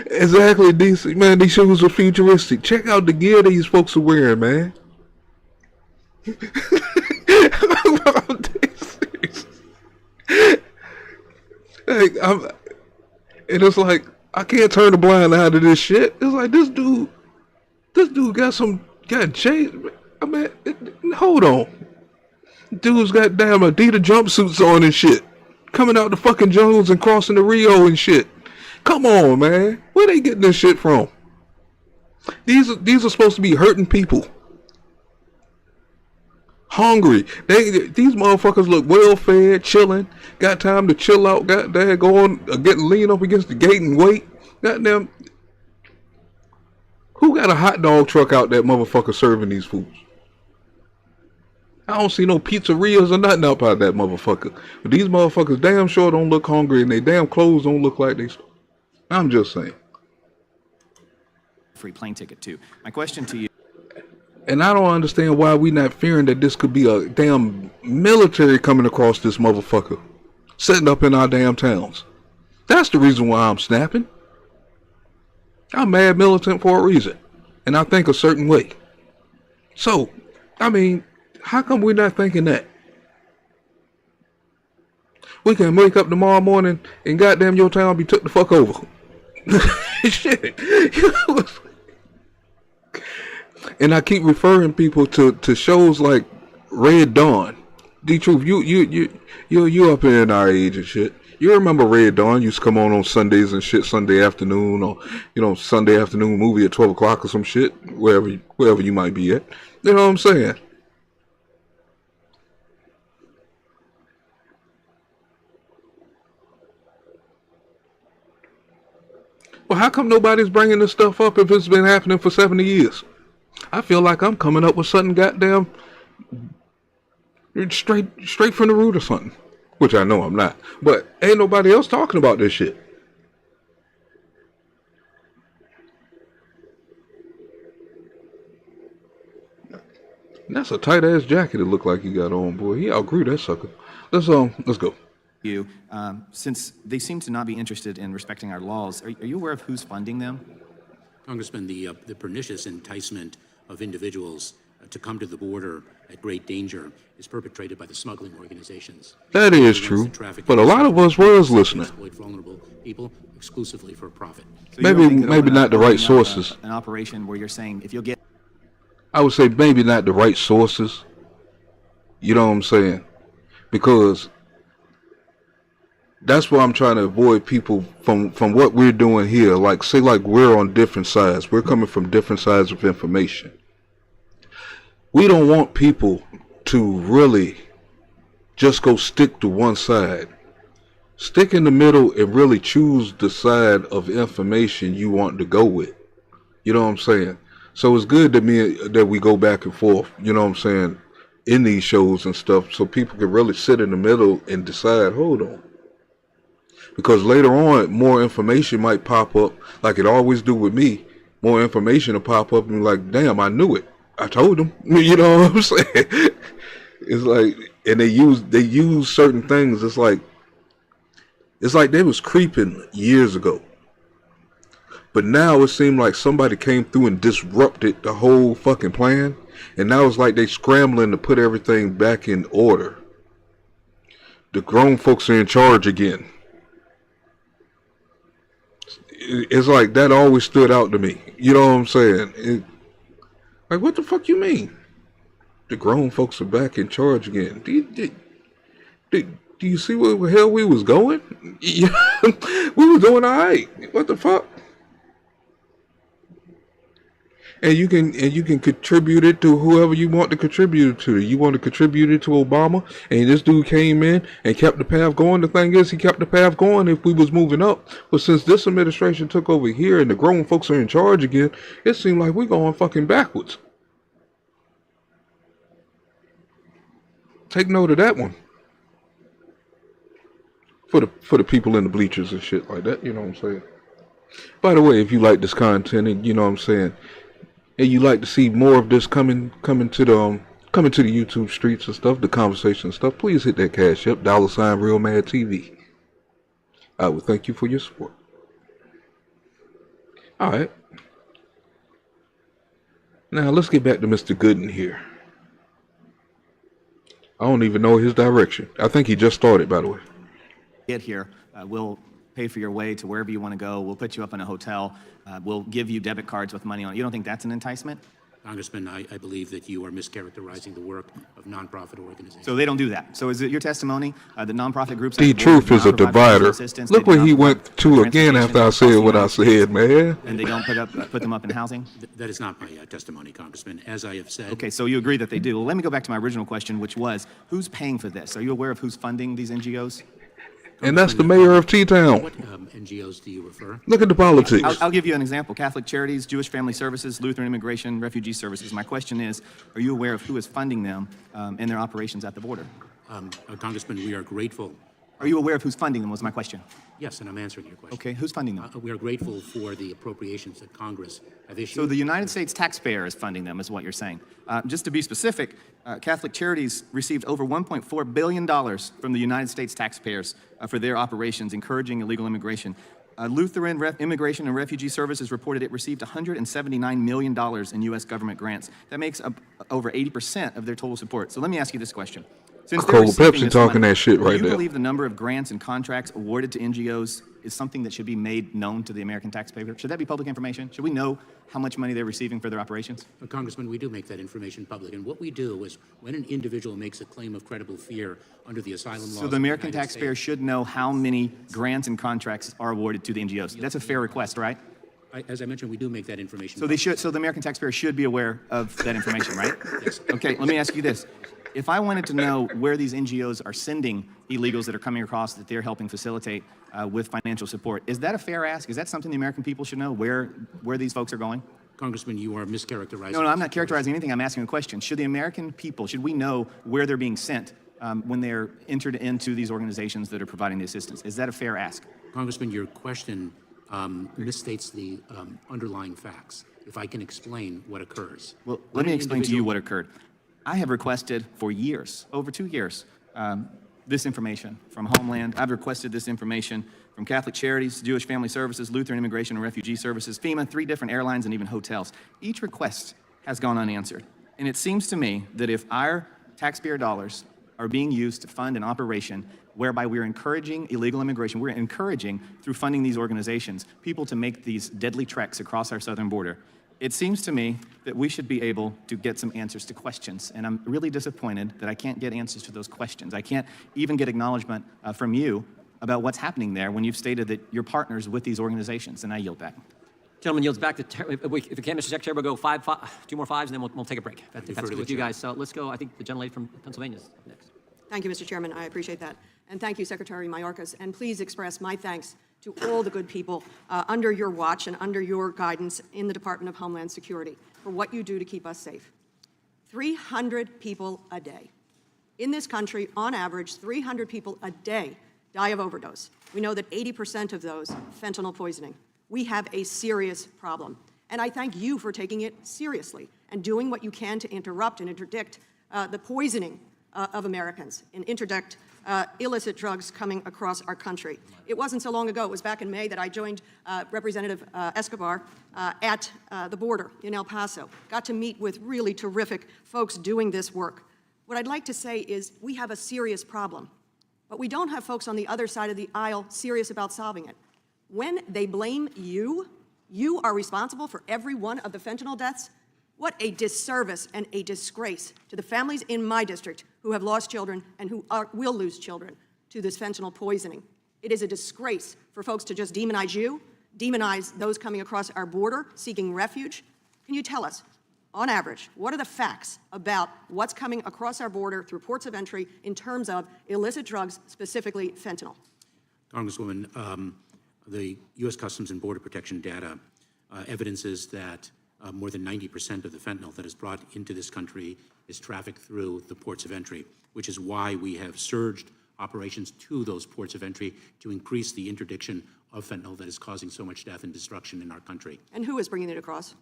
Exactly, DC. Man, these shoes are futuristic. Check out the gear these folks are wearing, man. And it's like, I can't turn a blind eye to this shit. It's like, this dude got changed. I mean, hold on. Dude's got damn Adidas jumpsuits on and shit. Coming out the fucking jungles and crossing the Rio and shit. Come on, man. Where they getting this shit from? These are supposed to be hurting people. Hungry. These motherfuckers look well fed, chilling. Got time to chill out. Goddamn, getting lean up against the gate and wait. Goddamn. Who got a hot dog truck out that motherfucker serving these foods? I don't see no pizzerias or nothing up out that motherfucker. But these motherfuckers damn sure don't look hungry, and they damn clothes don't look like they. I'm just saying. Free plane ticket too. My question to you. And I don't understand why we not fearing that this could be a damn military coming across this motherfucker, setting up in our damn towns. That's the reason why I'm snapping. I'm mad militant for a reason, and I think a certain way. So, I mean, how come we're not thinking that? We can wake up tomorrow morning and goddamn your town be took the fuck over. Shit. And I keep referring people to shows like Red Dawn. D-Truth, you up in our age and shit. You remember Red Dawn used to come on Sundays and shit, Sunday afternoon, or Sunday afternoon movie at 12 o'clock or some shit, wherever you might be at. You know what I'm saying? Well, how come nobody's bringing this stuff up if it's been happening for 70 years? I feel like I'm coming up with something goddamn straight from the root or something. Which I know I'm not. But ain't nobody else talking about this shit. And that's a tight ass jacket it looked like he got on, boy. He outgrew that sucker. Let's go. You, since they seem to not be interested in respecting our laws, are you aware of who's funding them? Congressman, the pernicious enticement of individuals to come to the border at great danger is perpetrated by the smuggling organizations. That is true, but a lot of us was listening. Exploit vulnerable people exclusively for profit. So Maybe not the right sources. An operation where you're saying if you'll get. I would say maybe not the right sources. You know what I'm saying? Because that's why I'm trying to avoid people from what we're doing here. Like, say like we're on different sides. We're coming from different sides of information. We don't want people to really just go stick to one side. Stick in the middle and really choose the side of information you want to go with. You know what I'm saying? So it's good that we go back and forth, you know what I'm saying, in these shows and stuff, so people can really sit in the middle and decide, hold on. Because later on, more information might pop up, like it always do with me. More information will pop up and be like, damn, I knew it. I told them. You know what I'm saying? It's like, and they use certain things. It's like, It's like they was creeping years ago. But now it seemed like somebody came through and disrupted the whole fucking plan. And now it's like they scrambling to put everything back in order. The grown folks are in charge again. It's like that always stood out to me. You know what I'm saying? Like, what the fuck you mean? The grown folks are back in charge again. Do you see where the hell we was going? Yeah, we were doing all right. What the fuck? And you can contribute it to whoever you want to contribute it to. You want to contribute it to Obama, and this dude came in and kept the path going. The thing is, he kept the path going if we was moving up. But since this administration took over here and the grown folks are in charge again, it seemed like we're going fucking backwards. Take note of that one. For the people in the bleachers and shit like that, you know what I'm saying? By the way, if you like this content and you know what I'm saying, and you like to see more of this coming to the YouTube streets and stuff, the conversation and stuff, please hit that Cash App, $ Real Mad TV. I would thank you for your support. All right. Now let's get back to Mr. Gooden here. I don't even know his direction. I think he just started, by the way. Get here, we'll pay for your way to wherever you want to go. We'll put you up in a hotel. We'll give you debit cards with money on it. You don't think that's an enticement? Congressman, I believe that you are mischaracterizing the work of nonprofit organizations. So they don't do that. So is it your testimony that nonprofit groups... The truth is a divider. Look where he went to again after I said what I said, man. And they don't put them up in housing? That is not my testimony, Congressman. As I have said... Okay, so you agree that they do. Well, let me go back to my original question, which was, who's paying for this? Are you aware of who's funding these NGOs? And that's the mayor of T-Town. What NGOs do you refer? Look at the politics. I'll give you an example. Catholic Charities, Jewish Family Services, Lutheran Immigration, Refugee Services. My question is, are you aware of who is funding them in their operations at the border? Congressman, we are grateful. Are you aware of who's funding them was my question. Yes, and I'm answering your question. Okay, who's funding them? We are grateful for the appropriations that Congress have issued. So the United States taxpayer is funding them, is what you're saying. Just to be specific, Catholic Charities received over $1.4 billion from the United States taxpayers for their operations, encouraging illegal immigration. Lutheran Immigration and Refugee Services reported it received $179 million in U.S. government grants. That makes up over 80% of their total support. So let me ask you this question. Since they're Cold receiving Pepsi this talking money, that shit right do you there. believe the number of grants and contracts awarded to NGOs is something that should be made known to the American taxpayer? Should that be public information? Should we know how much money they're receiving for their operations? Congressman, we do make that information public. And what we do is when an individual makes a claim of credible fear under the asylum laws... So the American taxpayer should know how many grants and contracts are awarded to the NGOs. That's a fair request, right? As I mentioned, we do make that information So so the American taxpayer should be aware of that information, right? Yes. Okay, let me ask you this. If I wanted to know where these NGOs are sending illegals that are coming across that they're helping facilitate with financial support, is that a fair ask? Is that something the American people should know, where these folks are going? Congressman, you are mischaracterizing... No, I'm not characterizing anything. I'm asking a question. Should the American people, should we know where they're being sent when they're entered into these organizations that are providing the assistance? Is that a fair ask? Congressman, your question misstates the underlying facts. If I can explain what occurs. Well, let me explain to you what occurred. I have requested for years, over 2 years, this information from Homeland. I've requested this information from Catholic Charities, Jewish Family Services, Lutheran Immigration and Refugee Services, FEMA, 3 different airlines, and even hotels. Each request has gone unanswered. And it seems to me that if our taxpayer dollars are being used to fund an operation whereby we're encouraging illegal immigration, we're encouraging, through funding these organizations, people to make these deadly treks across our southern border, it seems to me that we should be able to get some answers to questions. And I'm really disappointed that I can't get answers to those questions. I can't even get acknowledgement from you about what's happening there when you've stated that you're partners with these organizations. And I yield back. Gentleman yields back to, if we can, Mr. Secretary, we'll go 2 more fives, and then we'll take a break. If that's good with you guys. So let's go. I think the gentlelady from Pennsylvania is next. Thank you, Mr. Chairman. I appreciate that. And thank you, Secretary Mayorkas. And please express my thanks to all the good people under your watch and under your guidance in the Department of Homeland Security for what you do to keep us safe. 300 people a day. In this country, on average, 300 people a day die of overdose. We know that 80% of those, fentanyl poisoning. We have a serious problem. And I thank you for taking it seriously and doing what you can to interrupt and interdict the poisoning of Americans and interdict illicit drugs coming across our country. It wasn't so long ago, it was back in May, that I joined Representative Escobar at the border in El Paso. Got to meet with really terrific folks doing this work. What I'd like to say is we have a serious problem, but we don't have folks on the other side of the aisle serious about solving it. When they blame you, you are responsible for every one of the fentanyl deaths. What a disservice and a disgrace to the families in my district who have lost children and who will lose children to this fentanyl poisoning. It is a disgrace for folks to just demonize you, demonize those coming across our border seeking refuge. Can you tell us, on average, what are the facts about what's coming across our border through ports of entry in terms of illicit drugs, specifically fentanyl? Congresswoman, the U.S. Customs and Border Protection data evidences that more than 90% of the fentanyl that is brought into this country is trafficked through the ports of entry, which is why we have surged operations to those ports of entry to increase the interdiction of fentanyl that is causing so much death and destruction in our country. And who is bringing it across?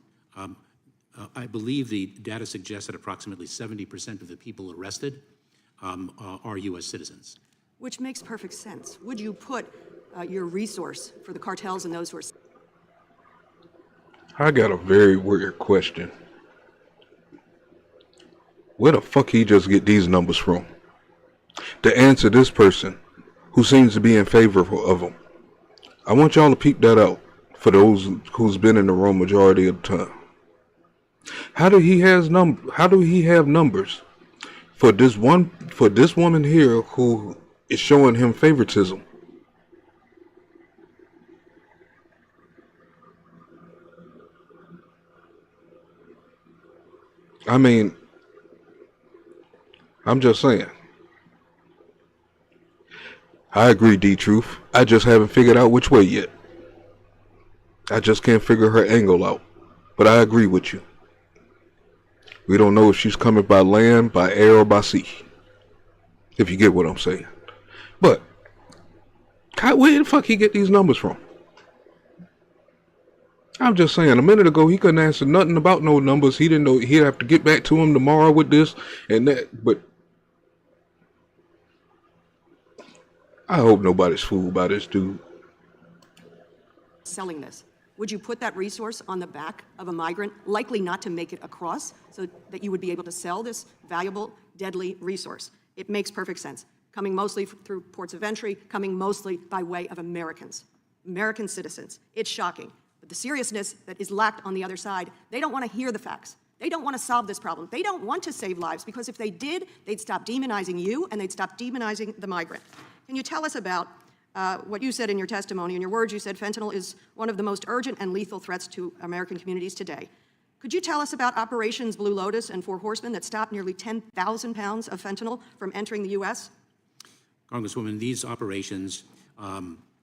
I believe the data suggests that approximately 70% of the people arrested are U.S. citizens. Which makes perfect sense. Would you put your resource for the cartels and those who are... I got a very weird question. Where the fuck he just get these numbers from? To answer this person who seems to be in favor of them. I want y'all to peep that out for those who's been in the room majority of the time. How do he have numbers for this woman here who is showing him favoritism? I mean, I'm just saying. I agree, D-Truth. I just haven't figured out which way yet. I just can't figure her angle out. But I agree with you. We don't know if she's coming by land, by air, or by sea. If you get what I'm saying. But, where the fuck he get these numbers from? I'm just saying, a minute ago, he couldn't answer nothing about no numbers. He didn't know he'd have to get back to him tomorrow with this and that. But I hope nobody's fooled by this dude. Selling this. Would you put that resource on the back of a migrant, likely not to make it across, so that you would be able to sell this valuable, deadly resource? It makes perfect sense. Coming mostly through ports of entry, coming mostly by way of Americans, American citizens. It's shocking. But the seriousness that is lacked on the other side, they don't want to hear the facts. They don't want to solve this problem. They don't want to save lives, because if they did, they'd stop demonizing you and they'd stop demonizing the migrant. Can you tell us about what you said in your testimony? In your words, you said fentanyl is one of the most urgent and lethal threats to American communities today. Could you tell us about Operations Blue Lotus and Four Horsemen that stopped nearly 10,000 pounds of fentanyl from entering the U.S.? Congresswoman, these operations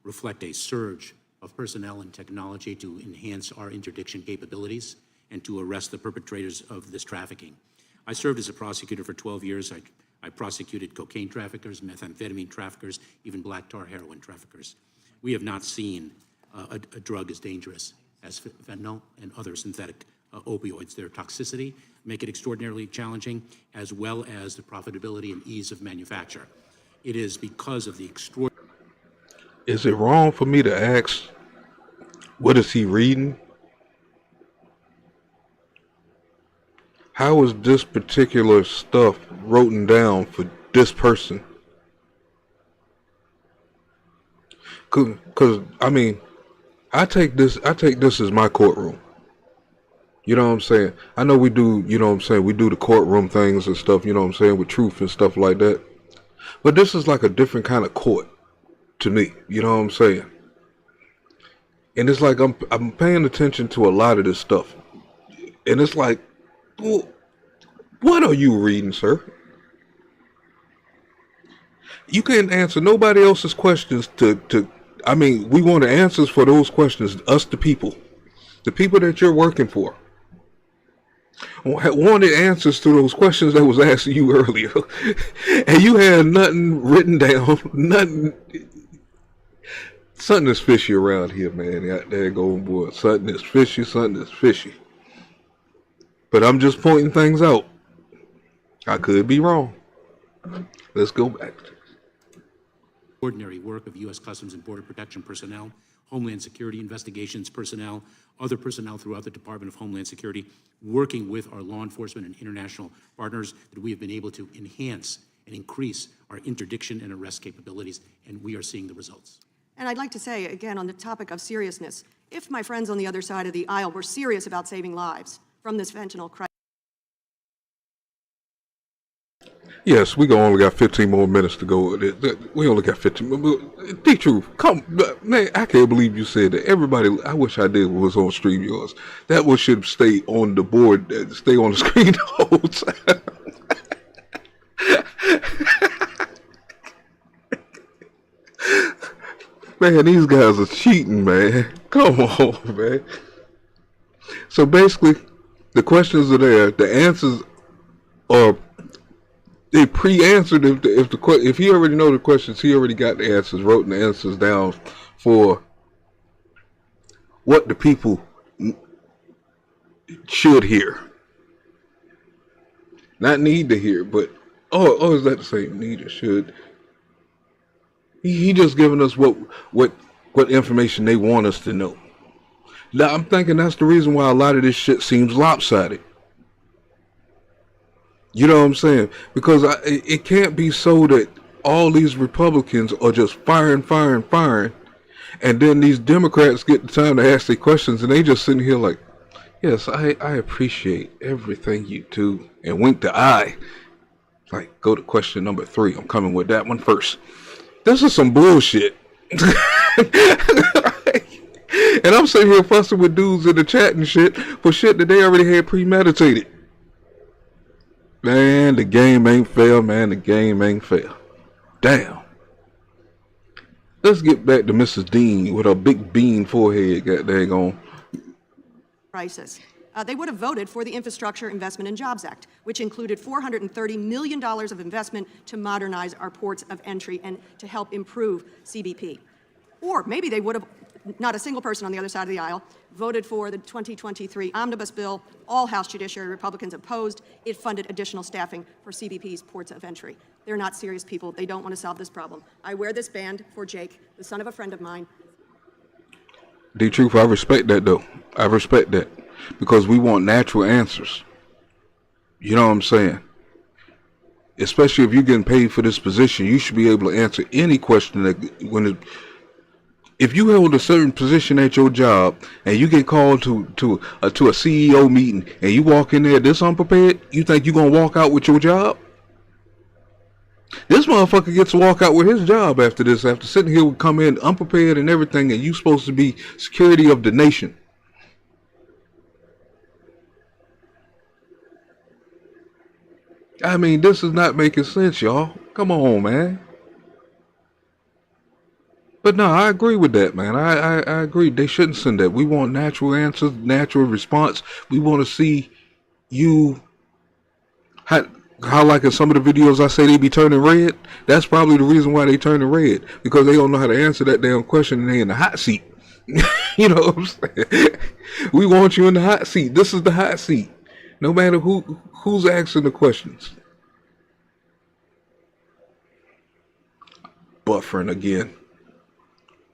reflect a surge of personnel and technology to enhance our interdiction capabilities and to arrest the perpetrators of this trafficking. I served as a prosecutor for 12 years. I prosecuted cocaine traffickers, methamphetamine traffickers, even black tar heroin traffickers. We have not seen a drug as dangerous as fentanyl and other synthetic opioids. Their toxicity make it extraordinarily challenging, as well as the profitability and ease of manufacture. It is because of the extraordinary... Is it wrong for me to ask, what is he reading? How is this particular stuff written down for this person? Cause I mean, I take this as my courtroom. You know what I'm saying? I know we do, you know what I'm saying, we do the courtroom things and stuff, you know what I'm saying, with truth and stuff like that. But this is like a different kind of court to me, you know what I'm saying? And it's like I'm paying attention to a lot of this stuff. And it's like, well, what are you reading, sir? You can't answer nobody else's questions I mean, we want answers for those questions, us the people that you're working for. Wanted answers to those questions that was asked of you earlier. And you had nothing written down, nothing. Something is fishy around here, man. There you go, boy. Something is fishy, something is fishy. But I'm just pointing things out. I could be wrong. Let's go back. Ordinary work of U.S. Customs and Border Protection personnel, Homeland Security investigations personnel, other personnel throughout the Department of Homeland Security, working with our law enforcement and international partners, that we have been able to enhance and increase our interdiction and arrest capabilities, and we are seeing the results. And I'd like to say, again, on the topic of seriousness, if my friends on the other side of the aisle were serious about saving lives from this fentanyl crisis, Yes, we only got 15 more minutes to go. We only got 15 more. D-Truth, come, man, I can't believe you said that. Everybody, I wish I did was on StreamYards. That one should stay on the board, stay on the screen the whole time. Man, these guys are cheating, man. Come on, man. So basically, the questions are there. The answers are... They pre-answered if he already know the questions, he already got the answers, wrote the answers down for what the people should hear. Not need to hear, but is that the same? Need or should? He just giving us what information they want us to know. Now I'm thinking that's the reason why a lot of this shit seems lopsided. You know what I'm saying? Because it can't be so that all these Republicans are just firing, and then these Democrats get the time to ask their questions, and they just sitting here like, yes, I appreciate everything you do, and wink the eye. Like, go to question number 3. I'm coming with that one first. This is some bullshit. And I'm sitting here fussing with dudes in the chat and shit for shit that they already had premeditated. Man, the game ain't fair, man. The game ain't fair. Damn. Let's get back to Mrs. Dean with her big bean forehead got dang on. crisis. They would have voted for the Infrastructure Investment and Jobs Act, which included $430 million of investment to modernize our ports of entry and to help improve CBP. Or maybe they would have, not a single person on the other side of the aisle, voted for the 2023 omnibus bill. All House Judiciary Republicans opposed. It funded additional staffing for CBP's ports of entry. They're not serious people. They don't want to solve this problem. I wear this band for Jake, the son of a friend of mine. D-Truth, I respect that, though. I respect that. Because we want natural answers. You know what I'm saying? Especially if you're getting paid for this position, you should be able to answer any question that if you hold a certain position at your job and you get called to a CEO meeting and you walk in there this unprepared, you think you're gonna walk out with your job? This motherfucker gets to walk out with his job after this, after sitting here, would come in unprepared and everything, and you supposed to be security of the nation. I mean, this is not making sense, y'all. Come on, man. But no, I agree with that, man. I agree. They shouldn't send that. We want natural answers, natural response. We want to see you, how like in some of the videos I say they be turning red. That's probably the reason why they turning red. Because they don't know how to answer that damn question and they in the hot seat. You know what I'm saying? We want you in the hot seat. This is the hot seat. No matter who's asking the questions. Buffering again.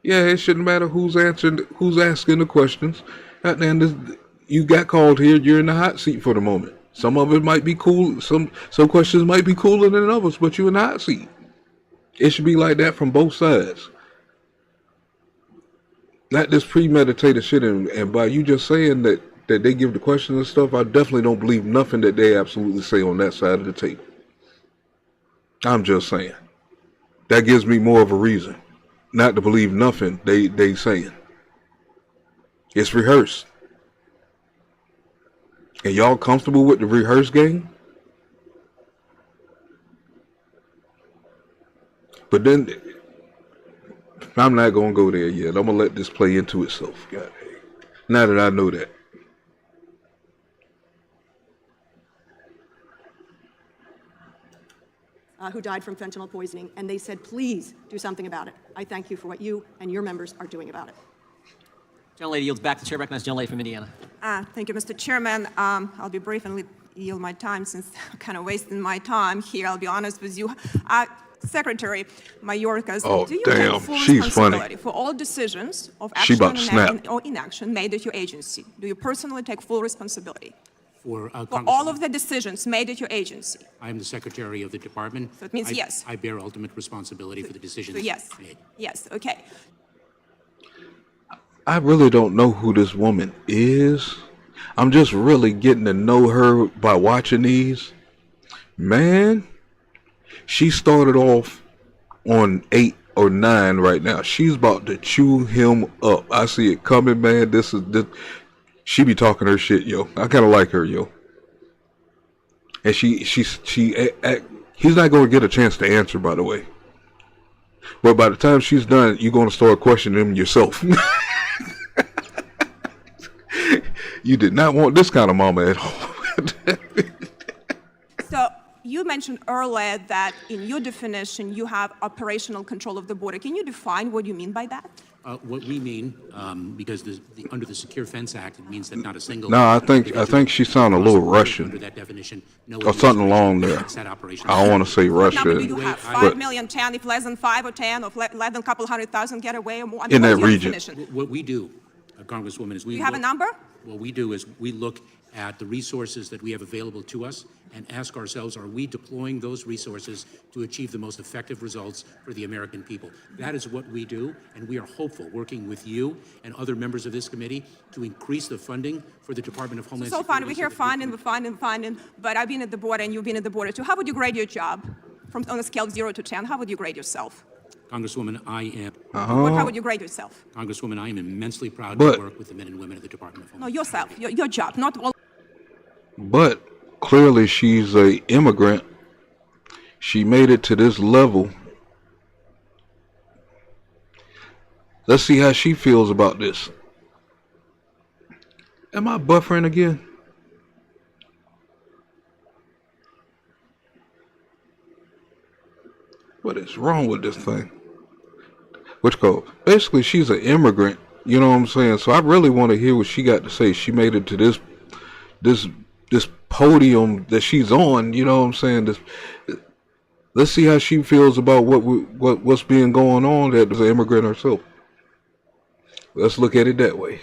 Yeah, it shouldn't matter who's asking the questions. And you got called here, you're in the hot seat for the moment. Some of it might be cool, some questions might be cooler than others, but you're in the hot seat. It should be like that from both sides. Not this premeditated shit, and by you just saying that they give the questions and stuff, I definitely don't believe nothing that they absolutely say on that side of the table. I'm just saying. That gives me more of a reason not to believe nothing they saying. It's rehearsed. And y'all comfortable with the rehearsed game? But then, I'm not going to go there yet. I'm going to let this play into itself. God, now that I know that. Who died from fentanyl poisoning, and they said, please do something about it. I thank you for what you and your members are doing about it. Gentlelady yields back. The chair recognizes the gentlelady from Indiana. Thank you, Mr. Chairman. I'll be brief and yield my time since I'm kind of wasting my time here. I'll be honest with you. Secretary Mayorkas, Oh, do you damn, take full she's responsibility funny. for all decisions of She action about to snap. or inaction made at your agency? Do you personally take full responsibility For for all of the decisions made at your agency? I am the Secretary of the Department. So it means yes. I bear ultimate responsibility for the decisions So yes, made. yes, okay. I really don't know who this woman is. I'm just really getting to know her by watching these. Man, she started off on 8 or 9 right now. She's about to chew him up. I see it coming, man. This. She be talking her shit, yo. I kind of like her, yo. And he's not going to get a chance to answer, by the way. But by the time she's done, you're going to start questioning him yourself. You did not want this kind of mama at home. So you mentioned earlier that in your definition, you have operational control of the border. Can you define what you mean by that? What we mean, because under the Secure Fence Act, it means that not a single. No, I think she sounded a little Russian. Under that definition, no Or something along there. that operation. I don't want to say What Russia. number do you have? 5 but million, 10, if less than 5 or 10, or less than a couple 100,000 get away or more? I mean, In what's that your region. definition? What we do, Congresswoman, is we Do you have a number? What we do is we look at the resources that we have available to us and ask ourselves, are we deploying those resources to achieve the most effective results for the American people? That is what we do, and we are hopeful, working with you and other members of this committee, to increase the funding for the Department of Homeland So Security. fine, we hear finding, but I've been at the border and you've been at the border too. How would you grade your job on a scale of 0 to 10? How would you grade yourself? Congresswoman, I am. How would you grade yourself? Congresswoman, I am immensely proud But- to work with the men and women of the Department of Homeland No, yourself, your job, not all. But clearly she's a immigrant. She made it to this level. Let's see how she feels about this. Am I buffering again? What is wrong with this thing? Which code? Basically, she's an immigrant. You know what I'm saying? So I really want to hear what she got to say. She made it to this podium that she's on. You know what I'm saying? Let's see how she feels about what's being going on as an immigrant herself. Let's look at it that way.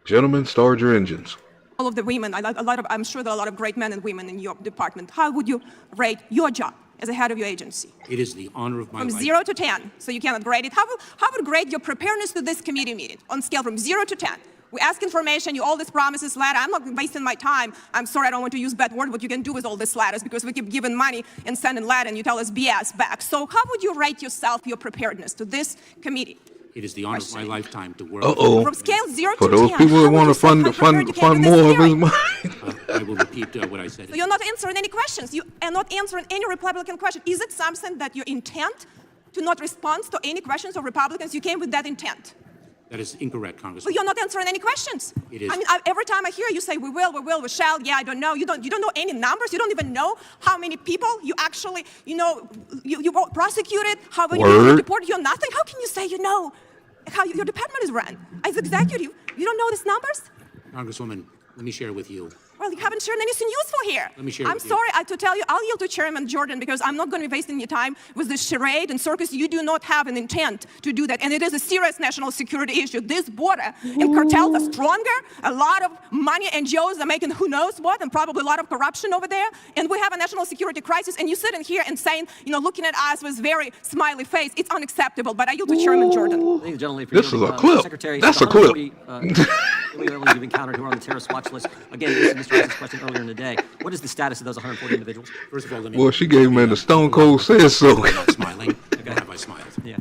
Gentlemen, start your engines. All of the women, I'm sure there are a lot of great men and women in your department. How would you rate your job as a head of your agency? It is the honor of my From life. 0 to 10, so you cannot grade it. How would grade your preparedness to this committee meeting on scale from 0 to 10? We ask information, you all these promises, letter. I'm not wasting my time. I'm sorry, I don't want to use bad word, what you can do with all these letters, because we keep giving money and sending letter, and you tell us BS back. So how would you rate yourself, your preparedness to this committee? It is the honor of my lifetime to work. From scale 0 For to those 10, people how that would want you to say fund how prepared you came to this more of his hearing? mind. I will repeat what I said. So you're not answering any questions. You are not answering any Republican question. Is it something that your intent to not respond to any questions of Republicans, you came with that intent? That is incorrect, Congresswoman. Well, you're not answering any questions. It is. I mean, every time I hear you say, we will, we shall, yeah, I don't know. You don't know any numbers. You don't even know how many people you actually, you prosecuted, how many people you deported. You're nothing. How can you say you know how your department is run? As executive, you don't know these numbers? Congresswoman, let me share with you. Well, you haven't shared anything useful here. Let me share I'm with you. sorry to tell you, I'll yield to Chairman Jordan because I'm not going to be wasting your time with this charade and circus. You do not have an intent to do that. And it is a serious national security issue. This border and cartels are stronger. A lot of money NGOs are making who knows what, and probably a lot of corruption over there. And we have a national security crisis. And you sitting here and saying, looking at us with very smiley face, it's unacceptable. But I yield to Chairman Jordan. Thank you, gentlemen, for This is yielding. a clip. Secretary, That's the a clip. 140 illegal aliens you've encountered who are on the terrorist watch list. Again, you answered Mr. Rice's question earlier in the day. What is the status of those 140 individuals? First of all, let me. Well, she gave him the Stone Cold says so. I'm not smiling. Nor have I smiled. Yeah.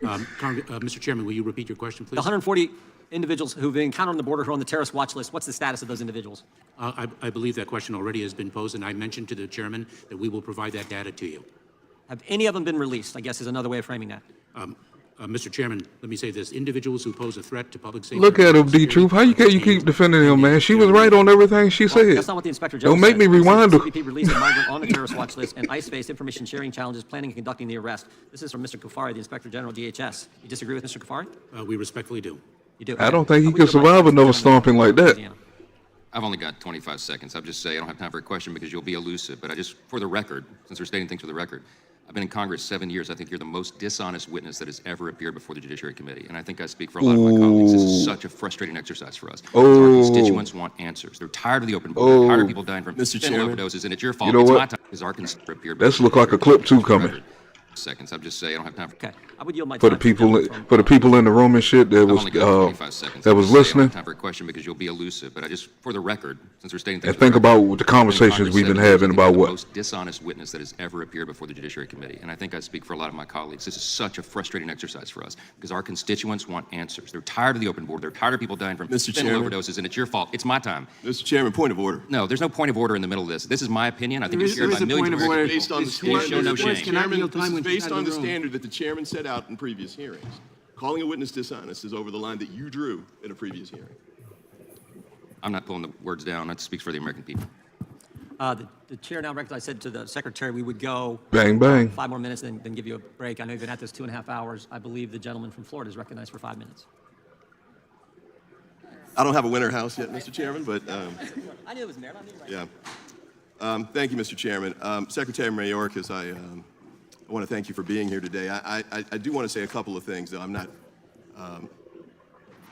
Mr. Chairman, will you repeat your question, please? The 140 individuals who've been encountered on the border who are on the terrorist watch list, what's the status of those individuals? I believe that question already has been posed, and I mentioned to the chairman that we will provide that data to you. Have any of them been released, I guess is another way of framing that. Mr. Chairman, let me say this. Individuals who pose a threat to public safety. Look at him, D-Truth. How you keep defending him, man? She was right on everything she said. That's not what the Inspector General Don't make said. me He said rewind. the CBP released a migrant on the terrorist watch list, and ICE faced information sharing challenges planning and conducting the arrest. This is from Mr. Kufari, the Inspector General, DHS. You disagree with Mr. Kufari? We respectfully do. You do? I don't think he could survive another stomping like that. I've only got 25 seconds. I'll just say I don't have time for a question because you'll be elusive. But I just, for the record, since we're stating things for the record, I've been in Congress 7 years. I think you're the most dishonest witness that has ever appeared before the Judiciary Committee. And I think I speak for a lot of my colleagues. This is such a frustrating exercise for us. Our constituents want answers. They're tired of the open border. They're tired of people dying from fentanyl overdoses. And it's your fault. You know It's what? my time because our constituents appeared This look like a clip too coming. seconds. I'll just say I don't have time for. Okay, I would yield my For time the people in the room and shit that I've was only got 25 seconds. that I'll was just say I don't listening. have time for a question because you'll be elusive. But I just, for the record, since we're stating things. And for the think record, about the conversations we've been having about the what. most dishonest witness that has ever appeared before the Judiciary Committee. And I think I speak for a lot of my colleagues. This is such a frustrating exercise for us because our constituents want answers. They're tired of the open border. They're tired of people dying from Mr. fentanyl Chairman. overdoses, and it's your fault. It's my time. Mr. Chairman, point of order. No, there's no point of order in the middle of this. This is my opinion. I think it's There shared is by a millions point of of order American based on the people. Please show no standard. shame. Chairman, this is based on the standard that the chairman set out in previous hearings. Calling a witness dishonest is over the line that you drew in a previous hearing. I'm not pulling the words down. That speaks for the American people. The chair now recognizes, I said to the secretary we would go Bang, bang. 5 more minutes, then give you a break. I know you've been at this 2.5 hours. I believe the gentleman from Florida is recognized for 5 minutes. I don't have a winter house yet, Mr. Chairman, but I knew it was merit. I knew it right. yeah. Thank you, Mr. Chairman. Secretary Mayorkas, I want to thank you for being here today. I do want to say a couple of things, though. I'm not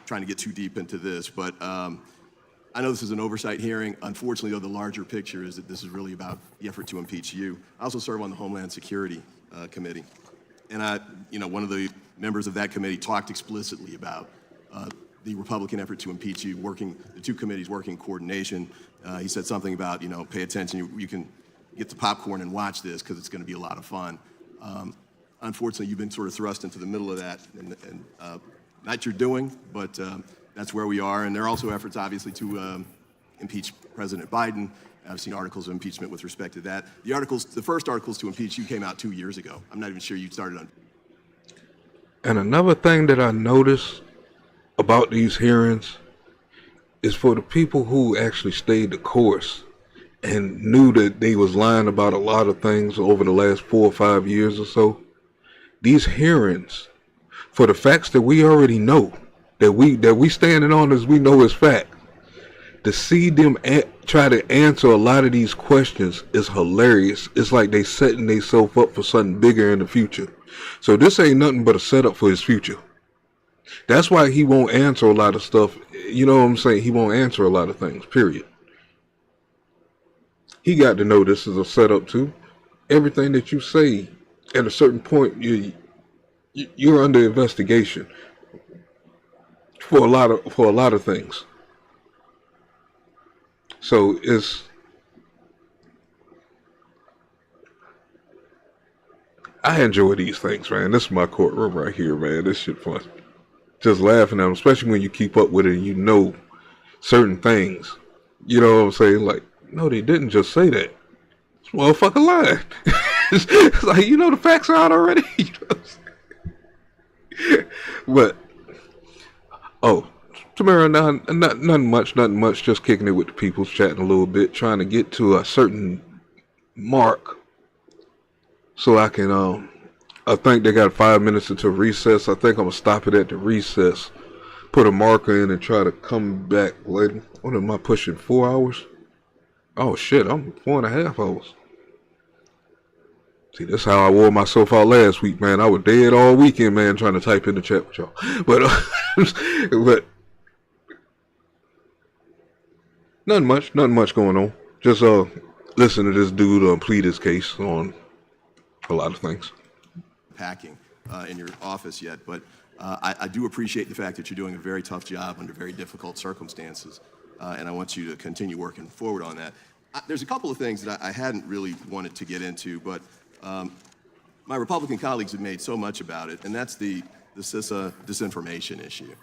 trying to get too deep into this, but I know this is an oversight hearing. Unfortunately, though, the larger picture is that this is really about the effort to impeach you. I also serve on the Homeland Security Committee. And one of the members of that committee talked explicitly about the Republican effort to impeach you, the two committees working in coordination. He said something about, pay attention, you can get the popcorn and watch this because it's going to be a lot of fun. Unfortunately, you've been sort of thrust into the middle of that, and not your doing, but that's where we are. And there are also efforts, obviously, to impeach President Biden. I've seen articles of impeachment with respect to that. The first articles to impeach you came out 2 years ago. I'm not even sure you started on. And another thing that I noticed about these hearings is for the people who actually stayed the course and knew that they was lying about a lot of things over the last 4 or 5 years or so. These hearings, for the facts that we already know, that we standing on as we know is fact, to see them try to answer a lot of these questions is hilarious. It's like they setting themselves up for something bigger in the future. So this ain't nothing but a setup for his future. That's why he won't answer a lot of stuff. You know what I'm saying? He won't answer a lot of things, period. He got to know this is a setup too. Everything that you say at a certain point, you're under investigation for a lot of things. So I enjoy these things, man. This is my courtroom right here, man. This shit fun. Just laughing at them, especially when you keep up with it and you know certain things. You know what I'm saying? Like, no, they didn't just say that. This motherfucker lied. It's like, the facts are out already. You know what I'm saying? But, Tamara, nothing much, just kicking it with the people, chatting a little bit, trying to get to a certain mark so I can, I think they got 5 minutes until recess. I think I'm going to stop it at the recess, put a marker in and try to come back later. What am I pushing, 4 hours? Oh shit, I'm 4.5 hours. See, that's how I wore myself out last week, man. I was dead all weekend, man, trying to type in the chat with y'all. But nothing much going on. Just listen to this dude plead his case on a lot of things. Packing in your office yet, but I do appreciate the fact that you're doing a very tough job under very difficult circumstances, and I want you to continue working forward on that. There's a couple of things that I hadn't really wanted to get into, but my Republican colleagues have made so much about it, and that's the CISA disinformation issue.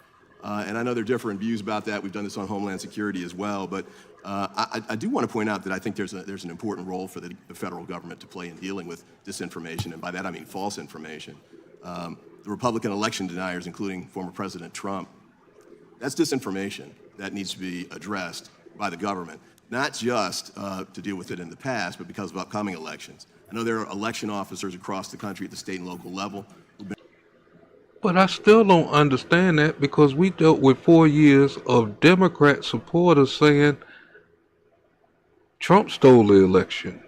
And I know there are different views about that. We've done this on Homeland Security as well, but I do want to point out that I think there's an important role for the federal government to play in dealing with disinformation, and by that I mean false information. The Republican election deniers, including former President Trump, that's disinformation that needs to be addressed by the government, not just to deal with it in the past, but because of upcoming elections. I know there are election officers across the country at the state and local level. But I still don't understand that because we dealt with 4 years of Democrat supporters saying Trump stole the election.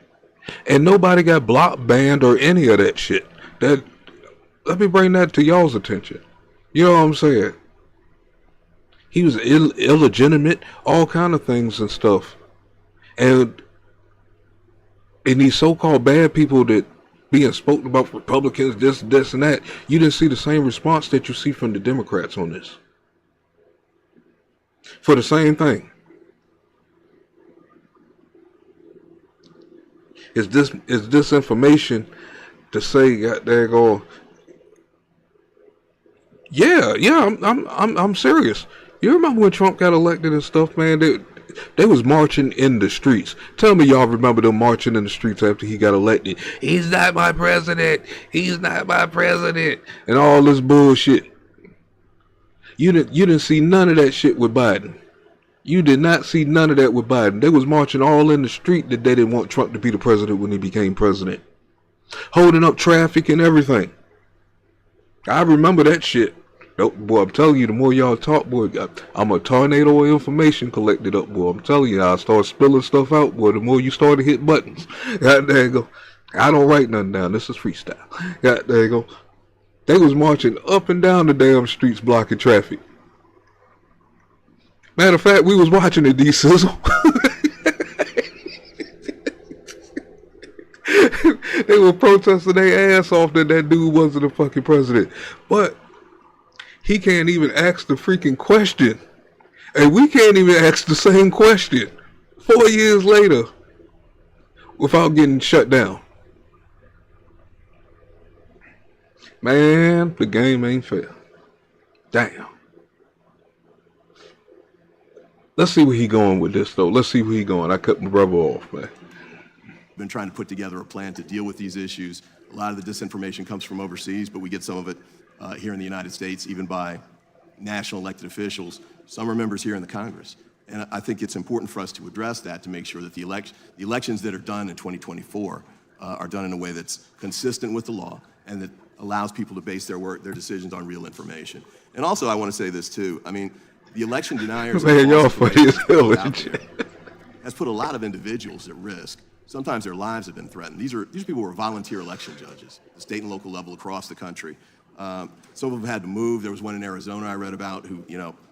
And nobody got blocked, banned, or any of that shit. Let me bring that to y'all's attention. You know what I'm saying? He was illegitimate, all kind of things and stuff. And these so-called bad people that being spoken about, Republicans, this, and that, you didn't see the same response that you see from the Democrats on this. For the same thing. Is this information to say, God dang, go? Yeah, I'm serious. You remember when Trump got elected and stuff, man? They was marching in the streets. Tell me y'all remember them marching in the streets after he got elected. He's not my president. He's not my president. And all this bullshit. You didn't see none of that shit with Biden. You did not see none of that with Biden. They was marching all in the street that they didn't want Trump to be the president when he became president. Holding up traffic and everything. I remember that shit. Boy, I'm telling you, the more y'all talk, boy, I'm a tornado of information collected up, boy. I'm telling you, I start spilling stuff out, boy. The more you start to hit buttons. God dang go. I don't write nothing down. This is freestyle. God dang go. They was marching up and down the damn streets blocking traffic. Matter of fact, we was watching it, D-Sizzle. They were protesting their ass off that dude wasn't the fucking president. But he can't even ask the freaking question. And we can't even ask the same question 4 years later without getting shut down. Man, the game ain't fair. Damn. Let's see where he going with this, though. Let's see where he going. I cut my brother off, man. Been trying to put together a plan to deal with these issues. A lot of the disinformation comes from overseas, but we get some of it here in the United States, even by national elected officials. Some are members here in the Congress. And I think it's important for us to address that, to make sure that the elections that are done in 2024 are done in a way that's consistent with the law and that allows people to base their decisions on real information. And also, I want to say this too. I mean, the election deniers man, y'all funny as hell, has put a lot of individuals at risk. Sometimes their lives have been threatened. These people were volunteer election judges, the state and local level across the country. Some of them had to move. There was one in Arizona I read about who,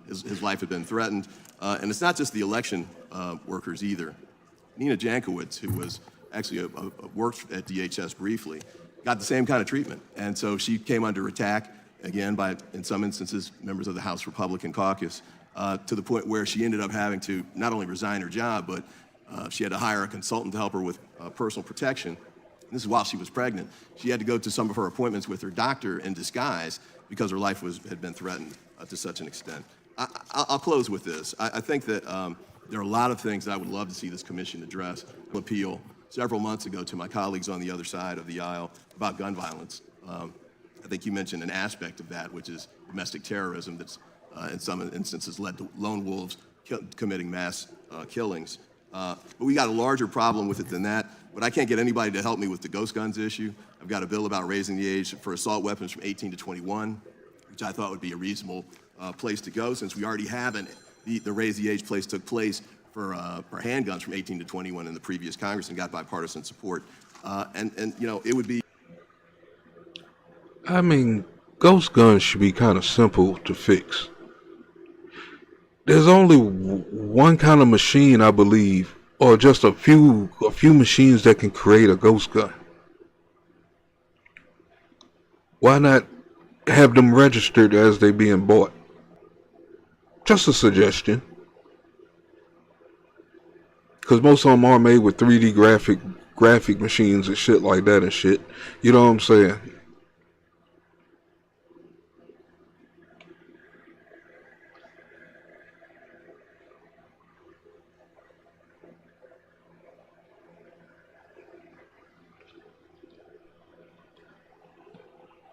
his life had been threatened. And it's not just the election workers either. Nina Jankowicz, who was actually worked at DHS briefly, got the same kind of treatment. And so she came under attack, again, by, in some instances, members of the House Republican caucus, to the point where she ended up having to not only resign her job, but she had to hire a consultant to help her with personal protection. And this is while she was pregnant. She had to go to some of her appointments with her doctor in disguise because her life had been threatened to such an extent. I'll close with this. I think that there are a lot of things that I would love to see this commission address. Appeal several months ago to my colleagues on the other side of the aisle about gun violence. I think you mentioned an aspect of that, which is domestic terrorism that's in some instances led to lone wolves committing mass killings. But we got a larger problem with it than that. But I can't get anybody to help me with the ghost guns issue. I've got a bill about raising the age for assault weapons from 18 to 21, which I thought would be a reasonable place to go, since we already have the raise the age place took place for handguns from 18 to 21 in the previous Congress and got bipartisan support. And it would be. I mean, ghost guns should be kind of simple to fix. There's only one kind of machine, I believe, or just a few machines that can create a ghost gun. Why not have them registered as they being bought? Just a suggestion. Because most of them are made with 3D graphic machines and shit like that and shit. You know what I'm saying?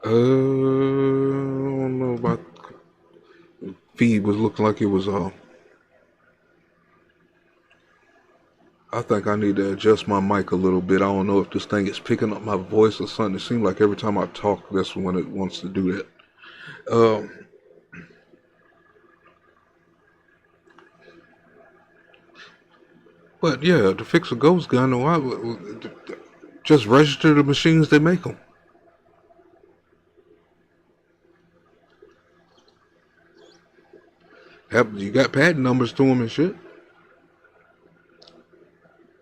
I don't know about feed was looking like it was I think I need to adjust my mic a little bit. I don't know if this thing is picking up my voice or something. It seems like every time I talk, that's when it wants to do that. But yeah, to fix a ghost gun, just register the machines that make them. You got patent numbers to them and shit.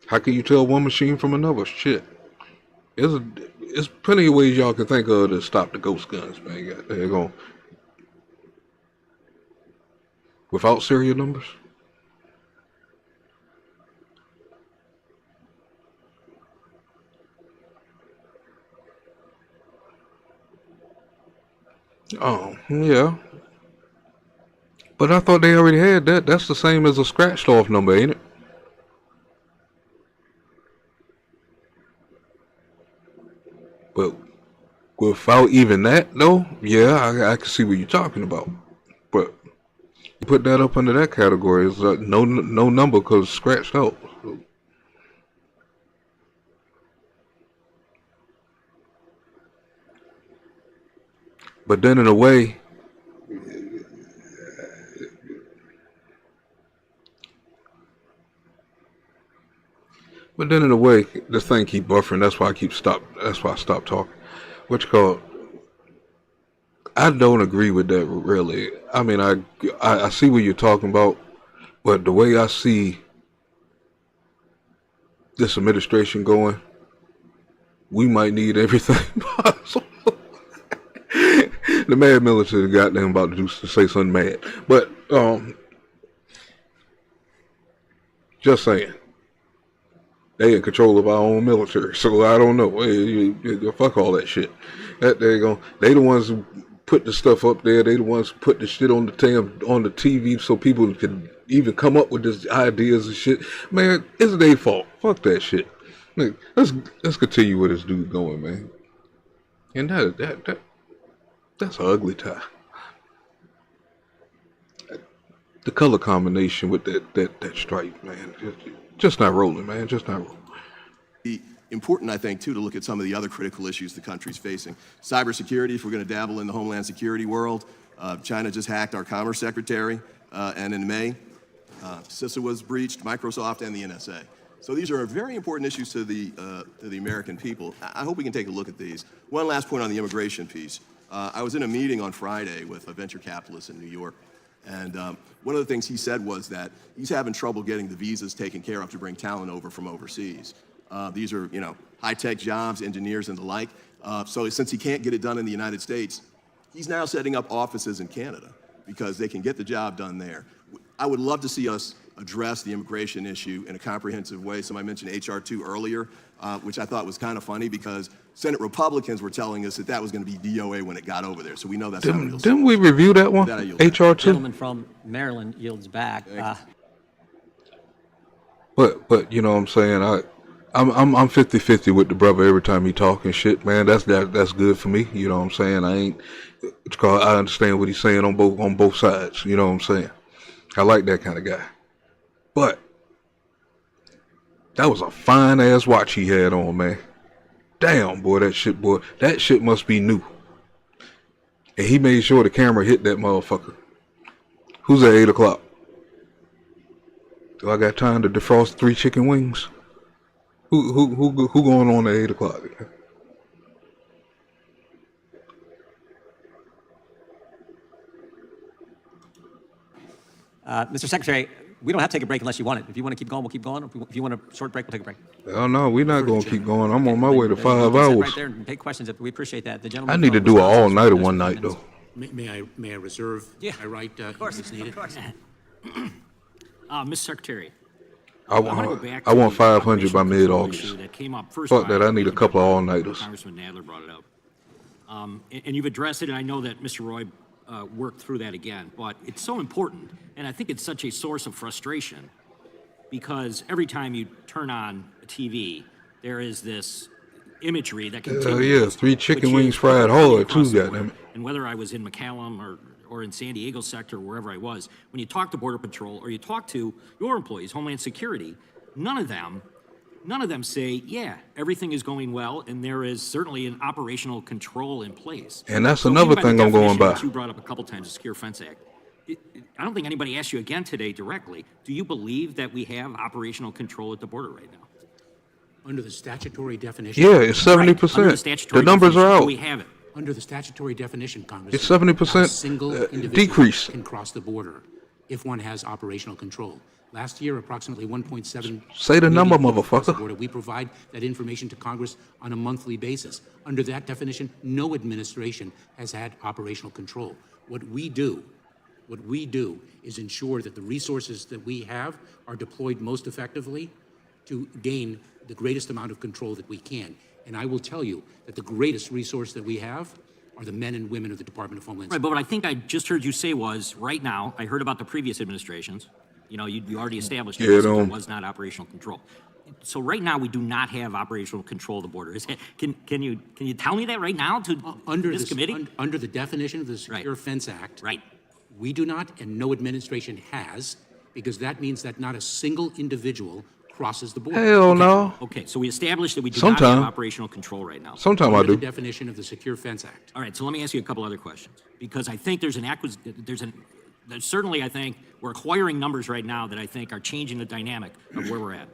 How can you tell one machine from another? Shit. There's plenty of ways y'all can think of to stop the ghost guns, man. There you go. Without serial numbers? Oh, yeah. But I thought they already had that. That's the same as a scratched off number, ain't it? But without even that, though, yeah, I can see what you're talking about. But you put that up under that category. It's like no number because it's scratched out. But then in a way, this thing keep buffering. That's why I stopped talking. What you call? I don't agree with that really. I mean, I see what you're talking about, but the way I see this administration going, we might need everything possible. The mad military goddamn about to say something mad, but just saying. They in control of our own military, so I don't know. Fuck all that shit. They the ones who put the stuff up there. They the ones who put the shit on the TV so people can even come up with these ideas and shit. Man, it's their fault. Fuck that shit. Like, let's continue with this dude going, man. And that's an ugly tie. The color combination with that stripe, man. Just not rolling, man. Just not rolling. Important, I think, too, to look at some of the other critical issues the country's facing. Cybersecurity, if we're going to dabble in the homeland security world. China just hacked our commerce secretary, and in May, CISA was breached, Microsoft, and the NSA. So these are very important issues to the American people. I hope we can take a look at these. One last point on the immigration piece. I was in a meeting on Friday with a venture capitalist in New York. And one of the things he said was that he's having trouble getting the visas taken care of to bring talent over from overseas. These are, high-tech jobs, engineers and the like. So since he can't get it done in the United States, he's now setting up offices in Canada because they can get the job done there. I would love to see us address the immigration issue in a comprehensive way. Somebody mentioned H.R. 2 earlier, which I thought was kind of funny because Senate Republicans were telling us that was going to be DOA when it got over there. So we know that's not real. Didn't we review that one? H.R. 2? Gentleman from Maryland yields back. But you know what I'm saying? I'm 50-50 with the brother every time he talking shit, man. That's good for me. You know what I'm saying? I understand what he's saying on both sides. You know what I'm saying? I like that kind of guy. But that was a fine ass watch he had on, man. Damn, boy, that shit must be new. And he made sure the camera hit that motherfucker. Who's at 8 o'clock? Do I got time to defrost 3 chicken wings? Who going on at 8 o'clock? Mr. Secretary, we don't have to take a break unless you want it. If you want to keep going, we'll keep going. If you want a short break, we'll take a break. Oh, no, we're not going to keep going. I'm on my way to 5 Sit hours. right there and take questions. We appreciate that. The gentleman I need to do an all-nighter one night, though. May I reserve my right if needed? Of course. Mr. Secretary, I want 500 by mid-August. that came up first. Fuck that, I need a couple of all-nighters. Congressman Nadler brought it up. And you've addressed it, and I know that Mr. Roy worked through that again, but it's so important, and I think it's such a source of frustration because every time you turn on a TV, there is this imagery that continues. Yeah, 3 chicken wings fried hard, too, goddamn it. And whether I was in McCallum or in San Diego sector, wherever I was, when you talk to Border Patrol or you talk to your employees, Homeland Security, none of them say, yeah, everything is going well, and there is certainly an operational control in place. And that's another thing I'm going by. You brought up a couple times, the Secure Fence Act. I don't think anybody asked you again today directly. Do you believe that we have operational control at the border right now? Under the statutory definition. Yeah, it's 70%. Under the statutory The numbers are definition, out. we have it. Under the statutory definition, Congressman. It's 70% not a single individual decrease. can cross the border if one has operational control. Last year, approximately 1.7. Say the number, million people crossed the motherfucker. border. We provide that information to Congress on a monthly basis. Under that definition, no administration has had operational control. What we do is ensure that the resources that we have are deployed most effectively to gain the greatest amount of control that we can. And I will tell you that the greatest resource that we have are the men and women of the Department of Homeland Right, but what I think I just heard you say was, right now, I heard about the previous administrations. You know, you already established that there was not operational control. So right now, we do not have operational control of the border. Can you tell me that right now to this committee? Under the definition of the Secure Fence Act, right. We do not, and no administration has, because that means that not a single individual crosses the border. Hell no. Okay, so we established that we do not Sometime. have operational control right now. Sometime I Under do. the definition of the Secure Fence Act. All right, so let me ask you a couple other questions, because I think there's certainly, I think, we're acquiring numbers right now that I think are changing the dynamic of where we're at.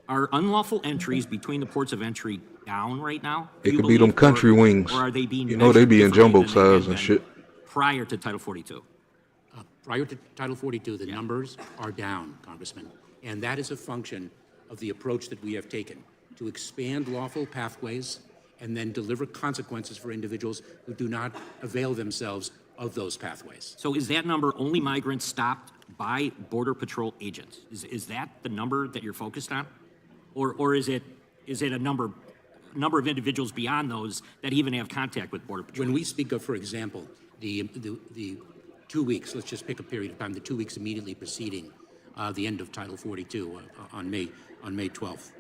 Are unlawful entries between the ports of entry down right now? It could be them country wings. Or are they being You know, they be in jumbo measured differently size than and they shit. had been prior to Title 42? Prior to Title 42, the numbers are down, Congressman, and that is a function of the approach that we have taken to expand lawful pathways and then deliver consequences for individuals who do not avail themselves of those pathways. So is that number only migrants stopped by Border Patrol agents? Is that the number that you're focused on? Or is it a number of individuals beyond those that even have contact with Border Patrol? When we speak of, for example, the 2 weeks, let's just pick a period of time, the 2 weeks immediately preceding the end of Title 42 on May 12th.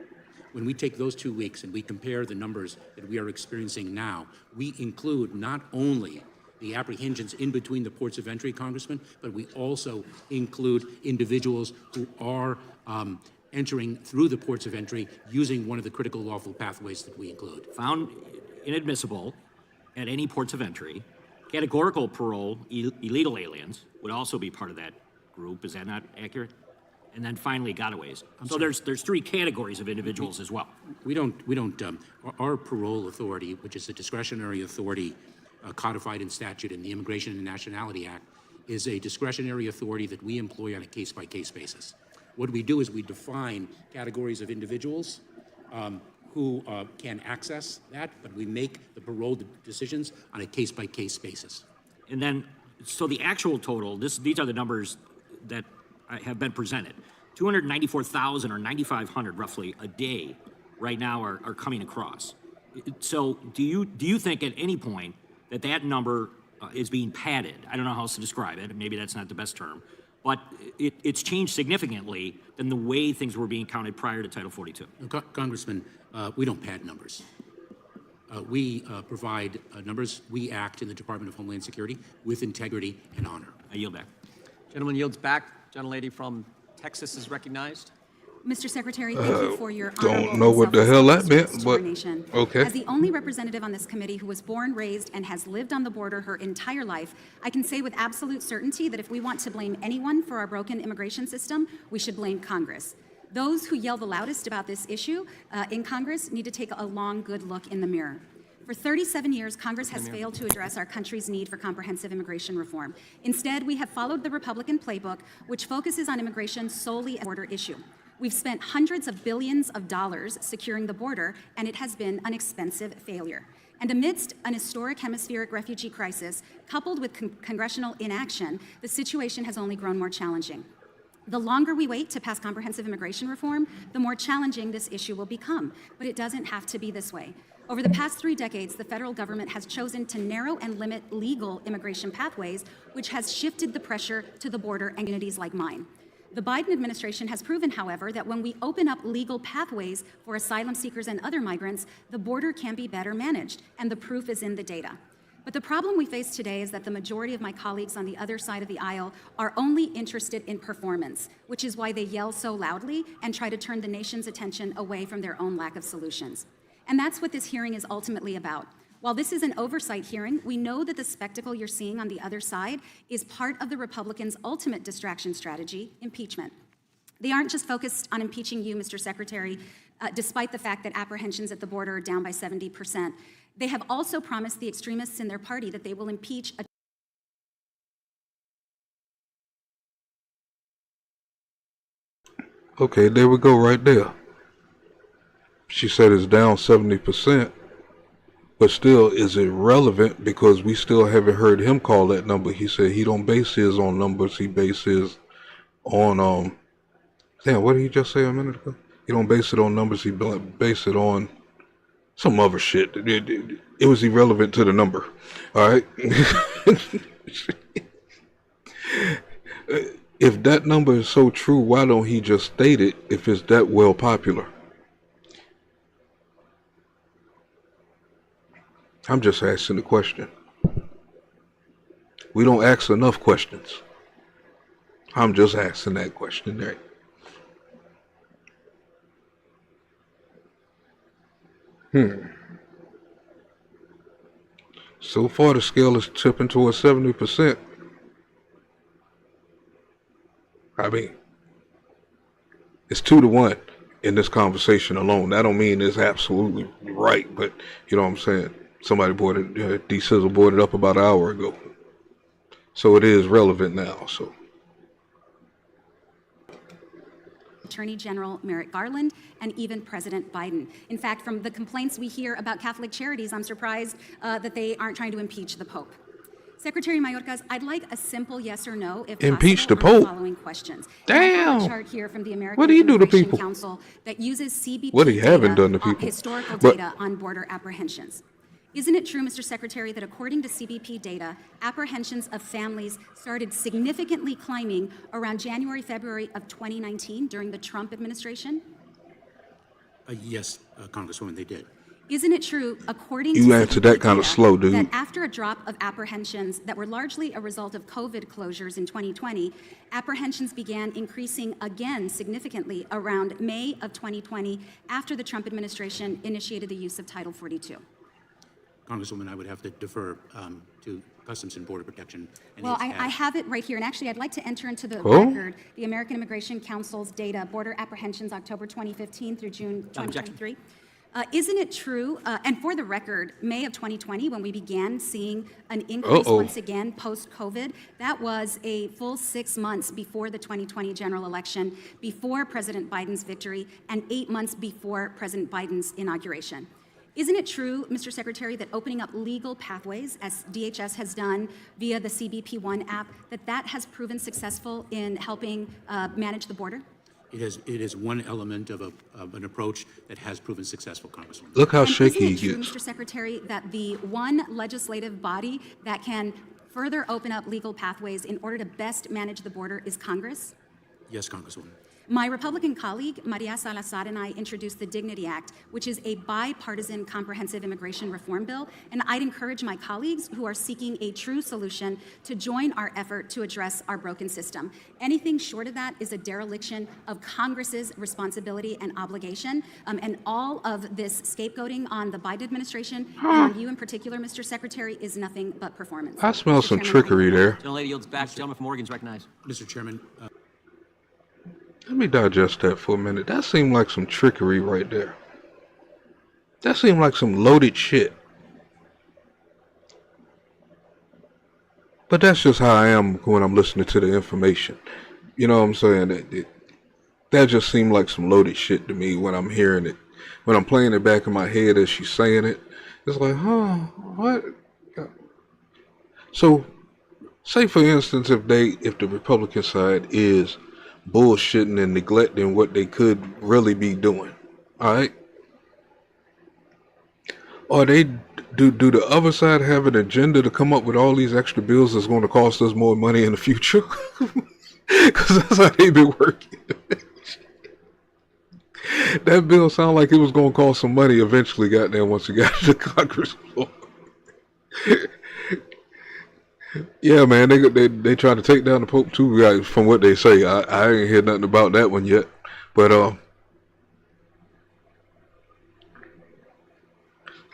When we take those 2 weeks and we compare the numbers that we are experiencing now, we include not only the apprehensions in between the ports of entry, Congressman, but we also include individuals who are entering through the ports of entry using one of the critical lawful pathways that we include. Found inadmissible at any ports of entry. Categorical parole, illegal aliens would also be part of that group. Is that not accurate? And then finally, gotaways. So there's three categories of individuals as well. We don't. Our parole authority, which is a discretionary authority codified in statute in the Immigration and Nationality Act, is a discretionary authority that we employ on a case-by-case basis. What we do is we define categories of individuals who can access that, but we make the parole decisions on a case-by-case basis. And then, so the actual total, these are the numbers that have been presented. 294,000 or 9,500 roughly a day right now are coming across. So do you think at any point that number is being padded? I don't know how else to describe it. Maybe that's not the best term. But it's changed significantly than the way things were being counted prior to Title 42. Congressman, we don't pad numbers. We provide numbers. We act in the Department of Homeland Security with integrity and honor. I yield back. Gentleman yields back. Gentlelady from Texas is recognized. Mr. Secretary, thank you for your Don't know what the hell that meant, but okay. As the only representative on this committee who was born, raised, and has lived on the border her entire life, I can say with absolute certainty that if we want to blame anyone for our broken immigration system, we should blame Congress. Those who yell the loudest about this issue in Congress need to take a long, good look in the mirror. For 37 years, Congress has failed to address our country's need for comprehensive immigration reform. Instead, we have followed the Republican playbook, which focuses on immigration solely as a border issue. We've spent hundreds of billions of dollars securing the border, and it has been an expensive failure. And amidst an historic hemispheric refugee crisis, coupled with congressional inaction, the situation has only grown more challenging. The longer we wait to pass comprehensive immigration reform, the more challenging this issue will become. But it doesn't have to be this way. Over the past 3 decades, the federal government has chosen to narrow and limit legal immigration pathways, which has shifted the pressure to the border and communities like mine. The Biden administration has proven, however, that when we open up legal pathways for asylum seekers and other migrants, the border can be better managed, and the proof is in the data. But the problem we face today is that the majority of my colleagues on the other side of the aisle are only interested in performance, which is why they yell so loudly and try to turn the nation's attention away from their own lack of solutions. And that's what this hearing is ultimately about. While this is an oversight hearing, we know that the spectacle you're seeing on the other side is part of the Republicans' ultimate distraction strategy, impeachment. They aren't just focused on impeaching you, Mr. Secretary, despite the fact that apprehensions at the border are down by 70%. They have also promised the extremists in their party that they will impeach a Okay, there we go right there. She said it's down 70%, but still, is it relevant because we still haven't heard him call that number? He said he don't base his on numbers, he bases on, damn, what did he just say a minute ago? He don't base it on numbers, he base it on some other shit. It was irrelevant to the number, all right? If that number is so true, why don't he just state it if it's that well popular? I'm just asking the question. We don't ask enough questions. I'm just asking that question there. So far, the scale is tipping towards 70%. I mean, it's 2-1 in this conversation alone. That don't mean it's absolutely right, but you know what I'm saying? Somebody brought it, D-Sizzle brought it up about an hour ago. So it is relevant now, so. Attorney General Merrick Garland, and even President Biden. In fact, from the complaints we hear about Catholic Charities, I'm surprised that they aren't trying to impeach the Pope. Secretary Mayorkas, I'd like a simple yes or no, if impeach the possible, on Pope. the following questions. Damn. I have a chart here from the American What do you do to Immigration people? Council that uses CBP What he haven't data, done to people. historical But- data on border apprehensions. Isn't it true, Mr. Secretary, that according to CBP data, apprehensions of families started significantly climbing around January, February of 2019 during the Trump administration? Yes, Congresswoman, they did. Isn't it true, according You to answered CBP that kinda data, slow, dude. that after a drop of apprehensions that were largely a result of COVID closures in 2020, apprehensions began increasing again significantly around May of 2020 after the Trump administration initiated the use of Title 42? Congresswoman, I would have to defer to Customs and Border Protection. And Well, its I have it right here, and actually, I'd like to enter into the Oh. record the American Immigration Council's data, border apprehensions October 2015 through June 2023. Isn't it true, and for the record, May of 2020, when we began seeing an increase once again post-COVID, that was a full 6 months before the 2020 general election, before President Biden's victory, and 8 months before President Biden's inauguration. Isn't it true, Mr. Secretary, that opening up legal pathways, as DHS has done via the CBP One app, that has proven successful in helping manage the border? It is one element of an approach that has proven successful, Congresswoman. Look how And shaky he isn't it true, gets. Mr. Secretary, that the one legislative body that can further open up legal pathways in order to best manage the border is Congress? Yes, Congresswoman. My Republican colleague, Maria Salazar, and I introduced the Dignity Act, which is a bipartisan comprehensive immigration reform bill, and I'd encourage my colleagues who are seeking a true solution to join our effort to address our broken system. Anything short of that is a dereliction of Congress's responsibility and obligation, and all of this scapegoating on the Biden administration, and on you in particular, Mr. Secretary, is nothing but performance. I smell Mr. some Chairman, trickery there. Gentlelady yields back. Gentleman from Oregon is recognized. Mr. Chairman, Let me digest that for a minute. That seemed like some trickery right there. That seemed like some loaded shit. But that's just how I am when I'm listening to the information. You know what I'm saying? That just seemed like some loaded shit to me when I'm hearing it. When I'm playing it back in my head as she's saying it, it's like, huh, what? So, say for instance, if the Republican side is bullshitting and neglecting what they could really be doing, all right? Or do the other side have an agenda to come up with all these extra bills that's going to cost us more money in the future? Because that's how they've been working. That bill sounded like it was going to cost some money eventually, goddamn, once it got to the Congress floor. Yeah, man, they try to take down the Pope too, guys, from what they say. I ain't heard nothing about that one yet, but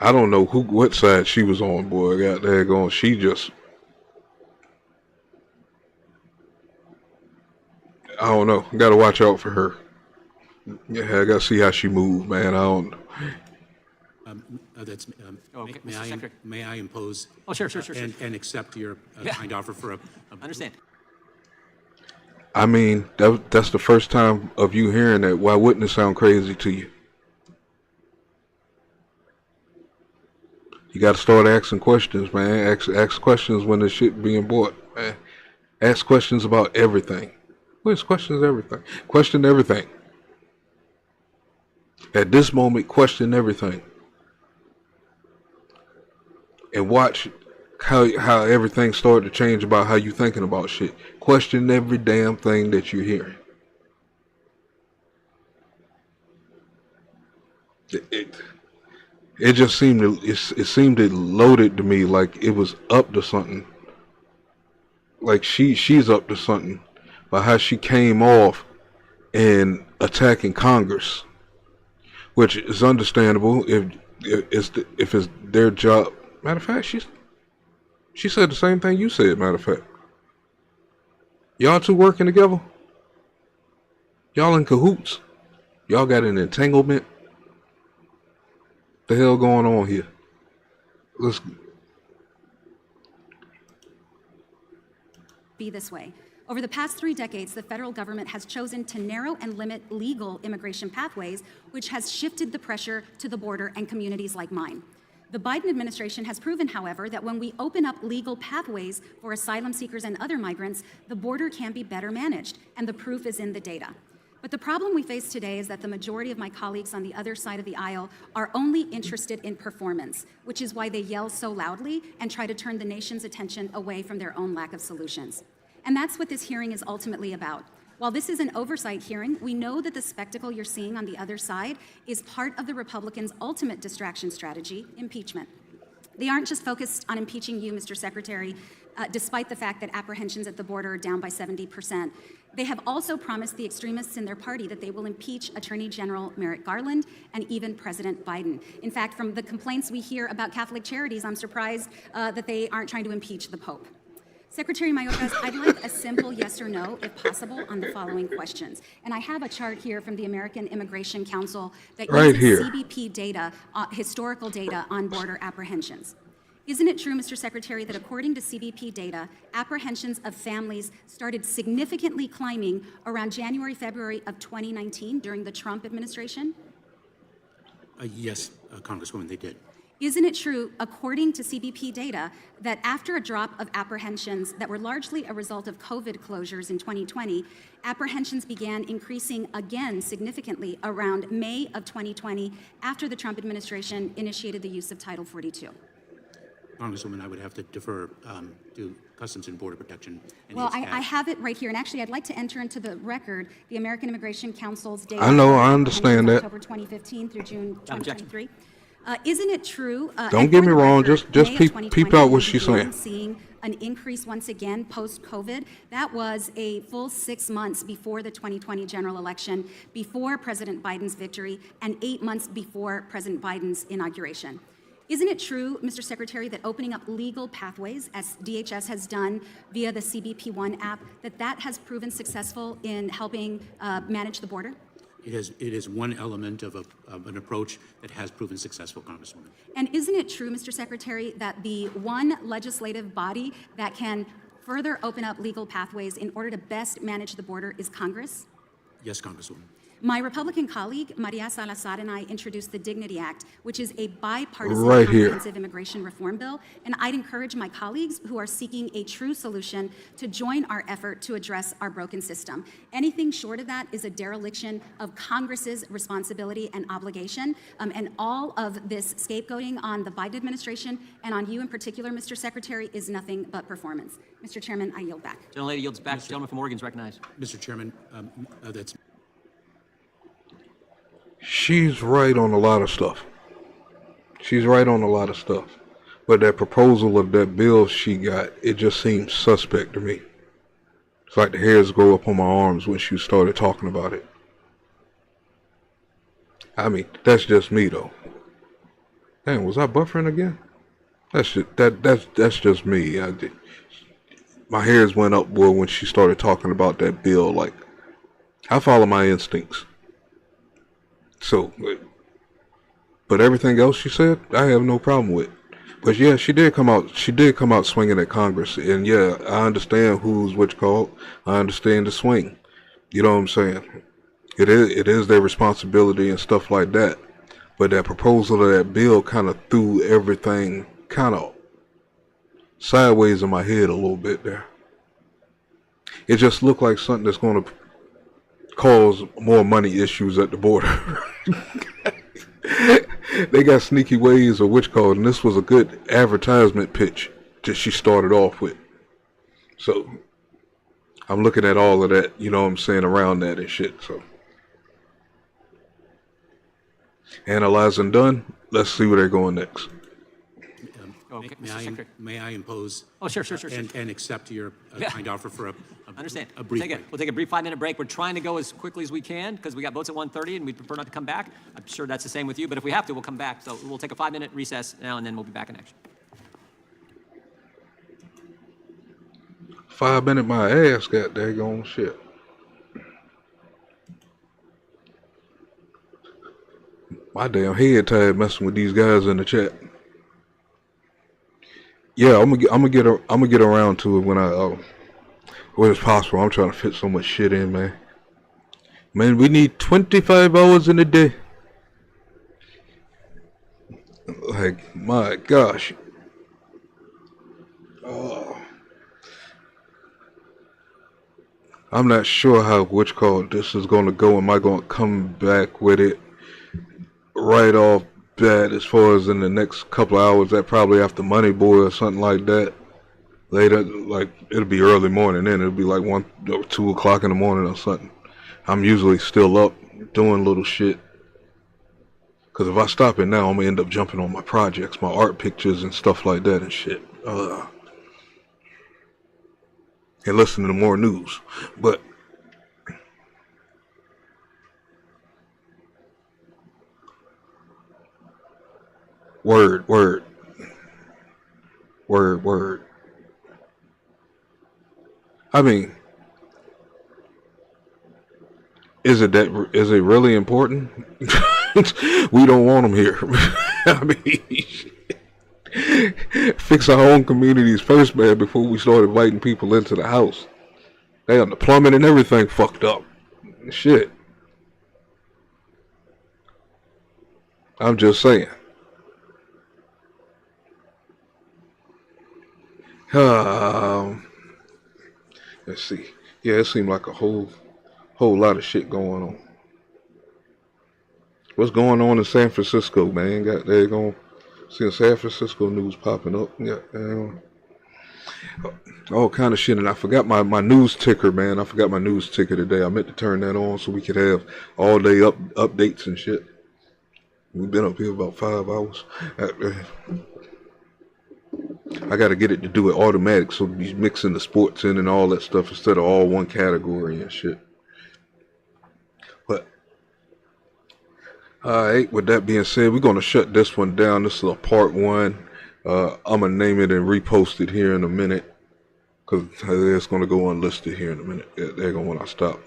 I don't know what side she was on, boy. Got there going. She just, I don't know. Got to watch out for her. Yeah, I got to see how she moves, man. I don't. Okay, May Mr. I, Secretary. may I impose? Oh, sure. And accept your kind offer for a Understand. I mean, that's the first time of you hearing that. Why wouldn't it sound crazy to you? You got to start asking questions, man. Ask questions when the shit being bought, man. Ask questions about everything. Well, questions everything. Question everything. At this moment, question everything. And watch how everything started to change about how you thinking about shit. Question every damn thing that you're hearing. It just seemed it loaded to me like it was up to something. Like she's up to something by how she came off and attacking Congress, which is understandable if it's their job. Matter of fact, she said the same thing you said. Matter of fact, y'all two working together. Y'all in cahoots. Y'all got an entanglement. The hell going on here? Let's be this way. Over the past 3 decades, the federal government has chosen to narrow and limit legal immigration pathways, which has shifted the pressure to the border and communities like mine. The Biden administration has proven, however, that when we open up legal pathways for asylum seekers and other migrants, the border can be better managed, and the proof is in the data. But the problem we face today is that the majority of my colleagues on the other side of the aisle are only interested in performance, which is why they yell so loudly and try to turn the nation's attention away from their own lack of solutions. And that's what this hearing is ultimately about. While this is an oversight hearing, we know that the spectacle you're seeing on the other side is part of the Republicans' ultimate distraction strategy, impeachment. They aren't just focused on impeaching you, Mr. Secretary, despite the fact that apprehensions at the border are down by 70%. They have also promised the extremists in their party that they will impeach Attorney General Merrick Garland and even President Biden. In fact, from the complaints we hear about Catholic Charities, I'm surprised that they aren't trying to impeach the Pope. Secretary Mayorkas, I'd like a simple yes or no, if possible, on the following questions. And I have a chart here from the American Immigration Council that uses CBP data, historical data on border apprehensions. Isn't it true, Mr. Secretary, that according to CBP data, apprehensions of families started significantly climbing around January, February of 2019 during the Trump administration? Yes, Congresswoman, they did. Isn't it true, according to CBP data, that after a drop of apprehensions that were largely a result of COVID closures in 2020, apprehensions began increasing again significantly around May of 2020 after the Trump administration initiated the use of Title 42? Congresswoman, I would have to defer to Customs and Border Protection. And Well, I have it right here, and actually I'd like to enter into the record the American Immigration Council's data. I know, I understand that. October 2015 through June 2023. Isn't it true? Don't get me wrong. Just peep out what she's saying. Seeing an increase once again post-COVID. That was a full 6 months before the 2020 general election, before President Biden's victory, and 8 months before President Biden's inauguration. Isn't it true, Mr. Secretary, that opening up legal pathways, as DHS has done via the CBP One app, that has proven successful in helping manage the border? It is one element of an approach that has proven successful, Congresswoman. And isn't it true, Mr. Secretary, that the one legislative body that can further open up legal pathways in order to best manage the border is Congress? Yes, Congresswoman. My Republican colleague, Maria Salazar, and I introduced the Dignity Act, which is a bipartisan comprehensive immigration reform bill. And I'd encourage my colleagues who are seeking a true solution to join our effort to address our broken system. Anything short of that is a dereliction of Congress's responsibility and obligation. And all of this scapegoating on the Biden administration and on you in particular, Mr. Secretary, is nothing but performance. Mr. Chairman, I yield back. Gentlelady yields back. The gentleman from Oregon is recognized. Mr. Chairman, that's... She's right on a lot of stuff. She's right on a lot of stuff. But that proposal of that bill she got, it just seems suspect to me. It's like the hairs go up on my arms when she started talking about it. I mean, that's just me though. Damn, was I buffering again? That's just me. My hairs went up, boy, when she started talking about that bill. Like, I follow my instincts. So, but everything else she said, I have no problem with. But yeah, she did come out swinging at Congress, and yeah, I understand who's which called. I understand the swing. You know what I'm saying? It is their responsibility and stuff like that. But that proposal of that bill kind of threw everything kind of sideways in my head a little bit there. It just looked like something that's going to cause more money issues at the border. They got sneaky ways of which called, and this was a good advertisement pitch that she started off with. So I'm looking at all of that, you know what I'm saying, around that and shit. So analyzing done, let's see where they're going next. Okay, Mr. Secretary. May I impose? Oh, sure. And accept your kind offer for a Understand. a brief break. We'll take a brief 5-minute break. We're trying to go as quickly as we can because we got votes at 1:30 and we'd prefer not to come back. I'm sure that's the same with you, but if we have to, we'll come back. So we'll take a 5-minute recess now and then we'll be back in action. 5 minutes, my ass got daggone shit. My damn head tired messing with these guys in the chat. Yeah, I'm gonna get around to it when it's possible. I'm trying to fit so much shit in, man. Man, we need 25 hours in a day. Like, my gosh. I'm not sure how this is gonna go. Am I gonna come back with it right off bat as far as in the next couple of hours? That probably after Money Boy or something like that. Later, like, it'll be early morning then. It'll be like 1 or 2 o'clock in the morning or something. I'm usually still up doing little shit. Because if I stop it now, I'm going to end up jumping on my projects, my art pictures and stuff like that and shit. And listening to more news. But word. I mean, is it really important? We don't want them here. I mean, fix our own communities first, man, before we start inviting people into the house. They got the plumbing and everything fucked up. Shit. I'm just saying. Let's see. Yeah, it seemed like a whole lot of shit going on. What's going on in San Francisco, man? They're going see San Francisco news popping up. All kind of shit. And I forgot my news ticker, man. I forgot my news ticker today. I meant to turn that on so we could have all day updates and shit. We've been up here about 5 hours. I got to get it to do it automatic, so he's mixing the sports in and all that stuff instead of all one category and shit. But all right, with that being said, we're going to shut this one down. This is a part 1. I'm going to name it and repost it here in a minute because it's going to go unlisted here in a minute. They're going to when I stop.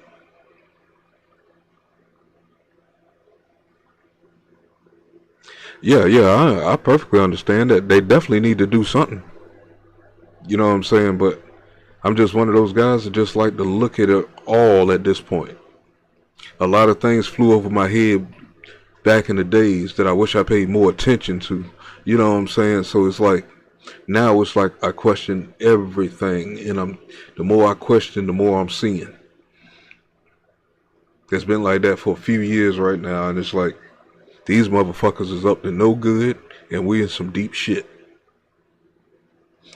Yeah, I perfectly understand that. They definitely need to do something. You know what I'm saying? But I'm just one of those guys that just like to look at it all at this point. A lot of things flew over my head back in the days that I wish I paid more attention to. You know what I'm saying? So it's like, now it's like I question everything. And the more I question, the more I'm seeing. It's been like that for a few years right now. And it's like, these motherfuckers is up to no good, and we in some deep shit.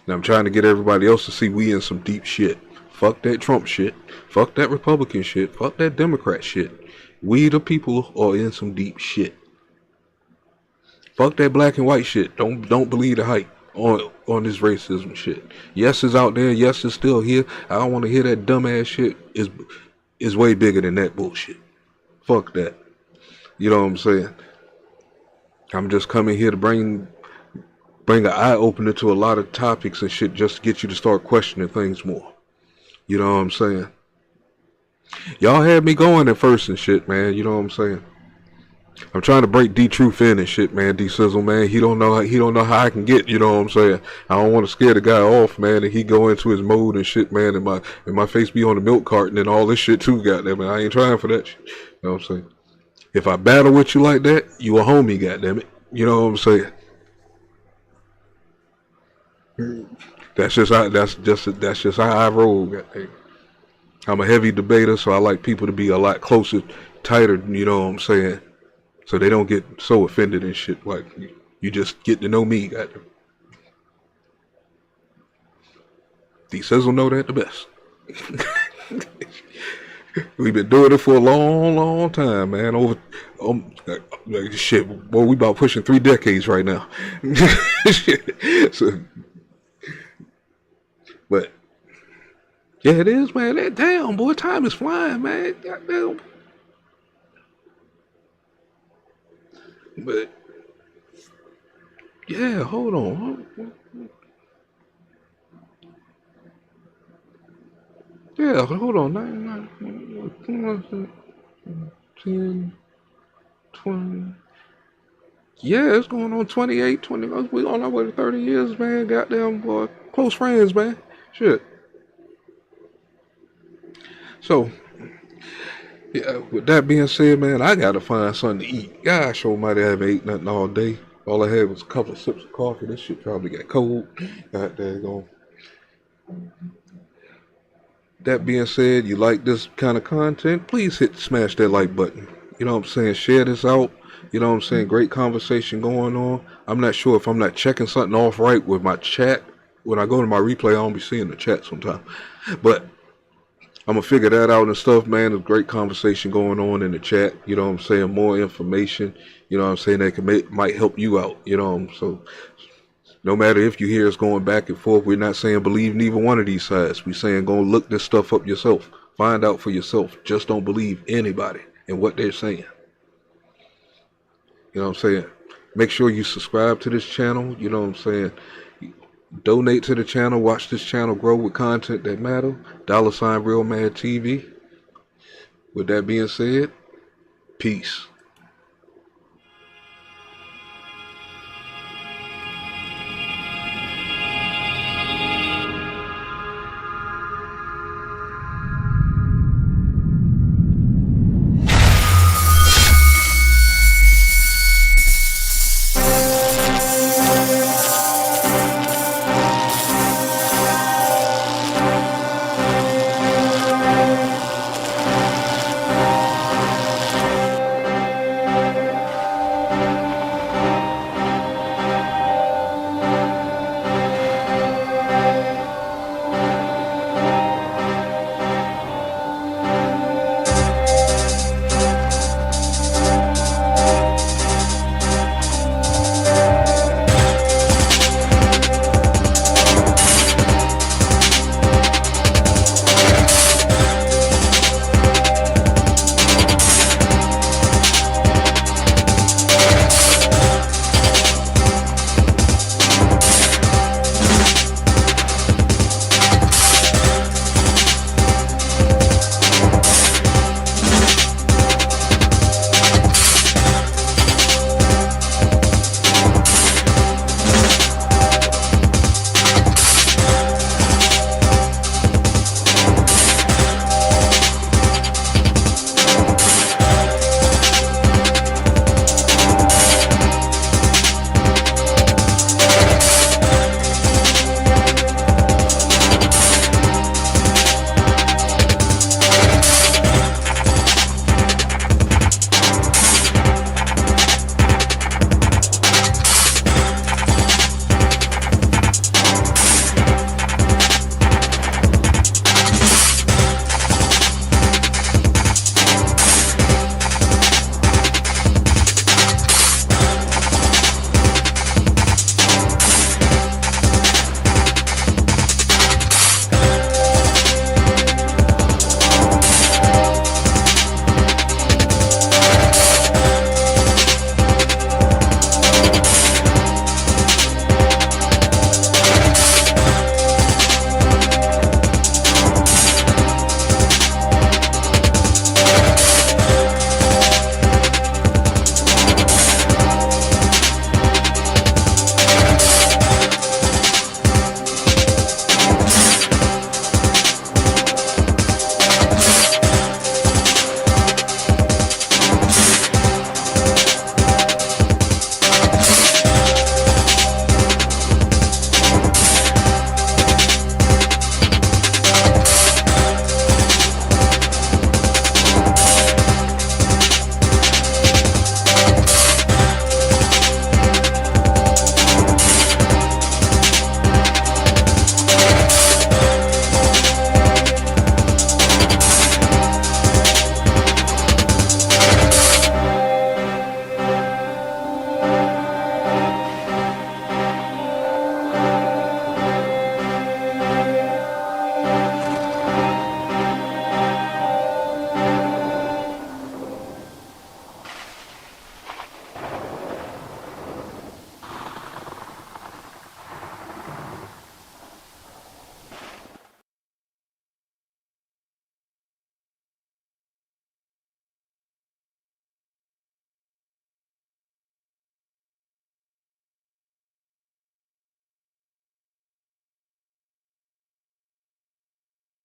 And I'm trying to get everybody else to see we in some deep shit. Fuck that Trump shit. Fuck that Republican shit. Fuck that Democrat shit. We the people are in some deep shit. Fuck that black and white shit. Don't believe the hype on this racism shit. Yes, it's out there. Yes, it's still here. I don't want to hear that dumbass shit. Is way bigger than that bullshit. Fuck that. You know what I'm saying? I'm just coming here to bring an eye opener to a lot of topics and shit, just to get you to start questioning things more. You know what I'm saying? Y'all had me going at first and shit, man. You know what I'm saying? I'm trying to break D-Truth in and shit, man. D-Sizzle, man. He don't know how I can get, you know what I'm saying? I don't want to scare the guy off, man, and he go into his mode and shit, man, and my face be on the milk carton and all this shit too, goddamn, man. I ain't trying for that shit. You know what I'm saying? If I battle with you like that, you a homie, goddamn it. You know what I'm saying? That's just how I roll, goddamn. I'm a heavy debater, so I like people to be a lot closer, tighter, you know what I'm saying? So they don't get so offended and shit. Like, you just get to know me, goddamn. D-Sizzle know that the best. We've been doing it for a long, long time, man. Shit, boy, we about pushing 3 decades right now. So, but yeah, it is, man. That damn boy, time is flying, man. Goddamn. But yeah, hold on. Yeah, hold on. 10, 20. Yeah, it's going on 28, 20. We on our way to 30 years, man. Goddamn, boy. Close friends, man. Shit. So, yeah, with that being said, man, I gotta find something to eat. Gosh, almighty, I haven't ate nothing all day. All I had was a couple of sips of coffee. This shit probably got cold. God daggone. That being said, you like this kind of content, please smash that like button. You know what I'm saying? Share this out. You know what I'm saying? Great conversation going on. I'm not sure if I'm not checking something off right with my chat. When I go to my replay, I don't be seeing the chat sometimes. But I'm going to figure that out and stuff, man. There's great conversation going on in the chat. You know what I'm saying? More information, you know what I'm saying, that might help you out, you know. So no matter if you hear us going back and forth, we're not saying believe neither one of these sides. We're saying go look this stuff up yourself. Find out for yourself. Just don't believe anybody and what they're saying. You know what I'm saying? Make sure you subscribe to this channel. You know what I'm saying? Donate to the channel. Watch this channel grow with content that matter. $Real Mad TV. With that being said, peace.